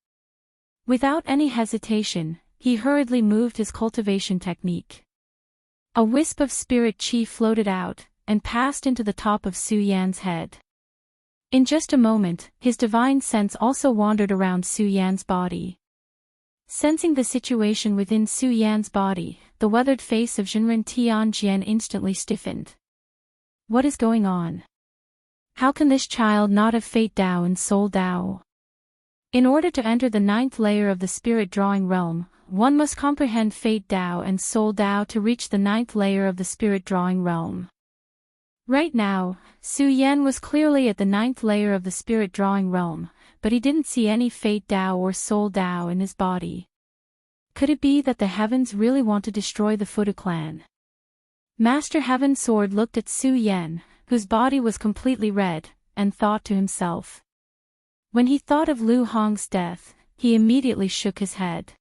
Without any hesitation, he hurriedly moved his cultivation technique. A wisp of spirit qi floated out, and passed into the top of Su Yan's head. In just a moment, his divine sense also wandered around Su Yan's body. Sensing the situation within Su Yan's body, the weathered face of Zhenren Tianjian instantly stiffened. What is going on? How can this child not have Fate Dao and Soul Dao? In order to enter the 9th layer of the spirit drawing realm, one must comprehend Fate Dao and Soul Dao to reach the 9th layer of the spirit drawing realm. Right now, Su Yan was clearly at the 9th layer of the spirit drawing realm, but he didn't see any Fate Dao or Soul Dao in his body. Could it be that the heavens really want to destroy the Fuda clan? Master Heaven Sword looked at Su Yan, whose body was completely red, and thought to himself. When he thought of Lu Hong's death, he immediately shook his head.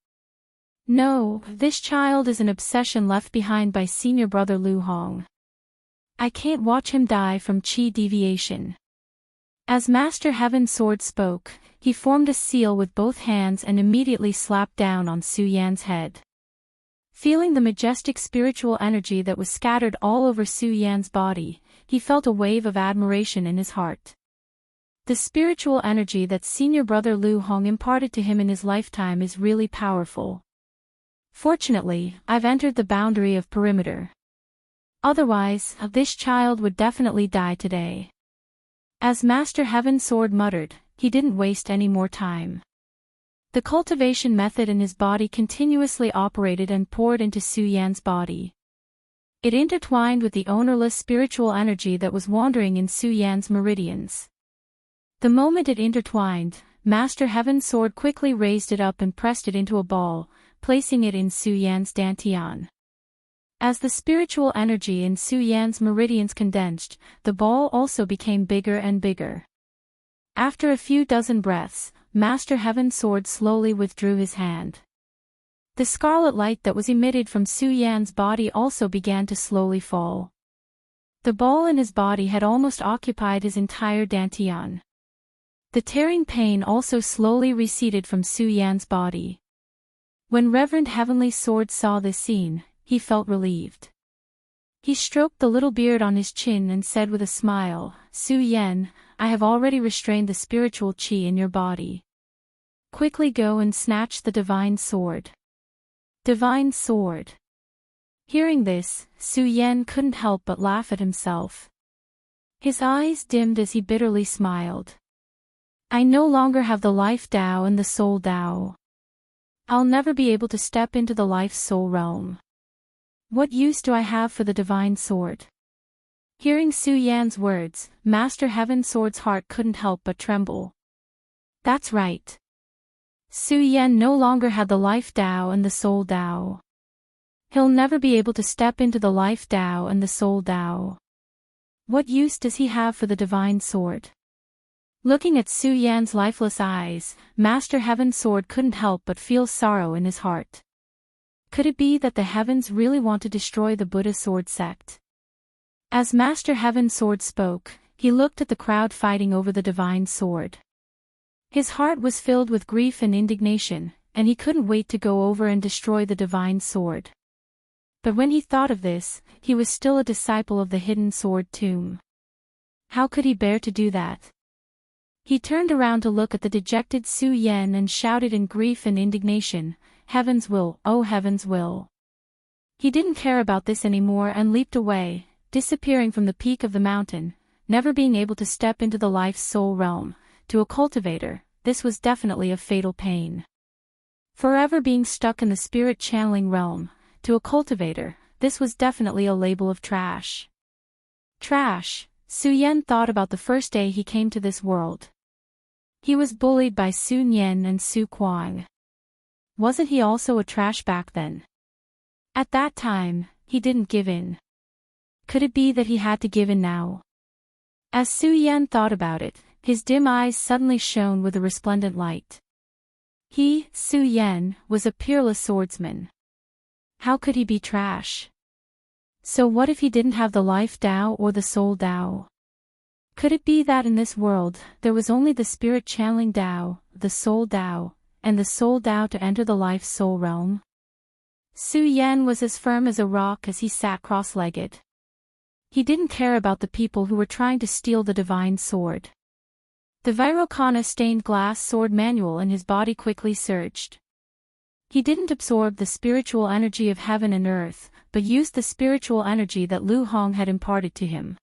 No, this child is an obsession left behind by senior brother Lu Hong. I can't watch him die from qi deviation. As Master Heaven Sword spoke, he formed a seal with both hands and immediately slapped down on Su Yan's head. Feeling the majestic spiritual energy that was scattered all over Su Yan's body, he felt a wave of admiration in his heart. The spiritual energy that senior brother Lu Hong imparted to him in his lifetime is really powerful. Fortunately, I've entered the boundary of perimeter. Otherwise, this child would definitely die today. As Master Heaven Sword muttered, he didn't waste any more time. The cultivation method in his body continuously operated and poured into Su Yan's body. It intertwined with the ownerless spiritual energy that was wandering in Su Yan's meridians. The moment it intertwined, Master Heaven Sword quickly raised it up and pressed it into a ball, placing it in Su Yan's dantian. As the spiritual energy in Su Yan's meridians condensed, the ball also became bigger and bigger. After a few dozen breaths, Master Heaven Sword slowly withdrew his hand. The scarlet light that was emitted from Su Yan's body also began to slowly fall. The ball in his body had almost occupied his entire dantian. The tearing pain also slowly receded from Su Yan's body. When Reverend Heavenly Sword saw this scene, he felt relieved. He stroked the little beard on his chin and said with a smile, Su Yan, I have already restrained the spiritual qi in your body. Quickly go and snatch the divine sword. Divine sword. Hearing this, Su Yan couldn't help but laugh at himself. His eyes dimmed as he bitterly smiled. I no longer have the life Dao and the soul Dao. I'll never be able to step into the life-soul realm. What use do I have for the divine sword? Hearing Su Yan's words, Master Heaven Sword's heart couldn't help but tremble. That's right. Su Yan no longer had the life Dao and the soul Dao. He'll never be able to step into the life Dao and the soul Dao. What use does he have for the divine sword? Looking at Su Yan's lifeless eyes, Master Heaven Sword couldn't help but feel sorrow in his heart. Could it be that the heavens really want to destroy the Buddha sword sect? As Master Heaven Sword spoke, he looked at the crowd fighting over the divine sword. His heart was filled with grief and indignation, and he couldn't wait to go over and destroy the divine sword. But when he thought of this, he was still a disciple of the hidden sword tomb. How could he bear to do that? He turned around to look at the dejected Su Yan and shouted in grief and indignation, Heaven's will, oh heaven's will. He didn't care about this anymore and leaped away, disappearing from the peak of the mountain, never being able to step into the life-soul realm. To a cultivator, this was definitely a fatal pain. Forever being stuck in the spirit-channeling realm, to a cultivator, this was definitely a label of trash. Trash, Su Yan thought about the first day he came to this world. He was bullied by Su Nian and Su Kuang. Wasn't he also a trash back then? At that time, he didn't give in. Could it be that he had to give in now? As Su Yan thought about it, his dim eyes suddenly shone with a resplendent light. He, Su Yan, was a peerless swordsman. How could he be trash? So what if he didn't have the life Dao or the soul Dao? Could it be that in this world, there was only the spirit-channeling Dao, the soul Dao, and the soul Dao to enter the life-soul realm? Su Yan was as firm as a rock as he sat cross-legged. He didn't care about the people who were trying to steal the divine sword. The Virokana stained glass sword manual in his body quickly surged. He didn't absorb the spiritual energy of heaven and earth, but used the spiritual energy that Lu Hong had imparted to him.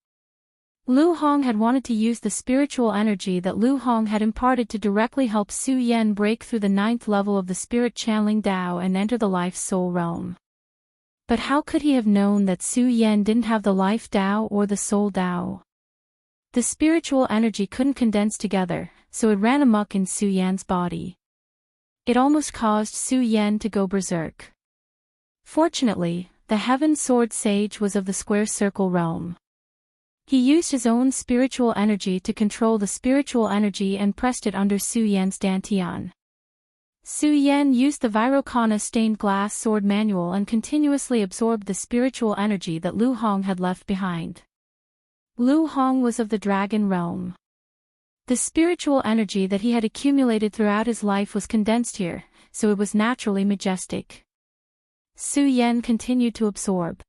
Lu Hong had wanted to use the spiritual energy that Lu Hong had imparted to directly help Su Yan break through the 9th level of the spirit channeling Dao and enter the life soul realm. But how could he have known that Su Yan didn't have the life Dao or the soul Dao? The spiritual energy couldn't condense together, so it ran amok in Su Yan's body. It almost caused Su Yan to go berserk. Fortunately, the Heaven Sword Sage was of the square circle realm. He used his own spiritual energy to control the spiritual energy and pressed it under Su Yan's dantian. Su Yan used the Virokana stained glass sword manual and continuously absorbed the spiritual energy that Lu Hong had left behind. Lu Hong was of the dragon realm. The spiritual energy that he had accumulated throughout his life was condensed here, so it was naturally majestic. Su Yan continued to absorb.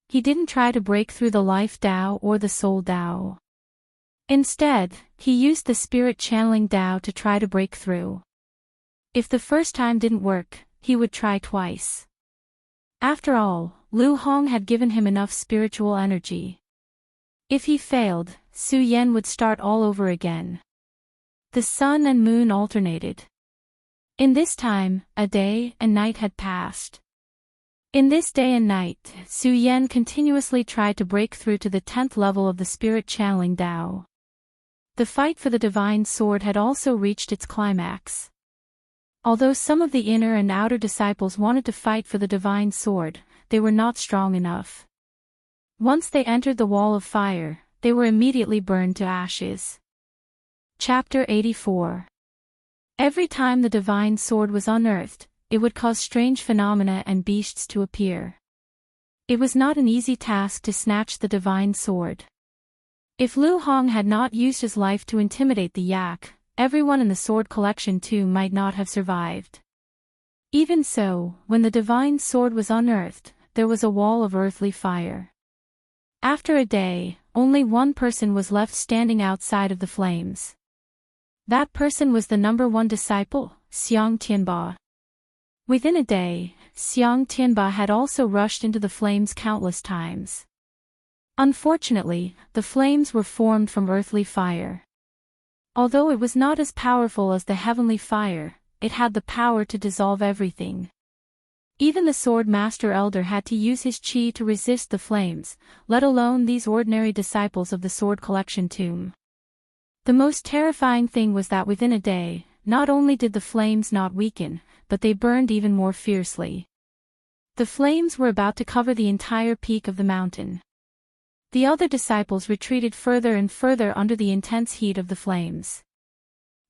He didn't try to break through the life Dao or the soul Dao. Instead, he used the spirit channeling Dao to try to break through. If the first time didn't work, he would try twice. After all, Lu Hong had given him enough spiritual energy. If he failed, Su Yan would start all over again. The sun and moon alternated. In this time, a day and night had passed. In this day and night, Su Yan continuously tried to break through to the 10th level of the spirit channeling Dao. The fight for the divine sword had also reached its climax. Although some of the inner and outer disciples wanted to fight for the divine sword, they were not strong enough. Once they entered the wall of fire, they were immediately burned to ashes. Chapter 84. Every time the divine sword was unearthed, it would cause strange phenomena and beasts to appear. It was not an easy task to snatch the divine sword. If Lu Hong had not used his life to intimidate the yak, everyone in the sword collection too might not have survived. Even so, when the divine sword was unearthed, there was a wall of earthly fire. After a day, only one person was left standing outside of the flames. That person was the number 1 disciple, Xiang Tianba. Within a day, Xiang Tianba had also rushed into the flames countless times. Unfortunately, the flames were formed from earthly fire. Although it was not as powerful as the heavenly fire, it had the power to dissolve everything. Even the Sword Master Elder had to use his chi to resist the flames, let alone these ordinary disciples of the sword collection tomb. The most terrifying thing was that within a day, not only did the flames not weaken, but they burned even more fiercely. The flames were about to cover the entire peak of the mountain. The other disciples retreated further and further under the intense heat of the flames.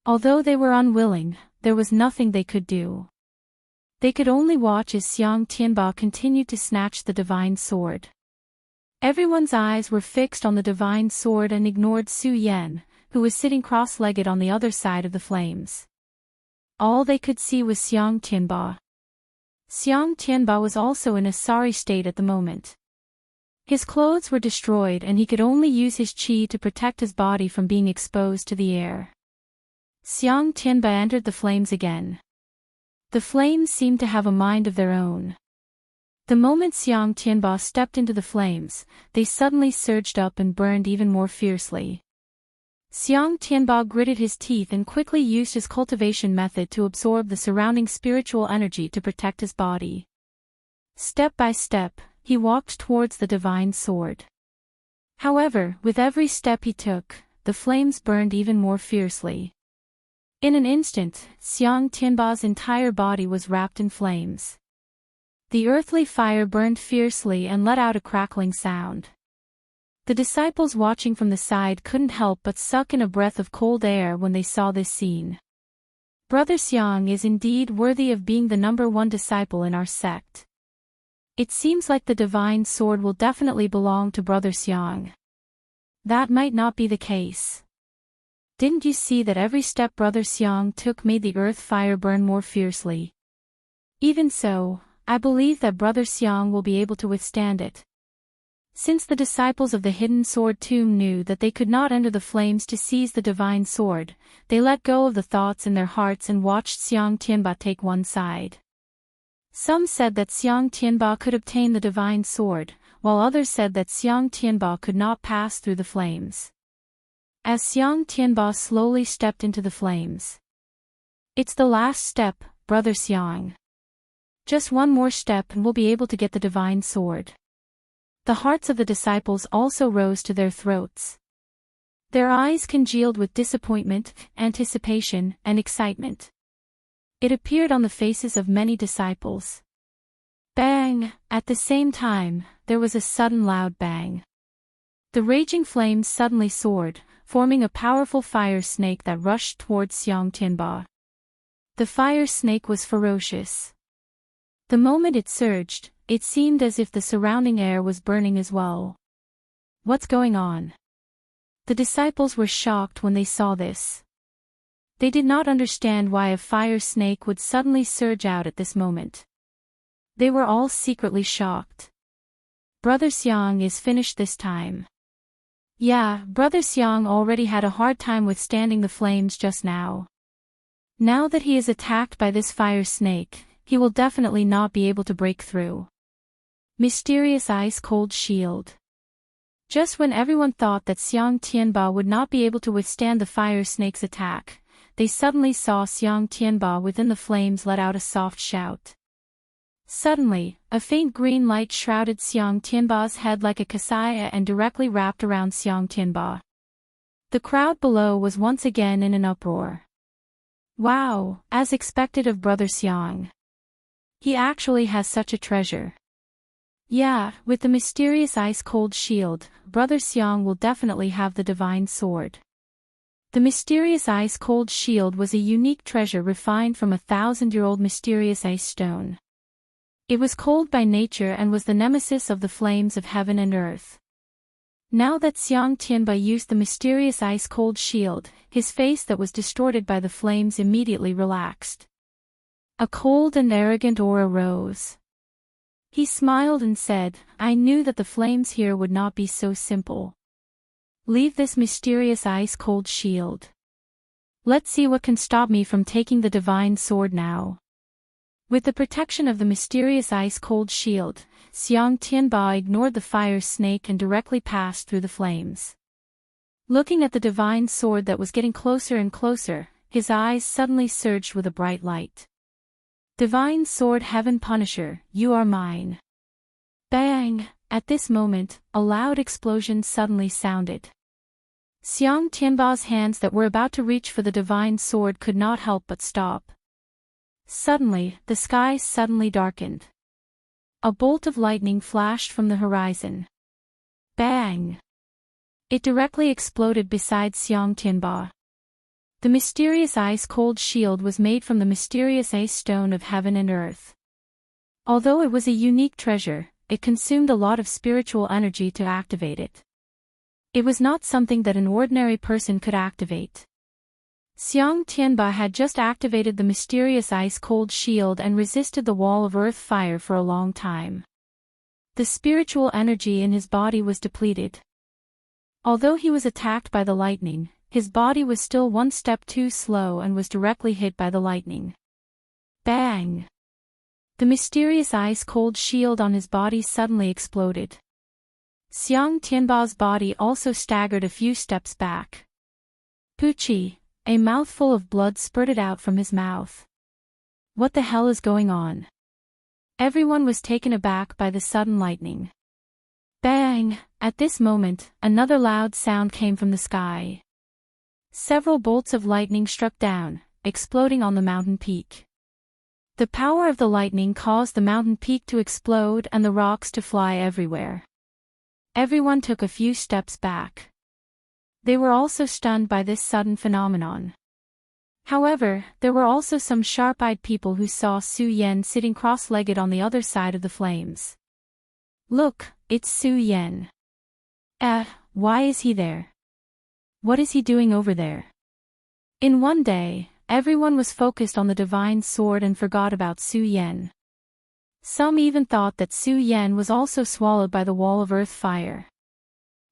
Although they were unwilling, there was nothing they could do. They could only watch as Xiang Tianba continued to snatch the divine sword. Everyone's eyes were fixed on the divine sword and ignored Su Yan, who was sitting cross-legged on the other side of the flames. All they could see was Xiang Tianba. Xiang Tianba was also in a sorry state at the moment. His clothes were destroyed and he could only use his chi to protect his body from being exposed to the air. Xiang Tianba entered the flames again. The flames seemed to have a mind of their own. The moment Xiang Tianba stepped into the flames, they suddenly surged up and burned even more fiercely. Xiang Tianba gritted his teeth and quickly used his cultivation method to absorb the surrounding spiritual energy to protect his body. Step by step, he walked towards the divine sword. However, with every step he took, the flames burned even more fiercely. In an instant, Xiang Tianba's entire body was wrapped in flames. The earthly fire burned fiercely and let out a crackling sound. The disciples watching from the side couldn't help but suck in a breath of cold air when they saw this scene. Brother Xiang is indeed worthy of being the number 1 disciple in our sect. It seems like the divine sword will definitely belong to Brother Xiang. That might not be the case. Didn't you see that every step Brother Xiang took made the earth fire burn more fiercely? Even so, I believe that Brother Xiang will be able to withstand it. Since the disciples of the hidden sword tomb knew that they could not enter the flames to seize the divine sword, they let go of the thoughts in their hearts and watched Xiang Tianba take one side. Some said that Xiang Tianba could obtain the divine sword, while others said that Xiang Tianba could not pass through the flames. As Xiang Tianba slowly stepped into the flames. It's the last step, Brother Xiang. Just one more step and we'll be able to get the divine sword. The hearts of the disciples also rose to their throats. Their eyes congealed with disappointment, anticipation, and excitement. It appeared on the faces of many disciples. Bang! At the same time, there was a sudden loud bang. The raging flames suddenly soared, forming a powerful fire snake that rushed towards Xiang Tianba. The fire snake was ferocious. The moment it surged, it seemed as if the surrounding air was burning as well. What's going on? The disciples were shocked when they saw this. They did not understand why a fire snake would suddenly surge out at this moment. They were all secretly shocked. Brother Xiang is finished this time. Yeah, Brother Xiang already had a hard time withstanding the flames just now. Now that he is attacked by this fire snake, he will definitely not be able to break through. Mysterious ice-cold shield. Just when everyone thought that Xiang Tianba would not be able to withstand the fire snake's attack, they suddenly saw Xiang Tianba within the flames let out a soft shout. Suddenly, a faint green light shrouded Xiang Tianba's head like a kasaya and directly wrapped around Xiang Tianba. The crowd below was once again in an uproar. Wow, as expected of Brother Xiang. He actually has such a treasure. Yeah, with the mysterious ice-cold shield, Brother Xiang will definitely have the divine sword. The mysterious ice-cold shield was a unique treasure refined from a 1,000-year-old mysterious ice stone. It was cold by nature and was the nemesis of the flames of heaven and earth. Now that Xiang Tianba used the mysterious ice-cold shield, his face that was distorted by the flames immediately relaxed. A cold and arrogant aura rose. He smiled and said, I knew that the flames here would not be so simple. Leave this mysterious ice-cold shield. Let's see what can stop me from taking the divine sword now. With the protection of the mysterious ice-cold shield, Xiang Tianba ignored the fire snake and directly passed through the flames. Looking at the divine sword that was getting closer and closer, his eyes suddenly surged with a bright light. Divine sword Heaven Punisher, you are mine. Bang! At this moment, a loud explosion suddenly sounded. Xiang Tianba's hands that were about to reach for the divine sword could not help but stop. Suddenly, the sky suddenly darkened. A bolt of lightning flashed from the horizon. Bang! It directly exploded beside Xiang Tianba. The mysterious ice-cold shield was made from the mysterious ice stone of heaven and earth. Although it was a unique treasure, it consumed a lot of spiritual energy to activate it. It was not something that an ordinary person could activate. Xiang Tianba had just activated the mysterious ice-cold shield and resisted the wall of earth fire for a long time. The spiritual energy in his body was depleted. Although he was attacked by the lightning, his body was still one step too slow and was directly hit by the lightning. Bang! The mysterious ice-cold shield on his body suddenly exploded. Xiang Tianba's body also staggered a few steps back. Poochie! A mouthful of blood spurted out from his mouth. What the hell is going on? Everyone was taken aback by the sudden lightning. Bang! At this moment, another loud sound came from the sky. Several bolts of lightning struck down, exploding on the mountain peak. The power of the lightning caused the mountain peak to explode and the rocks to fly everywhere. Everyone took a few steps back. They were also stunned by this sudden phenomenon. However, there were also some sharp-eyed people who saw Su Yan sitting cross-legged on the other side of the flames. Look, it's Su Yan. Why is he there? What is he doing over there? In one day, everyone was focused on the divine sword and forgot about Su Yan. Some even thought that Su Yan was also swallowed by the wall of earth fire.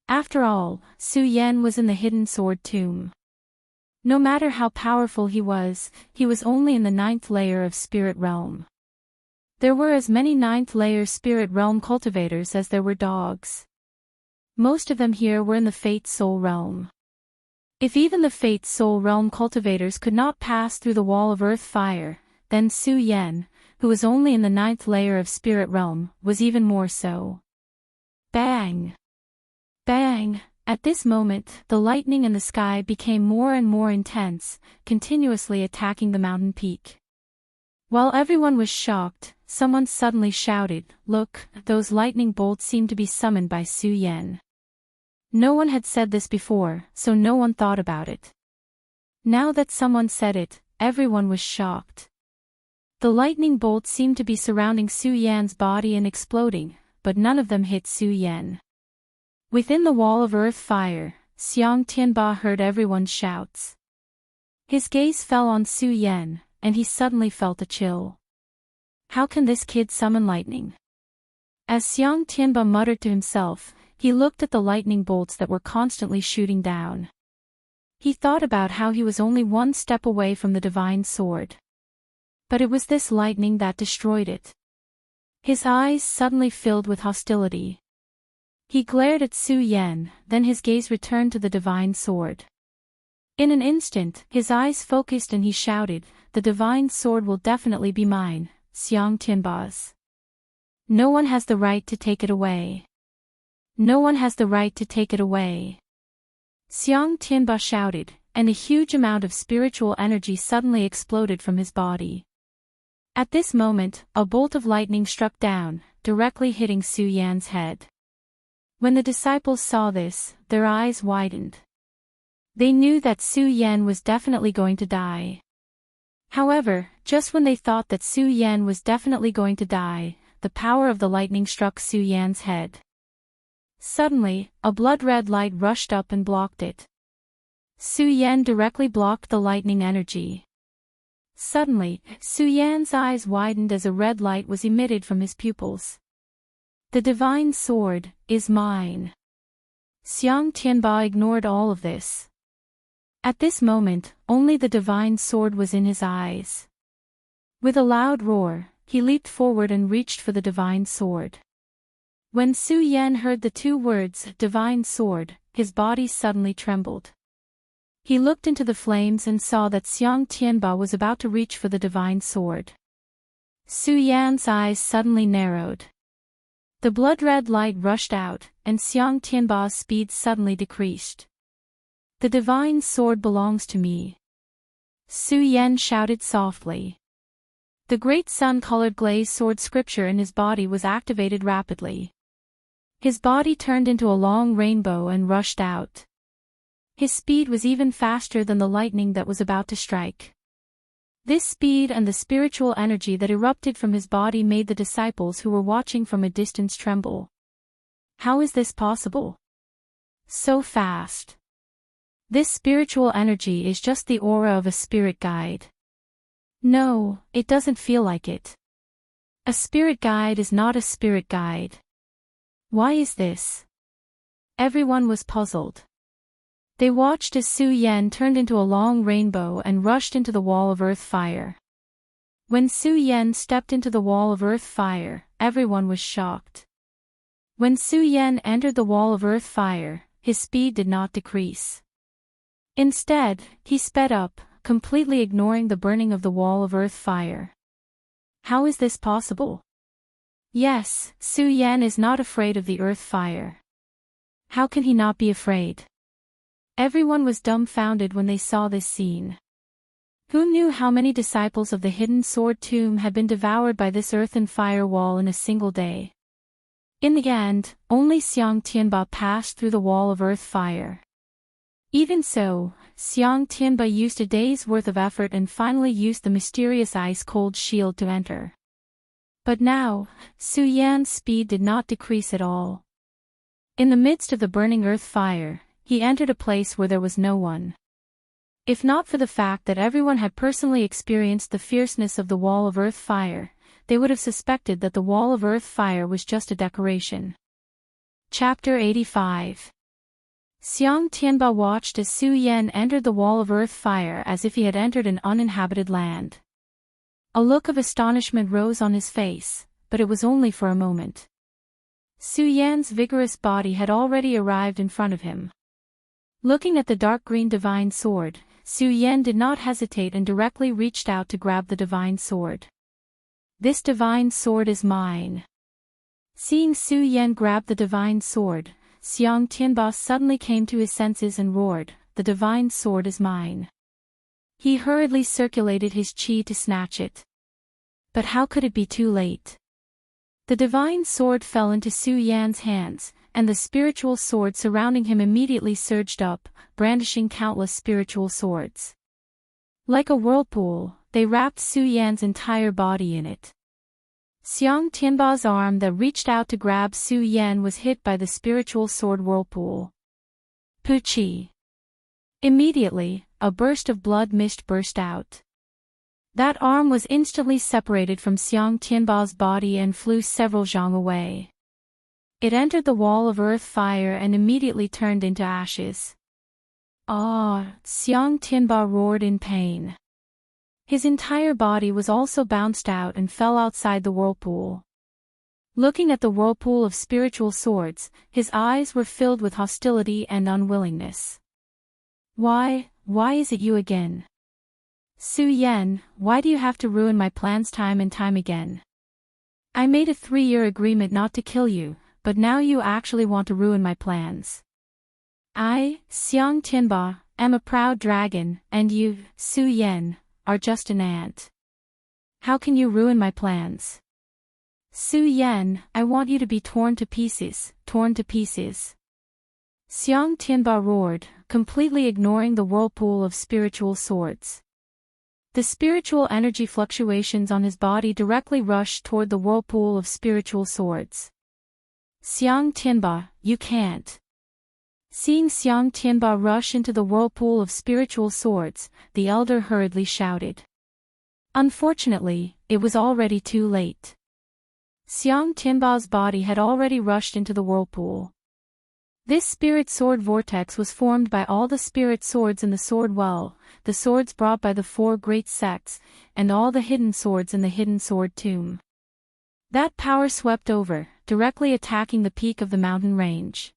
After all, Su Yan was in the hidden sword tomb. No matter how powerful he was only in the 9th layer of spirit realm. There were as many ninth-layer spirit realm cultivators as there were dogs. Most of them here were in the Fate Soul realm. If even the Fate Soul realm cultivators could not pass through the wall of earth fire, then Su Yan, who was only in the ninth layer of spirit realm, was even more so. Bang! Bang! At this moment, the lightning in the sky became more and more intense, continuously attacking the mountain peak. While everyone was shocked, someone suddenly shouted, "Look, those lightning bolts seem to be summoned by Su Yan." No one had said this before, so no one thought about it. Now that someone said it, everyone was shocked. The lightning bolts seemed to be surrounding Su Yan's body and exploding, but none of them hit Su Yan. Within the wall of earth fire, Xiang Tianba heard everyone's shouts. His gaze fell on Su Yan, and he suddenly felt a chill. How can this kid summon lightning? As Xiang Tianba muttered to himself, he looked at the lightning bolts that were constantly shooting down. He thought about how he was only one step away from the divine sword. But it was this lightning that destroyed it. His eyes suddenly filled with hostility. He glared at Su Yan, then his gaze returned to the divine sword. In an instant, his eyes focused and he shouted, "The divine sword will definitely be mine, Xiang Tianba's. No one has the right to take it away. No one has the right to take it away." Xiang Tianba shouted, and a huge amount of spiritual energy suddenly exploded from his body. At this moment, a bolt of lightning struck down, directly hitting Su Yan's head. When the disciples saw this, their eyes widened. They knew that Su Yan was definitely going to die. However, just when they thought that Su Yan was definitely going to die, the power of the lightning struck Su Yan's head. Suddenly, a blood-red light rushed up and blocked it. Su Yan directly blocked the lightning energy. Suddenly, Su Yan's eyes widened as a red light was emitted from his pupils. "The divine sword is mine." Xiang Tianba ignored all of this. At this moment, only the divine sword was in his eyes. With a loud roar, he leaped forward and reached for the divine sword. When Su Yan heard the two words, "divine sword," his body suddenly trembled. He looked into the flames and saw that Xiang Tianba was about to reach for the divine sword. Su Yan's eyes suddenly narrowed. The blood-red light rushed out, and Xiang Tianba's speed suddenly decreased. "The divine sword belongs to me," Su Yan shouted softly. The great sun-colored glazed sword scripture in his body was activated rapidly. His body turned into a long rainbow and rushed out. His speed was even faster than the lightning that was about to strike. This speed and the spiritual energy that erupted from his body made the disciples who were watching from a distance tremble. How is this possible? So fast. This spiritual energy is just the aura of a spirit guide. No, it doesn't feel like it. A spirit guide is not a spirit guide. Why is this? Everyone was puzzled. They watched as Su Yan turned into a long rainbow and rushed into the wall of earth fire. When Su Yan stepped into the wall of earth fire, everyone was shocked. When Su Yan entered the wall of earth fire, his speed did not decrease. Instead, he sped up, completely ignoring the burning of the wall of earth fire. How is this possible? Yes, Su Yan is not afraid of the earth fire. How can he not be afraid? Everyone was dumbfounded when they saw this scene. Who knew how many disciples of the hidden sword tomb had been devoured by this earth and fire wall in a single day? In the end, only Xiang Tianba passed through the wall of earth fire. Even so, Xiang Tianba used a day's worth of effort and finally used the mysterious ice-cold shield to enter. But now, Su Yan's speed did not decrease at all. In the midst of the burning earth fire, he entered a place where there was no one. If not for the fact that everyone had personally experienced the fierceness of the wall of earth fire, they would have suspected that the wall of earth fire was just a decoration. Chapter 85. Xiang Tianba watched as Su Yan entered the wall of earth fire as if he had entered an uninhabited land. A look of astonishment rose on his face, but it was only for a moment. Su Yan's vigorous body had already arrived in front of him. Looking at the dark green divine sword, Su Yan did not hesitate and directly reached out to grab the divine sword. This divine sword is mine. Seeing Su Yan grab the divine sword, Xiang Tianba suddenly came to his senses and roared, "The divine sword is mine." He hurriedly circulated his qi to snatch it. But how could it be too late? The divine sword fell into Su Yan's hands, and the spiritual sword surrounding him immediately surged up, brandishing countless spiritual swords. Like a whirlpool, they wrapped Su Yan's entire body in it. Xiang Tianba's arm that reached out to grab Su Yan was hit by the spiritual sword whirlpool. Puchi! Immediately, a burst of blood mist burst out. That arm was instantly separated from Xiang Tianba's body and flew several zhang away. It entered the wall of earth fire and immediately turned into ashes. Ah! Xiang Tianba roared in pain. His entire body was also bounced out and fell outside the whirlpool. Looking at the whirlpool of spiritual swords, his eyes were filled with hostility and unwillingness. Why is it you again? Su Yan, why do you have to ruin my plans time and time again? I made a 3-year agreement not to kill you, but now you actually want to ruin my plans. I, Xiang Tianba, am a proud dragon, and you, Su Yan, are just an ant. How can you ruin my plans? Su Yan, I want you to be torn to pieces, torn to pieces. Xiang Tianba roared, completely ignoring the whirlpool of spiritual swords. The spiritual energy fluctuations on his body directly rushed toward the whirlpool of spiritual swords. Xiang Tianba, you can't. Seeing Xiang Tianba rush into the whirlpool of spiritual swords, the elder hurriedly shouted. Unfortunately, it was already too late. Xiang Tianba's body had already rushed into the whirlpool. This spirit sword vortex was formed by all the spirit swords in the sword well, the swords brought by the 4 great sects, and all the hidden swords in the hidden sword tomb. That power swept over, directly attacking the peak of the mountain range.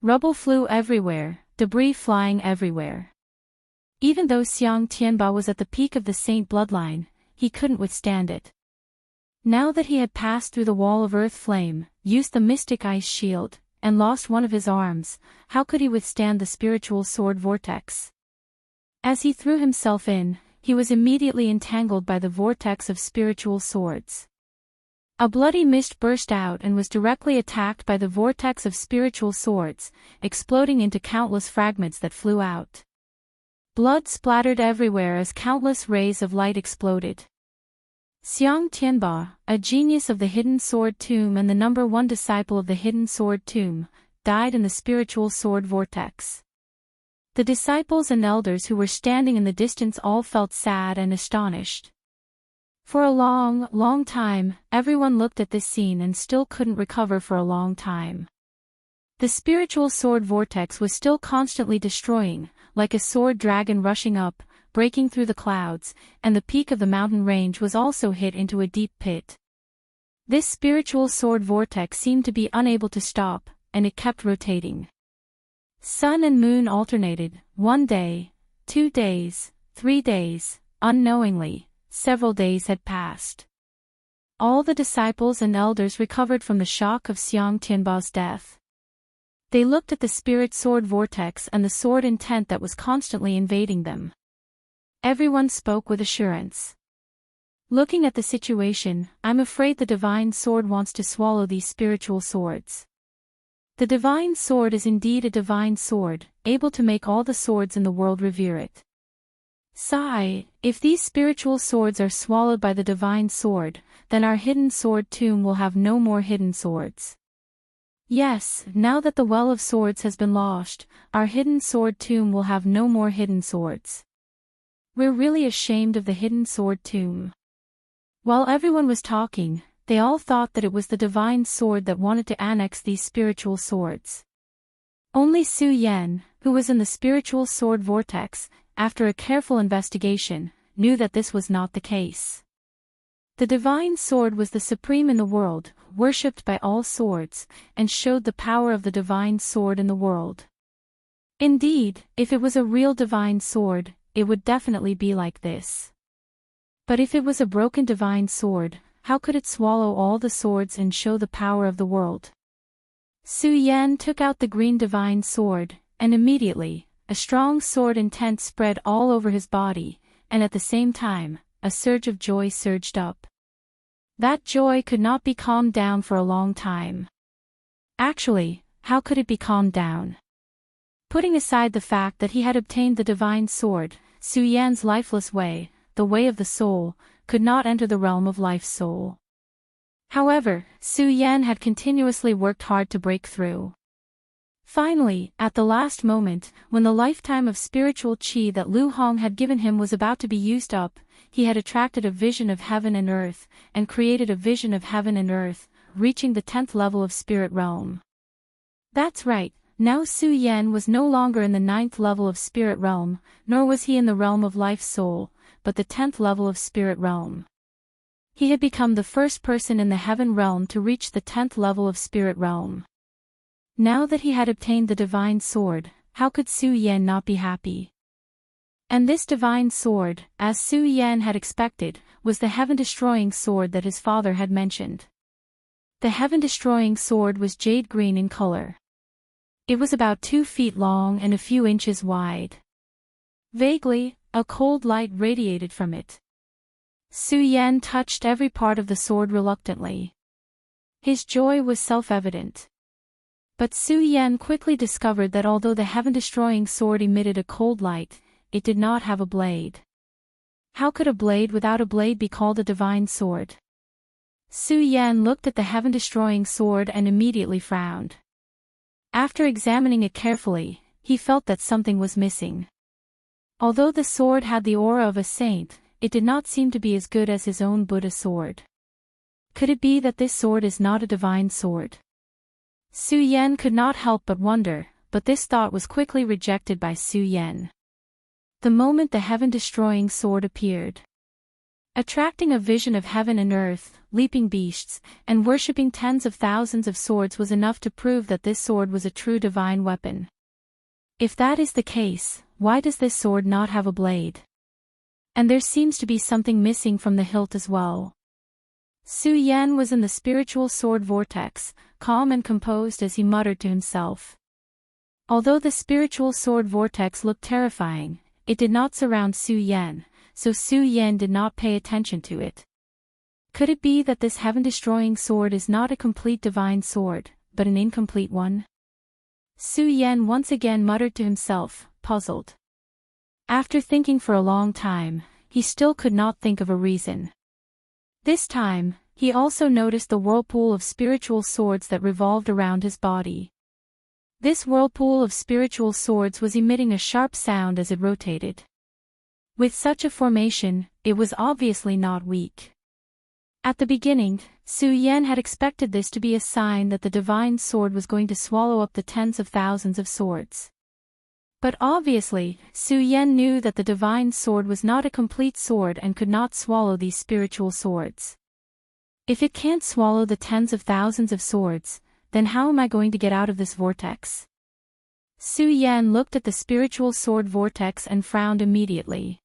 Rubble flew everywhere, debris flying everywhere. Even though Xiang Tianba was at the peak of the saint bloodline, he couldn't withstand it. Now that he had passed through the wall of earth flame, used the mystic ice shield, and lost one of his arms, how could he withstand the spiritual sword vortex? As he threw himself in, he was immediately entangled by the vortex of spiritual swords. A bloody mist burst out and was directly attacked by the vortex of spiritual swords, exploding into countless fragments that flew out. Blood splattered everywhere as countless rays of light exploded. Xiang Tianba, a genius of the Hidden Sword Tomb and the number 1 disciple of the Hidden Sword Tomb, died in the spiritual sword vortex. The disciples and elders who were standing in the distance all felt sad and astonished. For a long time, everyone looked at this scene and still couldn't recover for a long time. The spiritual sword vortex was still constantly destroying, like a sword dragon rushing up, breaking through the clouds, and the peak of the mountain range was also hit into a deep pit. This spiritual sword vortex seemed to be unable to stop, and it kept rotating. Sun and moon alternated, 1 day, 2 days, 3 days, unknowingly. Several days had passed. All the disciples and elders recovered from the shock of Xiang Tianba's death. They looked at the spirit sword vortex and the sword intent that was constantly invading them. Everyone spoke with assurance. Looking at the situation, I'm afraid the divine sword wants to swallow these spiritual swords. The divine sword is indeed a divine sword, able to make all the swords in the world revere it. Sigh, if these spiritual swords are swallowed by the divine sword, then our hidden sword tomb will have no more hidden swords. Yes, now that the well of swords has been lost, our hidden sword tomb will have no more hidden swords. We're really ashamed of the hidden sword tomb. While everyone was talking, they all thought that it was the divine sword that wanted to annex these spiritual swords. Only Su Yan, who was in the spiritual sword vortex, after a careful investigation, knew that this was not the case. The divine sword was the supreme in the world, worshipped by all swords, and showed the power of the divine sword in the world. Indeed, if it was a real divine sword, it would definitely be like this. But if it was a broken divine sword, how could it swallow all the swords and show the power of the world? Su Yan took out the green divine sword, and immediately, a strong sword intent spread all over his body, and at the same time, a surge of joy surged up. That joy could not be calmed down for a long time. Actually, how could it be calmed down? Putting aside the fact that he had obtained the divine sword, Su Yan's lifeless way, the way of the soul, could not enter the realm of life's soul. However, Su Yan had continuously worked hard to break through. Finally, at the last moment, when the lifetime of spiritual qi that Lu Hong had given him was about to be used up, he had attracted a vision of heaven and earth, and created a vision of heaven and earth, reaching the 10th level of spirit realm. That's right, now Su Yan was no longer in the 9th level of spirit realm, nor was he in the realm of life soul, but the 10th level of spirit realm. He had become the first person in the heaven realm to reach the 10th level of spirit realm. Now that he had obtained the divine sword, how could Su Yan not be happy? And this divine sword, as Su Yan had expected, was the heaven-destroying sword that his father had mentioned. The heaven-destroying sword was jade green in color. It was about 2 feet long and a few inches wide. Vaguely, a cold light radiated from it. Su Yan touched every part of the sword reluctantly. His joy was self-evident. But Su Yan quickly discovered that although the heaven-destroying sword emitted a cold light, it did not have a blade. How could a blade without a blade be called a divine sword? Su Yan looked at the heaven-destroying sword and immediately frowned. After examining it carefully, he felt that something was missing. Although the sword had the aura of a saint, it did not seem to be as good as his own Buddha sword. Could it be that this sword is not a divine sword? Su Yan could not help but wonder, but this thought was quickly rejected by Su Yan. The moment the heaven-destroying sword appeared, attracting a vision of heaven and earth, leaping beasts, and worshipping tens of thousands of swords was enough to prove that this sword was a true divine weapon. If that is the case, why does this sword not have a blade? And there seems to be something missing from the hilt as well. Su Yan was in the spiritual sword vortex, calm and composed as he muttered to himself. Although the spiritual sword vortex looked terrifying, it did not surround Su Yan, so Su Yan did not pay attention to it. Could it be that this heaven-destroying sword is not a complete divine sword, but an incomplete one? Su Yan once again muttered to himself, puzzled. After thinking for a long time, he still could not think of a reason. This time, he also noticed the whirlpool of spiritual swords that revolved around his body. This whirlpool of spiritual swords was emitting a sharp sound as it rotated. With such a formation, it was obviously not weak. At the beginning, Su Yan had expected this to be a sign that the divine sword was going to swallow up the tens of thousands of swords. But obviously, Su Yan knew that the divine sword was not a complete sword and could not swallow these spiritual swords. If it can't swallow the tens of thousands of swords, then how am I going to get out of this vortex? Su Yan looked at the spiritual sword vortex and frowned immediately.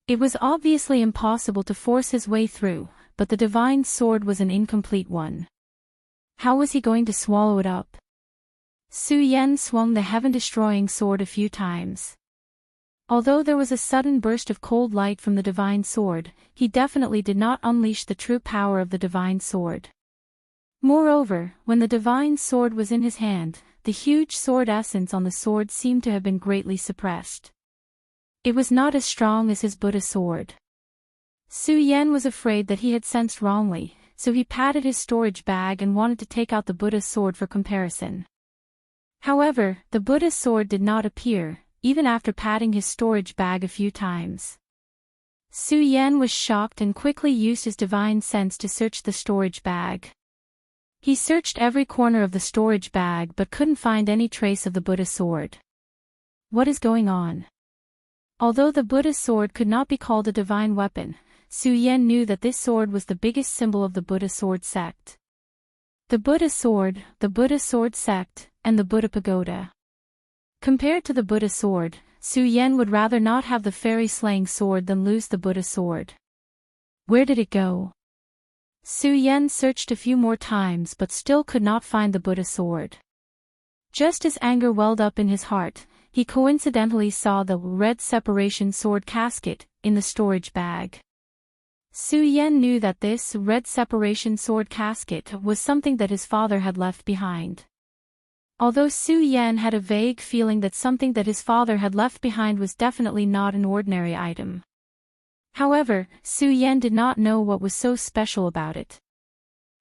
It was obviously impossible to force his way through, but the divine sword was an incomplete one. How was he going to swallow it up? Su Yan swung the heaven-destroying sword a few times. Although there was a sudden burst of cold light from the divine sword, he definitely did not unleash the true power of the divine sword. Moreover, when the divine sword was in his hand, the huge sword essence on the sword seemed to have been greatly suppressed. It was not as strong as his Buddha sword. Su Yan was afraid that he had sensed wrongly, so he patted his storage bag and wanted to take out the Buddha sword for comparison. However, the Buddha sword did not appear, even after patting his storage bag a few times. Su Yan was shocked and quickly used his divine sense to search the storage bag. He searched every corner of the storage bag but couldn't find any trace of the Buddha sword. What is going on? Although the Buddha sword could not be called a divine weapon, Su Yan knew that this sword was the biggest symbol of the Buddha sword sect. The Buddha sword, the Buddha sword sect, and the Buddha pagoda. Compared to the Buddha sword, Su Yan would rather not have the fairy-slaying sword than lose the Buddha sword. Where did it go? Su Yan searched a few more times but still could not find the Buddha sword. Just as anger welled up in his heart, he coincidentally saw the red separation sword casket in the storage bag. Su Yan knew that this red separation sword casket was something that his father had left behind. Although Su Yan had a vague feeling that something that his father had left behind was definitely not an ordinary item. However, Su Yan did not know what was so special about it.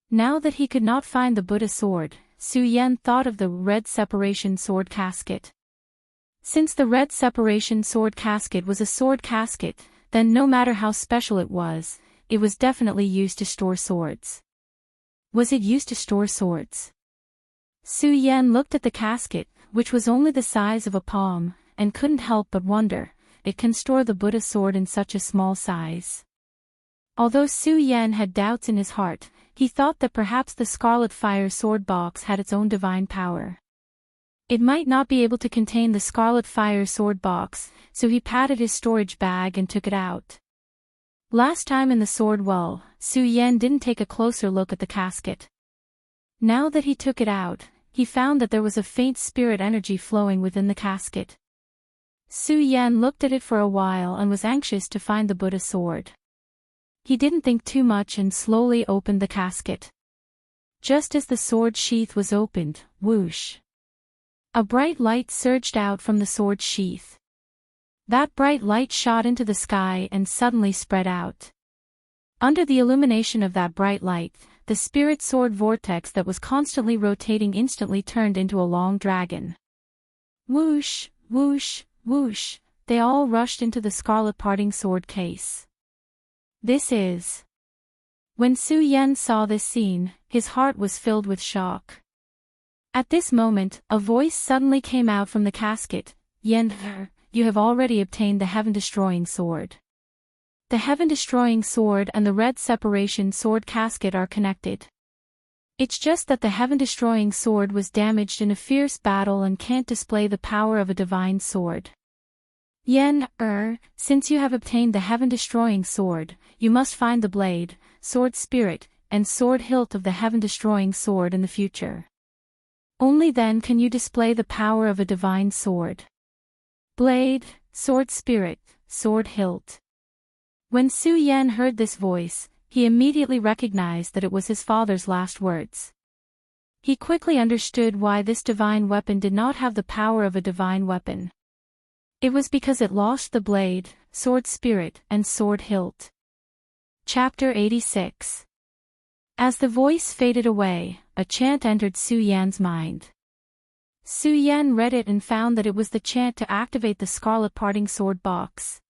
Now that he could not find the Buddha sword, Su Yan thought of the red separation sword casket. Since the red separation sword casket was a sword casket, then no matter how special it was definitely used to store swords. Was it used to store swords? Su Yan looked at the casket, which was only the size of a palm, and couldn't help but wonder, it can store the Buddha sword in such a small size. Although Su Yan had doubts in his heart, he thought that perhaps the Scarlet Fire sword box had its own divine power. It might not be able to contain the Scarlet Fire sword box, so he patted his storage bag and took it out. Last time in the sword well, Su Yan didn't take a closer look at the casket. Now that he took it out, he found that there was a faint spirit energy flowing within the casket. Su Yan looked at it for a while and was anxious to find the Buddha sword. He didn't think too much and slowly opened the casket. Just as the sword sheath was opened, whoosh! A bright light surged out from the sword sheath. That bright light shot into the sky and suddenly spread out. Under the illumination of that bright light, the spirit sword vortex that was constantly rotating instantly turned into a long dragon. Whoosh, whoosh, whoosh, they all rushed into the scarlet parting sword case. This is... When Su Yan saw this scene, his heart was filled with shock. At this moment, a voice suddenly came out from the casket. Yan, you have already obtained the heaven-destroying sword. The heaven-destroying sword and the red separation sword casket are connected. It's just that the heaven-destroying sword was damaged in a fierce battle and can't display the power of a divine sword. Yan, since you have obtained the heaven-destroying sword, you must find the blade, sword spirit, and sword hilt of the heaven-destroying sword in the future. Only then can you display the power of a divine sword. Blade, sword spirit, sword hilt. When Su Yan heard this voice, he immediately recognized that it was his father's last words. He quickly understood why this divine weapon did not have the power of a divine weapon. It was because it lost the blade, sword spirit, and sword hilt. Chapter 86. As the voice faded away, a chant entered Su Yan's mind. Su Yan read it and found that it was the chant to activate the Scarlet Parting Sword box.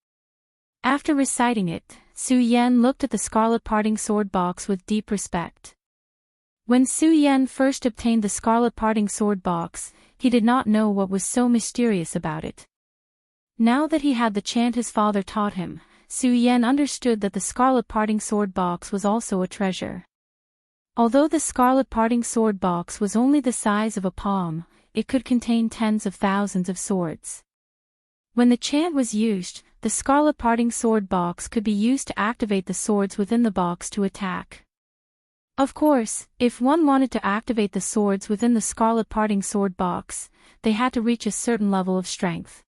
After reciting it, Su Yan looked at the Scarlet Parting Sword box with deep respect. When Su Yan first obtained the Scarlet Parting Sword box, he did not know what was so mysterious about it. Now that he had the chant his father taught him, Su Yan understood that the Scarlet Parting Sword box was also a treasure. Although the Scarlet Parting Sword box was only the size of a palm, it could contain tens of thousands of swords. When the chant was used, the Scarlet Parting Sword box could be used to activate the swords within the box to attack. Of course, if one wanted to activate the swords within the Scarlet Parting Sword box, they had to reach a certain level of strength.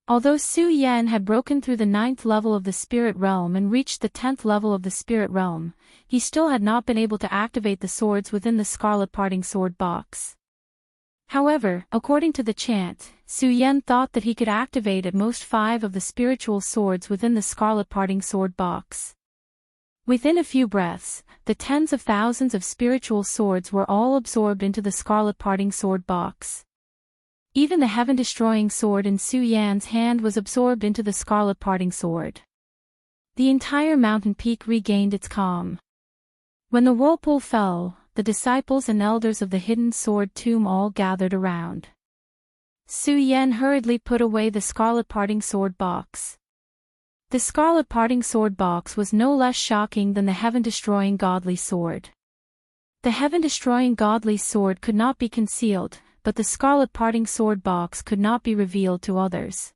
Although Su Yan had broken through the 9th level of the Spirit Realm and reached the 10th level of the Spirit Realm, he still had not been able to activate the swords within the Scarlet Parting Sword box. However, according to the chant, Su Yan thought that he could activate at most 5 of the spiritual swords within the Scarlet Parting Sword box. Within a few breaths, the tens of thousands of spiritual swords were all absorbed into the Scarlet Parting Sword box. Even the heaven-destroying sword in Su Yan's hand was absorbed into the Scarlet Parting Sword. The entire mountain peak regained its calm. When the whirlpool fell, the disciples and elders of the hidden sword tomb all gathered around. Su Yan hurriedly put away the Scarlet Parting Sword box. The Scarlet Parting Sword box was no less shocking than the heaven-destroying godly sword. The heaven-destroying godly sword could not be concealed, but the Scarlet Parting Sword box could not be revealed to others.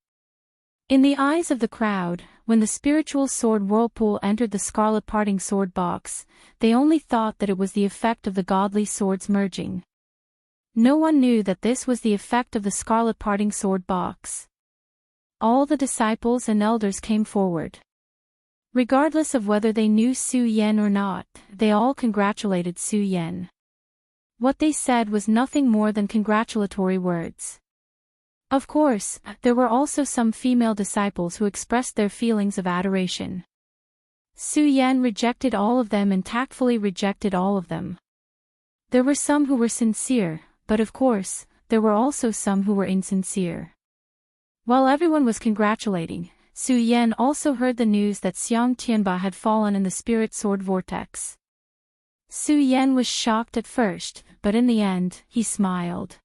In the eyes of the crowd, when the spiritual sword whirlpool entered the Scarlet Parting Sword box, they only thought that it was the effect of the godly swords merging. No one knew that this was the effect of the Scarlet Parting Sword box. All the disciples and elders came forward. Regardless of whether they knew Su Yan or not, they all congratulated Su Yan. What they said was nothing more than congratulatory words. Of course, there were also some female disciples who expressed their feelings of adoration. Su Yan rejected all of them and tactfully rejected all of them. There were some who were sincere, but of course, there were also some who were insincere. While everyone was congratulating, Su Yan also heard the news that Xiang Tianba had fallen in the spirit sword vortex. Su Yan was shocked at first, but in the end, he smiled.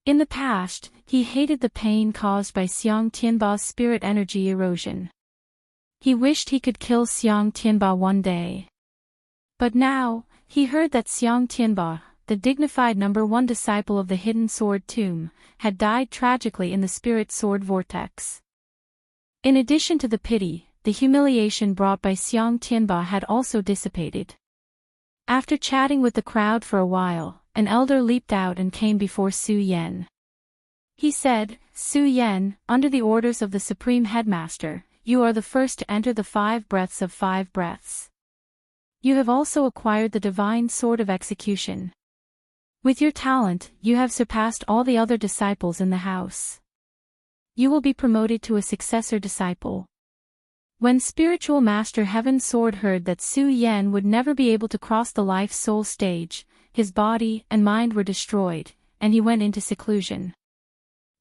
In the past, he hated the pain caused by Xiang Tianba's spirit energy erosion. He wished he could kill Xiang Tianba one day. But now, he heard that Xiang Tianba, the dignified #1 disciple of the Hidden Sword Tomb, had died tragically in the spirit sword vortex. In addition to the pity, the humiliation brought by Xiang Tianba had also dissipated. After chatting with the crowd for a while, an elder leaped out and came before Su Yan. He said, "Su Yan, under the orders of the Supreme Headmaster, you are the first to enter the 5 breaths of 5 breaths. You have also acquired the divine sword of execution. With your talent, you have surpassed all the other disciples in the house. You will be promoted to a successor disciple." When Spiritual Master Heaven Sword heard that Su Yan would never be able to cross the life-soul stage, his body and mind were destroyed, and he went into seclusion.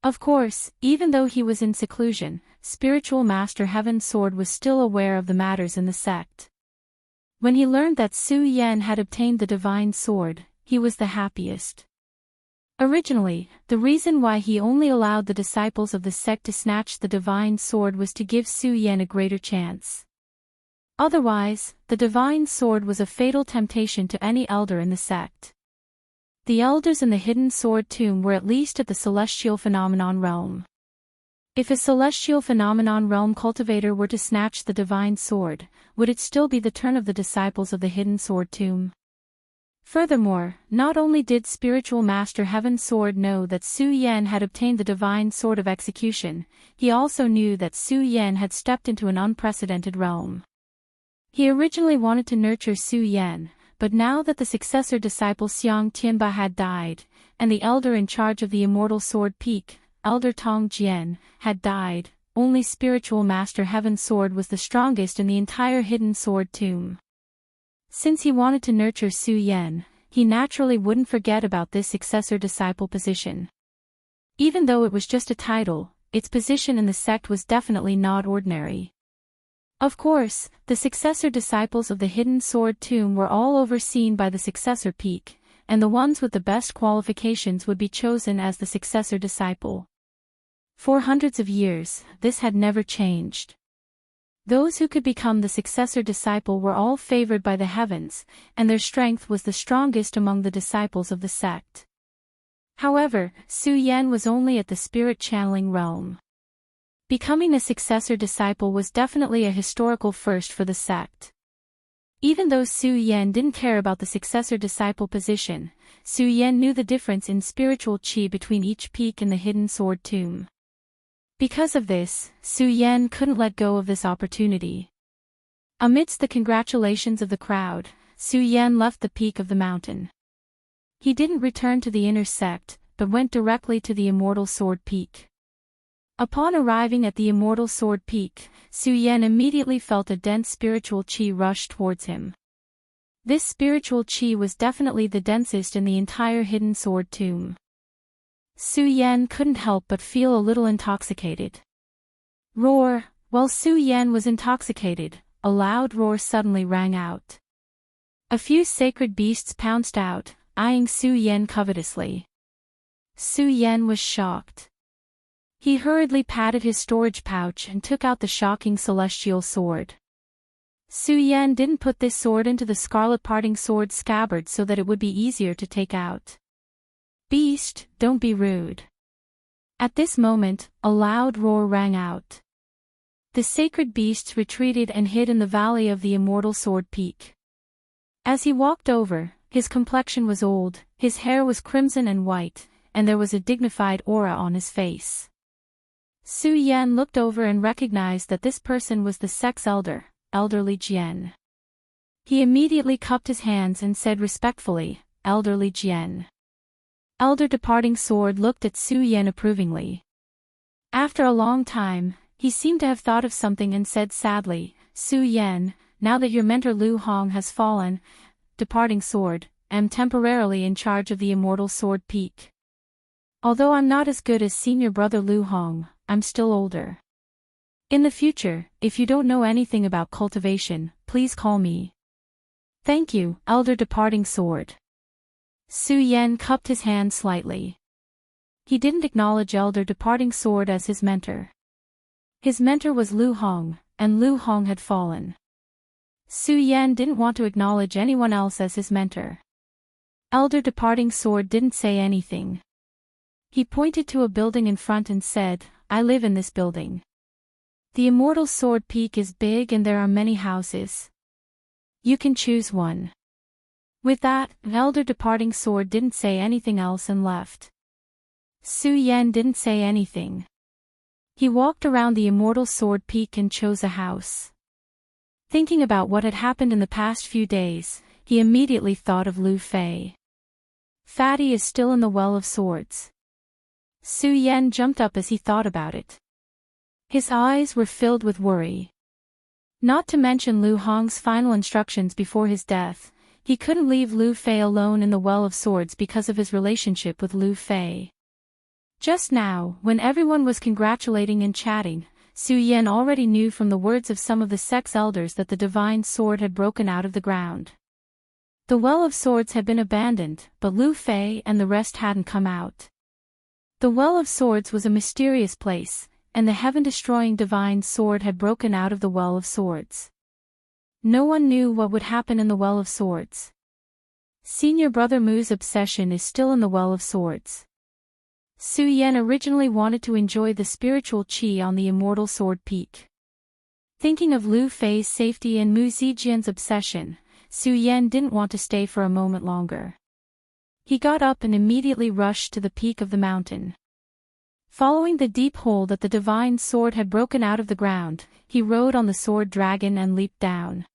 Of course, even though he was in seclusion, Spiritual Master Heaven Sword was still aware of the matters in the sect. When he learned that Su Yan had obtained the divine sword, he was the happiest. Originally, the reason why he only allowed the disciples of the sect to snatch the divine sword was to give Su Yan a greater chance. Otherwise, the divine sword was a fatal temptation to any elder in the sect. The elders in the Hidden Sword Tomb were at least at the Celestial Phenomenon Realm. If a Celestial Phenomenon Realm cultivator were to snatch the divine sword, would it still be the turn of the disciples of the Hidden Sword Tomb? Furthermore, not only did Spiritual Master Heaven Sword know that Su Yan had obtained the divine sword of execution, he also knew that Su Yan had stepped into an unprecedented realm. He originally wanted to nurture Su Yan, but now that the successor disciple Xiang Tianba had died, and the elder in charge of the Immortal Sword Peak, Elder Tong Jian, had died, only Spiritual Master Heaven Sword was the strongest in the entire Hidden Sword Tomb. Since he wanted to nurture Su Yan, he naturally wouldn't forget about this successor disciple position. Even though it was just a title, its position in the sect was definitely not ordinary. Of course, the successor disciples of the Hidden Sword Tomb were all overseen by the successor peak, and the ones with the best qualifications would be chosen as the successor disciple. For hundreds of years, this had never changed. Those who could become the successor disciple were all favored by the heavens, and their strength was the strongest among the disciples of the sect. However, Su Yan was only at the spirit channeling realm. Becoming a successor disciple was definitely a historical first for the sect. Even though Su Yan didn't care about the successor disciple position, Su Yan knew the difference in spiritual qi between each peak in the Hidden Sword Tomb. Because of this, Su Yan couldn't let go of this opportunity. Amidst the congratulations of the crowd, Su Yan left the peak of the mountain. He didn't return to the inner sect, but went directly to the Immortal Sword Peak. Upon arriving at the Immortal Sword Peak, Su Yan immediately felt a dense spiritual qi rush towards him. This spiritual qi was definitely the densest in the entire Hidden Sword Tomb. Su Yan couldn't help but feel a little intoxicated. Roar! While Su Yan was intoxicated, a loud roar suddenly rang out. A few sacred beasts pounced out, eyeing Su Yan covetously. Su Yan was shocked. He hurriedly patted his storage pouch and took out the shocking celestial sword. Su Yan didn't put this sword into the scarlet parting sword scabbard so that it would be easier to take out. Beast, don't be rude. At this moment, a loud roar rang out. The sacred beasts retreated and hid in the valley of the immortal sword peak. As he walked over, his complexion was old, his hair was crimson and white, and there was a dignified aura on his face. Su Yan looked over and recognized that this person was the sex elder, Elderly Jian. He immediately cupped his hands and said respectfully, Elderly Jian. Elder Departing Sword looked at Su Yan approvingly. After a long time, he seemed to have thought of something and said sadly, Su Yan, now that your mentor Lu Hong has fallen, Departing Sword, am temporarily in charge of the Immortal Sword Peak. Although I'm not as good as senior brother Lu Hong, I'm still older. In the future, if you don't know anything about cultivation, please call me. Thank you, Elder Departing Sword. Su Yan cupped his hand slightly. He didn't acknowledge Elder Departing Sword as his mentor. His mentor was Lu Hong, and Lu Hong had fallen. Su Yan didn't want to acknowledge anyone else as his mentor. Elder Departing Sword didn't say anything. He pointed to a building in front and said, I live in this building. The Immortal Sword Peak is big and there are many houses. You can choose one. With that, Elder Departing Sword didn't say anything else and left. Su Yan didn't say anything. He walked around the Immortal Sword Peak and chose a house. Thinking about what had happened in the past few days, he immediately thought of Lu Fei. Fatty is still in the Well of Swords. Su Yan jumped up as he thought about it. His eyes were filled with worry. Not to mention Lu Hong's final instructions before his death, he couldn't leave Lu Fei alone in the Well of Swords because of his relationship with Lu Fei. Just now, when everyone was congratulating and chatting, Su Yan already knew from the words of some of the sex elders that the divine sword had broken out of the ground. The Well of Swords had been abandoned, but Lu Fei and the rest hadn't come out. The Well of Swords was a mysterious place, and the heaven-destroying divine sword had broken out of the Well of Swords. No one knew what would happen in the Well of Swords. Senior brother Mu's obsession is still in the Well of Swords. Su Yan originally wanted to enjoy the spiritual qi on the Immortal Sword Peak. Thinking of Lu Fei's safety and Mu Zijian's obsession, Su Yan didn't want to stay for a moment longer. He got up and immediately rushed to the peak of the mountain. Following the deep hole that the divine sword had broken out of the ground, he rode on the sword dragon and leaped down.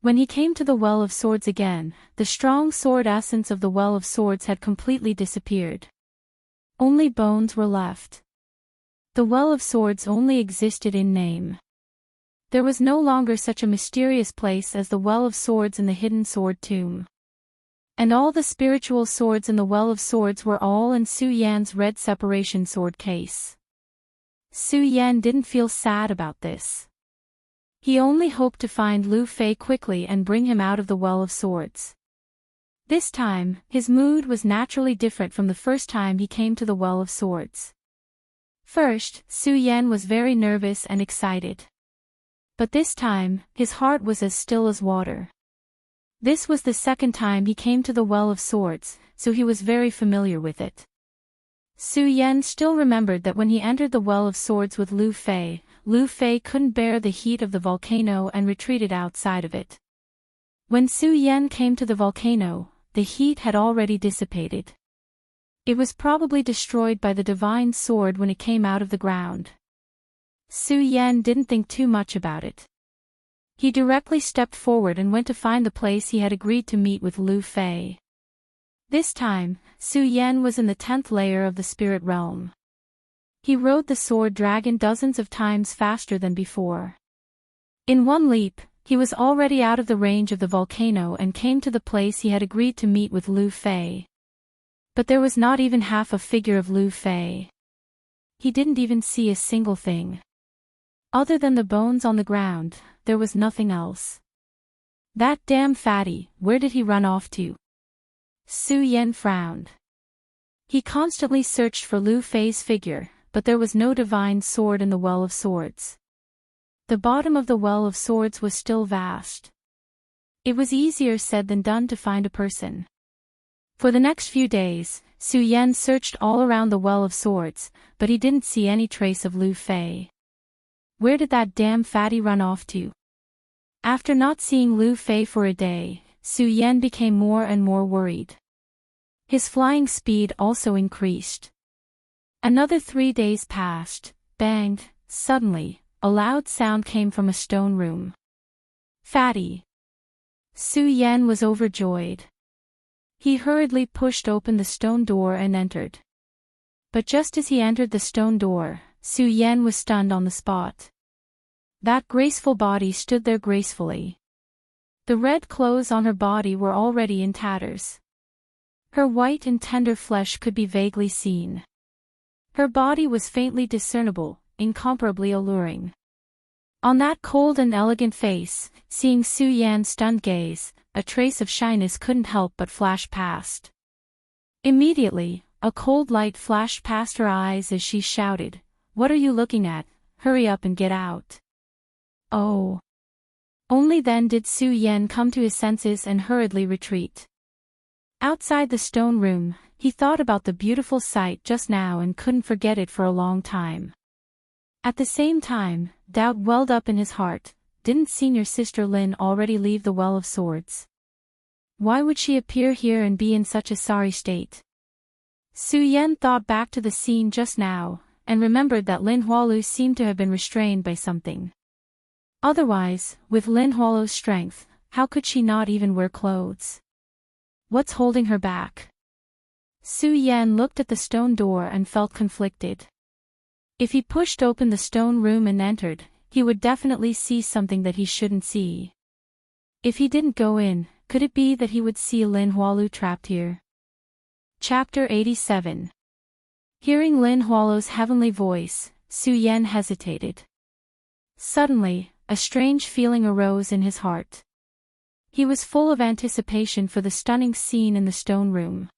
When he came to the Well of Swords again, the strong sword essence of the Well of Swords had completely disappeared. Only bones were left. The Well of Swords only existed in name. There was no longer such a mysterious place as the Well of Swords in the hidden sword tomb. And all the spiritual swords in the Well of Swords were all in Su Yan's red separation sword case. Su Yan didn't feel sad about this. He only hoped to find Lu Fei quickly and bring him out of the Well of Swords. This time, his mood was naturally different from the first time he came to the Well of Swords. First, Su Yan was very nervous and excited. But this time, his heart was as still as water. This was the second time he came to the Well of Swords, so he was very familiar with it. Su Yan still remembered that when he entered the Well of Swords with Lu Fei couldn't bear the heat of the volcano and retreated outside of it. When Su Yan came to the volcano, the heat had already dissipated. It was probably destroyed by the divine sword when it came out of the ground. Su Yan didn't think too much about it. He directly stepped forward and went to find the place he had agreed to meet with Lu Fei. This time, Su Yan was in the 10th layer of the spirit realm. He rode the sword dragon dozens of times faster than before. In one leap, he was already out of the range of the volcano and came to the place he had agreed to meet with Lu Fei. But there was not even half a figure of Lu Fei. He didn't even see a single thing. Other than the bones on the ground, there was nothing else. That damn fatty, where did he run off to? Su Yan frowned. He constantly searched for Lu Fei's figure, but there was no divine sword in the Well of Swords. The bottom of the Well of Swords was still vast. It was easier said than done to find a person. For the next few days, Su Yan searched all around the Well of Swords, but he didn't see any trace of Lu Fei. Where did that damn fatty run off to? After not seeing Lu Fei for a day, Su Yan became more and more worried. His flying speed also increased. Another 3 days passed. Bang! Suddenly, a loud sound came from a stone room. Fatty! Su Yan was overjoyed. He hurriedly pushed open the stone door and entered. But just as he entered the stone door, Su Yan was stunned on the spot. That graceful body stood there gracefully. The red clothes on her body were already in tatters. Her white and tender flesh could be vaguely seen. Her body was faintly discernible, incomparably alluring. On that cold and elegant face, seeing Su Yan's stunned gaze, a trace of shyness couldn't help but flash past. Immediately, a cold light flashed past her eyes as she shouted, "What are you looking at? Hurry up and get out." Oh! Only then did Su Yan come to his senses and hurriedly retreat. Outside the stone room, he thought about the beautiful sight just now and couldn't forget it for a long time. At the same time, doubt welled up in his heart. Didn't senior sister Lin already leave the Well of Swords? Why would she appear here and be in such a sorry state? Su Yan thought back to the scene just now, and remembered that Lin Hualu seemed to have been restrained by something. Otherwise, with Lin Hualu's strength, how could she not even wear clothes? What's holding her back? Su Yan looked at the stone door and felt conflicted. If he pushed open the stone room and entered, he would definitely see something that he shouldn't see. If he didn't go in, could it be that he would see Lin Hualu trapped here? Chapter 87. Hearing Lin Hualu's heavenly voice, Su Yan hesitated. Suddenly, a strange feeling arose in his heart. He was full of anticipation for the stunning scene in the stone room.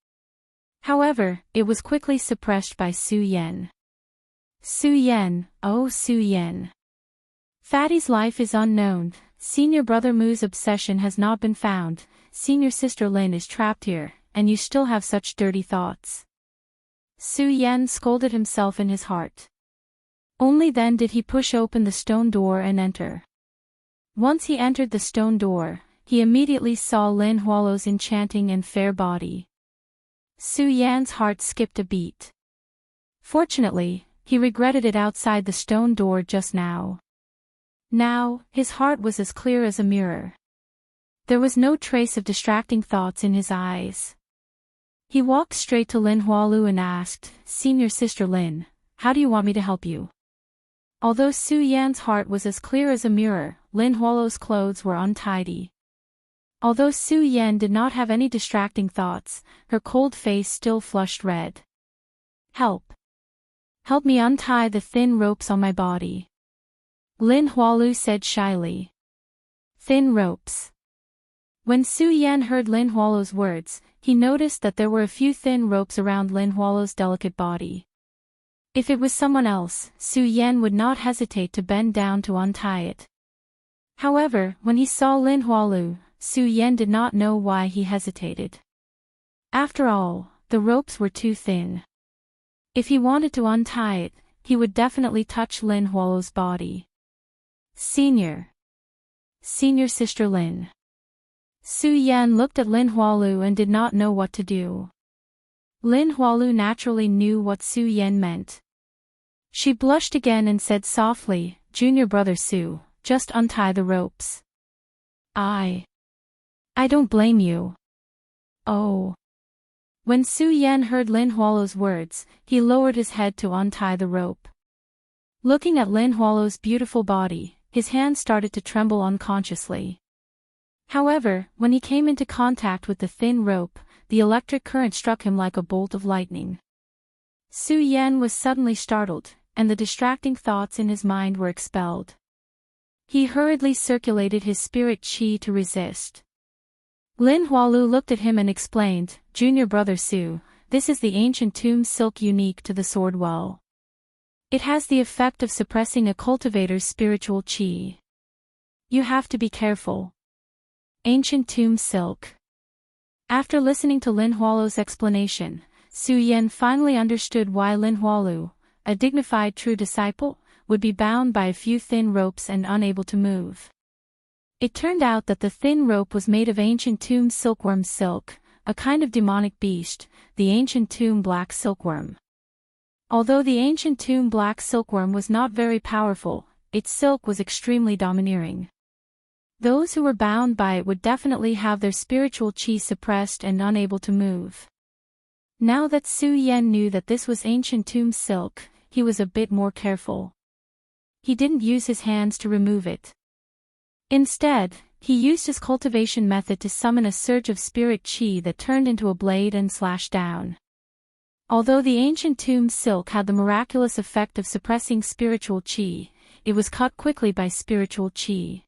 However, it was quickly suppressed by Su Yan. Su Yan, oh Su Yan. Fatty's life is unknown, senior brother Mu's obsession has not been found, senior sister Lin is trapped here, and you still have such dirty thoughts. Su Yan scolded himself in his heart. Only then did he push open the stone door and enter. Once he entered the stone door, he immediately saw Lin Hualu's enchanting and fair body. Su Yan's heart skipped a beat. Fortunately, he regretted it outside the stone door just now. Now, his heart was as clear as a mirror. There was no trace of distracting thoughts in his eyes. He walked straight to Lin Hualu and asked, "Senior sister Lin, how do you want me to help you?" Although Su Yan's heart was as clear as a mirror, Lin Hualu's clothes were untidy. Although Su Yan did not have any distracting thoughts, her cold face still flushed red. "Help! Help me untie the thin ropes on my body," Lin Hualu said shyly. Thin ropes. When Su Yan heard Lin Hualu's words, he noticed that there were a few thin ropes around Lin Hualu's delicate body. If it was someone else, Su Yan would not hesitate to bend down to untie it. However, when he saw Lin Hualu, Su Yan did not know why he hesitated. After all, the ropes were too thin. If he wanted to untie it, he would definitely touch Lin Hualu's body. Senior sister Lin. Su Yan looked at Lin Hualu and did not know what to do. Lin Hualu naturally knew what Su Yan meant. She blushed again and said softly, "Junior brother Su, just untie the ropes." I don't blame you." Oh. When Su Yan heard Lin Hualu's words, he lowered his head to untie the rope. Looking at Lin Hualu's beautiful body, his hands started to tremble unconsciously. However, when he came into contact with the thin rope, the electric current struck him like a bolt of lightning. Su Yan was suddenly startled, and the distracting thoughts in his mind were expelled. He hurriedly circulated his spirit chi to resist. Lin Hualu looked at him and explained, "Junior brother Su, this is the ancient tomb silk unique to the sword well. It has the effect of suppressing a cultivator's spiritual qi. You have to be careful. Ancient Tomb Silk. After listening to Lin Hualu's explanation, Su Yan finally understood why Lin Hualu, a dignified true disciple, would be bound by a few thin ropes and unable to move. It turned out that the thin rope was made of ancient tomb silkworm silk, a kind of demonic beast, the ancient tomb black silkworm. Although the ancient tomb black silkworm was not very powerful, its silk was extremely domineering. Those who were bound by it would definitely have their spiritual qi suppressed and unable to move. Now that Su Yan knew that this was ancient tomb silk, he was a bit more careful. He didn't use his hands to remove it. Instead, he used his cultivation method to summon a surge of spirit qi that turned into a blade and slashed down. Although the ancient tomb silk had the miraculous effect of suppressing spiritual qi, it was cut quickly by spiritual qi.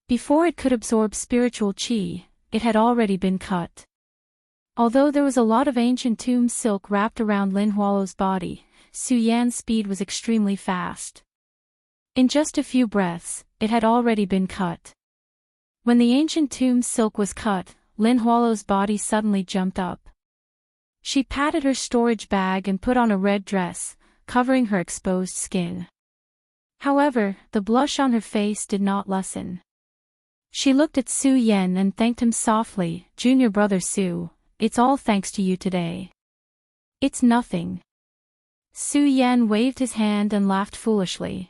Before it could absorb spiritual qi, it had already been cut. Although there was a lot of ancient tomb silk wrapped around Lin Hualu's body, Su Yan's speed was extremely fast. In just a few breaths, it had already been cut. When the ancient tomb silk was cut, Lin Hualu's body suddenly jumped up. She patted her storage bag and put on a red dress, covering her exposed skin. However, the blush on her face did not lessen. She looked at Su Yan and thanked him softly. "Junior brother Su, it's all thanks to you today." "It's nothing." Su Yan waved his hand and laughed foolishly.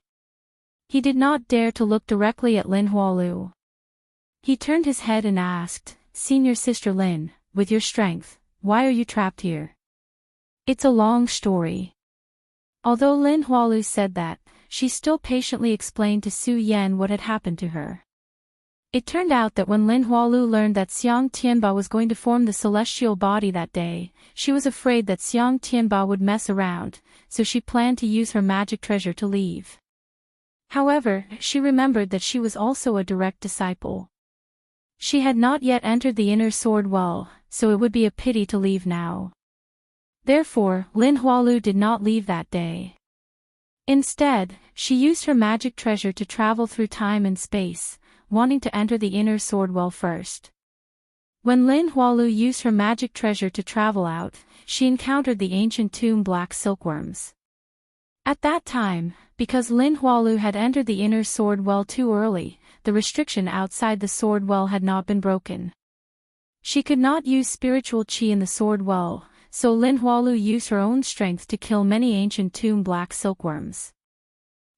He did not dare to look directly at Lin Hualu. He turned his head and asked, "Senior Sister Lin, with your strength, why are you trapped here?" "It's a long story." Although Lin Hualu said that, she still patiently explained to Su Yan what had happened to her. It turned out that when Lin Hualu learned that Xiang Tianba was going to form the celestial body that day, she was afraid that Xiang Tianba would mess around, so she planned to use her magic treasure to leave. However, she remembered that she was also a direct disciple. She had not yet entered the inner sword well, so it would be a pity to leave now. Therefore, Lin Hualu did not leave that day. Instead, she used her magic treasure to travel through time and space, wanting to enter the inner sword well first. When Lin Hualu used her magic treasure to travel out, she encountered the ancient tomb black silkworms. At that time, because Lin Hualu had entered the inner sword well too early, the restriction outside the sword well had not been broken. She could not use spiritual qi in the sword well, so Lin Hualu used her own strength to kill many ancient tomb black silkworms.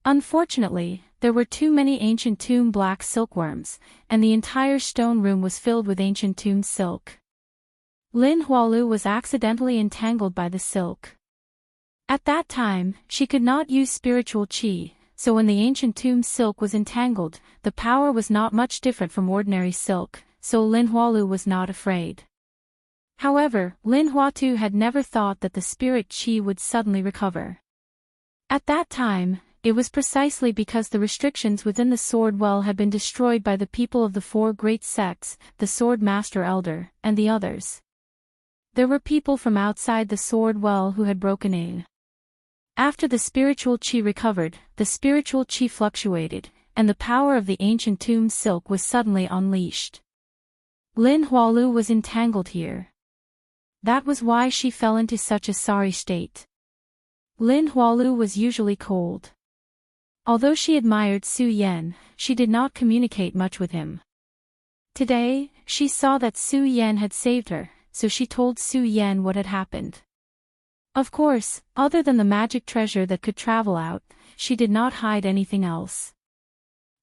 Unfortunately, there were too many ancient tomb black silkworms, and the entire stone room was filled with ancient tomb silk. Lin Hualu was accidentally entangled by the silk. At that time, she could not use spiritual qi, so when the ancient tomb silk was entangled, the power was not much different from ordinary silk, so Lin Hualu was not afraid. However, Lin Huatu had never thought that the spirit qi would suddenly recover. At that time, it was precisely because the restrictions within the sword well had been destroyed by the people of the four great sects, the Sword Master Elder, and the others. There were people from outside the sword well who had broken in. After the spiritual qi recovered, the spiritual qi fluctuated, and the power of the ancient tomb silk was suddenly unleashed. Lin Hualu was entangled here. That was why she fell into such a sorry state. Lin Hualu was usually cold. Although she admired Su Yan, she did not communicate much with him. Today, she saw that Su Yan had saved her, so she told Su Yan what had happened. Of course, other than the magic treasure that could travel out, she did not hide anything else.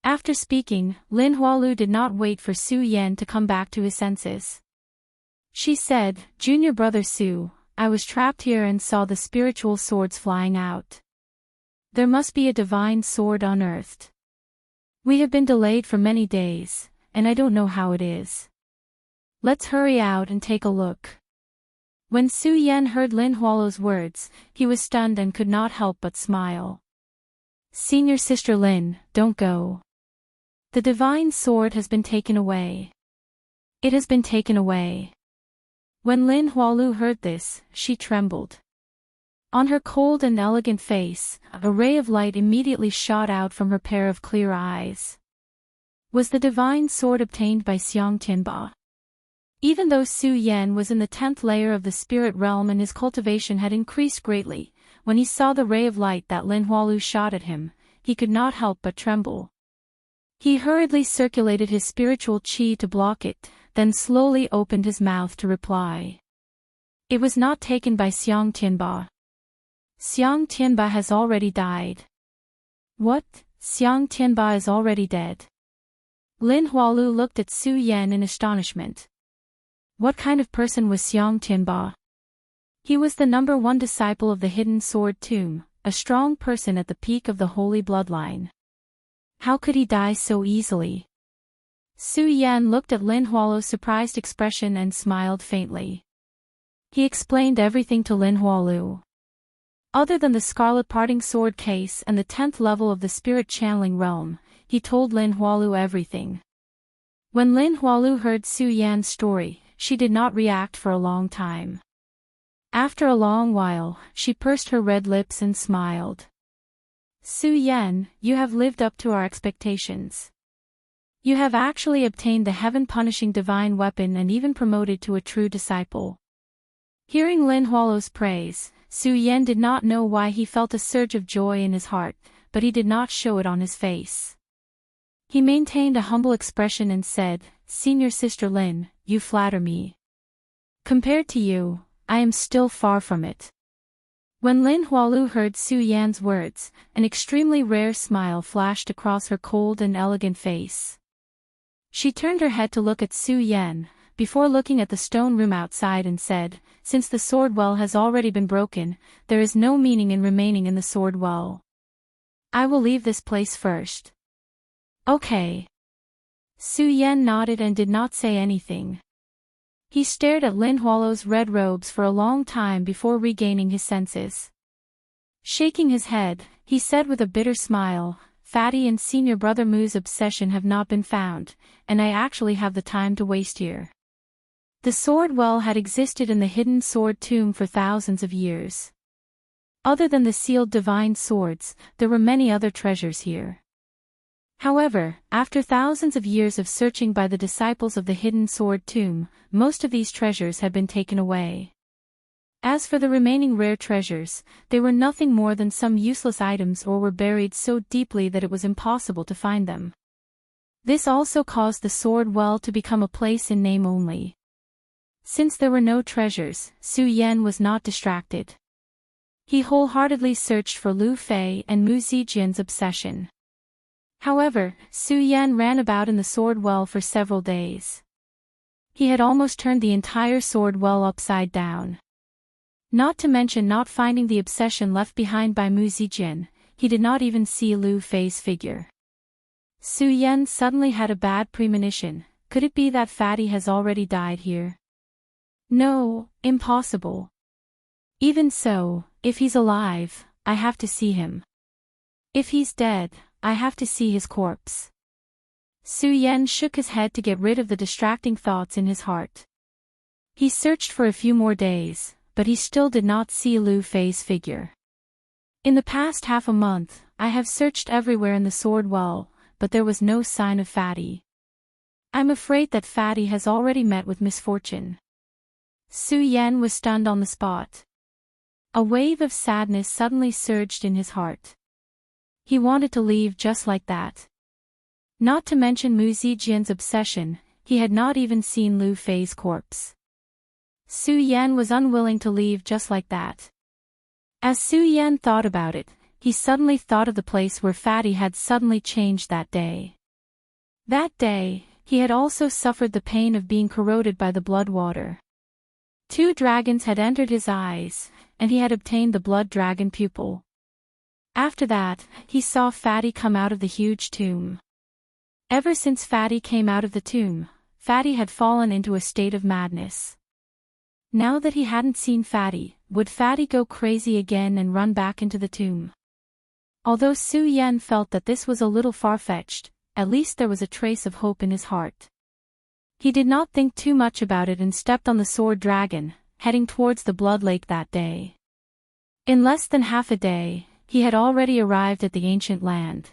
After speaking, Lin Hualu did not wait for Su Yan to come back to his senses. She said, "Junior brother Su, I was trapped here and saw the spiritual swords flying out. There must be a divine sword unearthed. We have been delayed for many days, and I don't know how it is. Let's hurry out and take a look." When Su Yan heard Lin Hualu's words, he was stunned and could not help but smile. "Senior Sister Lin, don't go. The divine sword has been taken away. It has been taken away." When Lin Hualu heard this, she trembled. On her cold and elegant face, a ray of light immediately shot out from her pair of clear eyes. Was the divine sword obtained by Xiang Tianba? Even though Su Yan was in the 10th layer of the spirit realm and his cultivation had increased greatly, when he saw the ray of light that Lin Hualu shot at him, he could not help but tremble. He hurriedly circulated his spiritual qi to block it, then slowly opened his mouth to reply. It was not taken by Xiang Tianba. Xiang Tianba has already died. What? Xiang Tianba is already dead. Lin Hualu looked at Su Yan in astonishment. What kind of person was Xiang Tianba? He was the number 1 disciple of the Hidden Sword Tomb, a strong person at the peak of the holy bloodline. How could he die so easily? Su Yan looked at Lin Hualu's surprised expression and smiled faintly. He explained everything to Lin Hualu. Other than the Scarlet Parting Sword case and the 10th level of the Spirit Channeling Realm, he told Lin Hualu everything. When Lin Hualu heard Su Yan's story, she did not react for a long time. After a long while, she pursed her red lips and smiled. Su Yan, you have lived up to our expectations. You have actually obtained the heaven-punishing divine weapon and even promoted to a true disciple. Hearing Lin Hualu's praise, Su Yan did not know why he felt a surge of joy in his heart, but he did not show it on his face. He maintained a humble expression and said, "Senior Sister Lin, you flatter me. Compared to you, I am still far from it." When Lin Hualu heard Su Yan's words, an extremely rare smile flashed across her cold and elegant face. She turned her head to look at Su Yan, before looking at the stone room outside and said, "Since the sword well has already been broken, there is no meaning in remaining in the sword well. I will leave this place first." Okay. Su Yan nodded and did not say anything. He stared at Lin Hualu's red robes for a long time before regaining his senses. Shaking his head, he said with a bitter smile, "Fatty and Senior Brother Mu's obsession have not been found, and I actually have the time to waste here." The sword well had existed in the hidden sword tomb for thousands of years. Other than the sealed divine swords, there were many other treasures here. However, after thousands of years of searching by the disciples of the hidden sword tomb, most of these treasures had been taken away. As for the remaining rare treasures, they were nothing more than some useless items or were buried so deeply that it was impossible to find them. This also caused the sword well to become a place in name only. Since there were no treasures, Su Yan was not distracted. He wholeheartedly searched for Lu Fei and Mu Zijian's obsession. However, Su Yan ran about in the sword well for several days. He had almost turned the entire sword well upside down. Not to mention not finding the obsession left behind by Mu Zijian, he did not even see Lu Fei's figure. Su Yan suddenly had a bad premonition. Could it be that Fatty has already died here? No, impossible. Even so, if he's alive, I have to see him. If he's dead, I have to see his corpse. Su Yan shook his head to get rid of the distracting thoughts in his heart. He searched for a few more days, but he still did not see Lu Fei's figure. In the past half a month, I have searched everywhere in the sword well, but there was no sign of Fatty. I'm afraid that Fatty has already met with misfortune. Su Yan was stunned on the spot. A wave of sadness suddenly surged in his heart. He wanted to leave just like that. Not to mention Mu Zijian's obsession, he had not even seen Lu Fei's corpse. Su Yan was unwilling to leave just like that. As Su Yan thought about it, he suddenly thought of the place where Fatty had suddenly changed that day. That day, he had also suffered the pain of being corroded by the blood water. 2 dragons had entered his eyes, and he had obtained the blood dragon pupil. After that, he saw Fatty come out of the huge tomb. Ever since Fatty came out of the tomb, Fatty had fallen into a state of madness. Now that he hadn't seen Fatty, would Fatty go crazy again and run back into the tomb? Although Su Yan felt that this was a little far-fetched, at least there was a trace of hope in his heart. He did not think too much about it and stepped on the sword dragon, heading towards the blood lake that day. In less than half a day, he had already arrived at the ancient land.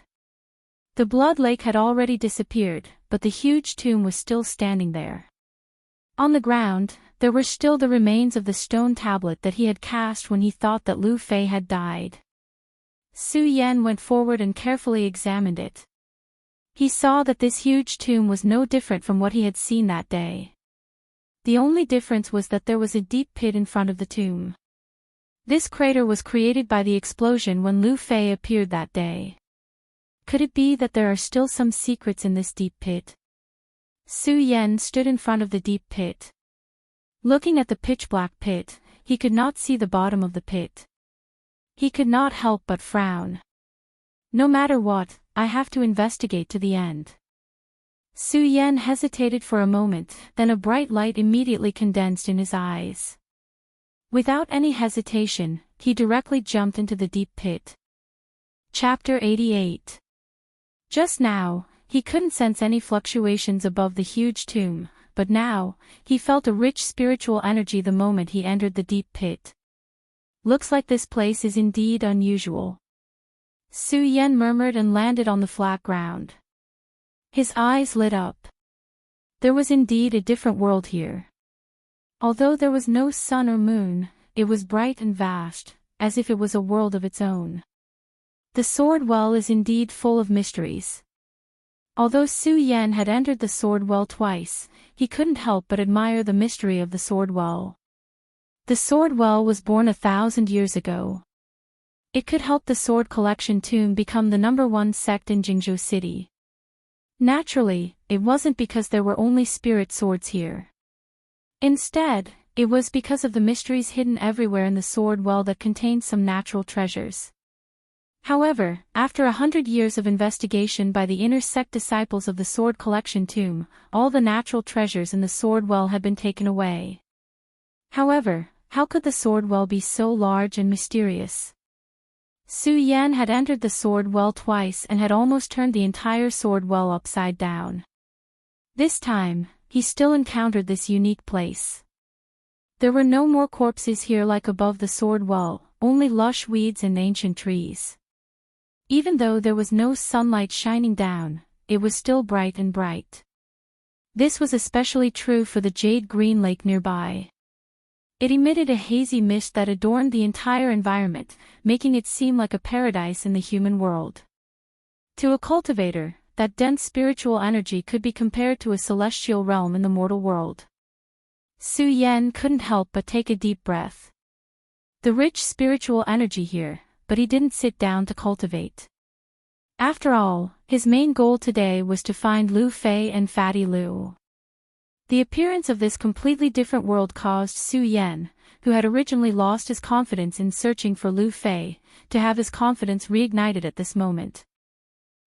The blood lake had already disappeared, but the huge tomb was still standing there. On the ground, there were still the remains of the stone tablet that he had cast when he thought that Lu Fei had died. Su Yan went forward and carefully examined it. He saw that this huge tomb was no different from what he had seen that day. The only difference was that there was a deep pit in front of the tomb. This crater was created by the explosion when Lu Fei appeared that day. Could it be that there are still some secrets in this deep pit? Su Yan stood in front of the deep pit. Looking at the pitch-black pit, he could not see the bottom of the pit. He could not help but frown. No matter what, I have to investigate to the end. Su Yan hesitated for a moment, then a bright light immediately condensed in his eyes. Without any hesitation, he directly jumped into the deep pit. Chapter 88. Just now, he couldn't sense any fluctuations above the huge tomb, but now, he felt a rich spiritual energy the moment he entered the deep pit. Looks like this place is indeed unusual. Su Yan murmured and landed on the flat ground. His eyes lit up. There was indeed a different world here. Although there was no sun or moon, it was bright and vast, as if it was a world of its own. The sword well is indeed full of mysteries. Although Su Yan had entered the sword well twice, he couldn't help but admire the mystery of the sword well. The sword well was born 1,000 years ago. It could help the sword collection tomb become the #1 sect in Jingzhou City. Naturally, it wasn't because there were only spirit swords here. Instead, it was because of the mysteries hidden everywhere in the sword well that contained some natural treasures. However, after 100 years of investigation by the inner sect disciples of the sword collection tomb, all the natural treasures in the sword well had been taken away. However, how could the sword well be so large and mysterious? Su Yan had entered the sword well twice and had almost turned the entire sword well upside down. This time, he still encountered this unique place. There were no more corpses here like above the sword well, only lush weeds and ancient trees. Even though there was no sunlight shining down, it was still bright and bright. This was especially true for the jade green lake nearby. It emitted a hazy mist that adorned the entire environment, making it seem like a paradise in the human world. To a cultivator, that dense spiritual energy could be compared to a celestial realm in the mortal world. Su Yan couldn't help but take a deep breath. The rich spiritual energy here, but he didn't sit down to cultivate. After all, his main goal today was to find Lu Fei and Fatty Lu. The appearance of this completely different world caused Su Yan, who had originally lost his confidence in searching for Lu Fei, to have his confidence reignited at this moment.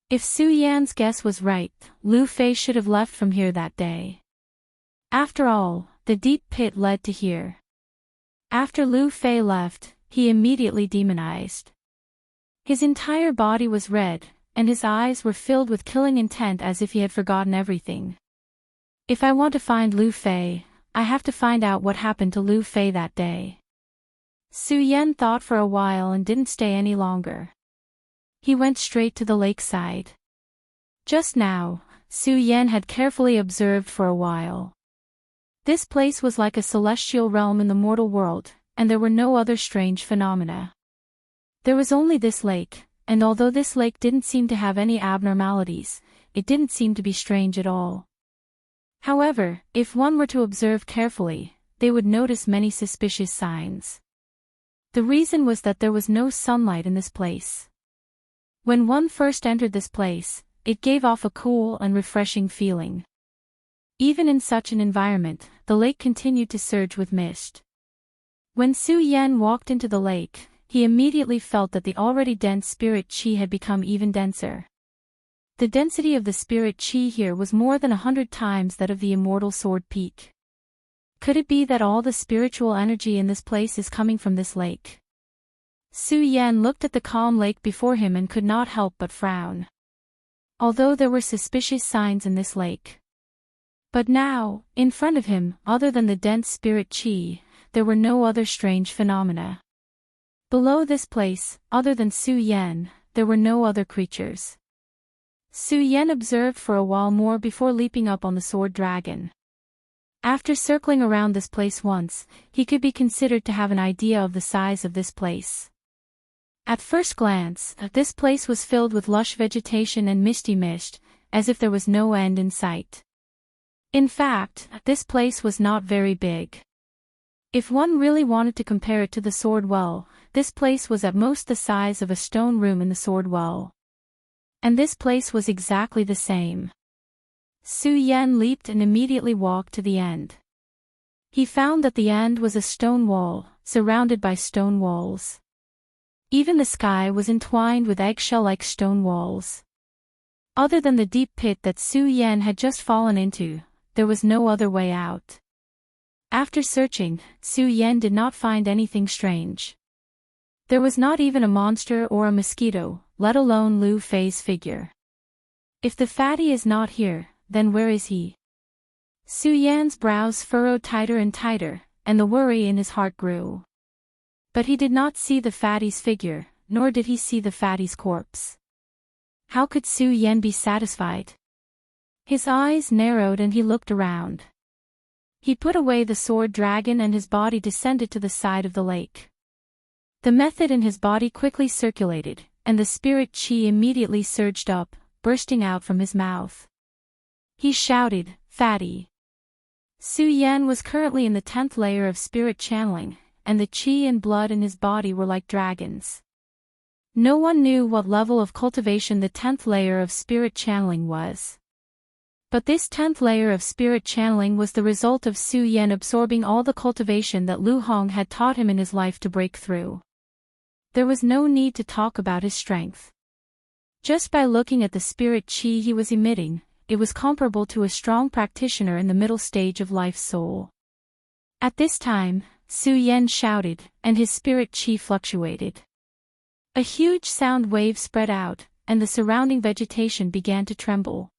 If Su Yan's guess was right, Lu Fei should have left from here that day. After all, the deep pit led to here. After Lu Fei left, he immediately demonized. His entire body was red, and his eyes were filled with killing intent as if he had forgotten everything. If I want to find Lu Fei, I have to find out what happened to Lu Fei that day. Su Yan thought for a while and didn't stay any longer. He went straight to the lakeside. Just now, Su Yan had carefully observed for a while. This place was like a celestial realm in the mortal world, and there were no other strange phenomena. There was only this lake, and although this lake didn't seem to have any abnormalities, it didn't seem to be strange at all. However, if one were to observe carefully, they would notice many suspicious signs. The reason was that there was no sunlight in this place. When one first entered this place, it gave off a cool and refreshing feeling. Even in such an environment, the lake continued to surge with mist. When Su Yan walked into the lake, he immediately felt that the already dense spirit qi had become even denser. The density of the spirit qi here was more than 100 times that of the immortal sword peak. Could it be that all the spiritual energy in this place is coming from this lake? Su Yan looked at the calm lake before him and could not help but frown. Although there were suspicious signs in this lake. But now, in front of him, other than the dense spirit qi, there were no other strange phenomena. Below this place, other than Su Yan, there were no other creatures. Su Yan observed for a while more before leaping up on the sword dragon. After circling around this place once, he could be considered to have an idea of the size of this place. At first glance, this place was filled with lush vegetation and misty mist, as if there was no end in sight. In fact, this place was not very big. If one really wanted to compare it to the sword well, this place was at most the size of a stone room in the sword well. And this place was exactly the same. Su Yan leaped and immediately walked to the end. He found that the end was a stone wall, surrounded by stone walls. Even the sky was entwined with eggshell-like stone walls. Other than the deep pit that Su Yan had just fallen into, there was no other way out. After searching, Su Yan did not find anything strange. There was not even a monster or a mosquito, let alone Lu Fei's figure. If the fatty is not here, then where is he? Su Yan's brows furrowed tighter and tighter, and the worry in his heart grew. But he did not see the fatty's figure, nor did he see the fatty's corpse. How could Su Yan be satisfied? His eyes narrowed and he looked around. He put away the sword dragon and his body descended to the side of the lake. The method in his body quickly circulated, and the spirit chi immediately surged up, bursting out from his mouth. He shouted, "Fatty!" Su Yan was currently in the 10th layer of spirit channeling, and the chi and blood in his body were like dragons. No one knew what level of cultivation the 10th layer of spirit channeling was. But this 10th layer of spirit channeling was the result of Su Yan absorbing all the cultivation that Lu Hong had taught him in his life to break through. There was no need to talk about his strength. Just by looking at the spirit chi he was emitting, it was comparable to a strong practitioner in the middle stage of life's soul. At this time, Su Yan shouted, and his spirit chi fluctuated. A huge sound wave spread out, and the surrounding vegetation began to tremble.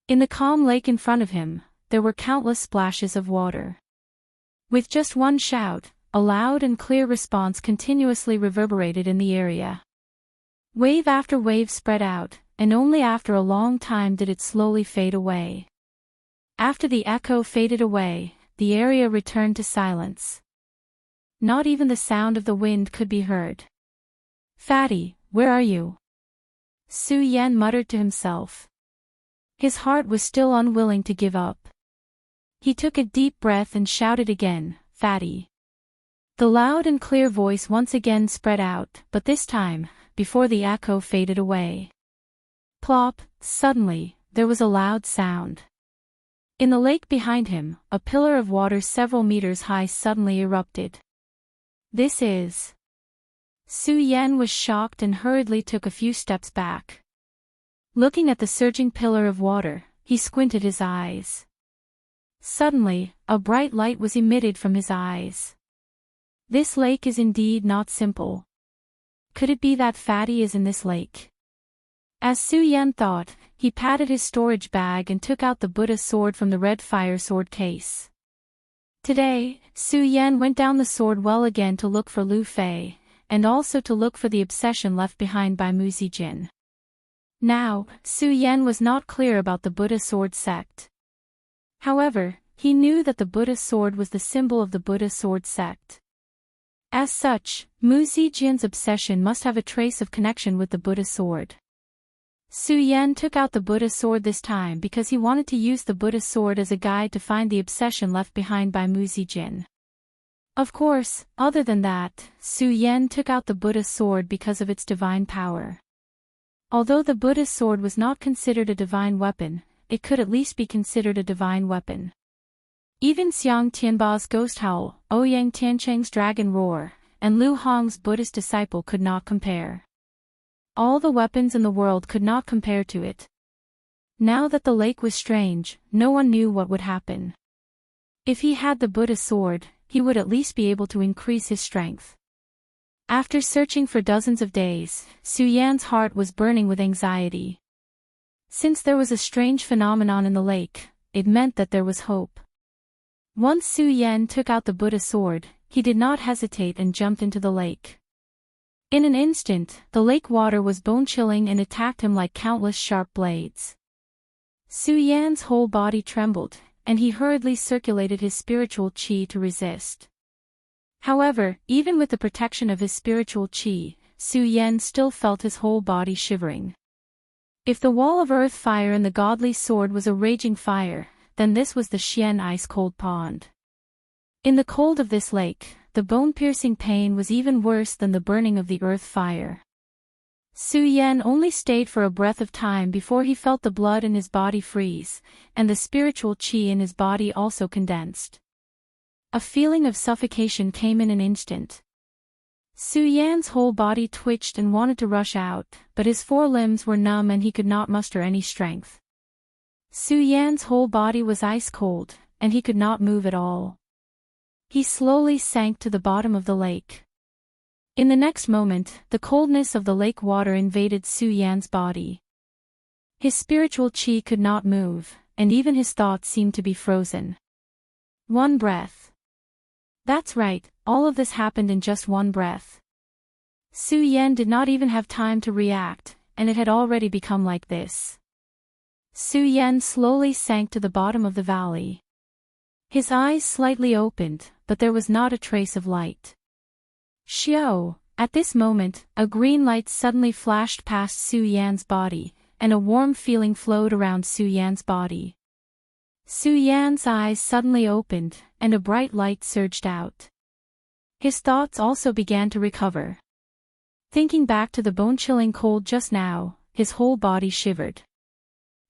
In the calm lake in front of him, there were countless splashes of water. With just one shout, a loud and clear response continuously reverberated in the area. Wave after wave spread out, and only after a long time did it slowly fade away. After the echo faded away, the area returned to silence. Not even the sound of the wind could be heard. "Fatty, where are you?" Su Yan muttered to himself. His heart was still unwilling to give up. He took a deep breath and shouted again, "Fatty." The loud and clear voice once again spread out, but this time, before the echo faded away. Plop, suddenly, there was a loud sound. In the lake behind him, a pillar of water several meters high suddenly erupted. "This is..." Su Yan was shocked and hurriedly took a few steps back. Looking at the surging pillar of water, he squinted his eyes. Suddenly, a bright light was emitted from his eyes. This lake is indeed not simple. Could it be that Fatty is in this lake? As Su Yan thought, he patted his storage bag and took out the Buddha sword from the red fire sword case. Today, Su Yan went down the sword well again to look for Lu Fei, and also to look for the obsession left behind by Mu Zijin. Now, Su Yan was not clear about the Buddha sword sect. However, he knew that the Buddha sword was the symbol of the Buddha sword sect. As such, Mu Zijin's obsession must have a trace of connection with the Buddha sword. Su Yan took out the Buddha sword this time because he wanted to use the Buddha sword as a guide to find the obsession left behind by Mu Zijin. Of course, other than that, Su Yan took out the Buddha sword because of its divine power. Although the Buddha sword was not considered a divine weapon, it could at least be considered a divine weapon. Even Xiang Tianba's ghost howl, Ouyang Tiancheng's dragon roar, and Lu Hong's Buddhist disciple could not compare. All the weapons in the world could not compare to it. Now that the lake was strange, no one knew what would happen. If he had the Buddha sword, he would at least be able to increase his strength. After searching for dozens of days, Su Yan's heart was burning with anxiety. Since there was a strange phenomenon in the lake, it meant that there was hope. Once Su Yan took out the Buddha sword, he did not hesitate and jumped into the lake. In an instant, the lake water was bone-chilling and attacked him like countless sharp blades. Su Yan's whole body trembled, and he hurriedly circulated his spiritual qi to resist. However, even with the protection of his spiritual qi, Su Yan still felt his whole body shivering. If the wall of earth fire and the godly sword was a raging fire, then this was the Xian ice-cold pond. In the cold of this lake, the bone-piercing pain was even worse than the burning of the earth fire. Su Yan only stayed for a breath of time before he felt the blood in his body freeze, and the spiritual qi in his body also condensed. A feeling of suffocation came in an instant. Su Yan's whole body twitched and wanted to rush out, but his four limbs were numb and he could not muster any strength. Su Yan's whole body was ice-cold, and he could not move at all. He slowly sank to the bottom of the lake. In the next moment, the coldness of the lake water invaded Su Yan's body. His spiritual qi could not move, and even his thoughts seemed to be frozen. One breath. That's right, all of this happened in just one breath. Su Yan did not even have time to react, and it had already become like this. Su Yan slowly sank to the bottom of the valley. His eyes slightly opened, but there was not a trace of light. Xiao! At this moment, a green light suddenly flashed past Su Yan's body, and a warm feeling flowed around Su Yan's body. Su Yan's eyes suddenly opened, and a bright light surged out. His thoughts also began to recover. Thinking back to the bone-chilling cold just now, his whole body shivered.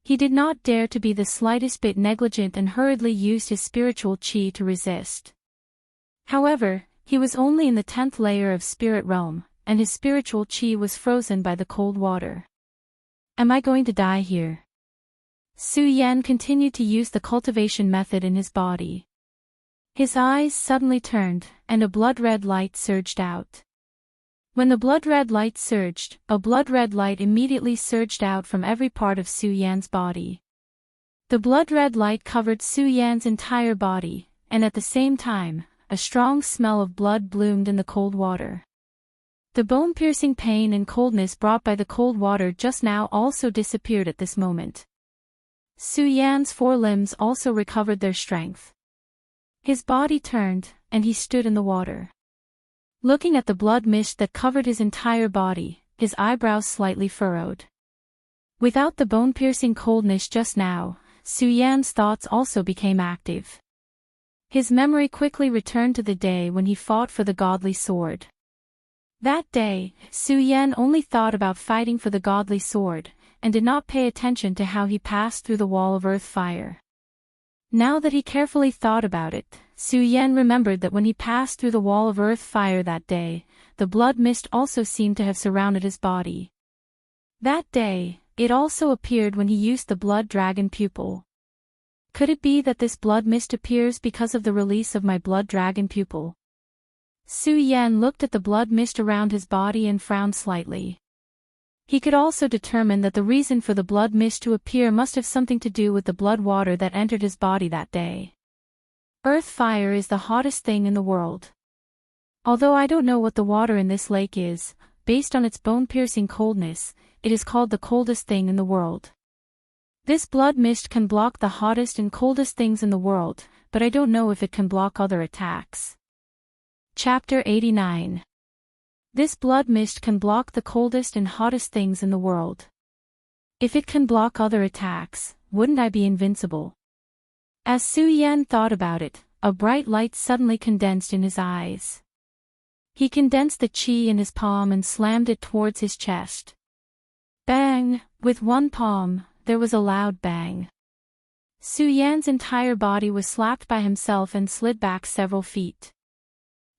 He did not dare to be the slightest bit negligent and hurriedly used his spiritual qi to resist. However, he was only in the 10th layer of spirit realm, and his spiritual qi was frozen by the cold water. Am I going to die here? Su Yan continued to use the cultivation method in his body. His eyes suddenly turned, and a blood-red light surged out. When the blood-red light surged, a blood-red light immediately surged out from every part of Su Yan's body. The blood-red light covered Su Yan's entire body, and at the same time, a strong smell of blood bloomed in the cold water. The bone-piercing pain and coldness brought by the cold water just now also disappeared at this moment. Su Yan's four limbs also recovered their strength. His body turned, and he stood in the water. Looking at the blood mist that covered his entire body, his eyebrows slightly furrowed. Without the bone-piercing coldness just now, Su Yan's thoughts also became active. His memory quickly returned to the day when he fought for the godly sword. That day, Su Yan only thought about fighting for the godly sword, and did not pay attention to how he passed through the wall of earth fire. Now that he carefully thought about it, Su Yan remembered that when he passed through the wall of earth fire that day, the blood mist also seemed to have surrounded his body. That day, it also appeared when he used the blood dragon pupil. Could it be that this blood mist appears because of the release of my blood dragon pupil? Su Yan looked at the blood mist around his body and frowned slightly. He could also determine that the reason for the blood mist to appear must have something to do with the blood water that entered his body that day. Earth fire is the hottest thing in the world. Although I don't know what the water in this lake is, based on its bone-piercing coldness, it is called the coldest thing in the world. This blood mist can block the hottest and coldest things in the world, but I don't know if it can block other attacks. Chapter 89. This blood mist can block the coldest and hottest things in the world. If it can block other attacks, wouldn't I be invincible? As Su Yan thought about it, a bright light suddenly condensed in his eyes. He condensed the qi in his palm and slammed it towards his chest. Bang! With one palm, there was a loud bang. Su Yan's entire body was slapped by himself and slid back several feet.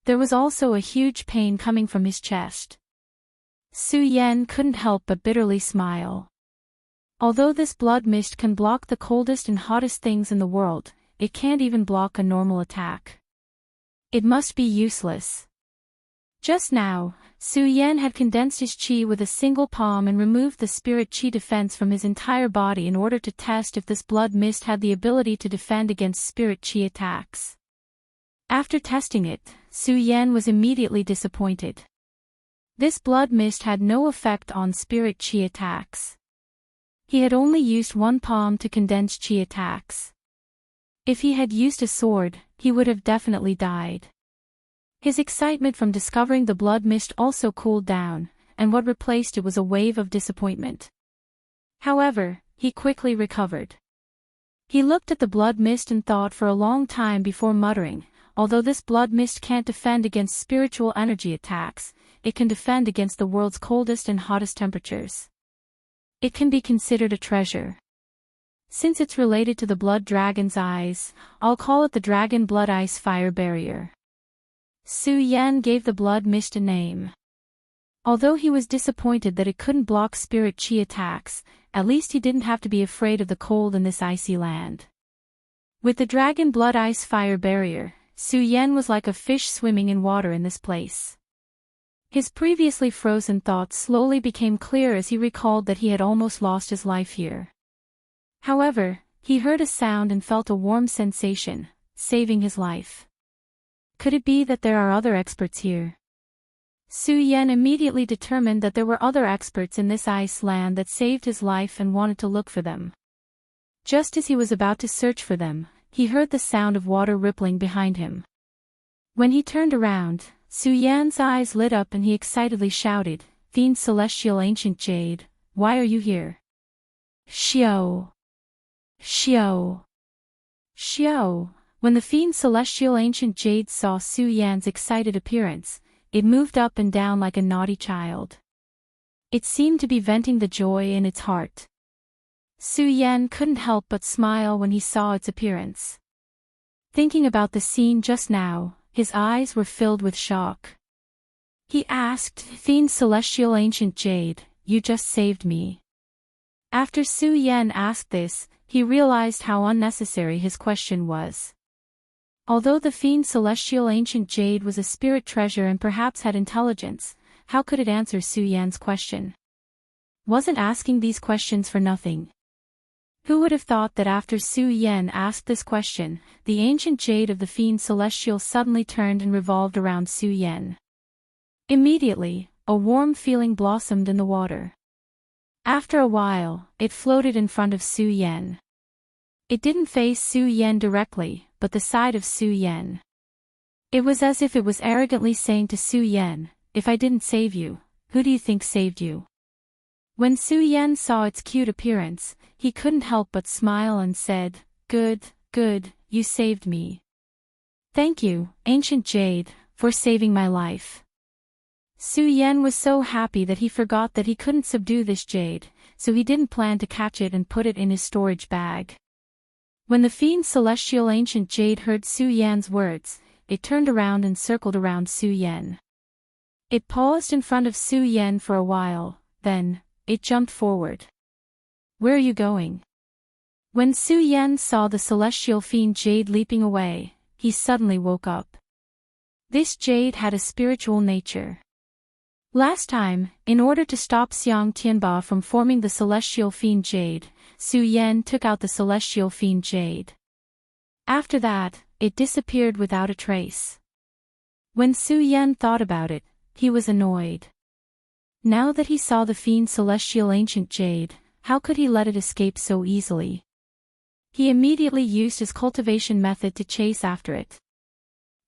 There was also a huge pain coming from his chest. Su Yan couldn't help but bitterly smile. Although this blood mist can block the coldest and hottest things in the world, it can't even block a normal attack. It must be useless. Just now, Su Yan had condensed his qi with a single palm and removed the spirit qi defense from his entire body in order to test if this blood mist had the ability to defend against spirit qi attacks. After testing it, Su Yan was immediately disappointed. This blood mist had no effect on spirit chi attacks. He had only used one palm to condense chi attacks. If he had used a sword, he would have definitely died. His excitement from discovering the blood mist also cooled down, and what replaced it was a wave of disappointment. However, he quickly recovered. He looked at the blood mist and thought for a long time before muttering, although this blood mist can't defend against spiritual energy attacks, it can defend against the world's coldest and hottest temperatures. It can be considered a treasure. Since it's related to the blood dragon's eyes, I'll call it the dragon blood ice fire barrier. Su Yan gave the blood mist a name. Although he was disappointed that it couldn't block spirit chi attacks, at least he didn't have to be afraid of the cold in this icy land. With the dragon blood ice fire barrier, Su Yan was like a fish swimming in water in this place. His previously frozen thoughts slowly became clear as he recalled that he had almost lost his life here. However, he heard a sound and felt a warm sensation, saving his life. Could it be that there are other experts here? Su Yan immediately determined that there were other experts in this ice land that saved his life and wanted to look for them. Just as he was about to search for them, he heard the sound of water rippling behind him. When he turned around, Su Yan's eyes lit up and he excitedly shouted, "Fiend Celestial Ancient Jade, why are you here?" Xiao! Xiao! Xiao! When the Fiend Celestial Ancient Jade saw Su Yan's excited appearance, it moved up and down like a naughty child. It seemed to be venting the joy in its heart. Su Yan couldn't help but smile when he saw its appearance. Thinking about the scene just now, his eyes were filled with shock. He asked, "Fiend Celestial Ancient Jade, you just saved me." After Su Yan asked this, he realized how unnecessary his question was. Although the Fiend Celestial Ancient Jade was a spirit treasure and perhaps had intelligence, how could it answer Su Yan's question? Wasn't asking these questions for nothing. Who would have thought that after Su Yan asked this question, the ancient jade of the Fiend Celestial suddenly turned and revolved around Su Yan. Immediately, a warm feeling blossomed in the water. After a while, it floated in front of Su Yan. It didn't face Su Yan directly, but the side of Su Yan. It was as if it was arrogantly saying to Su Yan, "If I didn't save you, who do you think saved you?" When Su Yan saw its cute appearance, he couldn't help but smile and said, "Good, good, you saved me. Thank you, ancient jade, for saving my life." Su Yan was so happy that he forgot that he couldn't subdue this jade, so he didn't plan to catch it and put it in his storage bag. When the Fiend Celestial Ancient Jade heard Su Yan's words, it turned around and circled around Su Yan. It paused in front of Su Yan for a while, then, it jumped forward. "Where are you going?" When Su Yan saw the Celestial Fiend Jade leaping away, he suddenly woke up. This jade had a spiritual nature. Last time, in order to stop Xiang Tianba from forming the Celestial Fiend Jade, Su Yan took out the Celestial Fiend Jade. After that, it disappeared without a trace. When Su Yan thought about it, he was annoyed. Now that he saw the Fiend Celestial Ancient Jade, how could he let it escape so easily? He immediately used his cultivation method to chase after it.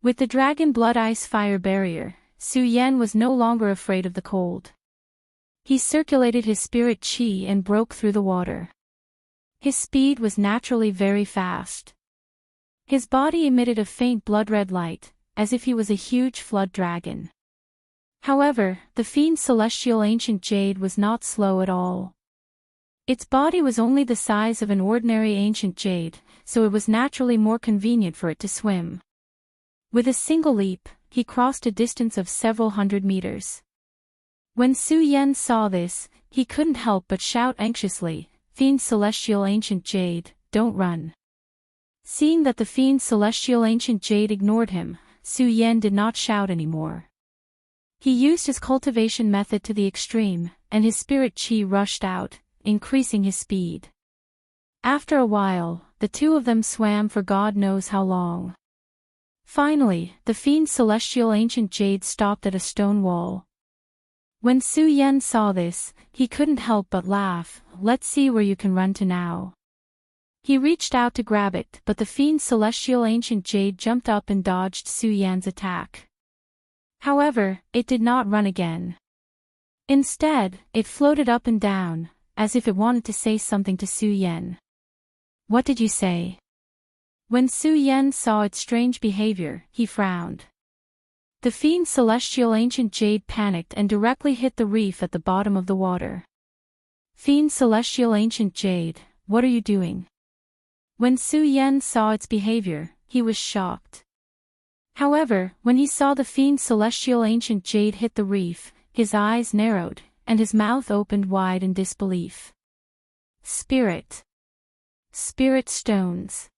With the Dragon Blood Ice Fire Barrier, Su Yan was no longer afraid of the cold. He circulated his spirit chi and broke through the water. His speed was naturally very fast. His body emitted a faint blood-red light, as if he was a huge flood dragon. However, the Fiend Celestial Ancient Jade was not slow at all. Its body was only the size of an ordinary ancient jade, so it was naturally more convenient for it to swim. With a single leap, he crossed a distance of several hundred meters. When Su Yan saw this, he couldn't help but shout anxiously, "Fiend Celestial Ancient Jade, don't run." Seeing that the Fiend Celestial Ancient Jade ignored him, Su Yan did not shout anymore. He used his cultivation method to the extreme, and his spirit chi rushed out, increasing his speed. After a while, the two of them swam for God knows how long. Finally, the Fiend Celestial Ancient Jade stopped at a stone wall. When Su Yan saw this, he couldn't help but laugh. Let's see where you can run to now. He reached out to grab it, but the fiend's celestial ancient jade jumped up and dodged Su Yan's attack. However, it did not run again. Instead, it floated up and down, as if it wanted to say something to Su Yan. What did you say? When Su Yan saw its strange behavior, he frowned. The fiend's celestial ancient jade panicked and directly hit the reef at the bottom of the water. Fiend celestial ancient jade, what are you doing? When Su Yan saw its behavior, he was shocked. However, when he saw the fiend's celestial ancient jade hit the reef, his eyes narrowed, and his mouth opened wide in disbelief. Spirit stones.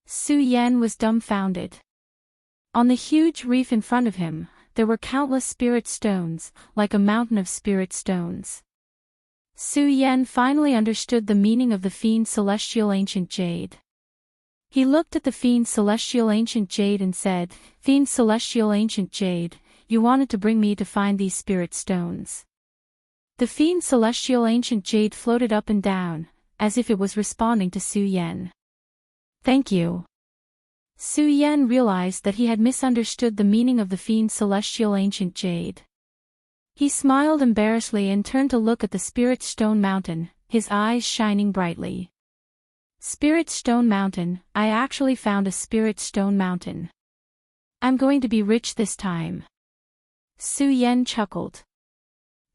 Su Yan was dumbfounded. On the huge reef in front of him, there were countless spirit stones, like a mountain of spirit stones. Su Yan finally understood the meaning of the fiend's celestial ancient jade. He looked at the fiend's celestial ancient jade and said, "Fiend celestial ancient jade, you wanted to bring me to find these spirit stones." The fiend's celestial ancient jade floated up and down, as if it was responding to Su Yan. Thank you. Su Yan realized that he had misunderstood the meaning of the fiend's celestial ancient jade. He smiled embarrassedly and turned to look at the Spirit Stone Mountain, his eyes shining brightly. Spirit Stone Mountain, I actually found a Spirit Stone Mountain. I'm going to be rich this time. Su Yan chuckled.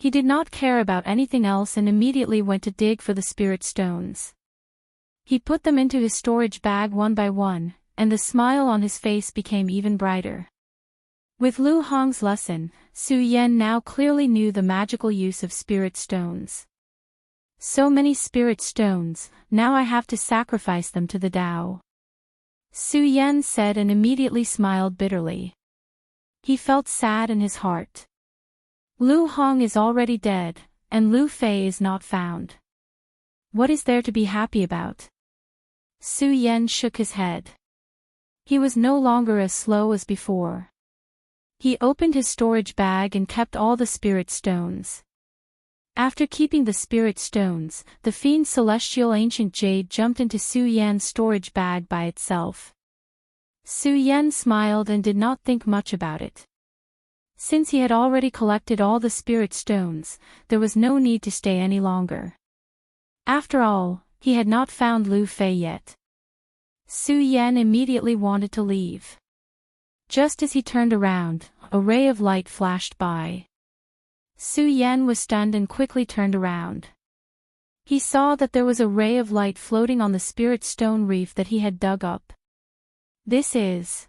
He did not care about anything else and immediately went to dig for the spirit stones. He put them into his storage bag one by one, and the smile on his face became even brighter. With Lu Hong's lesson, Su Yan now clearly knew the magical use of spirit stones. So many spirit stones, now I have to sacrifice them to the Tao. Su Yan said and immediately smiled bitterly. He felt sad in his heart. Lu Hong is already dead, and Lu Fei is not found. What is there to be happy about? Su Yan shook his head. He was no longer as slow as before. He opened his storage bag and kept all the spirit stones. After keeping the spirit stones, the fiend's celestial ancient jade jumped into Su Yan's storage bag by itself. Su Yan smiled and did not think much about it. Since he had already collected all the spirit stones, there was no need to stay any longer. After all, he had not found Lu Fei yet. Su Yan immediately wanted to leave. Just as he turned around, a ray of light flashed by. Su Yan was stunned and quickly turned around. He saw that there was a ray of light floating on the spirit stone reef that he had dug up. This is...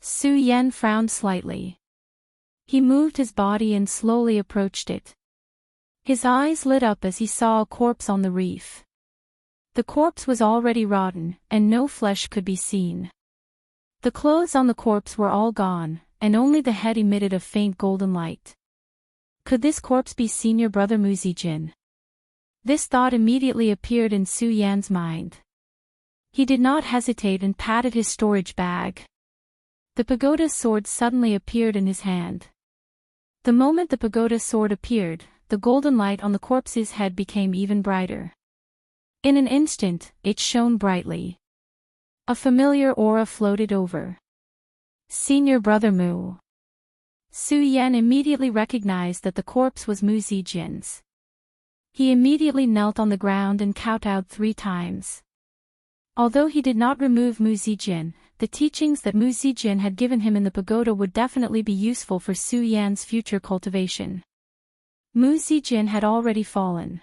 Su Yan frowned slightly. He moved his body and slowly approached it. His eyes lit up as he saw a corpse on the reef. The corpse was already rotten, and no flesh could be seen. The clothes on the corpse were all gone, and only the head emitted a faint golden light. Could this corpse be senior brother Mu Zijin? This thought immediately appeared in Su Yan's mind. He did not hesitate and patted his storage bag. The pagoda sword suddenly appeared in his hand. The moment the pagoda sword appeared, the golden light on the corpse's head became even brighter. In an instant, it shone brightly. A familiar aura floated over. Senior brother Mu. Su Yan immediately recognized that the corpse was Mu Zijin's. He immediately knelt on the ground and kowtowed 3 times. Although he did not remove Mu Zijin, the teachings that Mu Zijin had given him in the pagoda would definitely be useful for Su Yan's future cultivation. Mu Zijin had already fallen.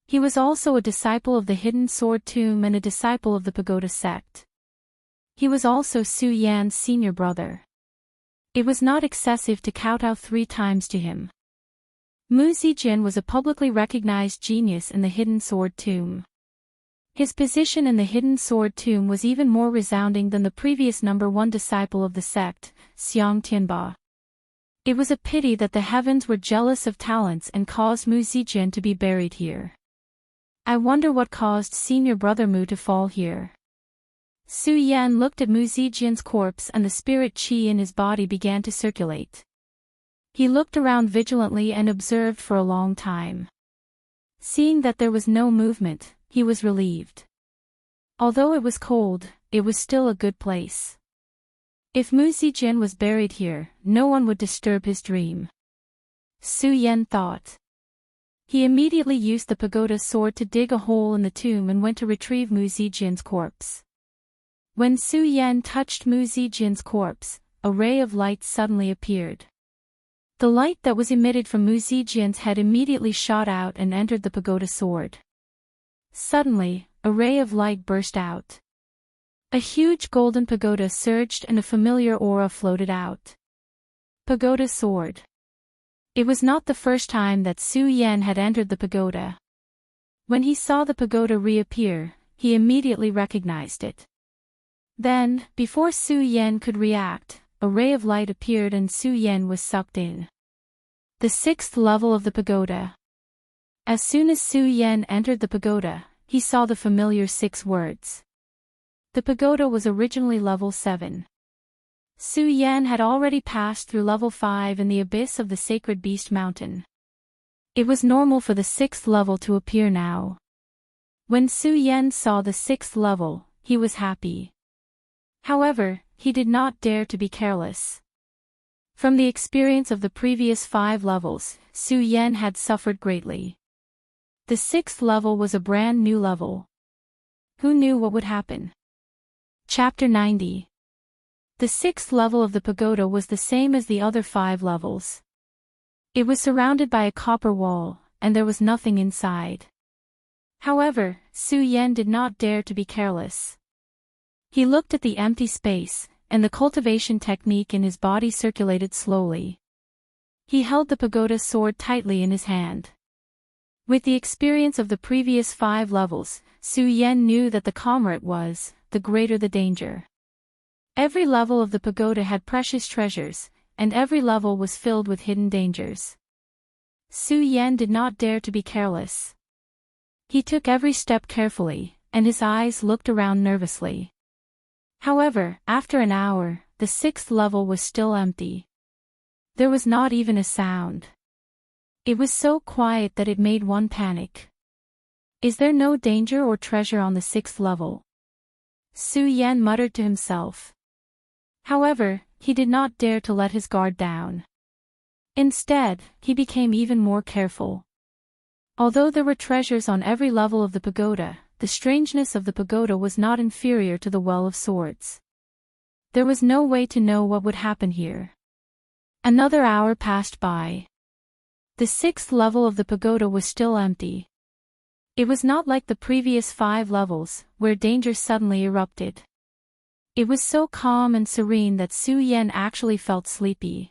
He was also a disciple of the Hidden Sword Tomb and a disciple of the pagoda sect. He was also Su Yan's senior brother. It was not excessive to kowtow 3 times to him. Mu Zijin was a publicly recognized genius in the Hidden Sword Tomb. His position in the Hidden Sword Tomb was even more resounding than the previous number 1 disciple of the sect, Xiang Tianba. It was a pity that the heavens were jealous of talents and caused Mu Zijin to be buried here. I wonder what caused senior brother Mu to fall here. Su Yan looked at Mu Zijin's corpse and the spirit qi in his body began to circulate. He looked around vigilantly and observed for a long time. Seeing that there was no movement, he was relieved. Although it was cold, it was still a good place. If Mu Zijin was buried here, no one would disturb his dream. Su Yan thought. He immediately used the pagoda sword to dig a hole in the tomb and went to retrieve Mu Zijin's corpse. When Su Yan touched Mu Zijin's corpse, a ray of light suddenly appeared. The light that was emitted from Mu Zijin's head immediately shot out and entered the pagoda sword. Suddenly, a ray of light burst out. A huge golden pagoda surged and a familiar aura floated out. Pagoda sword. It was not the first time that Su Yan had entered the pagoda. When he saw the pagoda reappear, he immediately recognized it. Then, before Su Yan could react, a ray of light appeared and Su Yan was sucked in. The 6th level of the pagoda. As soon as Su Yan entered the pagoda, he saw the familiar 6 words. The pagoda was originally level 7. Su Yan had already passed through level 5 in the abyss of the Sacred Beast Mountain. It was normal for the 6th level to appear now. When Su Yan saw the 6th level, he was happy. However, he did not dare to be careless. From the experience of the previous 5 levels, Su Yan had suffered greatly. The 6th level was a brand new level. Who knew what would happen? Chapter 90. The 6th level of the pagoda was the same as the other 5 levels. It was surrounded by a copper wall, and there was nothing inside. However, Su Yan did not dare to be careless. He looked at the empty space, and the cultivation technique in his body circulated slowly. He held the pagoda sword tightly in his hand. With the experience of the previous 5 levels, Su Yan knew that the calmer it was, the greater the danger. Every level of the pagoda had precious treasures, and every level was filled with hidden dangers. Su Yan did not dare to be careless. He took every step carefully, and his eyes looked around nervously. However, after an hour, the 6th level was still empty. There was not even a sound. It was so quiet that it made one panic. Is there no danger or treasure on the 6th level? Su Yan muttered to himself. However, he did not dare to let his guard down. Instead, he became even more careful. Although there were treasures on every level of the pagoda, the strangeness of the pagoda was not inferior to the Well of Swords. There was no way to know what would happen here. Another hour passed by. The 6th level of the pagoda was still empty. It was not like the previous 5 levels, where danger suddenly erupted. It was so calm and serene that Su Yan actually felt sleepy.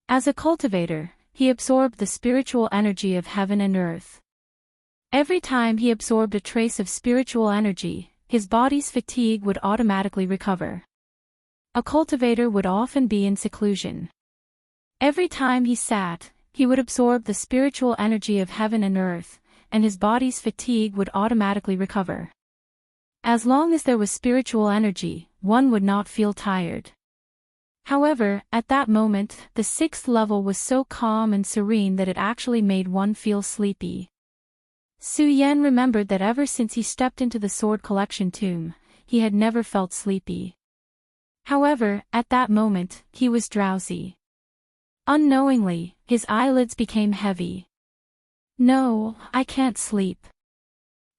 As a cultivator, he absorbed the spiritual energy of heaven and earth. Every time he absorbed a trace of spiritual energy, his body's fatigue would automatically recover. A cultivator would often be in seclusion. Every time he sat, he would absorb the spiritual energy of heaven and earth, and his body's fatigue would automatically recover. As long as there was spiritual energy, one would not feel tired. However, at that moment, the 6th level was so calm and serene that it actually made one feel sleepy. Su Yan remembered that ever since he stepped into the sword collection tomb, he had never felt sleepy. However, at that moment, he was drowsy. Unknowingly, his eyelids became heavy. No, I can't sleep.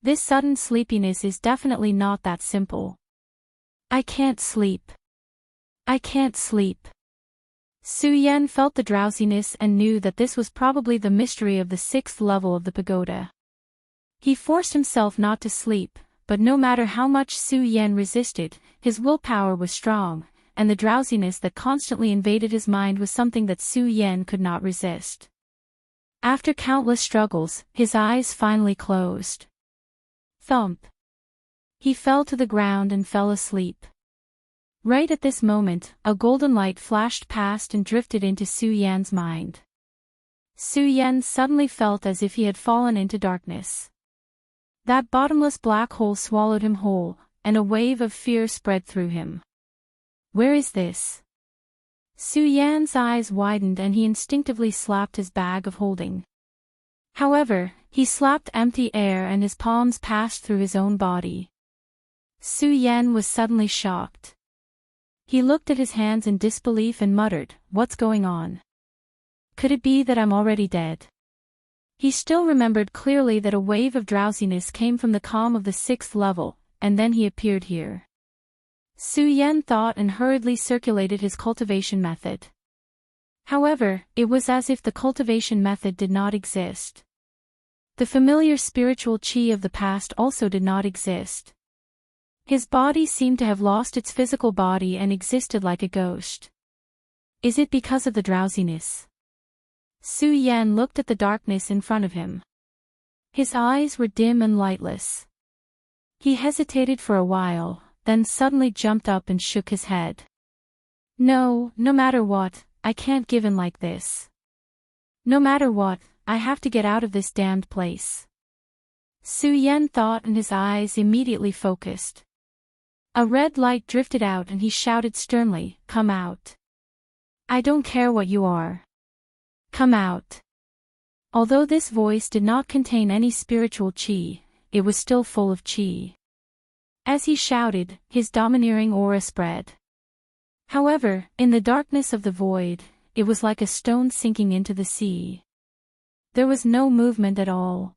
This sudden sleepiness is definitely not that simple. I can't sleep. I can't sleep. Su Yan felt the drowsiness and knew that this was probably the mystery of the 6th level of the pagoda. He forced himself not to sleep, but no matter how much Su Yan resisted, his willpower was strong, and the drowsiness that constantly invaded his mind was something that Su Yan could not resist. After countless struggles, his eyes finally closed. Thump. He fell to the ground and fell asleep. Right at this moment, a golden light flashed past and drifted into Su Yan's mind. Su Yan suddenly felt as if he had fallen into darkness. That bottomless black hole swallowed him whole, and a wave of fear spread through him. Where is this? Su Yan's eyes widened and he instinctively slapped his bag of holding. However, he slapped empty air and his palms passed through his own body. Su Yan was suddenly shocked. He looked at his hands in disbelief and muttered, "What's going on? Could it be that I'm already dead?" He still remembered clearly that a wave of drowsiness came from the calm of the 6th level, and then he appeared here. Su Yan thought and hurriedly circulated his cultivation method. However, it was as if the cultivation method did not exist. The familiar spiritual chi of the past also did not exist. His body seemed to have lost its physical body and existed like a ghost. Is it because of the drowsiness? Su Yan looked at the darkness in front of him. His eyes were dim and lightless. He hesitated for a while, then suddenly jumped up and shook his head. No matter what, I can't give in like this. No matter what, I have to get out of this damned place. Su Yan thought and his eyes immediately focused. A red light drifted out and he shouted sternly, "Come out. I don't care what you are. Come out." Although this voice did not contain any spiritual chi, it was still full of chi. As he shouted, his domineering aura spread. However, in the darkness of the void, it was like a stone sinking into the sea. There was no movement at all.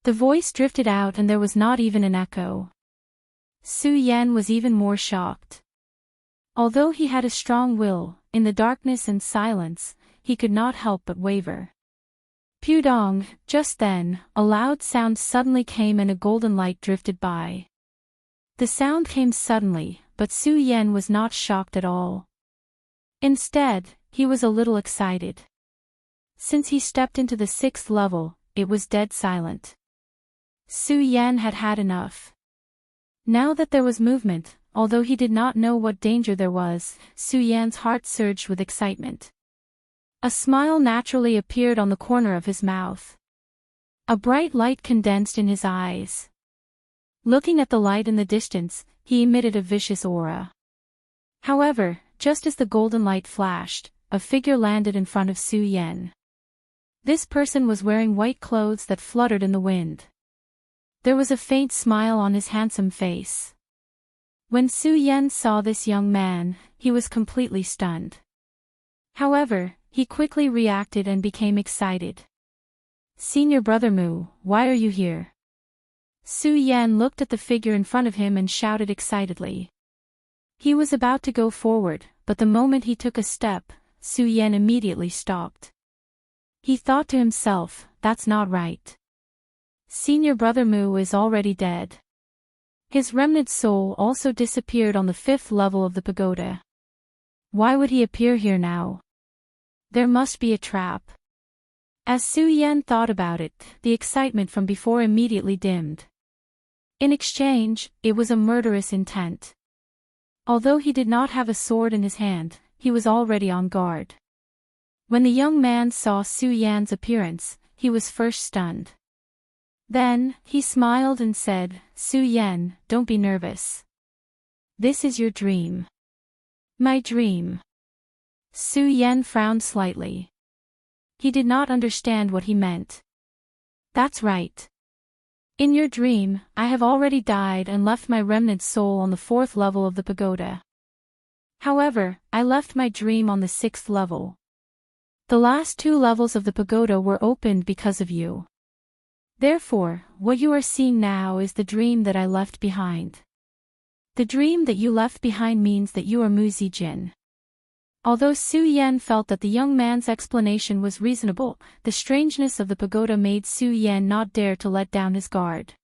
The voice drifted out and there was not even an echo. Su Yan was even more shocked. Although he had a strong will, in the darkness and silence, he could not help but waver. Pudong, just then, a loud sound suddenly came and a golden light drifted by. The sound came suddenly, but Su Yan was not shocked at all. Instead, he was a little excited. Since he stepped into the 6th level, it was dead silent. Su Yan had had enough. Now that there was movement, although he did not know what danger there was, Su Yan's heart surged with excitement. A smile naturally appeared on the corner of his mouth. A bright light condensed in his eyes. Looking at the light in the distance, he emitted a vicious aura. However, just as the golden light flashed, a figure landed in front of Su Yan. This person was wearing white clothes that fluttered in the wind. There was a faint smile on his handsome face. When Su Yan saw this young man, he was completely stunned. However, he quickly reacted and became excited. "Senior Brother Mu, why are you here?" Su Yan looked at the figure in front of him and shouted excitedly. He was about to go forward, but the moment he took a step, Su Yan immediately stopped. He thought to himself, "That's not right. Senior Brother Mu is already dead." His remnant soul also disappeared on the 5th level of the pagoda. Why would he appear here now? There must be a trap. As Su Yan thought about it, the excitement from before immediately dimmed. In exchange, it was a murderous intent. Although he did not have a sword in his hand, he was already on guard. When the young man saw Su Yan's appearance, he was first stunned. Then, he smiled and said, "Su Yan, don't be nervous. This is your dream." "My dream?" Su Yan frowned slightly. He did not understand what he meant. "That's right. In your dream, I have already died and left my remnant soul on the 4th level of the pagoda. However, I left my dream on the 6th level. The last 2 levels of the pagoda were opened because of you. Therefore, what you are seeing now is the dream that I left behind. The dream that you left behind means that you are Mu Zijin." Although Su Yan felt that the young man's explanation was reasonable, the strangeness of the pagoda made Su Yan not dare to let down his guard.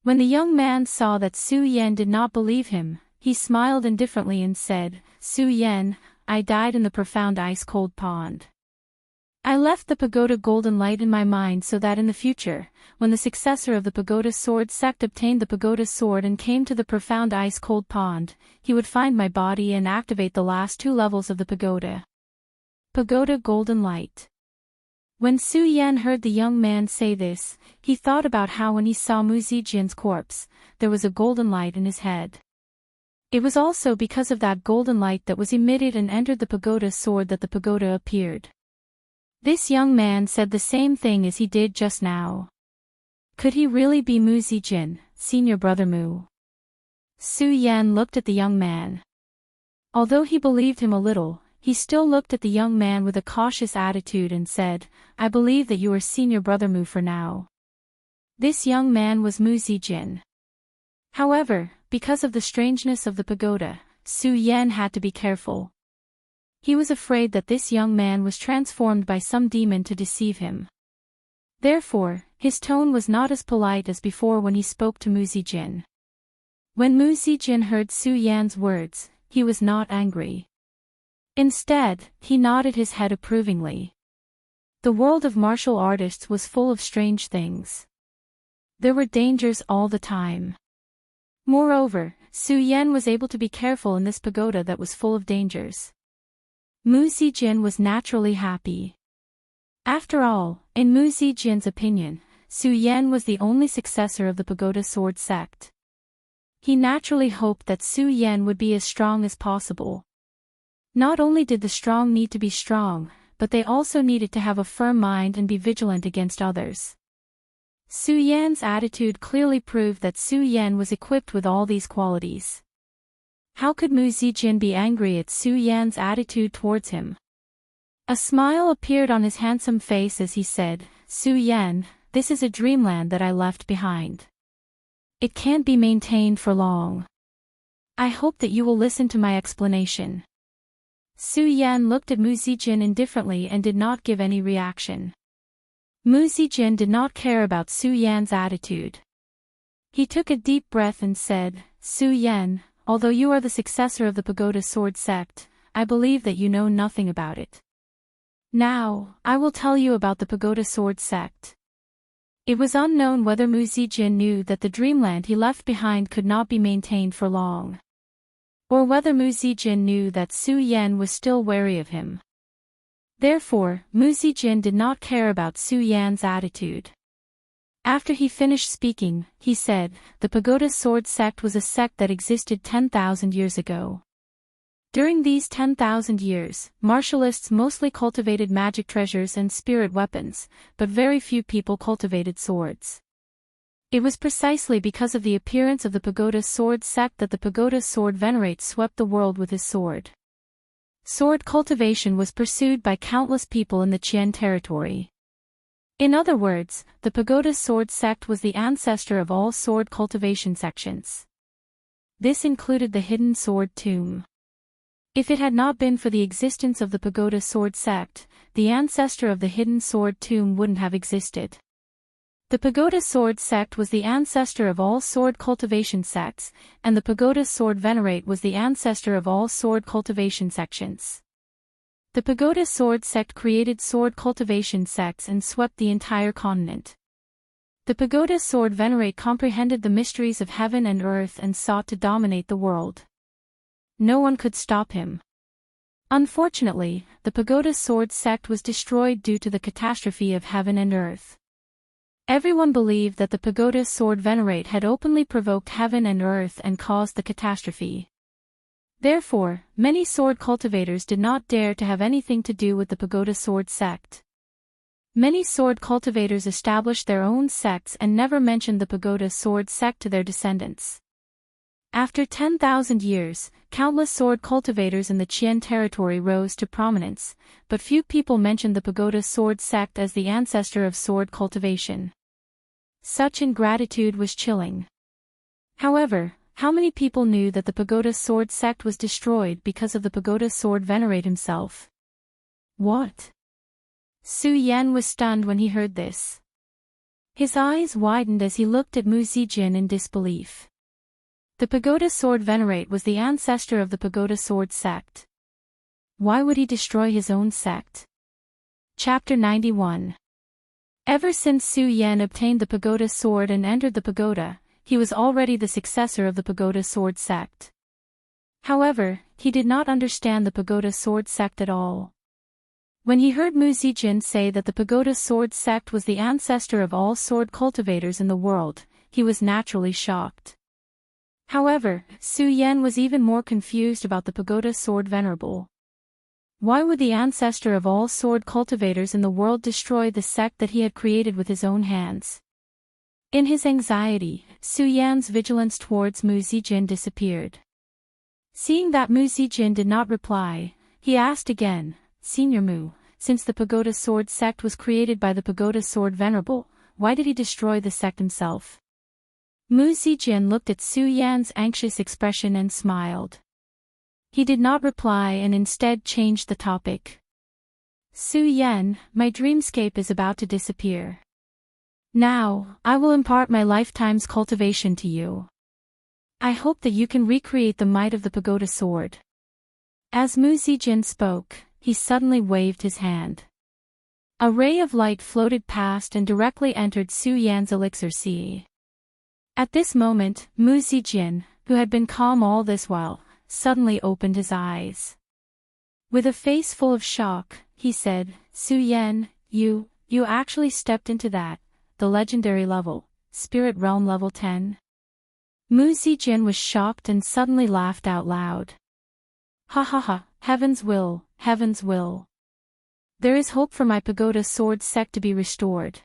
When the young man saw that Su Yan did not believe him, he smiled indifferently and said, "Su Yan, I died in the profound ice-cold pond. I left the pagoda golden light in my mind so that in the future, when the successor of the pagoda sword sect obtained the pagoda sword and came to the profound ice-cold pond, he would find my body and activate the last 2 levels of the pagoda." Pagoda golden light. When Su Yan heard the young man say this, he thought about how when he saw Mu Zijin's corpse, there was a golden light in his head. It was also because of that golden light that was emitted and entered the pagoda sword that the pagoda appeared. This young man said the same thing as he did just now. Could he really be Mu Zijin, senior brother Mu? Su Yan looked at the young man. Although he believed him a little, he still looked at the young man with a cautious attitude and said, I believe that you are senior brother Mu for now. This young man was Mu Zijin. However, because of the strangeness of the pagoda, Su Yan had to be careful. He was afraid that this young man was transformed by some demon to deceive him. Therefore, his tone was not as polite as before when he spoke to Mu Zijin. When Mu Zijin heard Su Yan's words, he was not angry. Instead, he nodded his head approvingly. The world of martial artists was full of strange things. There were dangers all the time. Moreover, Su Yan was able to be careful in this pagoda that was full of dangers. Mu Zijin was naturally happy. After all, in Mu Zijin's opinion, Su Yan was the only successor of the pagoda sword sect. He naturally hoped that Su Yan would be as strong as possible. Not only did the strong need to be strong, but they also needed to have a firm mind and be vigilant against others. Su Yan's attitude clearly proved that Su Yan was equipped with all these qualities. How could Mu Zijin be angry at Su Yan's attitude towards him? A smile appeared on his handsome face as he said, Su Yan, this is a dreamland that I left behind. It can't be maintained for long. I hope that you will listen to my explanation. Su Yan looked at Mu Zijin indifferently and did not give any reaction. Mu Zijin did not care about Su Yan's attitude. He took a deep breath and said, Su Yan, although you are the successor of the pagoda sword sect, I believe that you know nothing about it. Now, I will tell you about the pagoda sword sect. It was unknown whether Mu Zijin knew that the dreamland he left behind could not be maintained for long. Or whether Mu Zijin knew that Su Yan was still wary of him. Therefore, Mu Zijin did not care about Su Yan's attitude. After he finished speaking, he said, the pagoda sword sect was a sect that existed 10,000 years ago. During these 10,000 years, martialists mostly cultivated magic treasures and spirit weapons, but very few people cultivated swords. It was precisely because of the appearance of the pagoda sword sect that the pagoda sword venerate swept the world with his sword. Sword cultivation was pursued by countless people in the Qian territory. In other words, the pagoda sword sect was the ancestor of all sword cultivation sections. This included the hidden sword tomb. If it had not been for the existence of the pagoda sword sect, the ancestor of the hidden sword tomb wouldn't have existed. The pagoda sword sect was the ancestor of all sword cultivation sects, and the pagoda sword venerate was the ancestor of all sword cultivation sections. The pagoda sword sect created sword cultivation sects and swept the entire continent. The pagoda sword venerate comprehended the mysteries of heaven and earth and sought to dominate the world. No one could stop him. Unfortunately, the pagoda sword sect was destroyed due to the catastrophe of heaven and earth. Everyone believed that the pagoda sword venerate had openly provoked heaven and earth and caused the catastrophe. Therefore, many sword cultivators did not dare to have anything to do with the pagoda sword sect. Many sword cultivators established their own sects and never mentioned the pagoda sword sect to their descendants. After 10,000 years, countless sword cultivators in the Qian territory rose to prominence, but few people mentioned the pagoda sword sect as the ancestor of sword cultivation. Such ingratitude was chilling. However, how many people knew that the pagoda sword sect was destroyed because of the pagoda sword venerate himself? What? Su Yan was stunned when he heard this. His eyes widened as he looked at Mu Zijin in disbelief. The pagoda sword venerate was the ancestor of the pagoda sword sect. Why would he destroy his own sect? Chapter 91. Ever since Su Yan obtained the pagoda sword and entered the pagoda, he was already the successor of the pagoda sword sect. However, he did not understand the pagoda sword sect at all. When he heard Mu Zijin say that the pagoda sword sect was the ancestor of all sword cultivators in the world, he was naturally shocked. However, Su Yan was even more confused about the pagoda sword venerable. Why would the ancestor of all sword cultivators in the world destroy the sect that he had created with his own hands? In his anxiety, Su Yan's vigilance towards Mu Zijin disappeared. Seeing that Mu Zijin did not reply, he asked again, Senior Mu, since the pagoda sword sect was created by the pagoda sword venerable, why did he destroy the sect himself? Mu Zijin looked at Su Yan's anxious expression and smiled. He did not reply and instead changed the topic. Su Yan, my dreamscape is about to disappear. Now, I will impart my lifetime's cultivation to you. I hope that you can recreate the might of the pagoda sword. As Mu Zijin spoke, he suddenly waved his hand. A ray of light floated past and directly entered Su Yan's elixir sea. At this moment, Mu Zijin, who had been calm all this while, suddenly opened his eyes. With a face full of shock, he said, Su Yan, you actually stepped into that, the legendary level, Spirit Realm level 10? Mu Zijin was shocked and suddenly laughed out loud. Ha ha ha, heaven's will, heaven's will. There is hope for my pagoda sword sect to be restored.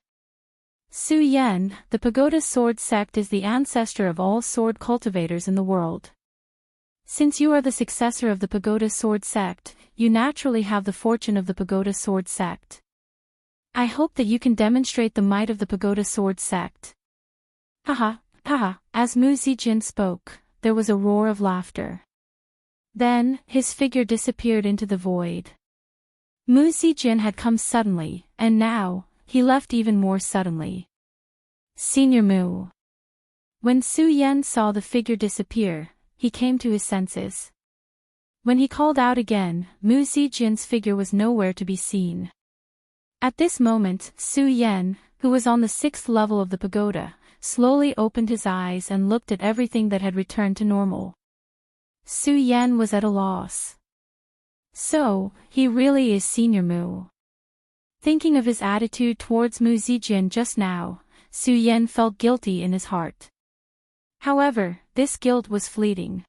Su Yan, the pagoda sword sect is the ancestor of all sword cultivators in the world. Since you are the successor of the pagoda sword sect, you naturally have the fortune of the pagoda sword sect. I hope that you can demonstrate the might of the pagoda sword sect. Haha, haha, as Mu Zijin spoke, there was a roar of laughter. Then, his figure disappeared into the void. Mu Zijin had come suddenly, and now, he left even more suddenly. Senior Mu. When Su Yan saw the figure disappear, he came to his senses. When he called out again, Mu Zijin's figure was nowhere to be seen. At this moment, Su Yan, who was on the 6th level of the pagoda, slowly opened his eyes and looked at everything that had returned to normal. Su Yan was at a loss. So, he really is Senior Mu. Thinking of his attitude towards Mu Zijin just now, Su Yan felt guilty in his heart. However, this guilt was fleeting.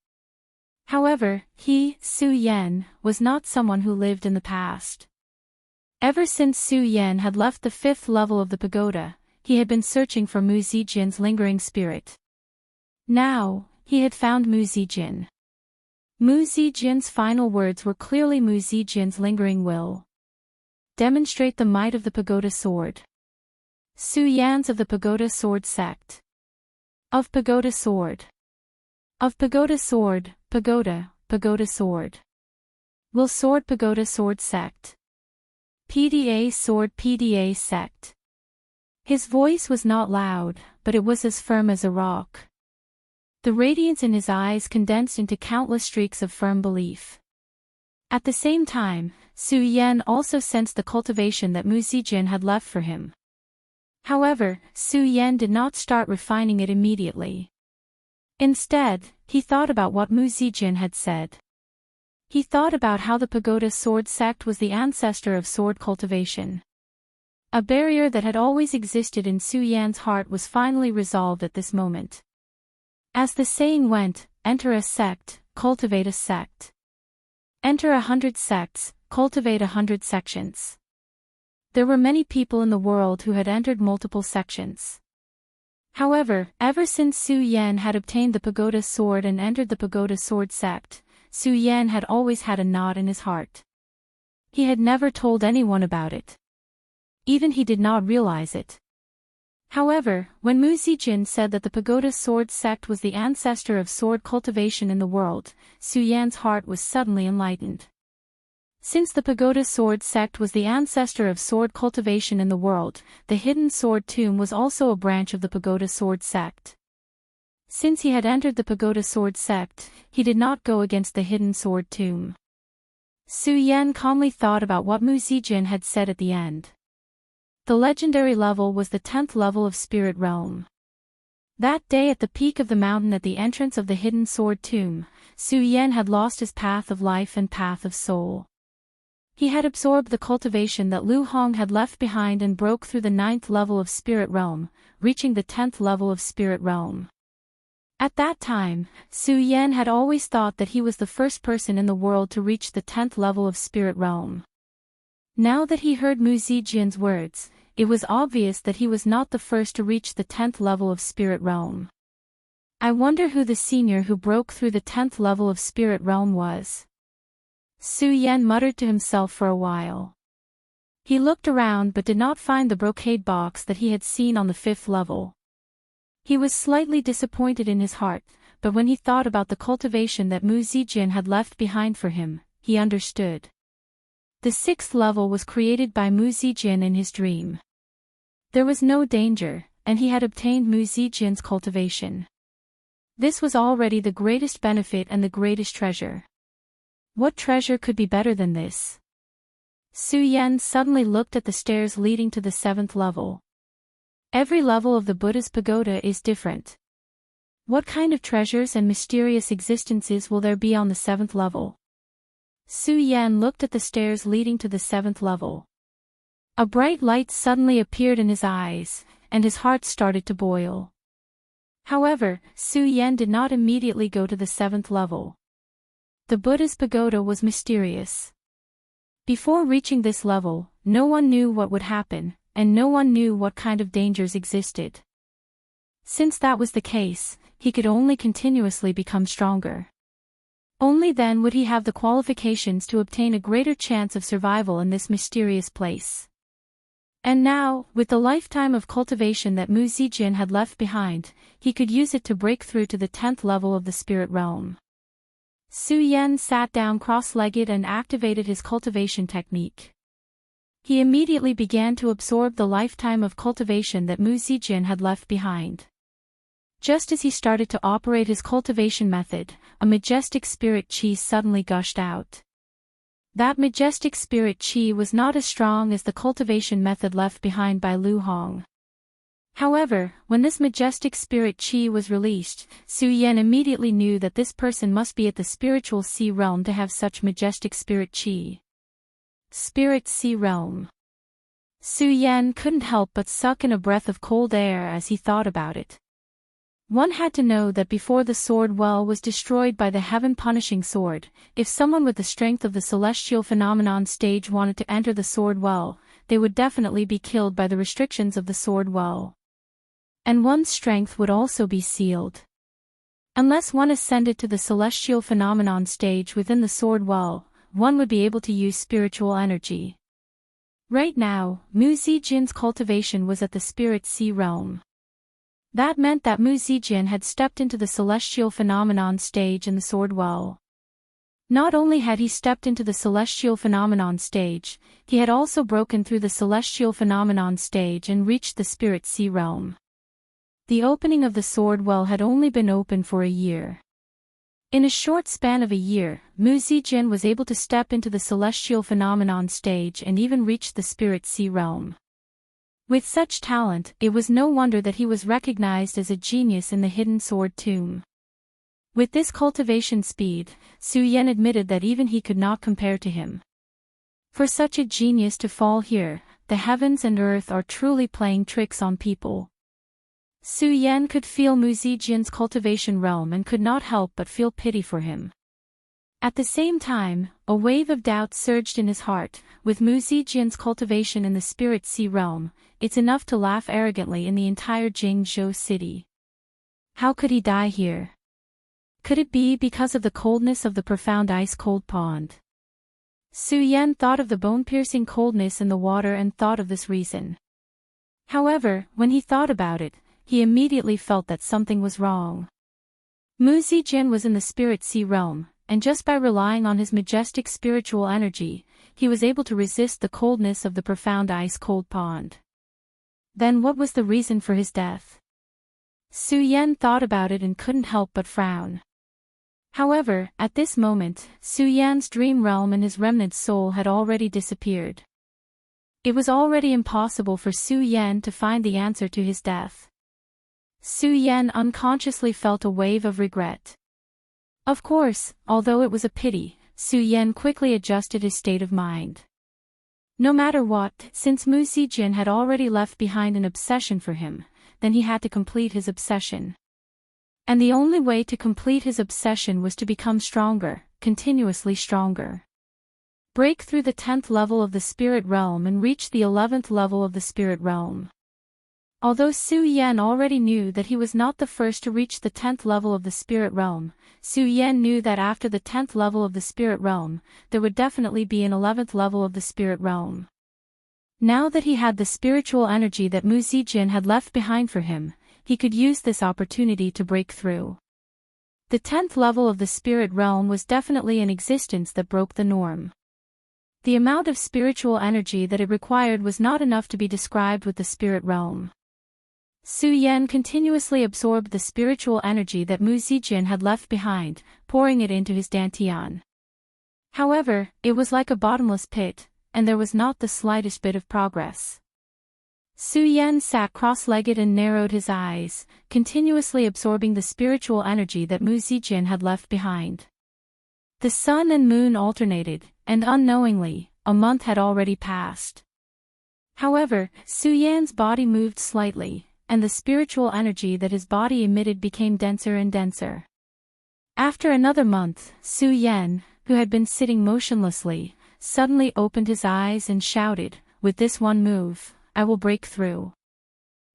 However, he, Su Yan, was not someone who lived in the past. Ever since Su Yan had left the 5th level of the pagoda, he had been searching for Mu Zijin's lingering spirit. Now, he had found Mu Zijin. Mu Zijin's final words were clearly Mu Zijin's lingering will. Demonstrate the might of the pagoda sword. Su Yan's of the pagoda sword sect. Of pagoda sword. Of pagoda sword, pagoda sword. Will sword pagoda sword sect. PDA sword PDA sect. His voice was not loud, but it was as firm as a rock. The radiance in his eyes condensed into countless streaks of firm belief. At the same time, Su Yan also sensed the cultivation that Mu Zijin had left for him. However, Su Yan did not start refining it immediately. Instead, he thought about what Mu Zijin had said. He thought about how the pagoda sword sect was the ancestor of sword cultivation. A barrier that had always existed in Su Yan's heart was finally resolved at this moment. As the saying went, enter a sect, cultivate a sect. Enter 100 sects, cultivate 100 sections. There were many people in the world who had entered multiple sections. However, ever since Su Yan had obtained the pagoda sword and entered the pagoda sword sect, Su Yan had always had a knot in his heart. He had never told anyone about it. Even he did not realize it. However, when Mu Zijin said that the pagoda sword sect was the ancestor of sword cultivation in the world, Su Yan's heart was suddenly enlightened. Since the pagoda sword sect was the ancestor of sword cultivation in the world, the hidden sword tomb was also a branch of the pagoda sword sect. Since he had entered the pagoda sword sect, he did not go against the hidden sword tomb. Su Yan calmly thought about what Mu Zijin had said at the end. The legendary level was the 10th level of Spirit Realm. That day at the peak of the mountain at the entrance of the hidden sword tomb, Su Yan had lost his path of life and path of soul. He had absorbed the cultivation that Lu Hong had left behind and broke through the 9th level of Spirit Realm, reaching the 10th level of Spirit Realm. At that time, Su Yan had always thought that he was the first person in the world to reach the 10th level of spirit realm. Now that he heard Mu Zijian's words, it was obvious that he was not the first to reach the 10th level of spirit realm. I wonder who the senior who broke through the 10th level of spirit realm was. Su Yan muttered to himself for a while. He looked around but did not find the brocade box that he had seen on the 5th level. He was slightly disappointed in his heart, but when he thought about the cultivation that Mu Zijian had left behind for him, he understood. The 6th level was created by Mu Zijian in his dream. There was no danger, and he had obtained Mu Zijian's cultivation. This was already the greatest benefit and the greatest treasure. What treasure could be better than this? Su Yan suddenly looked at the stairs leading to the 7th level. Every level of the Buddha's pagoda is different. What kind of treasures and mysterious existences will there be on the 7th level? Su Yan looked at the stairs leading to the 7th level. A bright light suddenly appeared in his eyes, and his heart started to boil. However, Su Yan did not immediately go to the 7th level. The Buddha's pagoda was mysterious. Before reaching this level, no one knew what would happen, and no one knew what kind of dangers existed. Since that was the case, he could only continuously become stronger. Only then would he have the qualifications to obtain a greater chance of survival in this mysterious place. And now, with the lifetime of cultivation that Mu Zijian had left behind, he could use it to break through to the 10th level of the spirit realm. Su Yan sat down cross-legged and activated his cultivation technique. He immediately began to absorb the lifetime of cultivation that Mu Zijian had left behind. Just as he started to operate his cultivation method, a majestic spirit qi suddenly gushed out. That majestic spirit qi was not as strong as the cultivation method left behind by Lu Hong. However, when this majestic spirit qi was released, Su Yan immediately knew that this person must be at the spiritual sea realm to have such majestic spirit qi. Spirit Sea Realm. Su Yan couldn't help but suck in a breath of cold air as he thought about it. One had to know that before the sword well was destroyed by the heaven-punishing sword, if someone with the strength of the celestial phenomenon stage wanted to enter the sword well, they would definitely be killed by the restrictions of the sword well. And one's strength would also be sealed. Unless one ascended to the celestial phenomenon stage within the sword well, one would be able to use spiritual energy. Right now, Mu Zijian's cultivation was at the spirit sea realm. That meant that Mu Zijian had stepped into the celestial phenomenon stage in the sword well. Not only had he stepped into the celestial phenomenon stage, he had also broken through the celestial phenomenon stage and reached the spirit sea realm. The opening of the sword well had only been open for a year. In a short span of a year, Mu Zijian was able to step into the celestial phenomenon stage and even reach the spirit sea realm. With such talent, it was no wonder that he was recognized as a genius in the hidden sword tomb. With this cultivation speed, Su Yan admitted that even he could not compare to him. For such a genius to fall here, the heavens and earth are truly playing tricks on people. Su Yan could feel Mu Zijian's cultivation realm and could not help but feel pity for him. At the same time, a wave of doubt surged in his heart. With Mu Zijian's cultivation in the spirit sea realm, it's enough to laugh arrogantly in the entire Jingzhou city. How could he die here? Could it be because of the coldness of the profound ice-cold pond? Su Yan thought of the bone-piercing coldness in the water and thought of this reason. However, when he thought about it, he immediately felt that something was wrong. Mu Zijian was in the spirit sea realm, and just by relying on his majestic spiritual energy, he was able to resist the coldness of the profound ice-cold pond. Then what was the reason for his death? Su Yan thought about it and couldn't help but frown. However, at this moment, Su Yan's dream realm and his remnant soul had already disappeared. It was already impossible for Su Yan to find the answer to his death. Su Yan unconsciously felt a wave of regret. Of course, although it was a pity, Su Yan quickly adjusted his state of mind. No matter what, since Mu Zijian had already left behind an obsession for him, then he had to complete his obsession. And the only way to complete his obsession was to become stronger, continuously stronger. Break through the 10th level of the spirit realm and reach the 11th level of the spirit realm. Although Su Yan already knew that he was not the first to reach the 10th level of the spirit realm, Su Yan knew that after the 10th level of the spirit realm, there would definitely be an 11th level of the spirit realm. Now that he had the spiritual energy that Mu Zijin had left behind for him, he could use this opportunity to break through. The 10th level of the spirit realm was definitely an existence that broke the norm. The amount of spiritual energy that it required was not enough to be described with the spirit realm. Su Yan continuously absorbed the spiritual energy that Mu Zijin had left behind, pouring it into his dantian. However, it was like a bottomless pit, and there was not the slightest bit of progress. Su Yan sat cross-legged and narrowed his eyes, continuously absorbing the spiritual energy that Mu Zijin had left behind. The sun and moon alternated, and unknowingly, a month had already passed. However, Su Yan's body moved slightly, and the spiritual energy that his body emitted became denser and denser. After another month, Su Yan, who had been sitting motionlessly, suddenly opened his eyes and shouted, "With this one move, I will break through."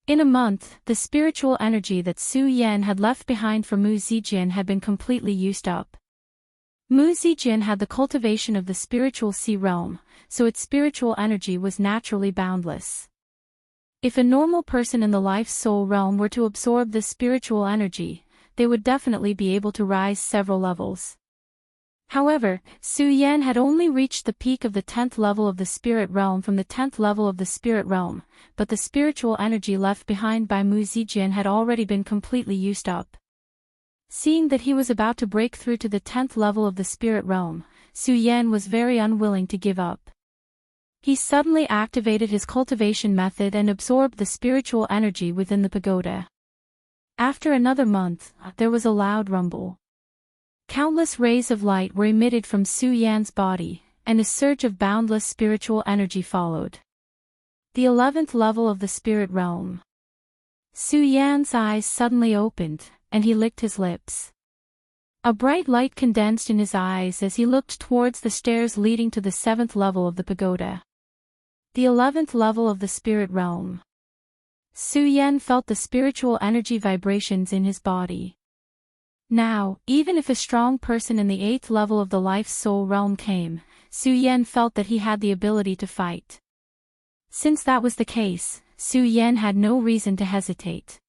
In a month, the spiritual energy that Su Yan had left behind for Mu Zijin had been completely used up. Mu Zijin had the cultivation of the spiritual sea realm, so its spiritual energy was naturally boundless. If a normal person in the life-soul realm were to absorb this spiritual energy, they would definitely be able to rise several levels. However, Su Yan had only reached the peak of the 10th level of the spirit realm from the 10th level of the spirit realm, but the spiritual energy left behind by Mu Zijin had already been completely used up. Seeing that he was about to break through to the 10th level of the spirit realm, Su Yan was very unwilling to give up. He suddenly activated his cultivation method and absorbed the spiritual energy within the pagoda. After another month, there was a loud rumble. Countless rays of light were emitted from Su Yan's body, and a surge of boundless spiritual energy followed. The 11th level of the spirit realm. Su Yan's eyes suddenly opened, and he licked his lips. A bright light condensed in his eyes as he looked towards the stairs leading to the 7th level of the pagoda. The 11th level of the spirit realm. Su Yan felt the spiritual energy vibrations in his body. Now, even if a strong person in the 8th level of the life-soul realm came, Su Yan felt that he had the ability to fight. Since that was the case, Su Yan had no reason to hesitate.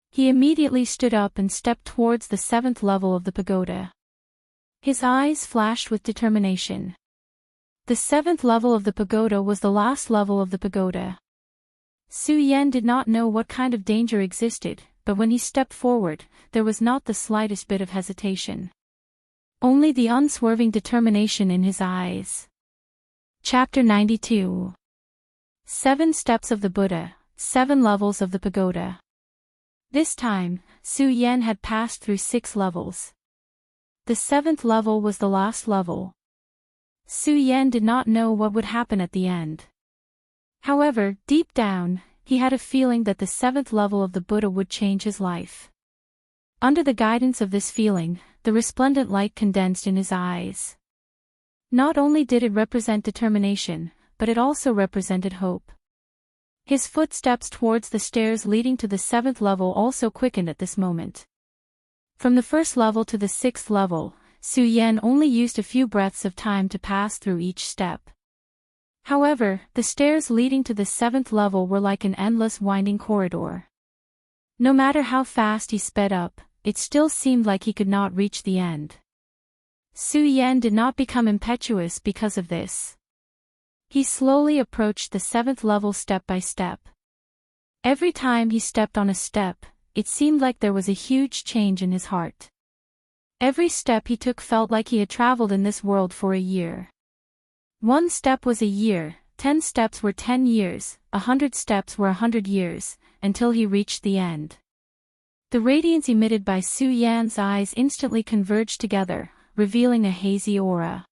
He immediately stood up and stepped towards the 7th level of the pagoda. His eyes flashed with determination. The 7th level of the pagoda was the last level of the pagoda. Su Yan did not know what kind of danger existed, but when he stepped forward, there was not the slightest bit of hesitation. Only the unswerving determination in his eyes. Chapter 92. 7 Steps of the Buddha, 7 Levels of the Pagoda. This time, Su Yan had passed through 6 levels. The 7th level was the last level. Su Yan did not know what would happen at the end. However, deep down, he had a feeling that the 7th level of the Buddha would change his life. Under the guidance of this feeling, the resplendent light condensed in his eyes. Not only did it represent determination, but it also represented hope. His footsteps towards the stairs leading to the 7th level also quickened at this moment. From the 1st level to the 6th level, Su Yan only used a few breaths of time to pass through each step. However, the stairs leading to the 7th level were like an endless winding corridor. No matter how fast he sped up, it still seemed like he could not reach the end. Su Yan did not become impetuous because of this. He slowly approached the 7th level step by step. Every time he stepped on a step, it seemed like there was a huge change in his heart. Every step he took felt like he had traveled in this world for a year. 1 step was a year, 10 steps were 10 years, 100 steps were 100 years, until he reached the end. The radiance emitted by Su Yan's eyes instantly converged together, revealing a hazy aura.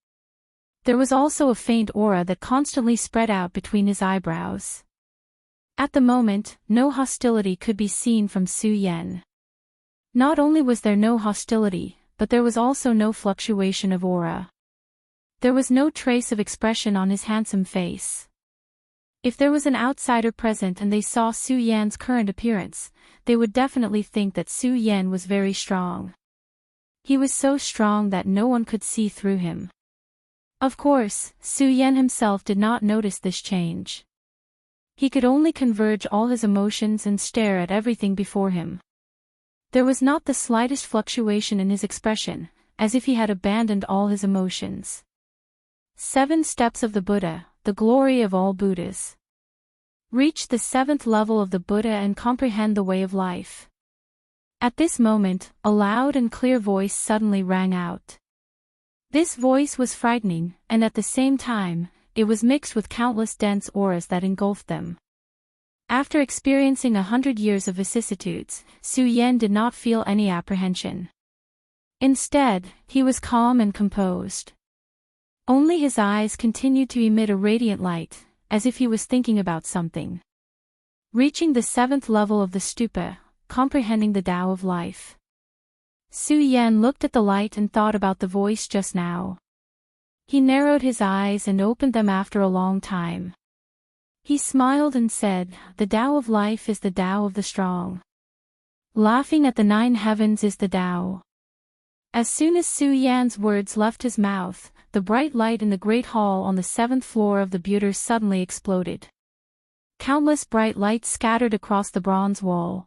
There was also a faint aura that constantly spread out between his eyebrows. At the moment, no hostility could be seen from Su Yan. Not only was there no hostility, but there was also no fluctuation of aura. There was no trace of expression on his handsome face. If there was an outsider present and they saw Su Yan's current appearance, they would definitely think that Su Yan was very strong. He was so strong that no one could see through him. Of course, Su Yan himself did not notice this change. He could only converge all his emotions and stare at everything before him. There was not the slightest fluctuation in his expression, as if he had abandoned all his emotions. 7 Steps of the Buddha, the glory of all Buddhas. Reach the 7th level of the Buddha and comprehend the way of life. At this moment, a loud and clear voice suddenly rang out. This voice was frightening, and at the same time, it was mixed with countless dense auras that engulfed them. After experiencing 100 years of vicissitudes, Su Yan did not feel any apprehension. Instead, he was calm and composed. Only his eyes continued to emit a radiant light, as if he was thinking about something. Reaching the 7th level of the stupa, comprehending the Tao of life. Su Yan looked at the light and thought about the voice just now. He narrowed his eyes and opened them after a long time. He smiled and said, "The Tao of life is the Tao of the strong. Laughing at the 9 heavens is the Tao." As soon as Su Yan's words left his mouth, the bright light in the great hall on the 7th floor of the Buddha suddenly exploded. Countless bright lights scattered across the bronze wall.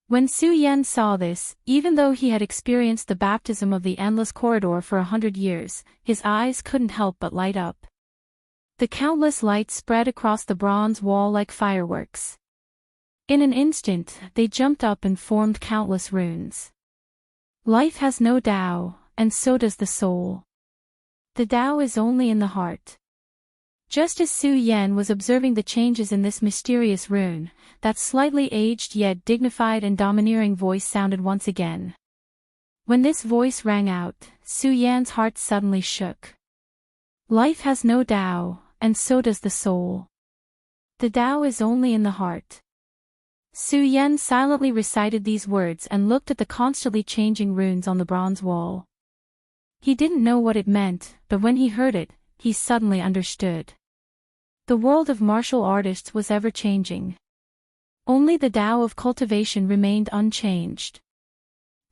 When Su Yan saw this, even though he had experienced the baptism of the endless corridor for 100 years, his eyes couldn't help but light up. The countless lights spread across the bronze wall like fireworks. In an instant, they jumped up and formed countless runes. Life has no Tao, and so does the soul. The Tao is only in the heart. Just as Su Yan was observing the changes in this mysterious rune, that slightly aged yet dignified and domineering voice sounded once again. When this voice rang out, Su Yan's heart suddenly shook. Life has no Tao, and so does the soul. The Tao is only in the heart. Su Yan silently recited these words and looked at the constantly changing runes on the bronze wall. He didn't know what it meant, but when he heard it, he suddenly understood. The world of martial artists was ever-changing. Only the Tao of cultivation remained unchanged.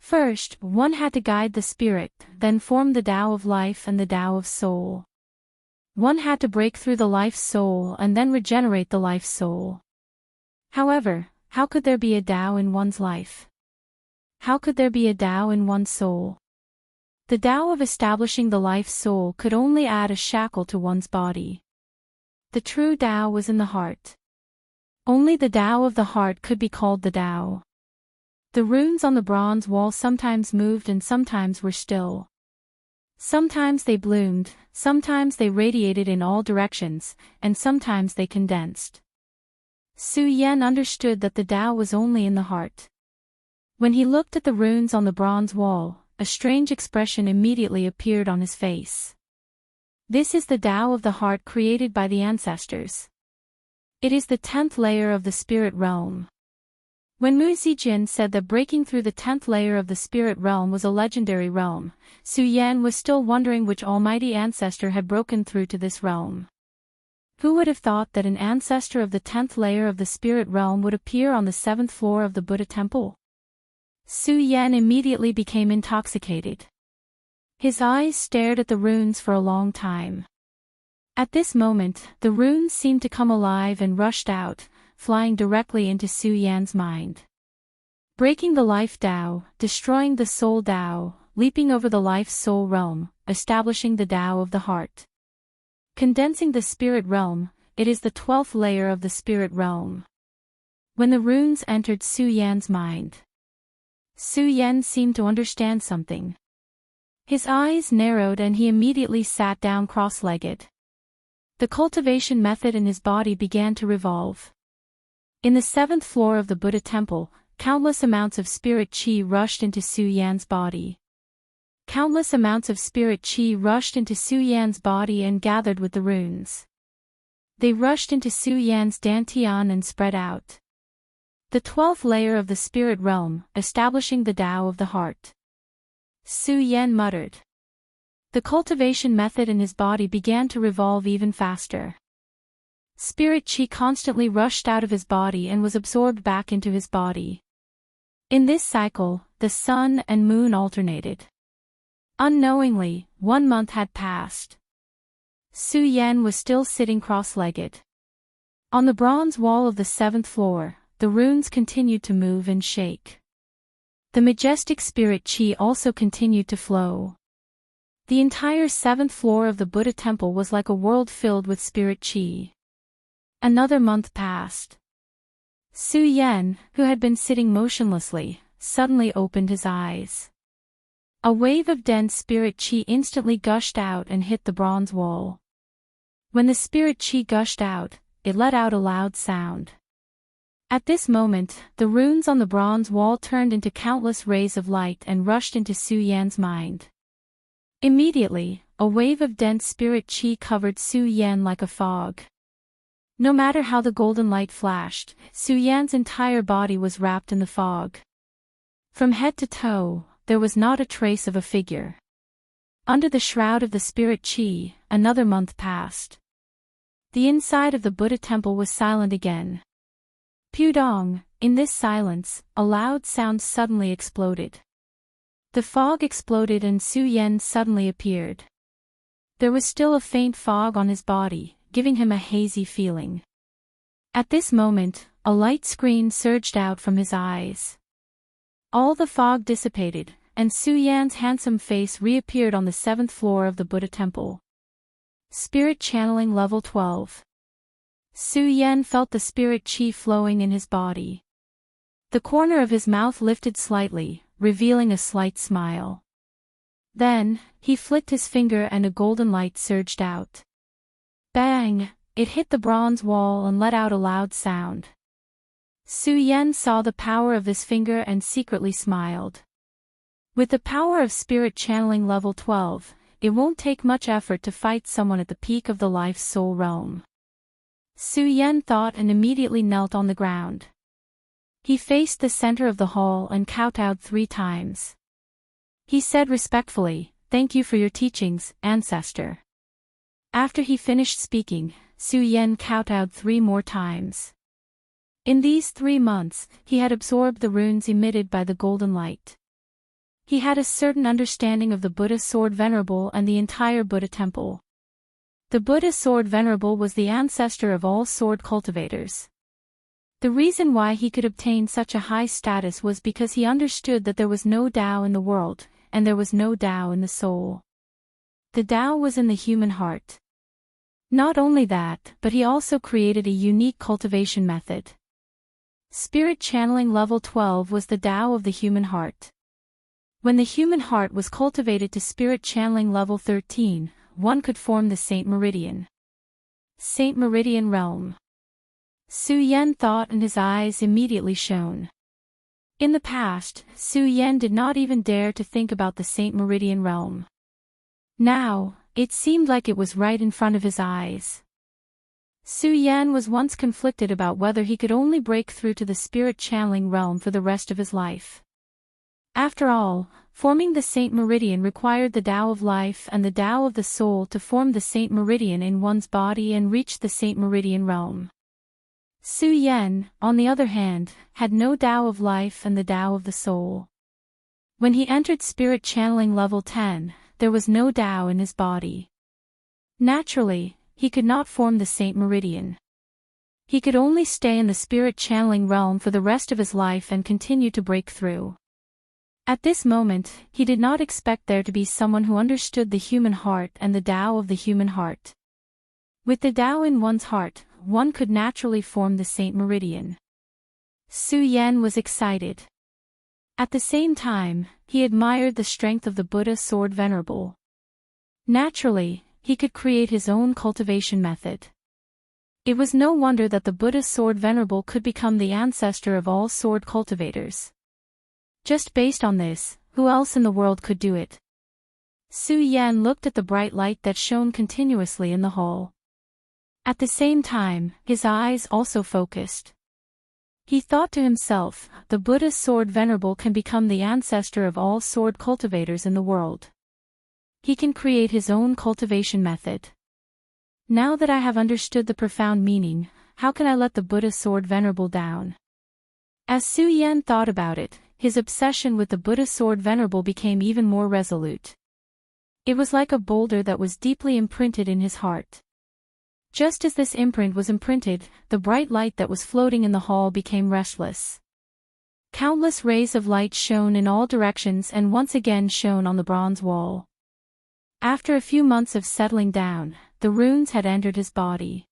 First, one had to guide the spirit, then form the Tao of life and the Tao of soul. One had to break through the life soul and then regenerate the life soul. However, how could there be a Tao in one's life? How could there be a Tao in one's soul? The Tao of establishing the life soul could only add a shackle to one's body. The true Tao was in the heart. Only the Tao of the heart could be called the Tao. The runes on the bronze wall sometimes moved and sometimes were still. Sometimes they bloomed, sometimes they radiated in all directions, and sometimes they condensed. Su Yan understood that the Tao was only in the heart. When he looked at the runes on the bronze wall, a strange expression immediately appeared on his face. This is the Tao of the heart created by the ancestors. It is the 10th layer of the spirit realm. When Mu Zijin said that breaking through the 10th layer of the spirit realm was a legendary realm, Su Yan was still wondering which almighty ancestor had broken through to this realm. Who would have thought that an ancestor of the 10th layer of the spirit realm would appear on the 7th floor of the Buddha temple? Su Yan immediately became intoxicated. His eyes stared at the runes for a long time. At this moment, the runes seemed to come alive and rushed out, flying directly into Su Yan's mind. Breaking the life Tao, destroying the soul Tao, leaping over the life-soul realm, establishing the Tao of the heart. Condensing the spirit realm, it is the 12th layer of the spirit realm. When the runes entered Su Yan's mind, Su Yan seemed to understand something. His eyes narrowed and he immediately sat down cross-legged. The cultivation method in his body began to revolve. In the 7th floor of the Buddha temple, countless amounts of spirit qi rushed into Su Yan's body. Countless amounts of spirit qi rushed into Su Yan's body and gathered with the runes. They rushed into Su Yan's dantian and spread out. The 12th layer of the spirit realm, establishing the Tao of the heart. Su Yan muttered. The cultivation method in his body began to revolve even faster. Spirit chi constantly rushed out of his body and was absorbed back into his body. In this cycle, the sun and moon alternated. Unknowingly, 1 month had passed. Su Yan was still sitting cross-legged. On the bronze wall of the 7th floor, the runes continued to move and shake. The majestic spirit chi also continued to flow. The entire 7th floor of the Buddha temple was like a world filled with spirit chi. Another month passed. Su Yan, who had been sitting motionlessly, suddenly opened his eyes. A wave of dense spirit chi instantly gushed out and hit the bronze wall. When the spirit chi gushed out, it let out a loud sound. At this moment, the runes on the bronze wall turned into countless rays of light and rushed into Su Yan's mind. Immediately, a wave of dense spirit chi covered Su Yan like a fog. No matter how the golden light flashed, Su Yan's entire body was wrapped in the fog. From head to toe, there was not a trace of a figure. Under the shroud of the spirit chi, another month passed. The inside of the Buddha temple was silent again. Pudong, in this silence, a loud sound suddenly exploded. The fog exploded and Su Yan suddenly appeared. There was still a faint fog on his body, giving him a hazy feeling. At this moment, a light screen surged out from his eyes. All the fog dissipated, and Su Yan's handsome face reappeared on the 7th floor of the Buddha temple. Spirit channeling level 12. Su Yan felt the spirit chi flowing in his body. The corner of his mouth lifted slightly, revealing a slight smile. Then, he flicked his finger and a golden light surged out. Bang! It hit the bronze wall and let out a loud sound. Su Yan saw the power of this finger and secretly smiled. With the power of spirit channeling level 12, it won't take much effort to fight someone at the peak of the life soul realm. Su Yan thought and immediately knelt on the ground. He faced the center of the hall and kowtowed 3 times. He said respectfully, "Thank you for your teachings, ancestor." After he finished speaking, Su Yan kowtowed 3 more times. In these 3 months, he had absorbed the runes emitted by the golden light. He had a certain understanding of the Buddha Sword Venerable and the entire Buddha temple. The Buddha Sword Venerable was the ancestor of all sword cultivators. The reason why he could obtain such a high status was because he understood that there was no Tao in the world, and there was no Tao in the soul. The Tao was in the human heart. Not only that, but he also created a unique cultivation method. Spirit channeling level 12 was the Tao of the human heart. When the human heart was cultivated to spirit channeling level 13, one could form the Saint Meridian. Saint Meridian realm. Su Yan thought and his eyes immediately shone. In the past, Su Yan did not even dare to think about the Saint Meridian realm. Now, it seemed like it was right in front of his eyes. Su Yan was once conflicted about whether he could only break through to the spirit channeling realm for the rest of his life. After all, forming the Saint Meridian required the Tao of life and the Tao of the soul to form the Saint Meridian in one's body and reach the Saint Meridian realm. Su Yan, on the other hand, had no Tao of life and the Tao of the soul. When he entered spirit channeling level 10, there was no Tao in his body. Naturally, he could not form the Saint Meridian. He could only stay in the spirit channeling realm for the rest of his life and continue to break through. At this moment, he did not expect there to be someone who understood the human heart and the Tao of the human heart. With the Tao in one's heart, one could naturally form the Saint Meridian. Su Yan was excited. At the same time, he admired the strength of the Buddha Sword Venerable. Naturally, he could create his own cultivation method. It was no wonder that the Buddha Sword Venerable could become the ancestor of all sword cultivators. Just based on this, who else in the world could do it? Su Yan looked at the bright light that shone continuously in the hall. At the same time, his eyes also focused. He thought to himself, the Buddha's sword venerable can become the ancestor of all sword cultivators in the world. He can create his own cultivation method. Now that I have understood the profound meaning, how can I let the Buddha sword venerable down? As Su Yan thought about it, his obsession with the Buddha sword venerable became even more resolute. It was like a boulder that was deeply imprinted in his heart. Just as this imprint was imprinted, the bright light that was floating in the hall became restless. Countless rays of light shone in all directions and once again shone on the bronze wall. After a few months of settling down, the runes had entered his body.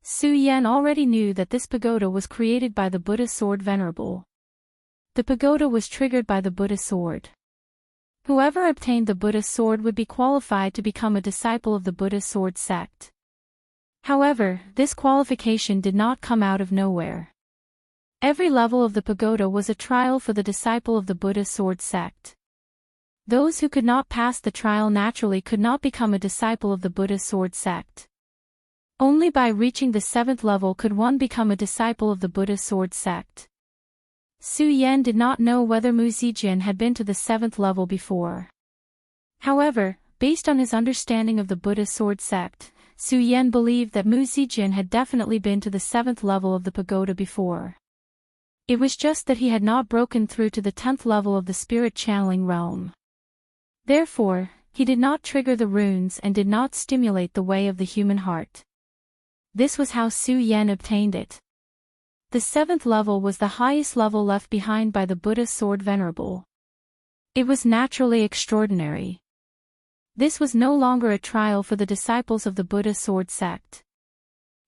Su Yan already knew that this pagoda was created by the Buddha sword venerable. The pagoda was triggered by the Buddha sword. Whoever obtained the Buddha sword would be qualified to become a disciple of the Buddha sword sect. However, this qualification did not come out of nowhere. Every level of the pagoda was a trial for the disciple of the Buddha sword sect. Those who could not pass the trial naturally could not become a disciple of the Buddha sword sect. Only by reaching the 7th level could one become a disciple of the Buddha sword sect. Su Yan did not know whether Mu Zijian had been to the 7th level before. However, based on his understanding of the Buddha sword sect, Su Yan believed that Mu Zijian had definitely been to the 7th level of the pagoda before. It was just that he had not broken through to the 10th level of the spirit channeling realm. Therefore, he did not trigger the runes and did not stimulate the way of the human heart. This was how Su Yan obtained it. The 7th level was the highest level left behind by the Buddha sword venerable. It was naturally extraordinary. This was no longer a trial for the disciples of the Buddha sword sect.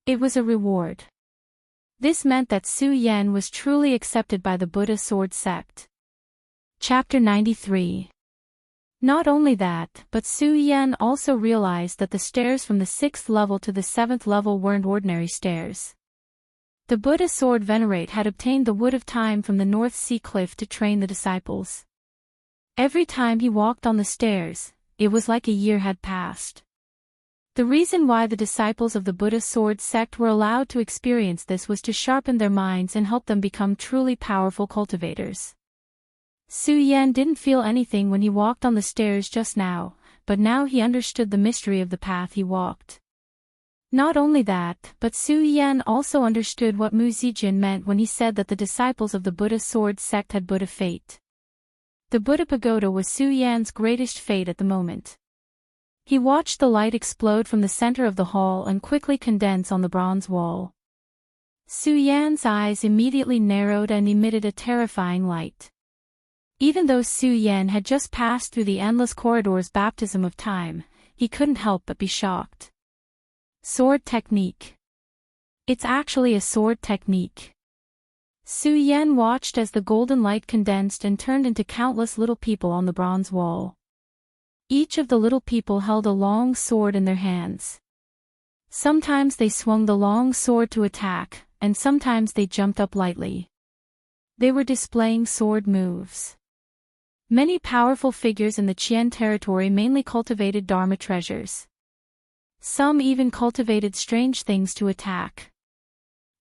It was a reward. This meant that Su Yan was truly accepted by the Buddha sword sect. Chapter 93. Not only that, but Su Yan also realized that the stairs from the 6th level to the 7th level weren't ordinary stairs. The Buddha sword venerate had obtained the wood of time from the North Sea cliff to train the disciples. Every time he walked on the stairs, it was like a year had passed. The reason why the disciples of the Buddha sword sect were allowed to experience this was to sharpen their minds and help them become truly powerful cultivators. Su Yan didn't feel anything when he walked on the stairs just now, but now he understood the mystery of the path he walked. Not only that, but Su Yan also understood what Mu Zijian meant when he said that the disciples of the Buddha sword sect had Buddha fate. The Buddha pagoda was Su Yan's greatest fate at the moment. He watched the light explode from the center of the hall and quickly condense on the bronze wall. Su Yan's eyes immediately narrowed and emitted a terrifying light. Even though Su Yan had just passed through the endless corridor's baptism of time, he couldn't help but be shocked. Sword technique. It's actually a sword technique. Su Yan watched as the golden light condensed and turned into countless little people on the bronze wall. Each of the little people held a long sword in their hands. Sometimes they swung the long sword to attack, and sometimes they jumped up lightly. They were displaying sword moves. Many powerful figures in the Qian territory mainly cultivated Dharma treasures. Some even cultivated strange things to attack.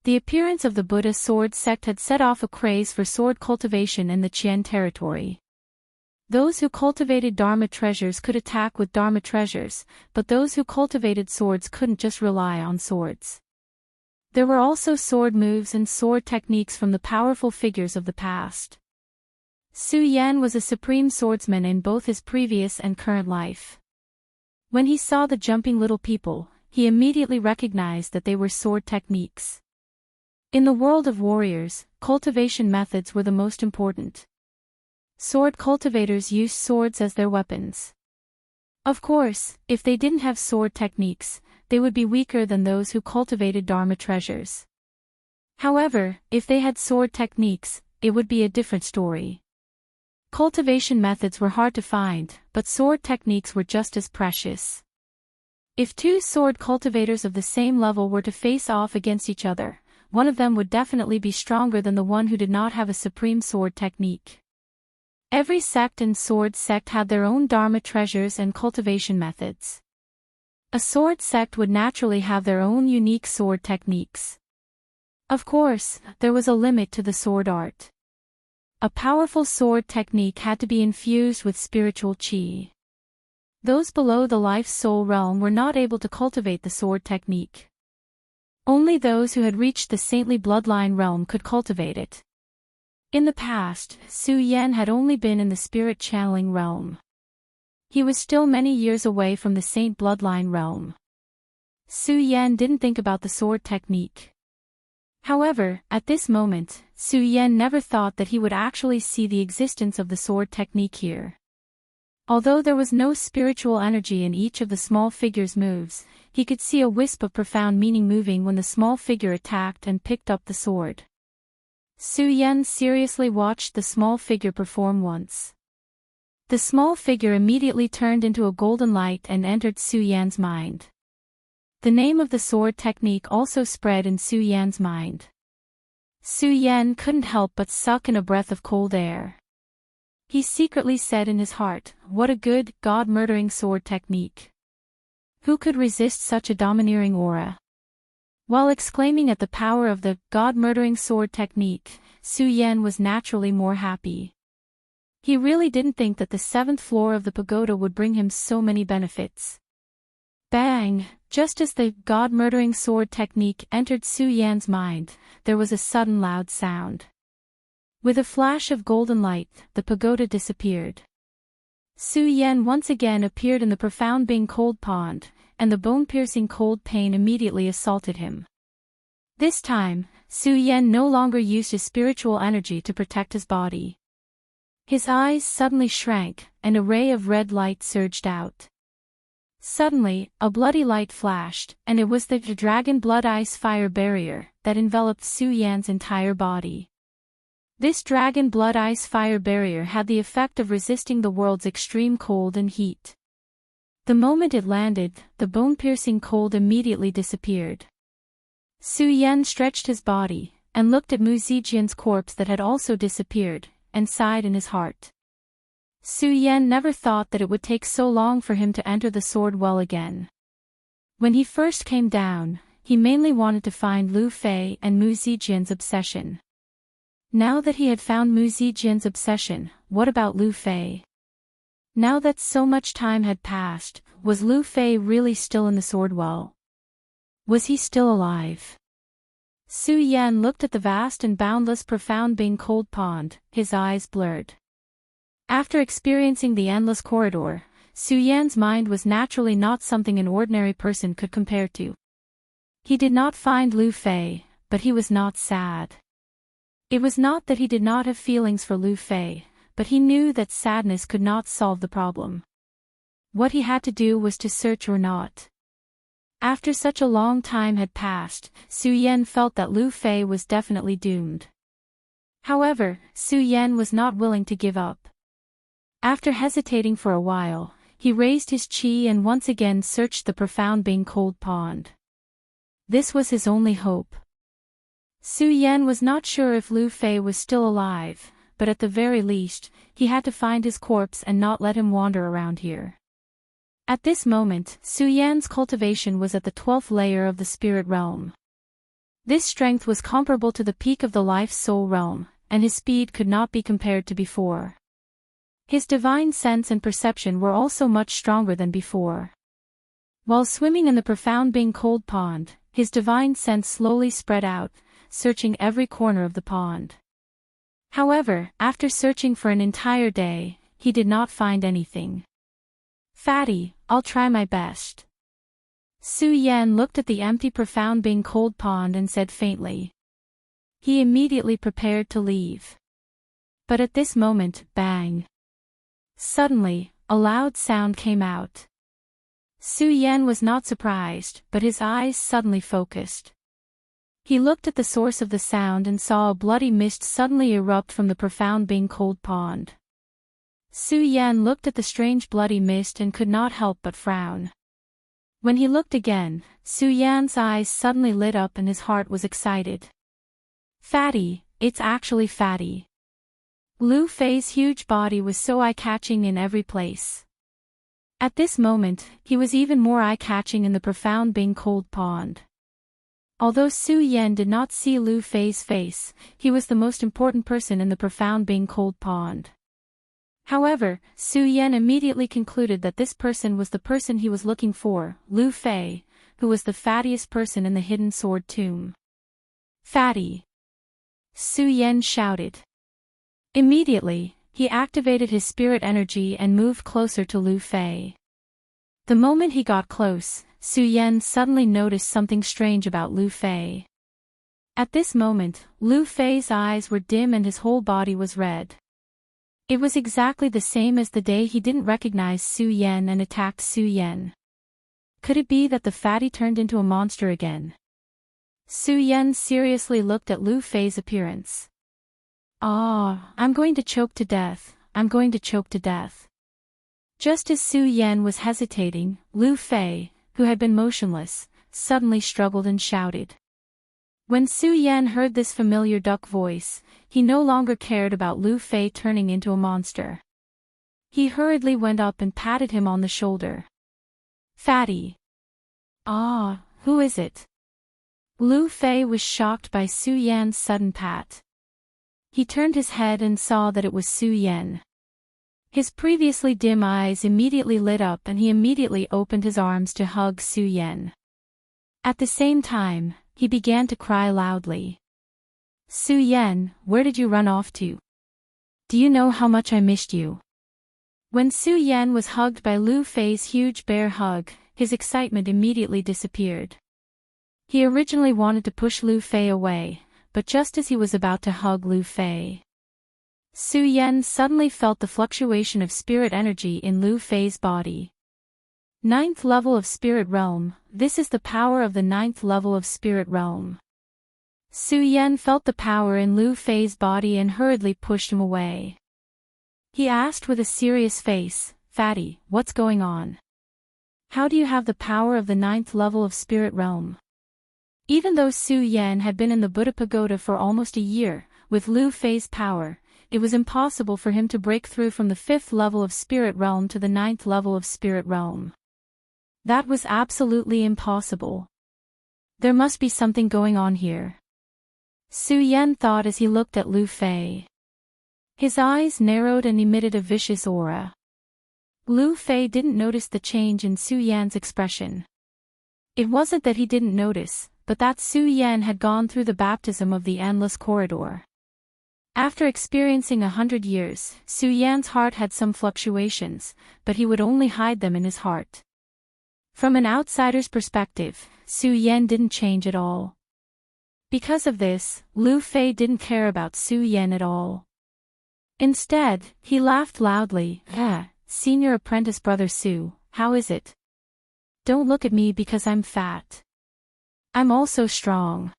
The appearance of the Buddha sword sect had set off a craze for sword cultivation in the Qian territory. Those who cultivated Dharma treasures could attack with Dharma treasures, but those who cultivated swords couldn't just rely on swords. There were also sword moves and sword techniques from the powerful figures of the past. Su Yan was a supreme swordsman in both his previous and current life. When he saw the jumping little people, he immediately recognized that they were sword techniques. In the world of warriors, cultivation methods were the most important. Sword cultivators used swords as their weapons. Of course, if they didn't have sword techniques, they would be weaker than those who cultivated Dharma treasures. However, if they had sword techniques, it would be a different story. Cultivation methods were hard to find, but sword techniques were just as precious. If two sword cultivators of the same level were to face off against each other, one of them would definitely be stronger than the one who did not have a supreme sword technique. Every sect and sword sect had their own Dharma treasures and cultivation methods. A sword sect would naturally have their own unique sword techniques. Of course, there was a limit to the sword art. A powerful sword technique had to be infused with spiritual chi. Those below the life-soul realm were not able to cultivate the sword technique. Only those who had reached the saintly bloodline realm could cultivate it. In the past, Su Yan had only been in the spirit channeling realm. He was still many years away from the saint bloodline realm. Su Yan didn't think about the sword technique. However, at this moment, Su Yan never thought that he would actually see the existence of the sword technique here. Although there was no spiritual energy in each of the small figure's moves, he could see a wisp of profound meaning moving when the small figure attacked and picked up the sword. Su Yan seriously watched the small figure perform once. The small figure immediately turned into a golden light and entered Su Yan's mind. The name of the sword technique also spread in Su Yan's mind. Su Yan couldn't help but suck in a breath of cold air. He secretly said in his heart, "What a good, god-murdering sword technique. Who could resist such a domineering aura?" While exclaiming at the power of the god-murdering sword technique, Su Yan was naturally more happy. He really didn't think that the 7th floor of the pagoda would bring him so many benefits. Bang! Just as the god-murdering sword technique entered Su Yan's mind, there was a sudden loud sound. With a flash of golden light, the pagoda disappeared. Su Yan once again appeared in the profound being cold pond, and the bone-piercing cold pain immediately assaulted him. This time, Su Yan no longer used his spiritual energy to protect his body. His eyes suddenly shrank, and a ray of red light surged out. Suddenly, a bloody light flashed, and it was the dragon blood ice fire barrier that enveloped Su Yan's entire body. This dragon blood ice fire barrier had the effect of resisting the world's extreme cold and heat. The moment it landed, the bone-piercing cold immediately disappeared. Su Yan stretched his body, and looked at Mu Zijian's corpse that had also disappeared, and sighed in his heart. Su Yan never thought that it would take so long for him to enter the sword well again. When he first came down, he mainly wanted to find Lu Fei and Mu Zijian's obsession. Now that he had found Mu Zijian's obsession, what about Lu Fei? Now that so much time had passed, was Lu Fei really still in the sword well? Was he still alive? Su Yan looked at the vast and boundless profound being cold pond, his eyes blurred. After experiencing the endless corridor, Su Yan's mind was naturally not something an ordinary person could compare to. He did not find Lu Fei, but he was not sad. It was not that he did not have feelings for Lu Fei, but he knew that sadness could not solve the problem. What he had to do was to search or not. After such a long time had passed, Su Yan felt that Lu Fei was definitely doomed. However, Su Yan was not willing to give up. After hesitating for a while, he raised his chi and once again searched the profound being cold pond. This was his only hope. Su Yan was not sure if Lu Fei was still alive, but at the very least, he had to find his corpse and not let him wander around here. At this moment, Su Yan's cultivation was at the 12th layer of the spirit realm. This strength was comparable to the peak of the life-soul realm, and his speed could not be compared to before. His divine sense and perception were also much stronger than before. While swimming in the profound being cold pond, his divine sense slowly spread out, searching every corner of the pond. However, after searching for an entire day, he did not find anything. "Fatty, I'll try my best." Su Yan looked at the empty profound being cold pond and said faintly. He immediately prepared to leave. But at this moment, bang! Suddenly, a loud sound came out. Su Yan was not surprised, but his eyes suddenly focused. He looked at the source of the sound and saw a bloody mist suddenly erupt from the profound being cold pond. Su Yan looked at the strange bloody mist and could not help but frown. When he looked again, Su Yan's eyes suddenly lit up and his heart was excited. "Fatty, it's actually Fatty." Lu Fei's huge body was so eye-catching in every place. At this moment, he was even more eye-catching in the profound being cold pond. Although Su Yan did not see Lu Fei's face, he was the most important person in the profound being cold pond. However, Su Yan immediately concluded that this person was the person he was looking for, Lu Fei, who was the fattiest person in the hidden sword tomb. Fatty! Su Yan shouted. Immediately, he activated his spirit energy and moved closer to Lu Fei. The moment he got close, Su Yan suddenly noticed something strange about Lu Fei. At this moment, Lu Fei's eyes were dim and his whole body was red. It was exactly the same as the day he didn't recognize Su Yan and attacked Su Yan. Could it be that the fatty turned into a monster again? Su Yan seriously looked at Lu Fei's appearance. I'm going to choke to death, I'm going to choke to death. Just as Su Yan was hesitating, Lu Fei, who had been motionless, suddenly struggled and shouted. When Su Yan heard this familiar duck voice, he no longer cared about Lu Fei turning into a monster. He hurriedly went up and patted him on the shoulder. Fatty! Who is it? Lu Fei was shocked by Su Yan's sudden pat. He turned his head and saw that it was Su Yan. His previously dim eyes immediately lit up and he immediately opened his arms to hug Su Yan. At the same time, he began to cry loudly. Su Yan, where did you run off to? Do you know how much I missed you? When Su Yan was hugged by Lu Fei's huge bear hug, his excitement immediately disappeared. He originally wanted to push Lu Fei away, but just as he was about to hug Lu Fei, Su Yan suddenly felt the fluctuation of spirit energy in Lu Fei's body. 9th level of Spirit Realm, this is the power of the 9th level of Spirit Realm. Su Yan felt the power in Lu Fei's body and hurriedly pushed him away. He asked with a serious face, Fatty, what's going on? How do you have the power of the 9th level of Spirit Realm? Even though Su Yan had been in the Buddha Pagoda for almost a year, with Lu Fei's power, it was impossible for him to break through from the 5th level of Spirit Realm to the 9th level of Spirit Realm. That was absolutely impossible. There must be something going on here. Su Yan thought as he looked at Lu Fei. His eyes narrowed and emitted a vicious aura. Lu Fei didn't notice the change in Su Yan's expression. It wasn't that he didn't notice, but that Su Yan had gone through the baptism of the endless corridor. After experiencing 100 years, Su Yan's heart had some fluctuations, but he would only hide them in his heart. From an outsider's perspective, Su Yan didn't change at all. Because of this, Lu Fei didn't care about Su Yan at all. Instead, he laughed loudly. Senior apprentice brother Su, how is it? Don't look at me because I'm fat. I'm also strong.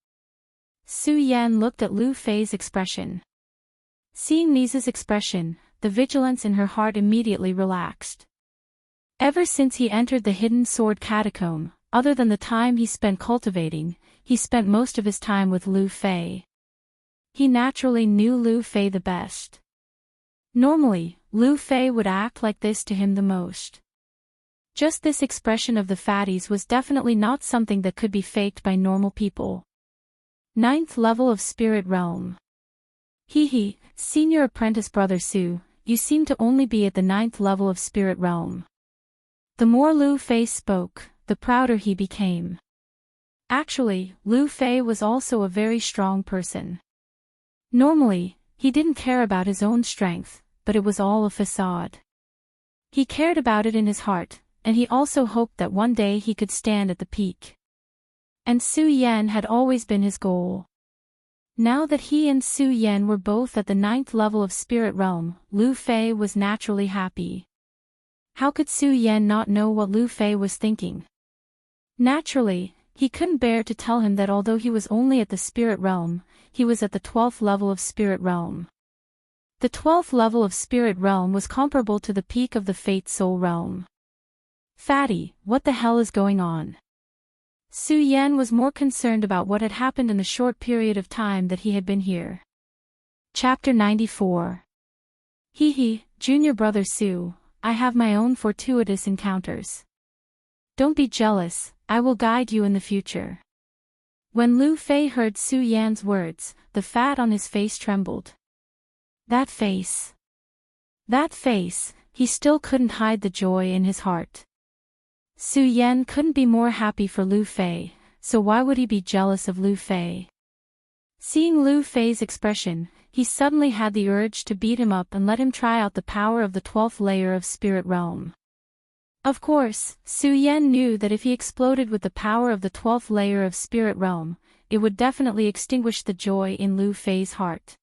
Su Yan looked at Lu Fei's expression. Seeing Nisa's expression, the vigilance in her heart immediately relaxed. Ever since he entered the hidden sword catacomb, other than the time he spent cultivating, he spent most of his time with Lu Fei. He naturally knew Lu Fei the best. Normally, Lu Fei would act like this to him the most. Just this expression of the fatties was definitely not something that could be faked by normal people. 9th level of Spirit Realm. Senior apprentice brother Su, you seem to only be at the 9th level of Spirit Realm. The more Lu Fei spoke, the prouder he became. Actually, Lu Fei was also a very strong person. Normally, he didn't care about his own strength, but it was all a facade. He cared about it in his heart, and he also hoped that one day he could stand at the peak. And Su Yan had always been his goal. Now that he and Su Yan were both at the 9th level of Spirit Realm, Lu Fei was naturally happy. How could Su Yan not know what Lu Fei was thinking? Naturally, he couldn't bear to tell him that although he was only at the Spirit Realm, he was at the 12th level of Spirit Realm. The 12th level of Spirit Realm was comparable to the peak of the Fate Soul Realm. Fatty, what the hell is going on? Su Yan was more concerned about what had happened in the short period of time that he had been here. Chapter 94. Junior brother Su, I have my own fortuitous encounters. Don't be jealous, I will guide you in the future. When Lu Fei heard Su Yan's words, the fat on his face trembled. That face. That face, he still couldn't hide the joy in his heart. Su Yan couldn't be more happy for Lu Fei, so why would he be jealous of Lu Fei? Seeing Lu Fei's expression, he suddenly had the urge to beat him up and let him try out the power of the 12th layer of Spirit Realm. Of course, Su Yan knew that if he exploded with the power of the 12th layer of Spirit Realm, it would definitely extinguish the joy in Lu Fei's heart.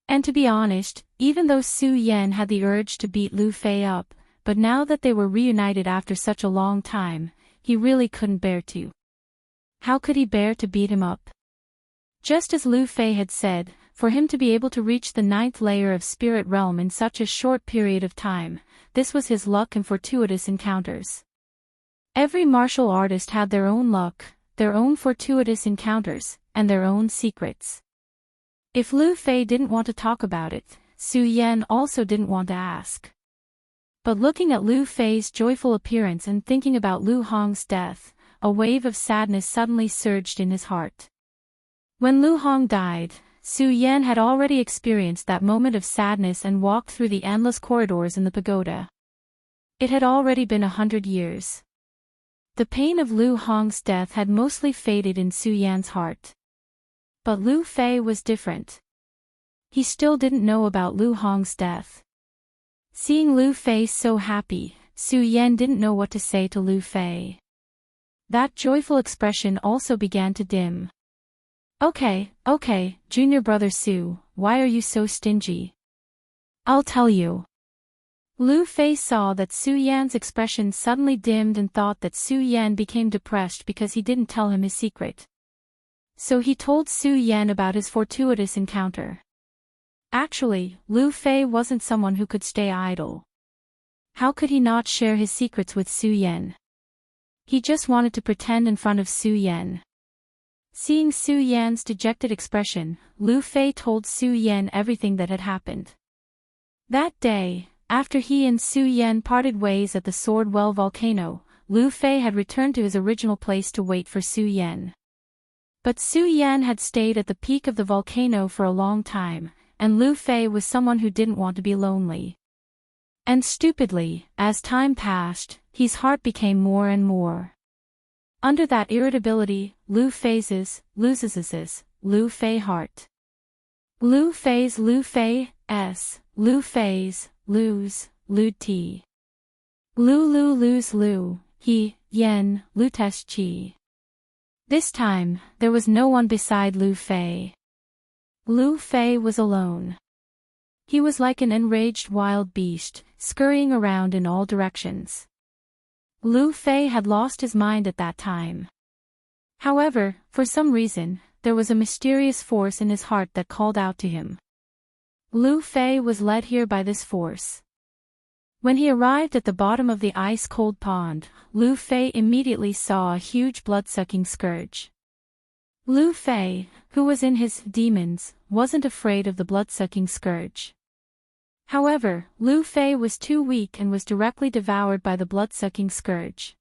And to be honest, even though Su Yan had the urge to beat Lu Fei up, but now that they were reunited after such a long time, he really couldn't bear to. How could he bear to beat him up? Just as Lu Fei had said, for him to be able to reach the 9th layer of Spirit Realm in such a short period of time, this was his luck and fortuitous encounters. Every martial artist had their own luck, their own fortuitous encounters, and their own secrets. If Lu Fei didn't want to talk about it, Su Yan also didn't want to ask. But looking at Lu Fei's joyful appearance and thinking about Lu Hong's death, a wave of sadness suddenly surged in his heart. When Lu Hong died, Su Yan had already experienced that moment of sadness and walked through the endless corridors in the pagoda. It had already been 100 years. The pain of Lu Hong's death had mostly faded in Su Yan's heart. But Lu Fei was different. He still didn't know about Lu Hong's death. Seeing Lu Fei so happy, Su Yan didn't know what to say to Lu Fei. That joyful expression also began to dim. Okay, junior brother Su, why are you so stingy? I'll tell you. Lu Fei saw that Su Yan's expression suddenly dimmed and thought that Su Yan became depressed because he didn't tell him his secret. So he told Su Yan about his fortuitous encounter. Actually, Lu Fei wasn't someone who could stay idle. How could he not share his secrets with Su Yan? He just wanted to pretend in front of Su Yan. Seeing Su Yan's dejected expression, Lu Fei told Su Yan everything that had happened. That day, after he and Su Yan parted ways at the Sword Well volcano, Lu Fei had returned to his original place to wait for Su Yan. But Su Yan had stayed at the peak of the volcano for a long time, and Lu Fei was someone who didn't want to be lonely. And stupidly, as time passed, his heart became more and more. Under that irritability, Lu Fei's Lu Fei heart. Lu Fei's, Lu Fei's, Lu T. Lu, he, yen, Lu Tes Chi. This time, there was no one beside Lu Fei. Lu Fei was alone. He was like an enraged wild beast, scurrying around in all directions. Lu Fei had lost his mind at that time. However, for some reason, there was a mysterious force in his heart that called out to him. Lu Fei was led here by this force. When he arrived at the bottom of the ice-cold pond, Lu Fei immediately saw a huge blood-sucking scourge. Lu Fei, who was in his demons, wasn't afraid of the blood-sucking scourge. However, Lu Fei was too weak and was directly devoured by the blood-sucking scourge.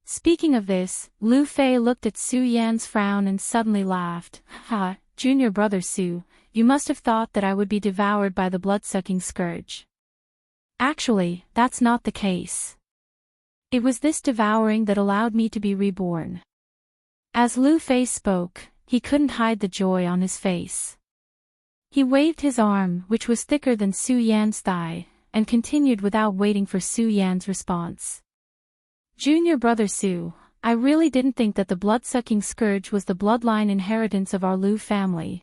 Speaking of this, Lu Fei looked at Su Yan's frown and suddenly laughed. Ha, junior brother Su, you must have thought that I would be devoured by the blood-sucking scourge. Actually, that's not the case. It was this devouring that allowed me to be reborn. As Lu Fei spoke, he couldn't hide the joy on his face. He waved his arm, which was thicker than Su Yan's thigh, and continued without waiting for Su Yan's response. Junior brother Su, I really didn't think that the blood-sucking scourge was the bloodline inheritance of our Lu family.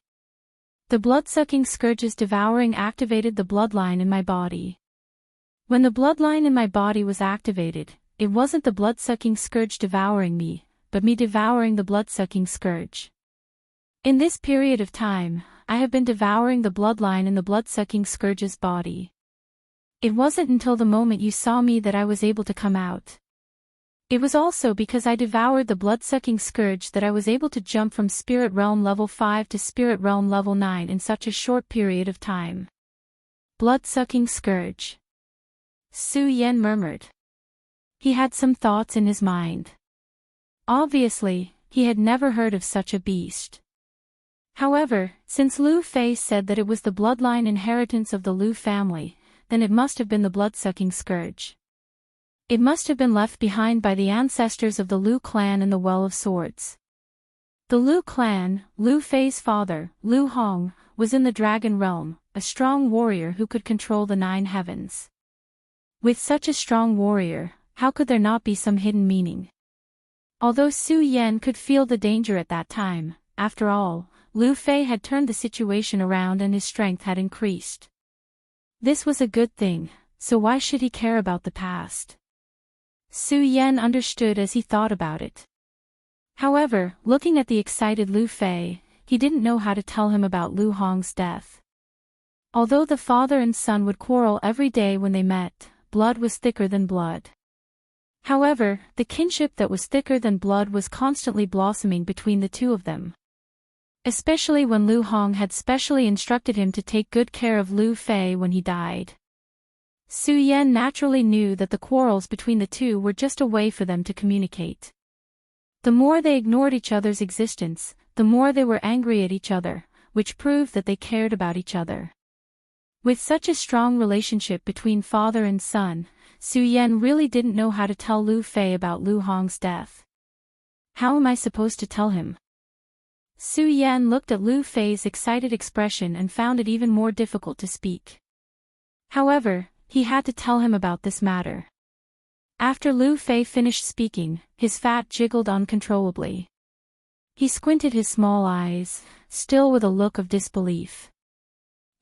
The blood-sucking scourge's devouring activated the bloodline in my body. When the bloodline in my body was activated, it wasn't the blood-sucking scourge devouring me, but me devouring the blood-sucking scourge. In this period of time, I have been devouring the bloodline in the blood-sucking scourge's body. It wasn't until the moment you saw me that I was able to come out. It was also because I devoured the blood-sucking scourge that I was able to jump from Spirit Realm level 5 to Spirit Realm level 9 in such a short period of time. Blood-sucking scourge. Su Yan murmured. He had some thoughts in his mind. Obviously, he had never heard of such a beast. However, since Lu Fei said that it was the bloodline inheritance of the Lu family, then it must have been the blood-sucking scourge. It must have been left behind by the ancestors of the Lu clan in the Well of Swords. The Lu clan, Lu Fei's father, Lu Hong, was in the Dragon Realm, a strong warrior who could control the 9 heavens. With such a strong warrior, how could there not be some hidden meaning? Although Su Yan could feel the danger at that time, after all, Lu Fei had turned the situation around and his strength had increased. This was a good thing, so why should he care about the past? Su Yan understood as he thought about it. However, looking at the excited Lu Fei, he didn't know how to tell him about Lu Hong's death. Although the father and son would quarrel every day when they met, blood was thicker than blood. However, the kinship that was thicker than blood was constantly blossoming between the two of them. Especially when Lu Hong had specially instructed him to take good care of Lu Fei when he died. Su Yan naturally knew that the quarrels between the two were just a way for them to communicate. The more they ignored each other's existence, the more they were angry at each other, which proved that they cared about each other. With such a strong relationship between father and son, Su Yan really didn't know how to tell Lu Fei about Lu Hong's death. How am I supposed to tell him? Su Yan looked at Lu Fei's excited expression and found it even more difficult to speak. However, he had to tell him about this matter. After Lu Fei finished speaking, his fat jiggled uncontrollably. He squinted his small eyes, still with a look of disbelief.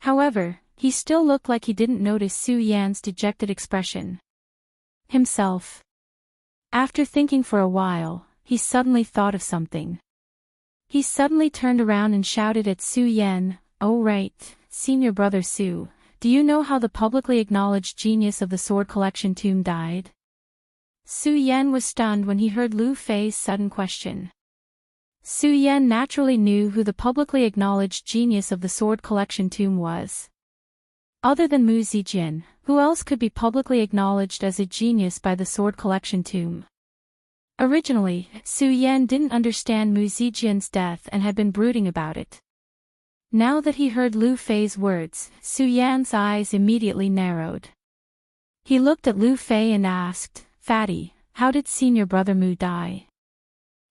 However, he still looked like he didn't notice Su Yan's dejected expression. Himself. After thinking for a while, he suddenly thought of something. He suddenly turned around and shouted at Su Yan, "Oh right, senior brother Su, do you know how the publicly acknowledged genius of the sword collection tomb died?" Su Yan was stunned when he heard Lu Fei's sudden question. Su Yan naturally knew who the publicly acknowledged genius of the sword collection tomb was. Other than Mu Zijin, who else could be publicly acknowledged as a genius by the sword collection tomb? Originally, Su Yan didn't understand Mu Zijin's death and had been brooding about it. Now that he heard Lu Fei's words, Su Yan's eyes immediately narrowed. He looked at Lu Fei and asked, "Fatty, how did senior brother Mu die?"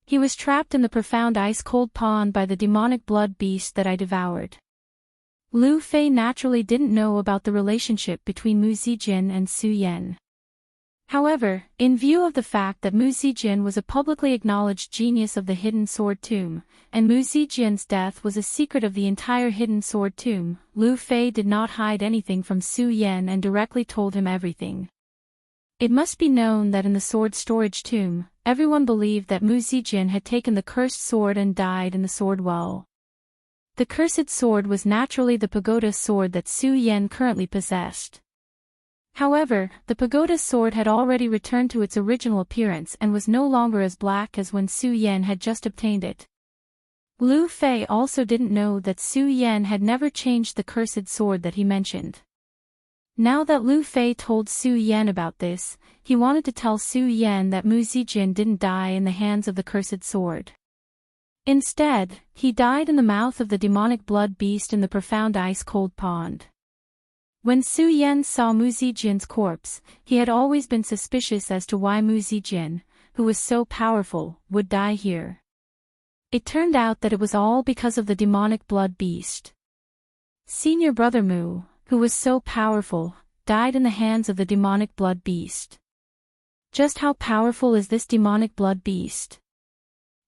"He was trapped in the profound ice-cold pond by the demonic blood beast that I devoured." Lu Fei naturally didn't know about the relationship between Mu Zijin and Su Yan. However, in view of the fact that Mu Zijin was a publicly acknowledged genius of the Hidden Sword Tomb, and Mu Zijin's death was a secret of the entire Hidden Sword Tomb, Lu Fei did not hide anything from Su Yan and directly told him everything. It must be known that in the sword storage tomb, everyone believed that Mu Zijin had taken the cursed sword and died in the sword well. The cursed sword was naturally the pagoda sword that Su Yan currently possessed. However, the pagoda sword had already returned to its original appearance and was no longer as black as when Su Yan had just obtained it. Lu Fei also didn't know that Su Yan had never changed the cursed sword that he mentioned. Now that Lu Fei told Su Yan about this, he wanted to tell Su Yan that Mu Zijin didn't die in the hands of the cursed sword. Instead, he died in the mouth of the demonic blood beast in the profound ice-cold pond. When Su Yan saw Mu Zijin's corpse, he had always been suspicious as to why Mu Zijin, who was so powerful, would die here. It turned out that it was all because of the demonic blood beast. Senior brother Mu, who was so powerful, died in the hands of the demonic blood beast. Just how powerful is this demonic blood beast?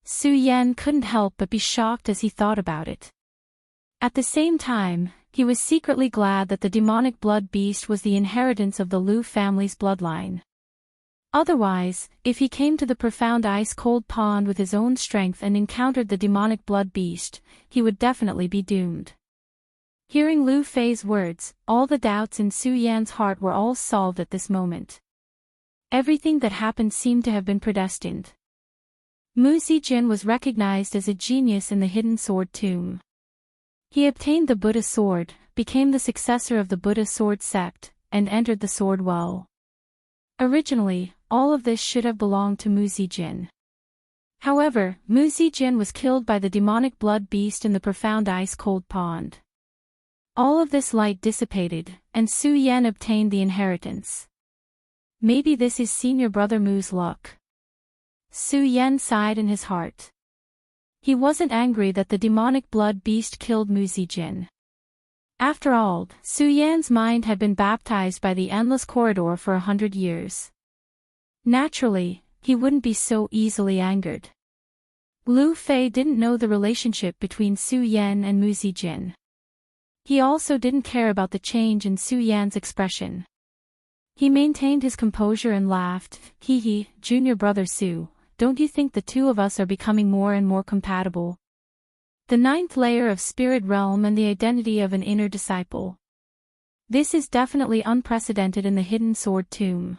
Su Yan couldn't help but be shocked as he thought about it. At the same time, he was secretly glad that the demonic blood beast was the inheritance of the Lu family's bloodline. Otherwise, if he came to the profound ice-cold pond with his own strength and encountered the demonic blood beast, he would definitely be doomed. Hearing Lu Fei's words, all the doubts in Su Yan's heart were all solved at this moment. Everything that happened seemed to have been predestined. Mu Zijin was recognized as a genius in the Hidden Sword Tomb. He obtained the Buddha sword, became the successor of the Buddha sword sect, and entered the sword well. Originally, all of this should have belonged to Mu Zijin. However, Mu Zijin was killed by the demonic blood beast in the profound ice-cold pond. All of this light dissipated, and Su Yan obtained the inheritance. Maybe this is senior brother Mu's luck. Su Yan sighed in his heart. He wasn't angry that the demonic blood beast killed Mu Zijin. After all, Su Yan's mind had been baptized by the endless corridor for 100 years. Naturally, he wouldn't be so easily angered. Lu Fei didn't know the relationship between Su Yan and Mu Zijin. He also didn't care about the change in Su Yan's expression. He maintained his composure and laughed. Hee hee, junior brother Su, don't you think the two of us are becoming more and more compatible? The ninth layer of spirit realm and the identity of an inner disciple. This is definitely unprecedented in the hidden sword tomb.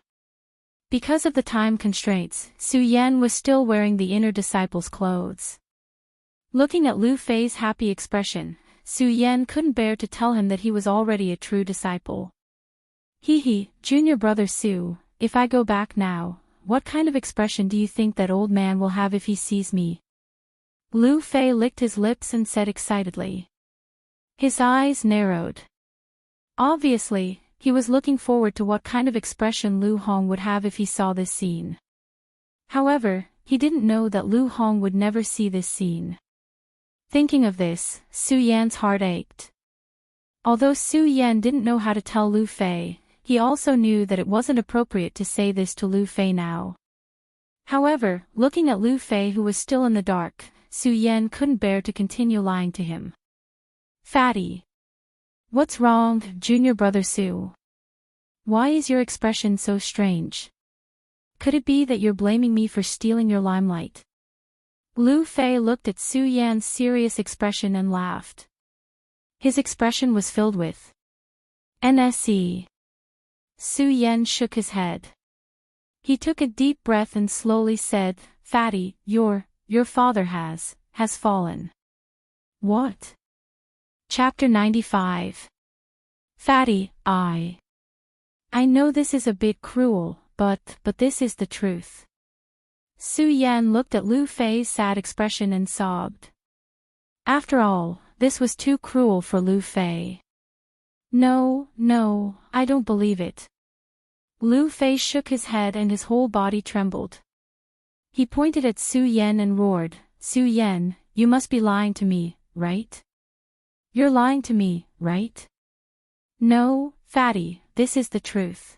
Because of the time constraints, Su Yan was still wearing the inner disciple's clothes. Looking at Lu Fei's happy expression, Su Yan couldn't bear to tell him that he was already a true disciple. Hee hee, junior brother Su, if I go back now, what kind of expression do you think that old man will have if he sees me? Lu Fei licked his lips and said excitedly. His eyes narrowed. Obviously, he was looking forward to what kind of expression Lu Hong would have if he saw this scene. However, he didn't know that Lu Hong would never see this scene. Thinking of this, Su Yan's heart ached. Although Su Yan didn't know how to tell Lu Fei, he also knew that it wasn't appropriate to say this to Lu Fei now. However, looking at Lu Fei who was still in the dark, Su Yan couldn't bear to continue lying to him. Fatty. What's wrong, junior brother Su? Why is your expression so strange? Could it be that you're blaming me for stealing your limelight? Lu Fei looked at Su Yan's serious expression and laughed. His expression was filled with NSE. Su Yan shook his head. He took a deep breath and slowly said, Fatty, your father has fallen. What? Chapter 95. Fatty, I know this is a bit cruel, but this is the truth. Su Yan looked at Lu Fei's sad expression and sobbed. After all, this was too cruel for Lu Fei. No, I don't believe it. Lu Fei shook his head and his whole body trembled. He pointed at Su Yan and roared, Su Yan, you must be lying to me, right? You're lying to me, right? No, Fatty, this is the truth.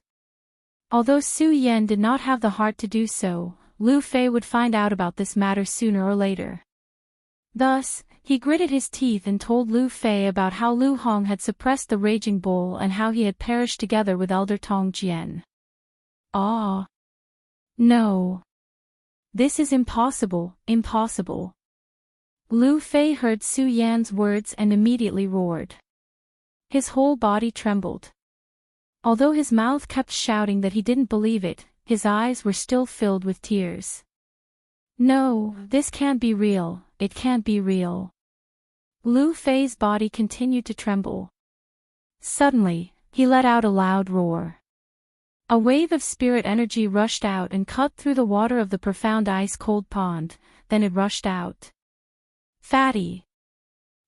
Although Su Yan did not have the heart to do so, Lu Fei would find out about this matter sooner or later. Thus, he gritted his teeth and told Lu Fei about how Lu Hong had suppressed the raging bull and how he had perished together with Elder Tong Jian. Ah. No. This is impossible, impossible. Lu Fei heard Su Yan's words and immediately roared. His whole body trembled. Although his mouth kept shouting that he didn't believe it, his eyes were still filled with tears. No, this can't be real, it can't be real. Lu Fei's body continued to tremble. Suddenly, he let out a loud roar. A wave of spirit energy rushed out and cut through the water of the profound ice-cold pond, then it rushed out. Fatty.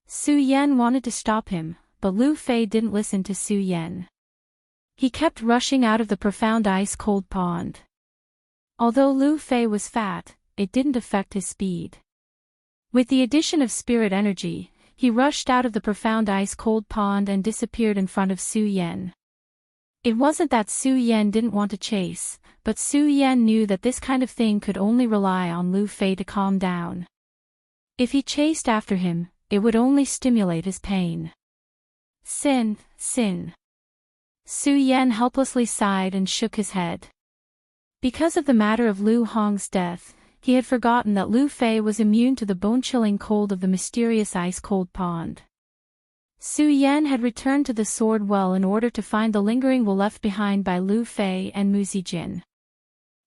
Su Yan wanted to stop him, but Lu Fei didn't listen to Su Yan. He kept rushing out of the profound ice-cold pond. Although Lu Fei was fat, it didn't affect his speed. With the addition of spirit energy, he rushed out of the profound ice-cold pond and disappeared in front of Su Yan. It wasn't that Su Yan didn't want to chase, but Su Yan knew that this kind of thing could only rely on Lu Fei to calm down. If he chased after him, it would only stimulate his pain. Sin. Su Yan helplessly sighed and shook his head. Because of the matter of Lu Hong's death, he had forgotten that Lu Fei was immune to the bone-chilling cold of the mysterious ice-cold pond. Su Yan had returned to the sword well in order to find the lingering will left behind by Lu Fei and Mu Zijin.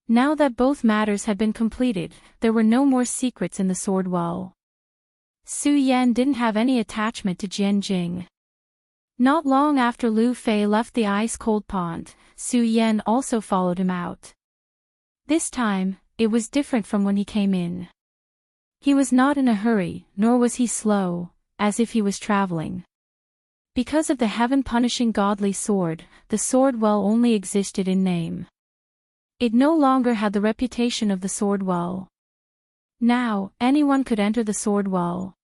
Now that both matters had been completed, there were no more secrets in the sword well. Su Yan didn't have any attachment to Jian Jing. Not long after Lu Fei left the ice-cold pond, Su Yan also followed him out. This time, it was different from when he came in. He was not in a hurry, nor was he slow, as if he was traveling. Because of the heaven-punishing godly sword, the sword well only existed in name. It no longer had the reputation of the sword well. Now, anyone could enter the sword well.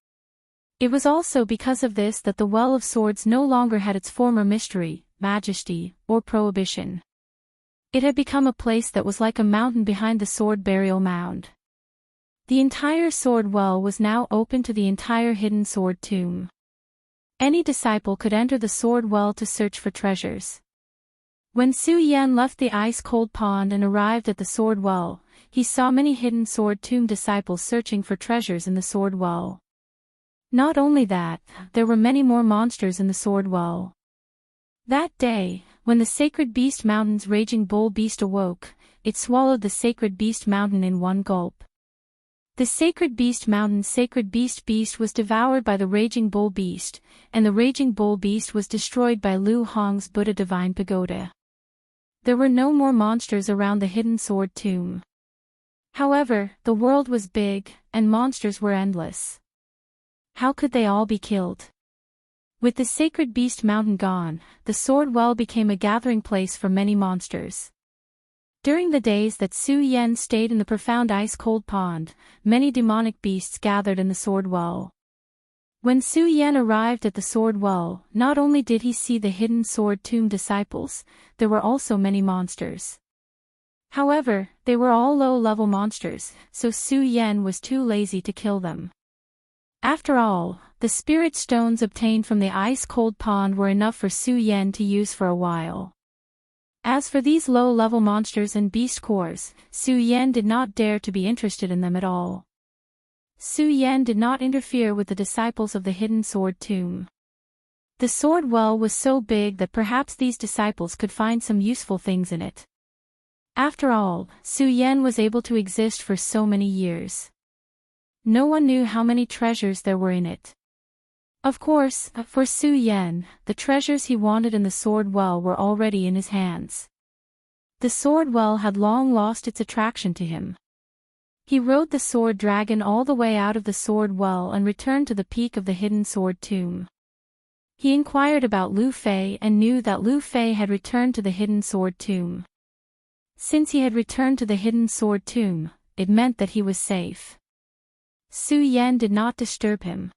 It was also because of this that the Well of Swords no longer had its former mystery, majesty, or prohibition. It had become a place that was like a mountain behind the sword burial mound. The entire sword well was now open to the entire hidden sword tomb. Any disciple could enter the sword well to search for treasures. When Su Yan left the ice-cold pond and arrived at the sword well, he saw many hidden sword tomb disciples searching for treasures in the sword well. Not only that, there were many more monsters in the sword well. That day, when the sacred beast mountain's raging bull beast awoke, it swallowed the sacred beast mountain in one gulp. The sacred beast mountain's sacred beast was devoured by the raging bull beast, and the raging bull beast was destroyed by Lu Hong's Buddha divine pagoda. There were no more monsters around the hidden sword tomb. However, the world was big, and monsters were endless. How could they all be killed? With the sacred beast mountain gone, the sword well became a gathering place for many monsters. During the days that Su Yan stayed in the profound ice-cold pond, many demonic beasts gathered in the sword well. When Su Yan arrived at the sword well, not only did he see the hidden sword tomb disciples, there were also many monsters. However, they were all low-level monsters, so Su Yan was too lazy to kill them. After all, the spirit stones obtained from the ice-cold pond were enough for Su Yan to use for a while. As for these low-level monsters and beast cores, Su Yan did not dare to be interested in them at all. Su Yan did not interfere with the disciples of the hidden sword tomb. The sword well was so big that perhaps these disciples could find some useful things in it. After all, Su Yan was able to exist for so many years. No one knew how many treasures there were in it. Of course, for Su Yan, the treasures he wanted in the sword well were already in his hands. The sword well had long lost its attraction to him. He rode the sword dragon all the way out of the sword well and returned to the peak of the hidden sword tomb. He inquired about Lu Fei and knew that Lu Fei had returned to the hidden sword tomb. Since he had returned to the hidden sword tomb, it meant that he was safe. Su Yan did not disturb him.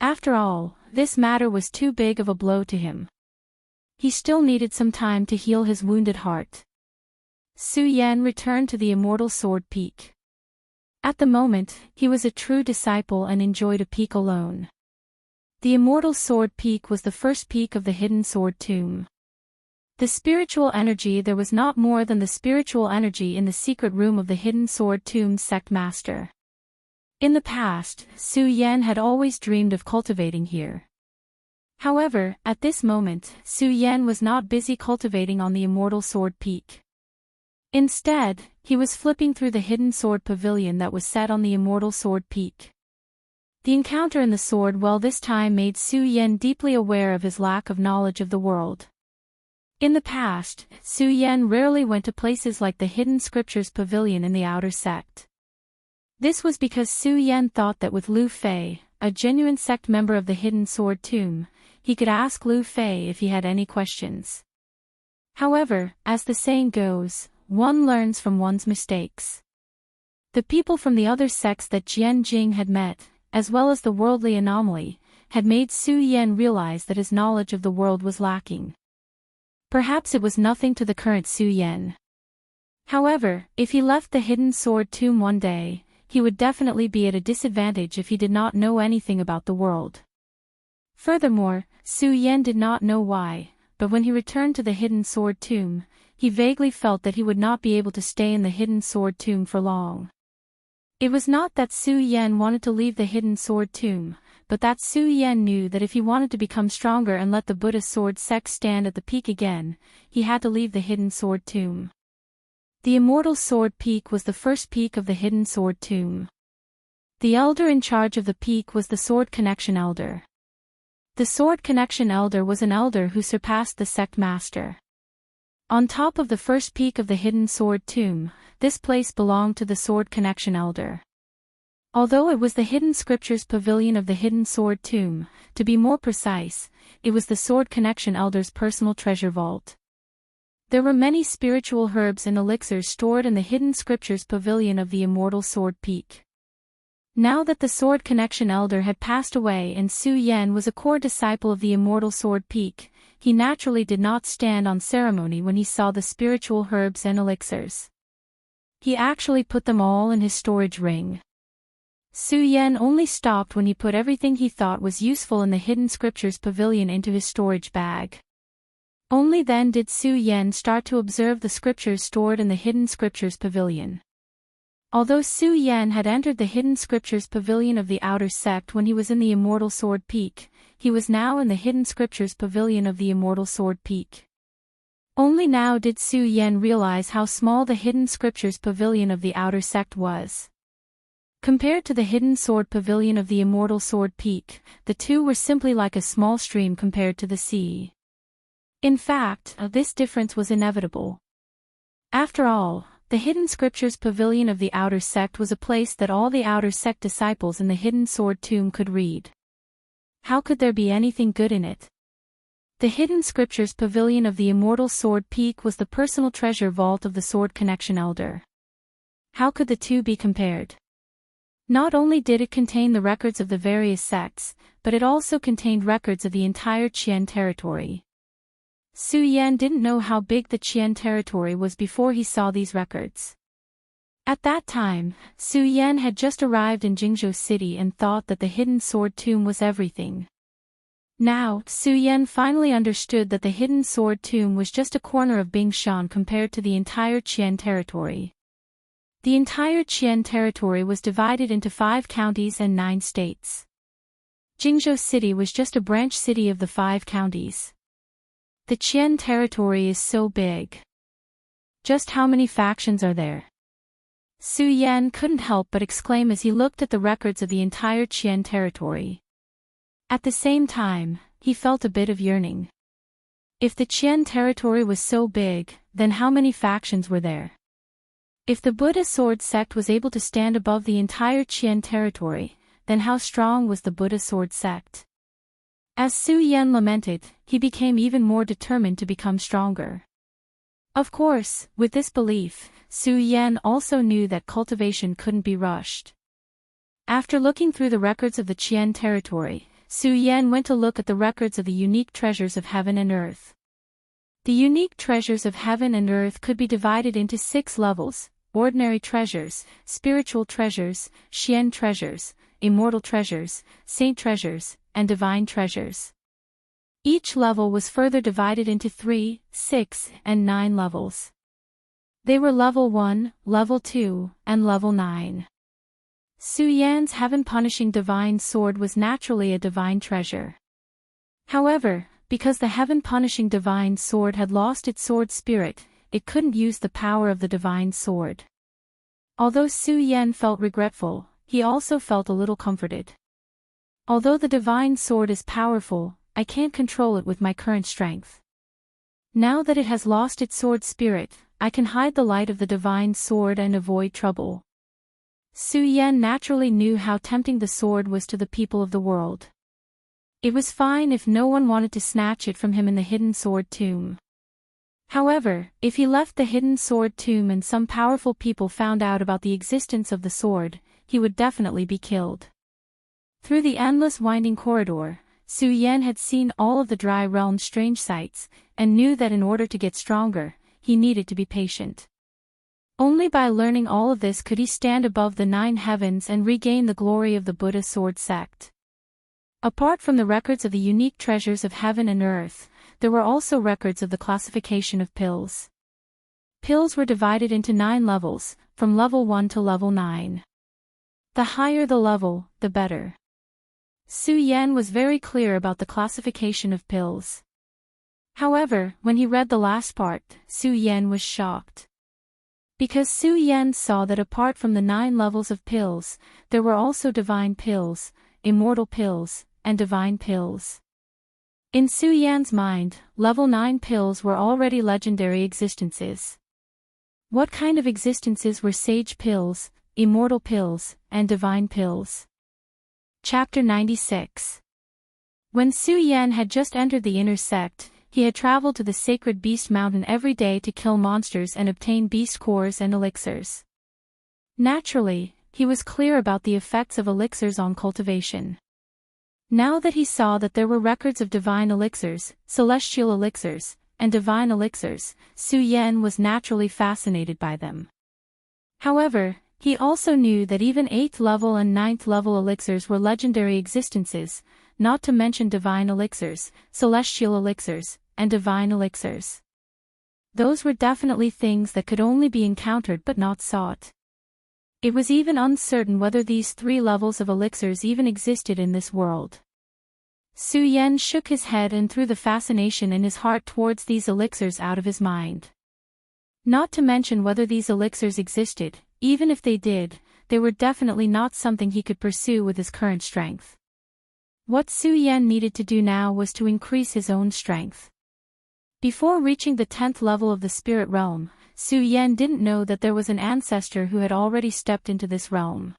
After all, this matter was too big of a blow to him. He still needed some time to heal his wounded heart. Su Yan returned to the Immortal Sword Peak. At the moment, he was a true disciple and enjoyed a peak alone. The Immortal Sword Peak was the first peak of the hidden sword tomb. The spiritual energy there was not more than the spiritual energy in the secret room of the hidden sword tomb's sect master. In the past, Su Yan had always dreamed of cultivating here. However, at this moment, Su Yan was not busy cultivating on the Immortal Sword Peak. Instead, he was flipping through the hidden sword pavilion that was set on the Immortal Sword Peak. The encounter in the sword well this time made Su Yan deeply aware of his lack of knowledge of the world. In the past, Su Yan rarely went to places like the Hidden Scriptures Pavilion in the outer sect. This was because Su Yan thought that with Lu Fei, a genuine sect member of the Hidden Sword Tomb, he could ask Lu Fei if he had any questions. However, as the saying goes, one learns from one's mistakes. The people from the other sects that Jian Jing had met, as well as the worldly anomaly, had made Su Yan realize that his knowledge of the world was lacking. Perhaps it was nothing to the current Su Yan. However, if he left the Hidden Sword Tomb one day, he would definitely be at a disadvantage if he did not know anything about the world. Furthermore, Su Yan did not know why, but when he returned to the Hidden Sword Tomb, he vaguely felt that he would not be able to stay in the Hidden Sword Tomb for long. It was not that Su Yan wanted to leave the Hidden Sword Tomb, but that Su Yan knew that if he wanted to become stronger and let the Buddha sword sect stand at the peak again, he had to leave the Hidden Sword Tomb. The Immortal Sword Peak was the first peak of the Hidden Sword Tomb. The elder in charge of the peak was the Sword Connection Elder. The Sword Connection Elder was an elder who surpassed the sect master. On top of the first peak of the Hidden Sword Tomb, this place belonged to the Sword Connection Elder. Although it was the Hidden Scriptures Pavilion of the Hidden Sword Tomb, to be more precise, it was the Sword Connection Elder's personal treasure vault. There were many spiritual herbs and elixirs stored in the Hidden Scriptures Pavilion of the Immortal Sword Peak. Now that the Sword Connection Elder had passed away and Su Yan was a core disciple of the Immortal Sword Peak, he naturally did not stand on ceremony when he saw the spiritual herbs and elixirs. He actually put them all in his storage ring. Su Yan only stopped when he put everything he thought was useful in the Hidden Scriptures Pavilion into his storage bag. Only then did Su Yan start to observe the scriptures stored in the Hidden Scriptures Pavilion. Although Su Yan had entered the Hidden Scriptures Pavilion of the Outer Sect when he was in the Immortal Sword Peak, he was now in the Hidden Scriptures Pavilion of the Immortal Sword Peak. Only now did Su Yan realize how small the Hidden Scriptures Pavilion of the Outer Sect was. Compared to the Hidden Sword Pavilion of the Immortal Sword Peak, the two were simply like a small stream compared to the sea. In fact, this difference was inevitable. After all, the Hidden Scriptures Pavilion of the Outer Sect was a place that all the Outer Sect disciples in the Hidden Sword Tomb could read. How could there be anything good in it? The Hidden Scriptures Pavilion of the Immortal Sword Peak was the personal treasure vault of the Sword Connection Elder. How could the two be compared? Not only did it contain the records of the various sects, but it also contained records of the entire Qian territory. Su Yan didn't know how big the Qian territory was before he saw these records. At that time, Su Yan had just arrived in Jingzhou City and thought that the Hidden Sword Tomb was everything. Now, Su Yan finally understood that the Hidden Sword Tomb was just a corner of Bingshan compared to the entire Qian territory. The entire Qian territory was divided into 5 counties and 9 states. Jingzhou City was just a branch city of the 5 counties. The Qian territory is so big. Just how many factions are there? Su Yan couldn't help but exclaim as he looked at the records of the entire Qian territory. At the same time, he felt a bit of yearning. If the Qian territory was so big, then how many factions were there? If the Buddha Sword sect was able to stand above the entire Qian territory, then how strong was the Buddha Sword sect? As Su Yan lamented, he became even more determined to become stronger. Of course, with this belief, Su Yan also knew that cultivation couldn't be rushed. After looking through the records of the Qian territory, Su Yan went to look at the records of the unique treasures of heaven and earth. The unique treasures of heaven and earth could be divided into 6 levels: ordinary treasures, spiritual treasures, Qian treasures, immortal treasures, saint treasures, and divine treasures. Each level was further divided into 3, 6, and 9 levels. They were level 1, level 2, and level 9. Su Yan's heaven-punishing divine sword was naturally a divine treasure. However, because the heaven-punishing divine sword had lost its sword spirit, it couldn't use the power of the divine sword. Although Su Yan felt regretful, he also felt a little comforted. Although the divine sword is powerful, I can't control it with my current strength. Now that it has lost its sword spirit, I can hide the light of the divine sword and avoid trouble. Su Yan naturally knew how tempting the sword was to the people of the world. It was fine if no one wanted to snatch it from him in the Hidden Sword Tomb. However, if he left the Hidden Sword Tomb and some powerful people found out about the existence of the sword, he would definitely be killed. Through the endless winding corridor, Su Yan had seen all of the Dry Realm's strange sights, and knew that in order to get stronger, he needed to be patient. Only by learning all of this could he stand above the 9 heavens and regain the glory of the Buddha Sword sect. Apart from the records of the unique treasures of heaven and earth, there were also records of the classification of pills. Pills were divided into 9 levels, from level 1 to level 9. The higher the level, the better. Su Yan was very clear about the classification of pills. However, when he read the last part, Su Yan was shocked. Because Su Yan saw that apart from the 9 levels of pills, there were also divine pills, immortal pills, and divine pills. In Su Yan's mind, level 9 pills were already legendary existences. What kind of existences were sage pills, Immortal Pills, and Divine Pills. Chapter 96. When Su Yan had just entered the inner sect, he had traveled to the sacred beast mountain every day to kill monsters and obtain beast cores and elixirs. Naturally, he was clear about the effects of elixirs on cultivation. Now that he saw that there were records of divine elixirs, celestial elixirs, and divine elixirs, Su Yan was naturally fascinated by them. However, he also knew that even 8th level and 9th level elixirs were legendary existences, not to mention divine elixirs, celestial elixirs, and divine elixirs. Those were definitely things that could only be encountered but not sought. It was even uncertain whether these 3 levels of elixirs even existed in this world. Su Yan shook his head and threw the fascination in his heart towards these elixirs out of his mind. Not to mention whether these elixirs existed, even if they did, they were definitely not something he could pursue with his current strength. What Su Yan needed to do now was to increase his own strength. Before reaching the 10th level of the spirit realm, Su Yan didn't know that there was an ancestor who had already stepped into this realm.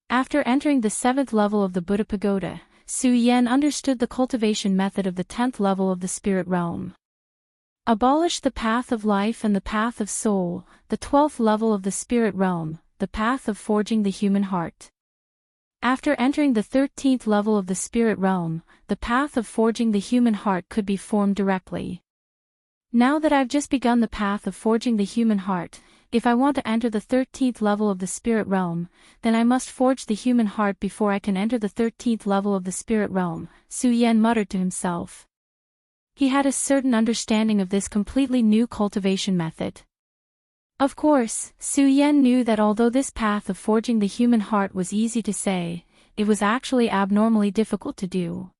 After entering the 7th level of the Buddha Pagoda, Su Yan understood the cultivation method of the 10th level of the spirit realm. Abolish the path of life and the path of soul, the 12th level of the spirit realm, the path of forging the human heart. After entering the 13th level of the spirit realm, the path of forging the human heart could be formed directly. Now that I've just begun the path of forging the human heart, if I want to enter the 13th level of the spirit realm, then I must forge the human heart before I can enter the 13th level of the spirit realm, Su Yan muttered to himself. He had a certain understanding of this completely new cultivation method. Of course, Su Yan knew that although this path of forging the human heart was easy to say, it was actually abnormally difficult to do.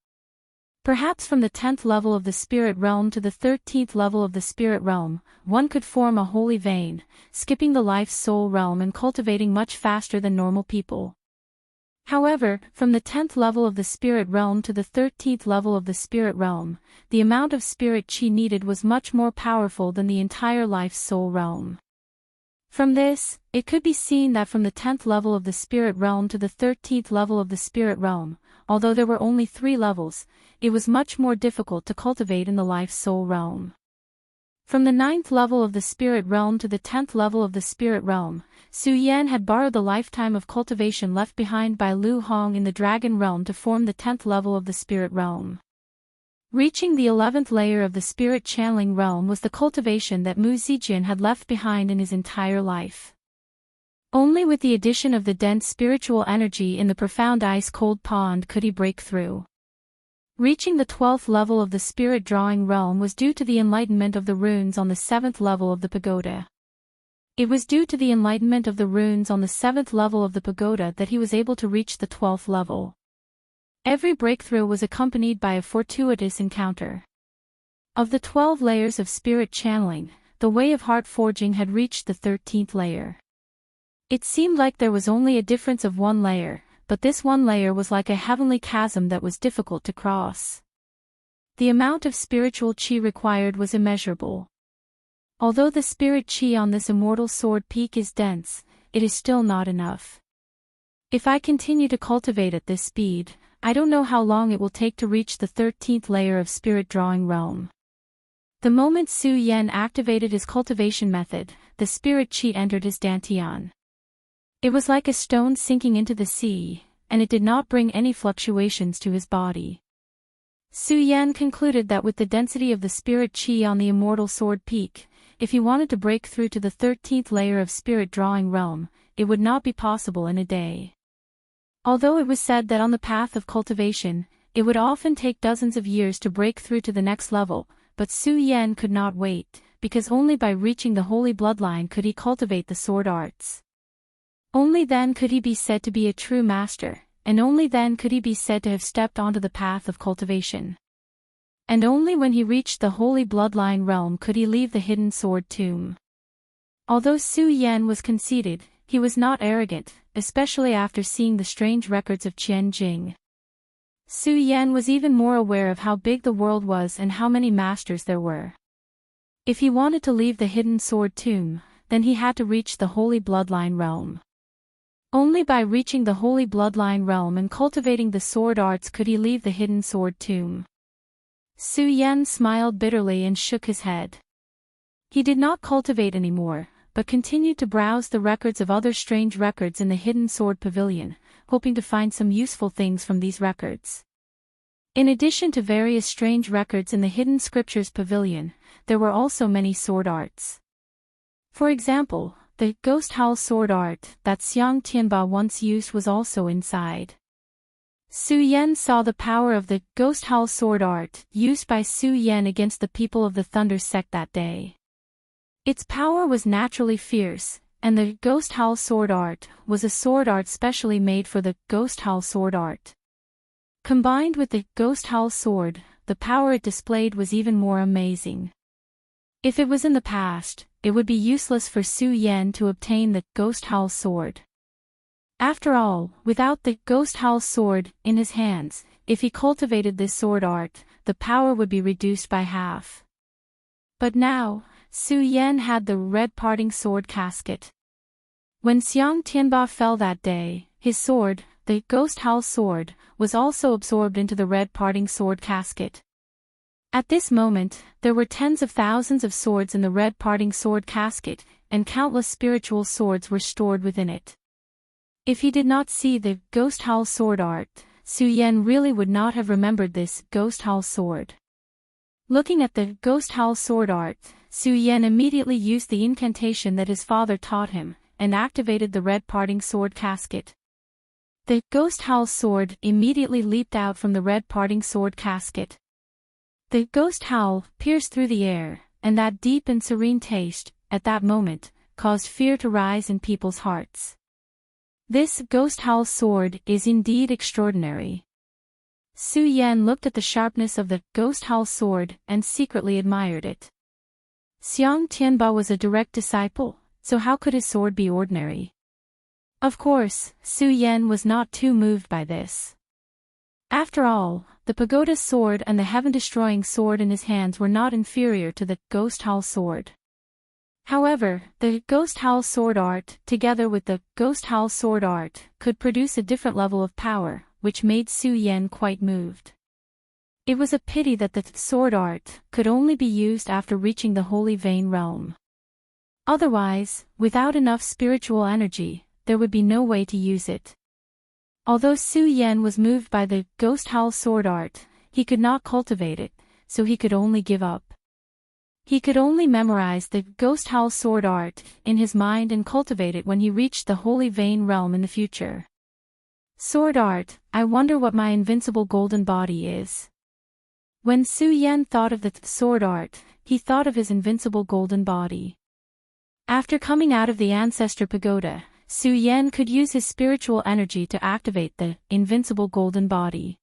Perhaps from the 10th level of the spirit realm to the 13th level of the spirit realm, one could form a holy vein, skipping the life-soul realm and cultivating much faster than normal people. However, from the 10th level of the spirit realm to the 13th level of the spirit realm, the amount of spirit chi needed was much more powerful than the entire life-soul realm. From this, it could be seen that from the 10th level of the spirit realm to the 13th level of the spirit realm, although there were only 3 levels, it was much more difficult to cultivate in the life-soul realm. From the 9th level of the spirit realm to the 10th level of the spirit realm, Su Yan had borrowed the lifetime of cultivation left behind by Lu Hong in the dragon realm to form the 10th level of the spirit realm. Reaching the 11th layer of the spirit channeling realm was the cultivation that Mu Zijian had left behind in his entire life. Only with the addition of the dense spiritual energy in the profound ice-cold pond could he break through. Reaching the 12th level of the spirit drawing realm was due to the enlightenment of the runes on the 7th level of the pagoda. It was due to the enlightenment of the runes on the 7th level of the pagoda that he was able to reach the 12th level. Every breakthrough was accompanied by a fortuitous encounter. Of the 12 layers of spirit channeling, the way of heart forging had reached the 13th layer. It seemed like there was only a difference of 1 layer, but this 1 layer was like a heavenly chasm that was difficult to cross. The amount of spiritual chi required was immeasurable. Although the spirit chi on this immortal sword peak is dense, it is still not enough. If I continue to cultivate at this speed, I don't know how long it will take to reach the 13th layer of spirit drawing realm. The moment Su Yan activated his cultivation method, the spirit chi entered his dantian. It was like a stone sinking into the sea, and it did not bring any fluctuations to his body. Su Yan concluded that with the density of the spirit chi on the immortal sword peak, if he wanted to break through to the 13th layer of spirit drawing realm, it would not be possible in a day. Although it was said that on the path of cultivation, it would often take dozens of years to break through to the next level, but Su Yan could not wait, because only by reaching the holy bloodline could he cultivate the sword arts. Only then could he be said to be a true master, and only then could he be said to have stepped onto the path of cultivation. And only when he reached the holy bloodline realm could he leave the hidden sword tomb. Although Su Yan was conceited, he was not arrogant, especially after seeing the strange records of Qian Jing. Su Yan was even more aware of how big the world was and how many masters there were. If he wanted to leave the hidden sword tomb, then he had to reach the holy bloodline realm. Only by reaching the Holy Bloodline realm and cultivating the sword arts could he leave the hidden sword tomb. Su Yan smiled bitterly and shook his head. He did not cultivate anymore, but continued to browse the records of other strange records in the hidden sword pavilion, hoping to find some useful things from these records. In addition to various strange records in the hidden scriptures pavilion, there were also many sword arts. For example, the ghost howl sword art that Xiang Tianba once used was also inside. Su Yan saw the power of the ghost howl sword art used by Su Yan against the people of the Thunder sect that day. Its power was naturally fierce, and the ghost howl sword art was a sword art specially made for the ghost howl sword art. Combined with the ghost howl sword, the power it displayed was even more amazing. If it was in the past, it would be useless for Su Yan to obtain the ghost howl sword. After all, without the ghost howl sword in his hands, if he cultivated this sword art, the power would be reduced by half. But now, Su Yan had the red parting sword casket. When Xiang Tianba fell that day, his sword, the ghost howl sword, was also absorbed into the red parting sword casket. At this moment, there were tens of thousands of swords in the red parting sword casket, and countless spiritual swords were stored within it. If he did not see the ghost howl sword art, Su Yan really would not have remembered this ghost howl sword. Looking at the ghost howl sword art, Su Yan immediately used the incantation that his father taught him, and activated the red parting sword casket. The ghost howl sword immediately leaped out from the red parting sword casket. The ghost howl pierced through the air, and that deep and serene taste, at that moment, caused fear to rise in people's hearts. This ghost howl sword is indeed extraordinary. Su Yan looked at the sharpness of the ghost howl sword and secretly admired it. Xiang Tianba was a direct disciple, so how could his sword be ordinary? Of course, Su Yan was not too moved by this. After all, the pagoda sword and the heaven-destroying sword in his hands were not inferior to the ghost howl sword. However, the ghost howl sword art, together with the ghost howl sword art, could produce a different level of power, which made Su Yan quite moved. It was a pity that the sword art could only be used after reaching the Holy Vein realm. Otherwise, without enough spiritual energy, there would be no way to use it. Although Su Yan was moved by the ghost howl sword art, he could not cultivate it, so he could only give up. He could only memorize the ghost howl sword art in his mind and cultivate it when he reached the Holy Vein realm in the future. Sword art, I wonder what my invincible golden body is. When Su Yan thought of the sword art, he thought of his invincible golden body. After coming out of the Ancestor Pagoda, Su Yan could use his spiritual energy to activate the invincible golden body.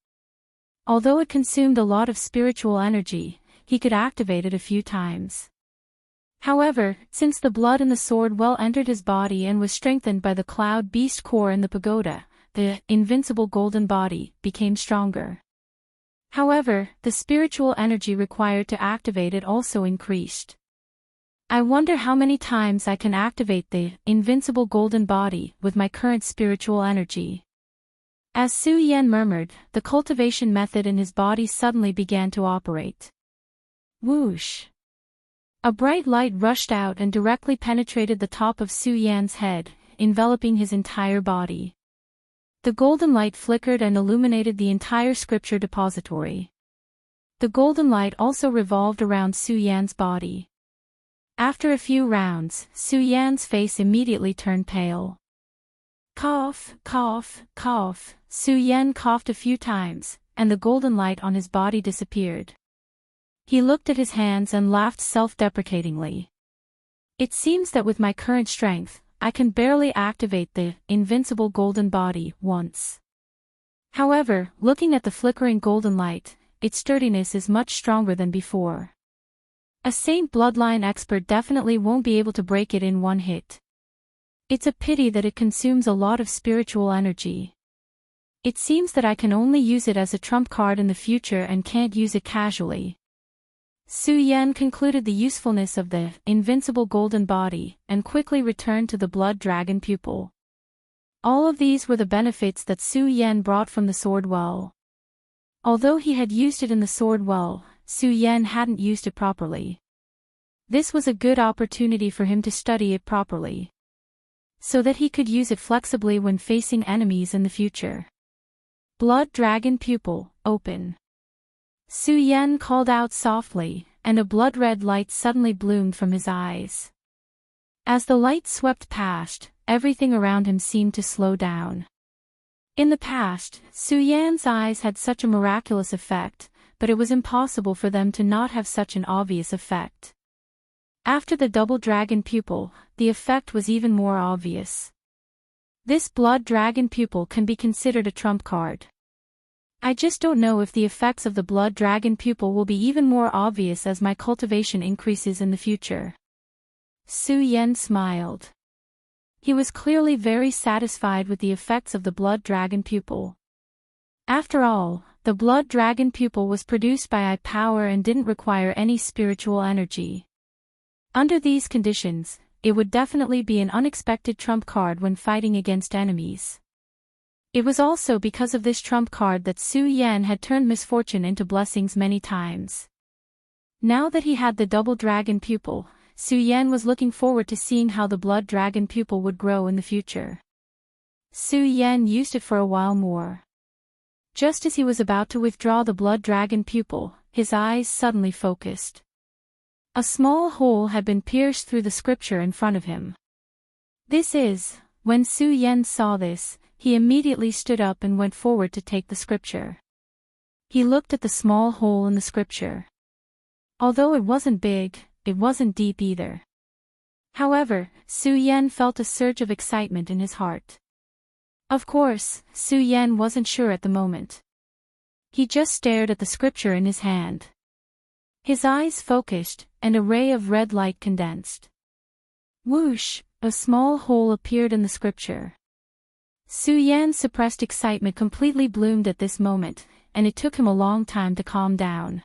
Although it consumed a lot of spiritual energy, he could activate it a few times. However, since the blood in the sword well entered his body and was strengthened by the cloud beast core in the pagoda, the invincible golden body became stronger. However, the spiritual energy required to activate it also increased. I wonder how many times I can activate the invincible golden body with my current spiritual energy. As Su Yan murmured, the cultivation method in his body suddenly began to operate. Whoosh! A bright light rushed out and directly penetrated the top of Su Yan's head, enveloping his entire body. The golden light flickered and illuminated the entire scripture depository. The golden light also revolved around Su Yan's body. After a few rounds, Su Yan's face immediately turned pale. Cough, cough, cough. Su Yan coughed a few times, and the golden light on his body disappeared. He looked at his hands and laughed self-deprecatingly. It seems that with my current strength, I can barely activate the invincible golden body once. However, looking at the flickering golden light, its sturdiness is much stronger than before. A Saint Bloodline expert definitely won't be able to break it in one hit. It's a pity that it consumes a lot of spiritual energy. It seems that I can only use it as a trump card in the future and can't use it casually. Su Yan concluded the usefulness of the invincible golden body and quickly returned to the blood dragon pupil. All of these were the benefits that Su Yan brought from the sword well. Although he had used it in the sword well, Su Yan hadn't used it properly. This was a good opportunity for him to study it properly, so that he could use it flexibly when facing enemies in the future. Blood Dragon Pupil, open. Su Yan called out softly, and a blood-red light suddenly bloomed from his eyes. As the light swept past, everything around him seemed to slow down. In the past, Su Yan's eyes had such a miraculous effect, but it was impossible for them to not have such an obvious effect. After the double dragon pupil, the effect was even more obvious. This blood dragon pupil can be considered a trump card. I just don't know if the effects of the blood dragon pupil will be even more obvious as my cultivation increases in the future. Su Yan smiled. He was clearly very satisfied with the effects of the blood dragon pupil. After all, the blood dragon pupil was produced by eye power and didn't require any spiritual energy. Under these conditions, it would definitely be an unexpected trump card when fighting against enemies. It was also because of this trump card that Su Yan had turned misfortune into blessings many times. Now that he had the double dragon pupil, Su Yan was looking forward to seeing how the blood dragon pupil would grow in the future. Su Yan used it for a while more. Just as he was about to withdraw the blood dragon pupil, his eyes suddenly focused. A small hole had been pierced through the scripture in front of him. When Su Yan saw this, he immediately stood up and went forward to take the scripture. He looked at the small hole in the scripture. Although it wasn't big, it wasn't deep either. However, Su Yan felt a surge of excitement in his heart. Of course, Su Yan wasn't sure at the moment. He just stared at the scripture in his hand. His eyes focused, and a ray of red light condensed. Whoosh, a small hole appeared in the scripture. Su Yan's suppressed excitement completely bloomed at this moment, and it took him a long time to calm down.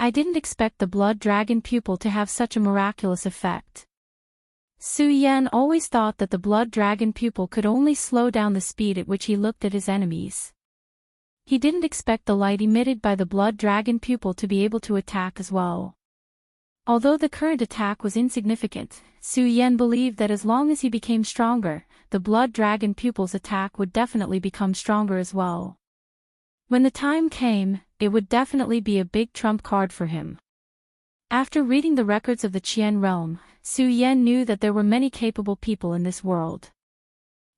I didn't expect the blood dragon pupil to have such a miraculous effect. Su Yan always thought that the blood dragon pupil could only slow down the speed at which he looked at his enemies. He didn't expect the light emitted by the blood dragon pupil to be able to attack as well. Although the current attack was insignificant, Su Yan believed that as long as he became stronger, the blood dragon pupil's attack would definitely become stronger as well. When the time came, it would definitely be a big trump card for him. After reading the records of the Qian realm, Su Yan knew that there were many capable people in this world.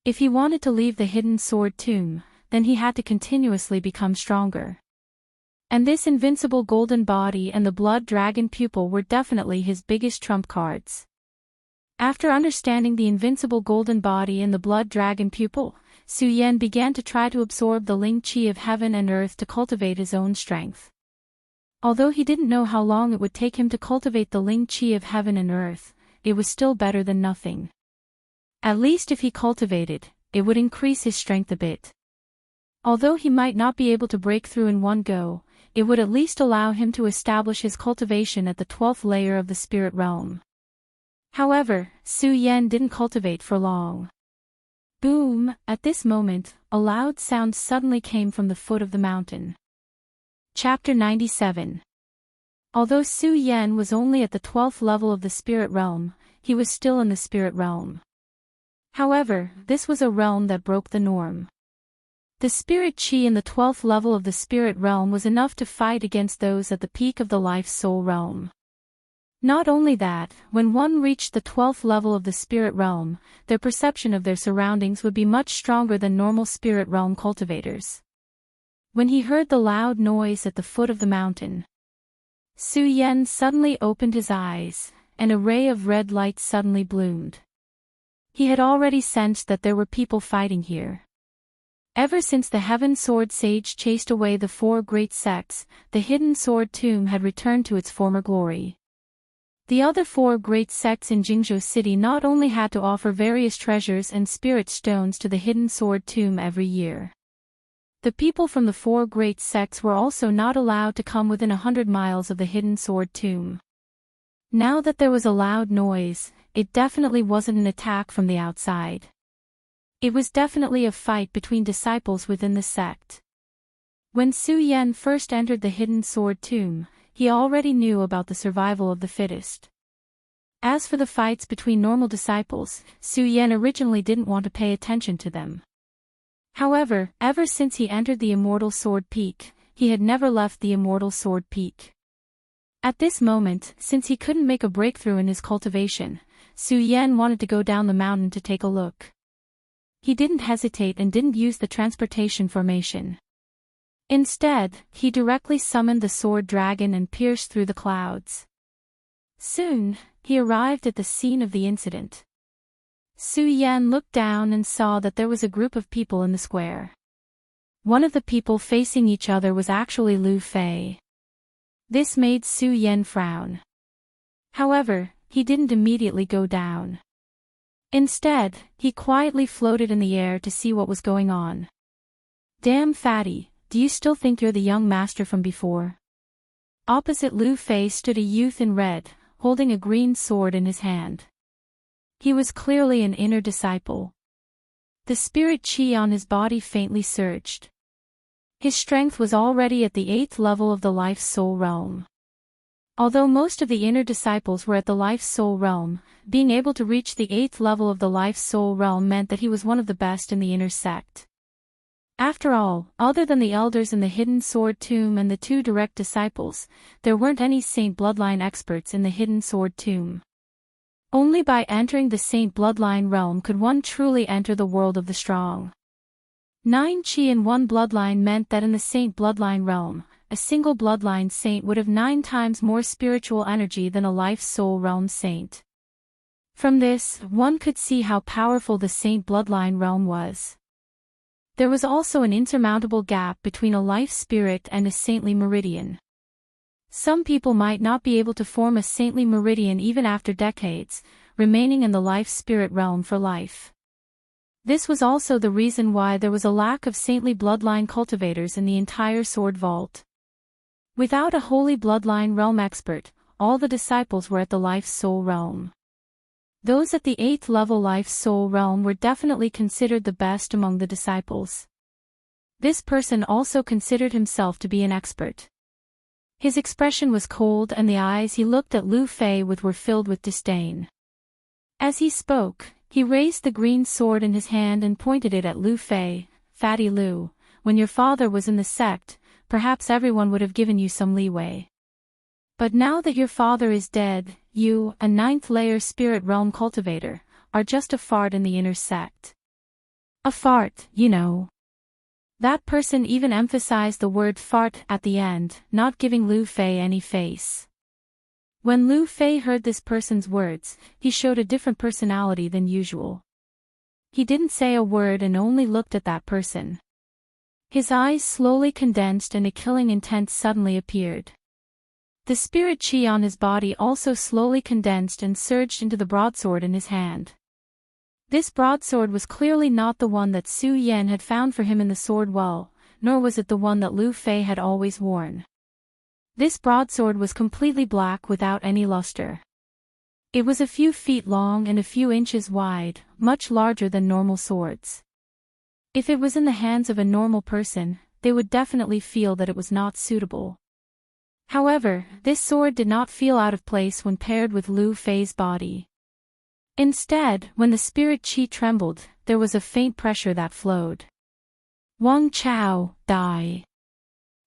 If he wanted to leave the hidden sword tomb, then he had to continuously become stronger. And this invincible golden body and the blood dragon pupil were definitely his biggest trump cards. After understanding the invincible golden body and the blood dragon pupil, Su Yan began to try to absorb the Ling Qi of heaven and earth to cultivate his own strength. Although he didn't know how long it would take him to cultivate the Ling Qi of heaven and earth, it was still better than nothing. At least if he cultivated, it would increase his strength a bit. Although he might not be able to break through in one go, it would at least allow him to establish his cultivation at the 12th layer of the spirit realm. However, Su Yan didn't cultivate for long. Boom! At this moment, a loud sound suddenly came from the foot of the mountain. Chapter 97. Although Su Yan was only at the 12th level of the spirit realm, he was still in the spirit realm. However, this was a realm that broke the norm. The spirit qi in the 12th level of the spirit realm was enough to fight against those at the peak of the life soul realm. Not only that, when one reached the 12th level of the spirit realm, their perception of their surroundings would be much stronger than normal spirit realm cultivators. When he heard the loud noise at the foot of the mountain, Su Yan suddenly opened his eyes, and a ray of red light suddenly bloomed. He had already sensed that there were people fighting here. Ever since the Heaven Sword Sage chased away the 4 great sects, the Hidden Sword Tomb had returned to its former glory. The other 4 great sects in Jingzhou City not only had to offer various treasures and spirit stones to the Hidden Sword Tomb every year. The people from the 4 great sects were also not allowed to come within 100 miles of the Hidden Sword Tomb. Now that there was a loud noise, it definitely wasn't an attack from the outside. It was definitely a fight between disciples within the sect. When Su Yan first entered the hidden sword tomb, he already knew about the survival of the fittest. As for the fights between normal disciples, Su Yan originally didn't want to pay attention to them. However, ever since he entered the Immortal Sword Peak, he had never left the Immortal Sword Peak. At this moment, since he couldn't make a breakthrough in his cultivation, Su Yan wanted to go down the mountain to take a look. He didn't hesitate and didn't use the transportation formation. Instead, he directly summoned the sword dragon and pierced through the clouds. Soon, he arrived at the scene of the incident. Su Yan looked down and saw that there was a group of people in the square. One of the people facing each other was actually Lu Fei. This made Su Yan frown. However, he didn't immediately go down. Instead, he quietly floated in the air to see what was going on. Damn fatty, do you still think you're the young master from before? Opposite Lu Fei stood a youth in red, holding a green sword in his hand. He was clearly an inner disciple. The spirit chi on his body faintly surged. His strength was already at the 8th level of the life-soul realm. Although most of the inner disciples were at the life-soul realm, being able to reach the 8th level of the life-soul realm meant that he was one of the best in the inner sect. After all, other than the elders in the hidden sword tomb and the 2 direct disciples, there weren't any saint bloodline experts in the hidden sword tomb. Only by entering the saint bloodline realm could one truly enter the world of the strong. 9 chi in one bloodline meant that in the saint bloodline realm, a single bloodline saint would have 9 times more spiritual energy than a life-soul realm saint. From this, one could see how powerful the saint bloodline realm was. There was also an insurmountable gap between a life spirit and a saintly meridian. Some people might not be able to form a saintly meridian even after decades, remaining in the life spirit realm for life. This was also the reason why there was a lack of saintly bloodline cultivators in the entire sword vault. Without a holy bloodline realm expert, all the disciples were at the life-soul realm. Those at the 8th level life-soul realm were definitely considered the best among the disciples. This person also considered himself to be an expert. His expression was cold and the eyes he looked at Lu Fei with were filled with disdain. As he spoke, he raised the green sword in his hand and pointed it at Lu Fei. Fatty Lu, when your father was in the sect, perhaps everyone would have given you some leeway. But now that your father is dead, you, a 9th layer spirit realm cultivator, are just a fart in the inner sect. A fart, you know. That person even emphasized the word fart at the end, not giving Lu Fei any face. When Lu Fei heard this person's words, he showed a different personality than usual. He didn't say a word and only looked at that person. His eyes slowly condensed and a killing intent suddenly appeared. The spirit chi on his body also slowly condensed and surged into the broadsword in his hand. This broadsword was clearly not the one that Su Yan had found for him in the sword well, nor was it the one that Lu Fei had always worn. This broadsword was completely black without any luster. It was a few feet long and a few inches wide, much larger than normal swords. If it was in the hands of a normal person, they would definitely feel that it was not suitable. However, this sword did not feel out of place when paired with Lu Fei's body. Instead, when the spirit chi trembled, there was a faint pressure that flowed. Wang Chao, die.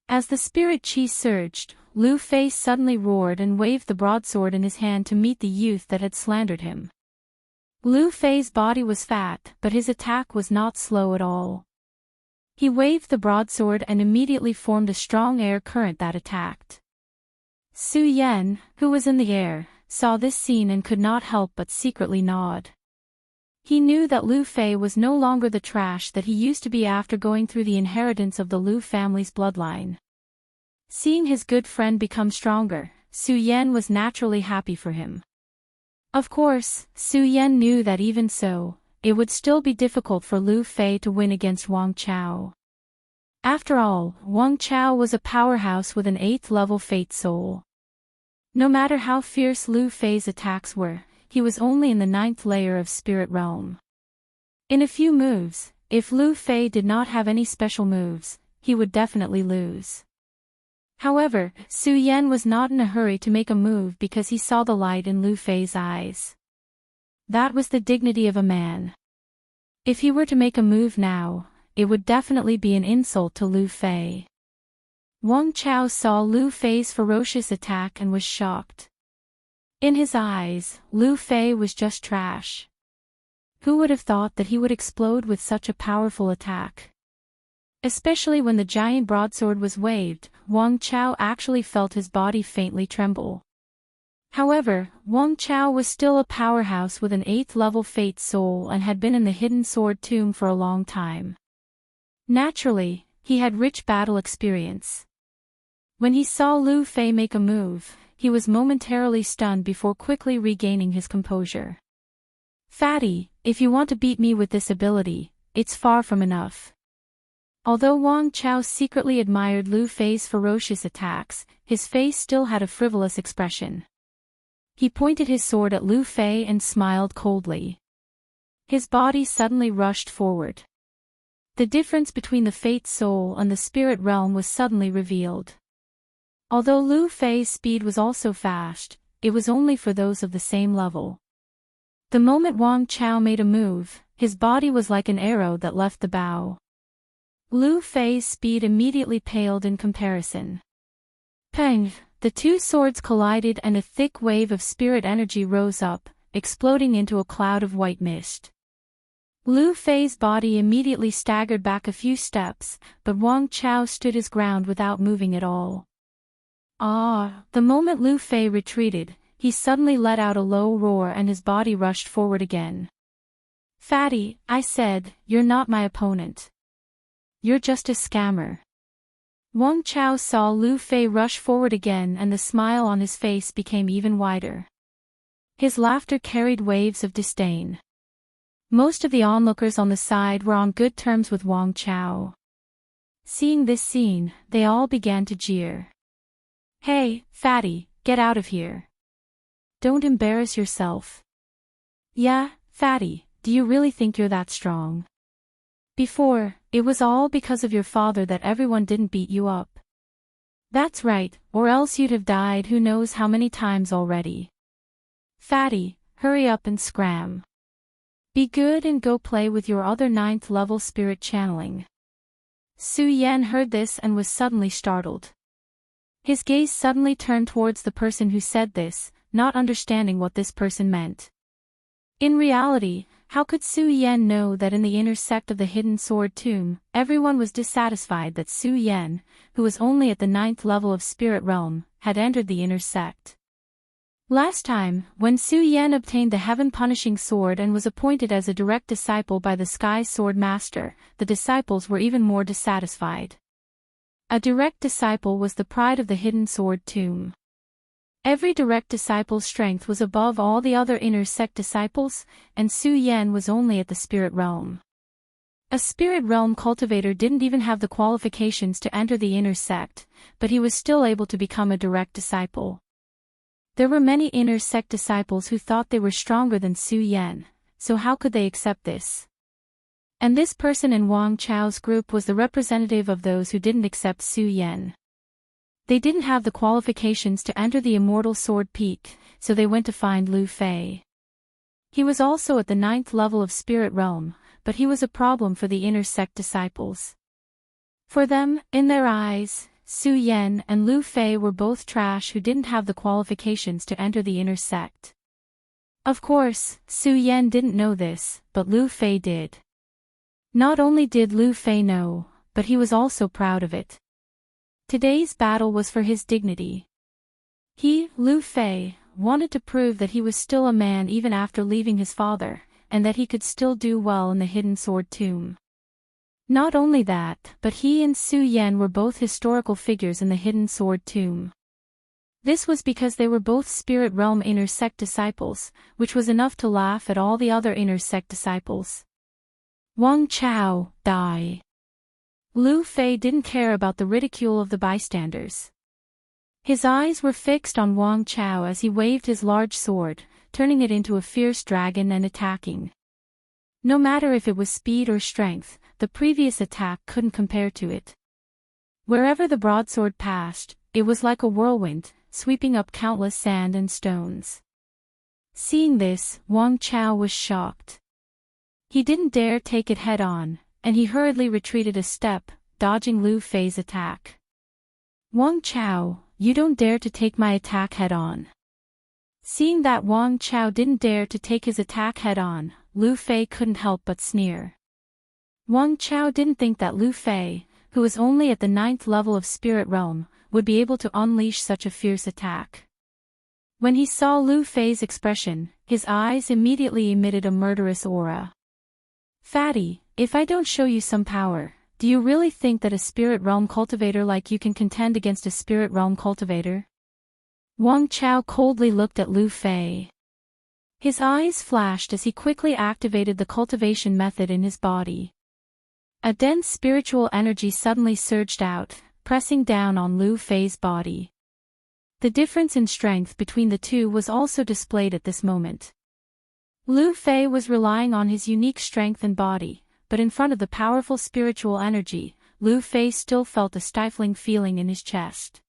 As the spirit chi surged, Lu Fei suddenly roared and waved the broadsword in his hand to meet the youth that had slandered him. Lu Fei's body was fat, but his attack was not slow at all. He waved the broadsword and immediately formed a strong air current that attacked. Su Yan, who was in the air, saw this scene and could not help but secretly nod. He knew that Lu Fei was no longer the trash that he used to be after going through the inheritance of the Lu family's bloodline. Seeing his good friend become stronger, Su Yan was naturally happy for him. Of course, Su Yan knew that even so, it would still be difficult for Lu Fei to win against Wang Chao. After all, Wang Chao was a powerhouse with an 8th level fate soul. No matter how fierce Lu Fei's attacks were, he was only in the 9th layer of spirit realm. In a few moves, if Lu Fei did not have any special moves, he would definitely lose. However, Su Yan was not in a hurry to make a move because he saw the light in Lu Fei's eyes. That was the dignity of a man. If he were to make a move now, it would definitely be an insult to Lu Fei. Wang Chao saw Lu Fei's ferocious attack and was shocked. In his eyes, Lu Fei was just trash. Who would have thought that he would explode with such a powerful attack? Especially when the giant broadsword was waved, Wang Chao actually felt his body faintly tremble. However, Wang Chao was still a powerhouse with an 8th level Fate Soul and had been in the Hidden Sword Tomb for a long time. Naturally, he had rich battle experience. When he saw Lu Fei make a move, he was momentarily stunned before quickly regaining his composure. "Fatty, if you want to beat me with this ability, it's far from enough." Although Wang Chao secretly admired Lu Fei's ferocious attacks, his face still had a frivolous expression. He pointed his sword at Lu Fei and smiled coldly. His body suddenly rushed forward. The difference between the Fate Soul and the Spirit Realm was suddenly revealed. Although Lu Fei's speed was also fast, it was only for those of the same level. The moment Wang Chao made a move, his body was like an arrow that left the bow. Lu Fei's speed immediately paled in comparison. Peng! The two swords collided and a thick wave of spirit energy rose up, exploding into a cloud of white mist. Lu Fei's body immediately staggered back a few steps, but Wang Chao stood his ground without moving at all. The moment Lu Fei retreated, he suddenly let out a low roar and his body rushed forward again. "Fatty," I said, "you're not my opponent. You're just a scammer." Wang Chao saw Lu Fei rush forward again and the smile on his face became even wider. His laughter carried waves of disdain. Most of the onlookers on the side were on good terms with Wang Chao. Seeing this scene, they all began to jeer. "Hey, Fatty, get out of here. Don't embarrass yourself." "Yeah, Fatty, do you really think you're that strong? Before, it was all because of your father that everyone didn't beat you up." "That's right, or else you'd have died who knows how many times already. Fatty, hurry up and scram. Be good and go play with your other 9th level spirit channeling." Su Yan heard this and was suddenly startled. His gaze suddenly turned towards the person who said this, not understanding what this person meant. In reality, how could Su Yan know that in the inner sect of the Hidden Sword Tomb, everyone was dissatisfied that Su Yan, who was only at the 9th level of Spirit Realm, had entered the inner sect? Last time, when Su Yan obtained the Heaven-Punishing Sword and was appointed as a direct disciple by the Sky Sword Master, the disciples were even more dissatisfied. A direct disciple was the pride of the Hidden Sword Tomb. Every direct disciple's strength was above all the other inner sect disciples, and Su Yan was only at the Spirit Realm. A Spirit Realm cultivator didn't even have the qualifications to enter the inner sect, but he was still able to become a direct disciple. There were many inner sect disciples who thought they were stronger than Su Yan, so how could they accept this? And this person in Wang Chao's group was the representative of those who didn't accept Su Yan. They didn't have the qualifications to enter the Immortal Sword Peak, so they went to find Lu Fei. He was also at the 9th level of Spirit Realm, but he was a problem for the inner sect disciples. For them, in their eyes, Su Yan and Lu Fei were both trash who didn't have the qualifications to enter the inner sect. Of course, Su Yan didn't know this, but Lu Fei did. Not only did Lu Fei know, but he was also proud of it. Today's battle was for his dignity. He, Lu Fei, wanted to prove that he was still a man even after leaving his father, and that he could still do well in the Hidden Sword Tomb. Not only that, but he and Su Yan were both historical figures in the Hidden Sword Tomb. This was because they were both Spirit Realm inner sect disciples, which was enough to laugh at all the other inner sect disciples. Wang Chao, die. Lu Fei didn't care about the ridicule of the bystanders. His eyes were fixed on Wang Chao as he waved his large sword, turning it into a fierce dragon and attacking. No matter if it was speed or strength, the previous attack couldn't compare to it. Wherever the broadsword passed, it was like a whirlwind, sweeping up countless sand and stones. Seeing this, Wang Chao was shocked. He didn't dare take it head-on, and he hurriedly retreated a step, dodging Lu Fei's attack. Wang Chao, you don't dare to take my attack head-on. Seeing that Wang Chao didn't dare to take his attack head-on, Lu Fei couldn't help but sneer. Wang Chao didn't think that Lu Fei, who was only at the 9th level of Spirit Realm, would be able to unleash such a fierce attack. When he saw Lu Fei's expression, his eyes immediately emitted a murderous aura. Fatty, if I don't show you some power, do you really think that a Spirit Realm cultivator like you can contend against a Spirit Realm cultivator? Wang Chao coldly looked at Lu Fei. His eyes flashed as he quickly activated the cultivation method in his body. A dense spiritual energy suddenly surged out, pressing down on Lu Fei's body. The difference in strength between the two was also displayed at this moment. Lu Fei was relying on his unique strength and body, but in front of the powerful spiritual energy, Lu Fei still felt a stifling feeling in his chest.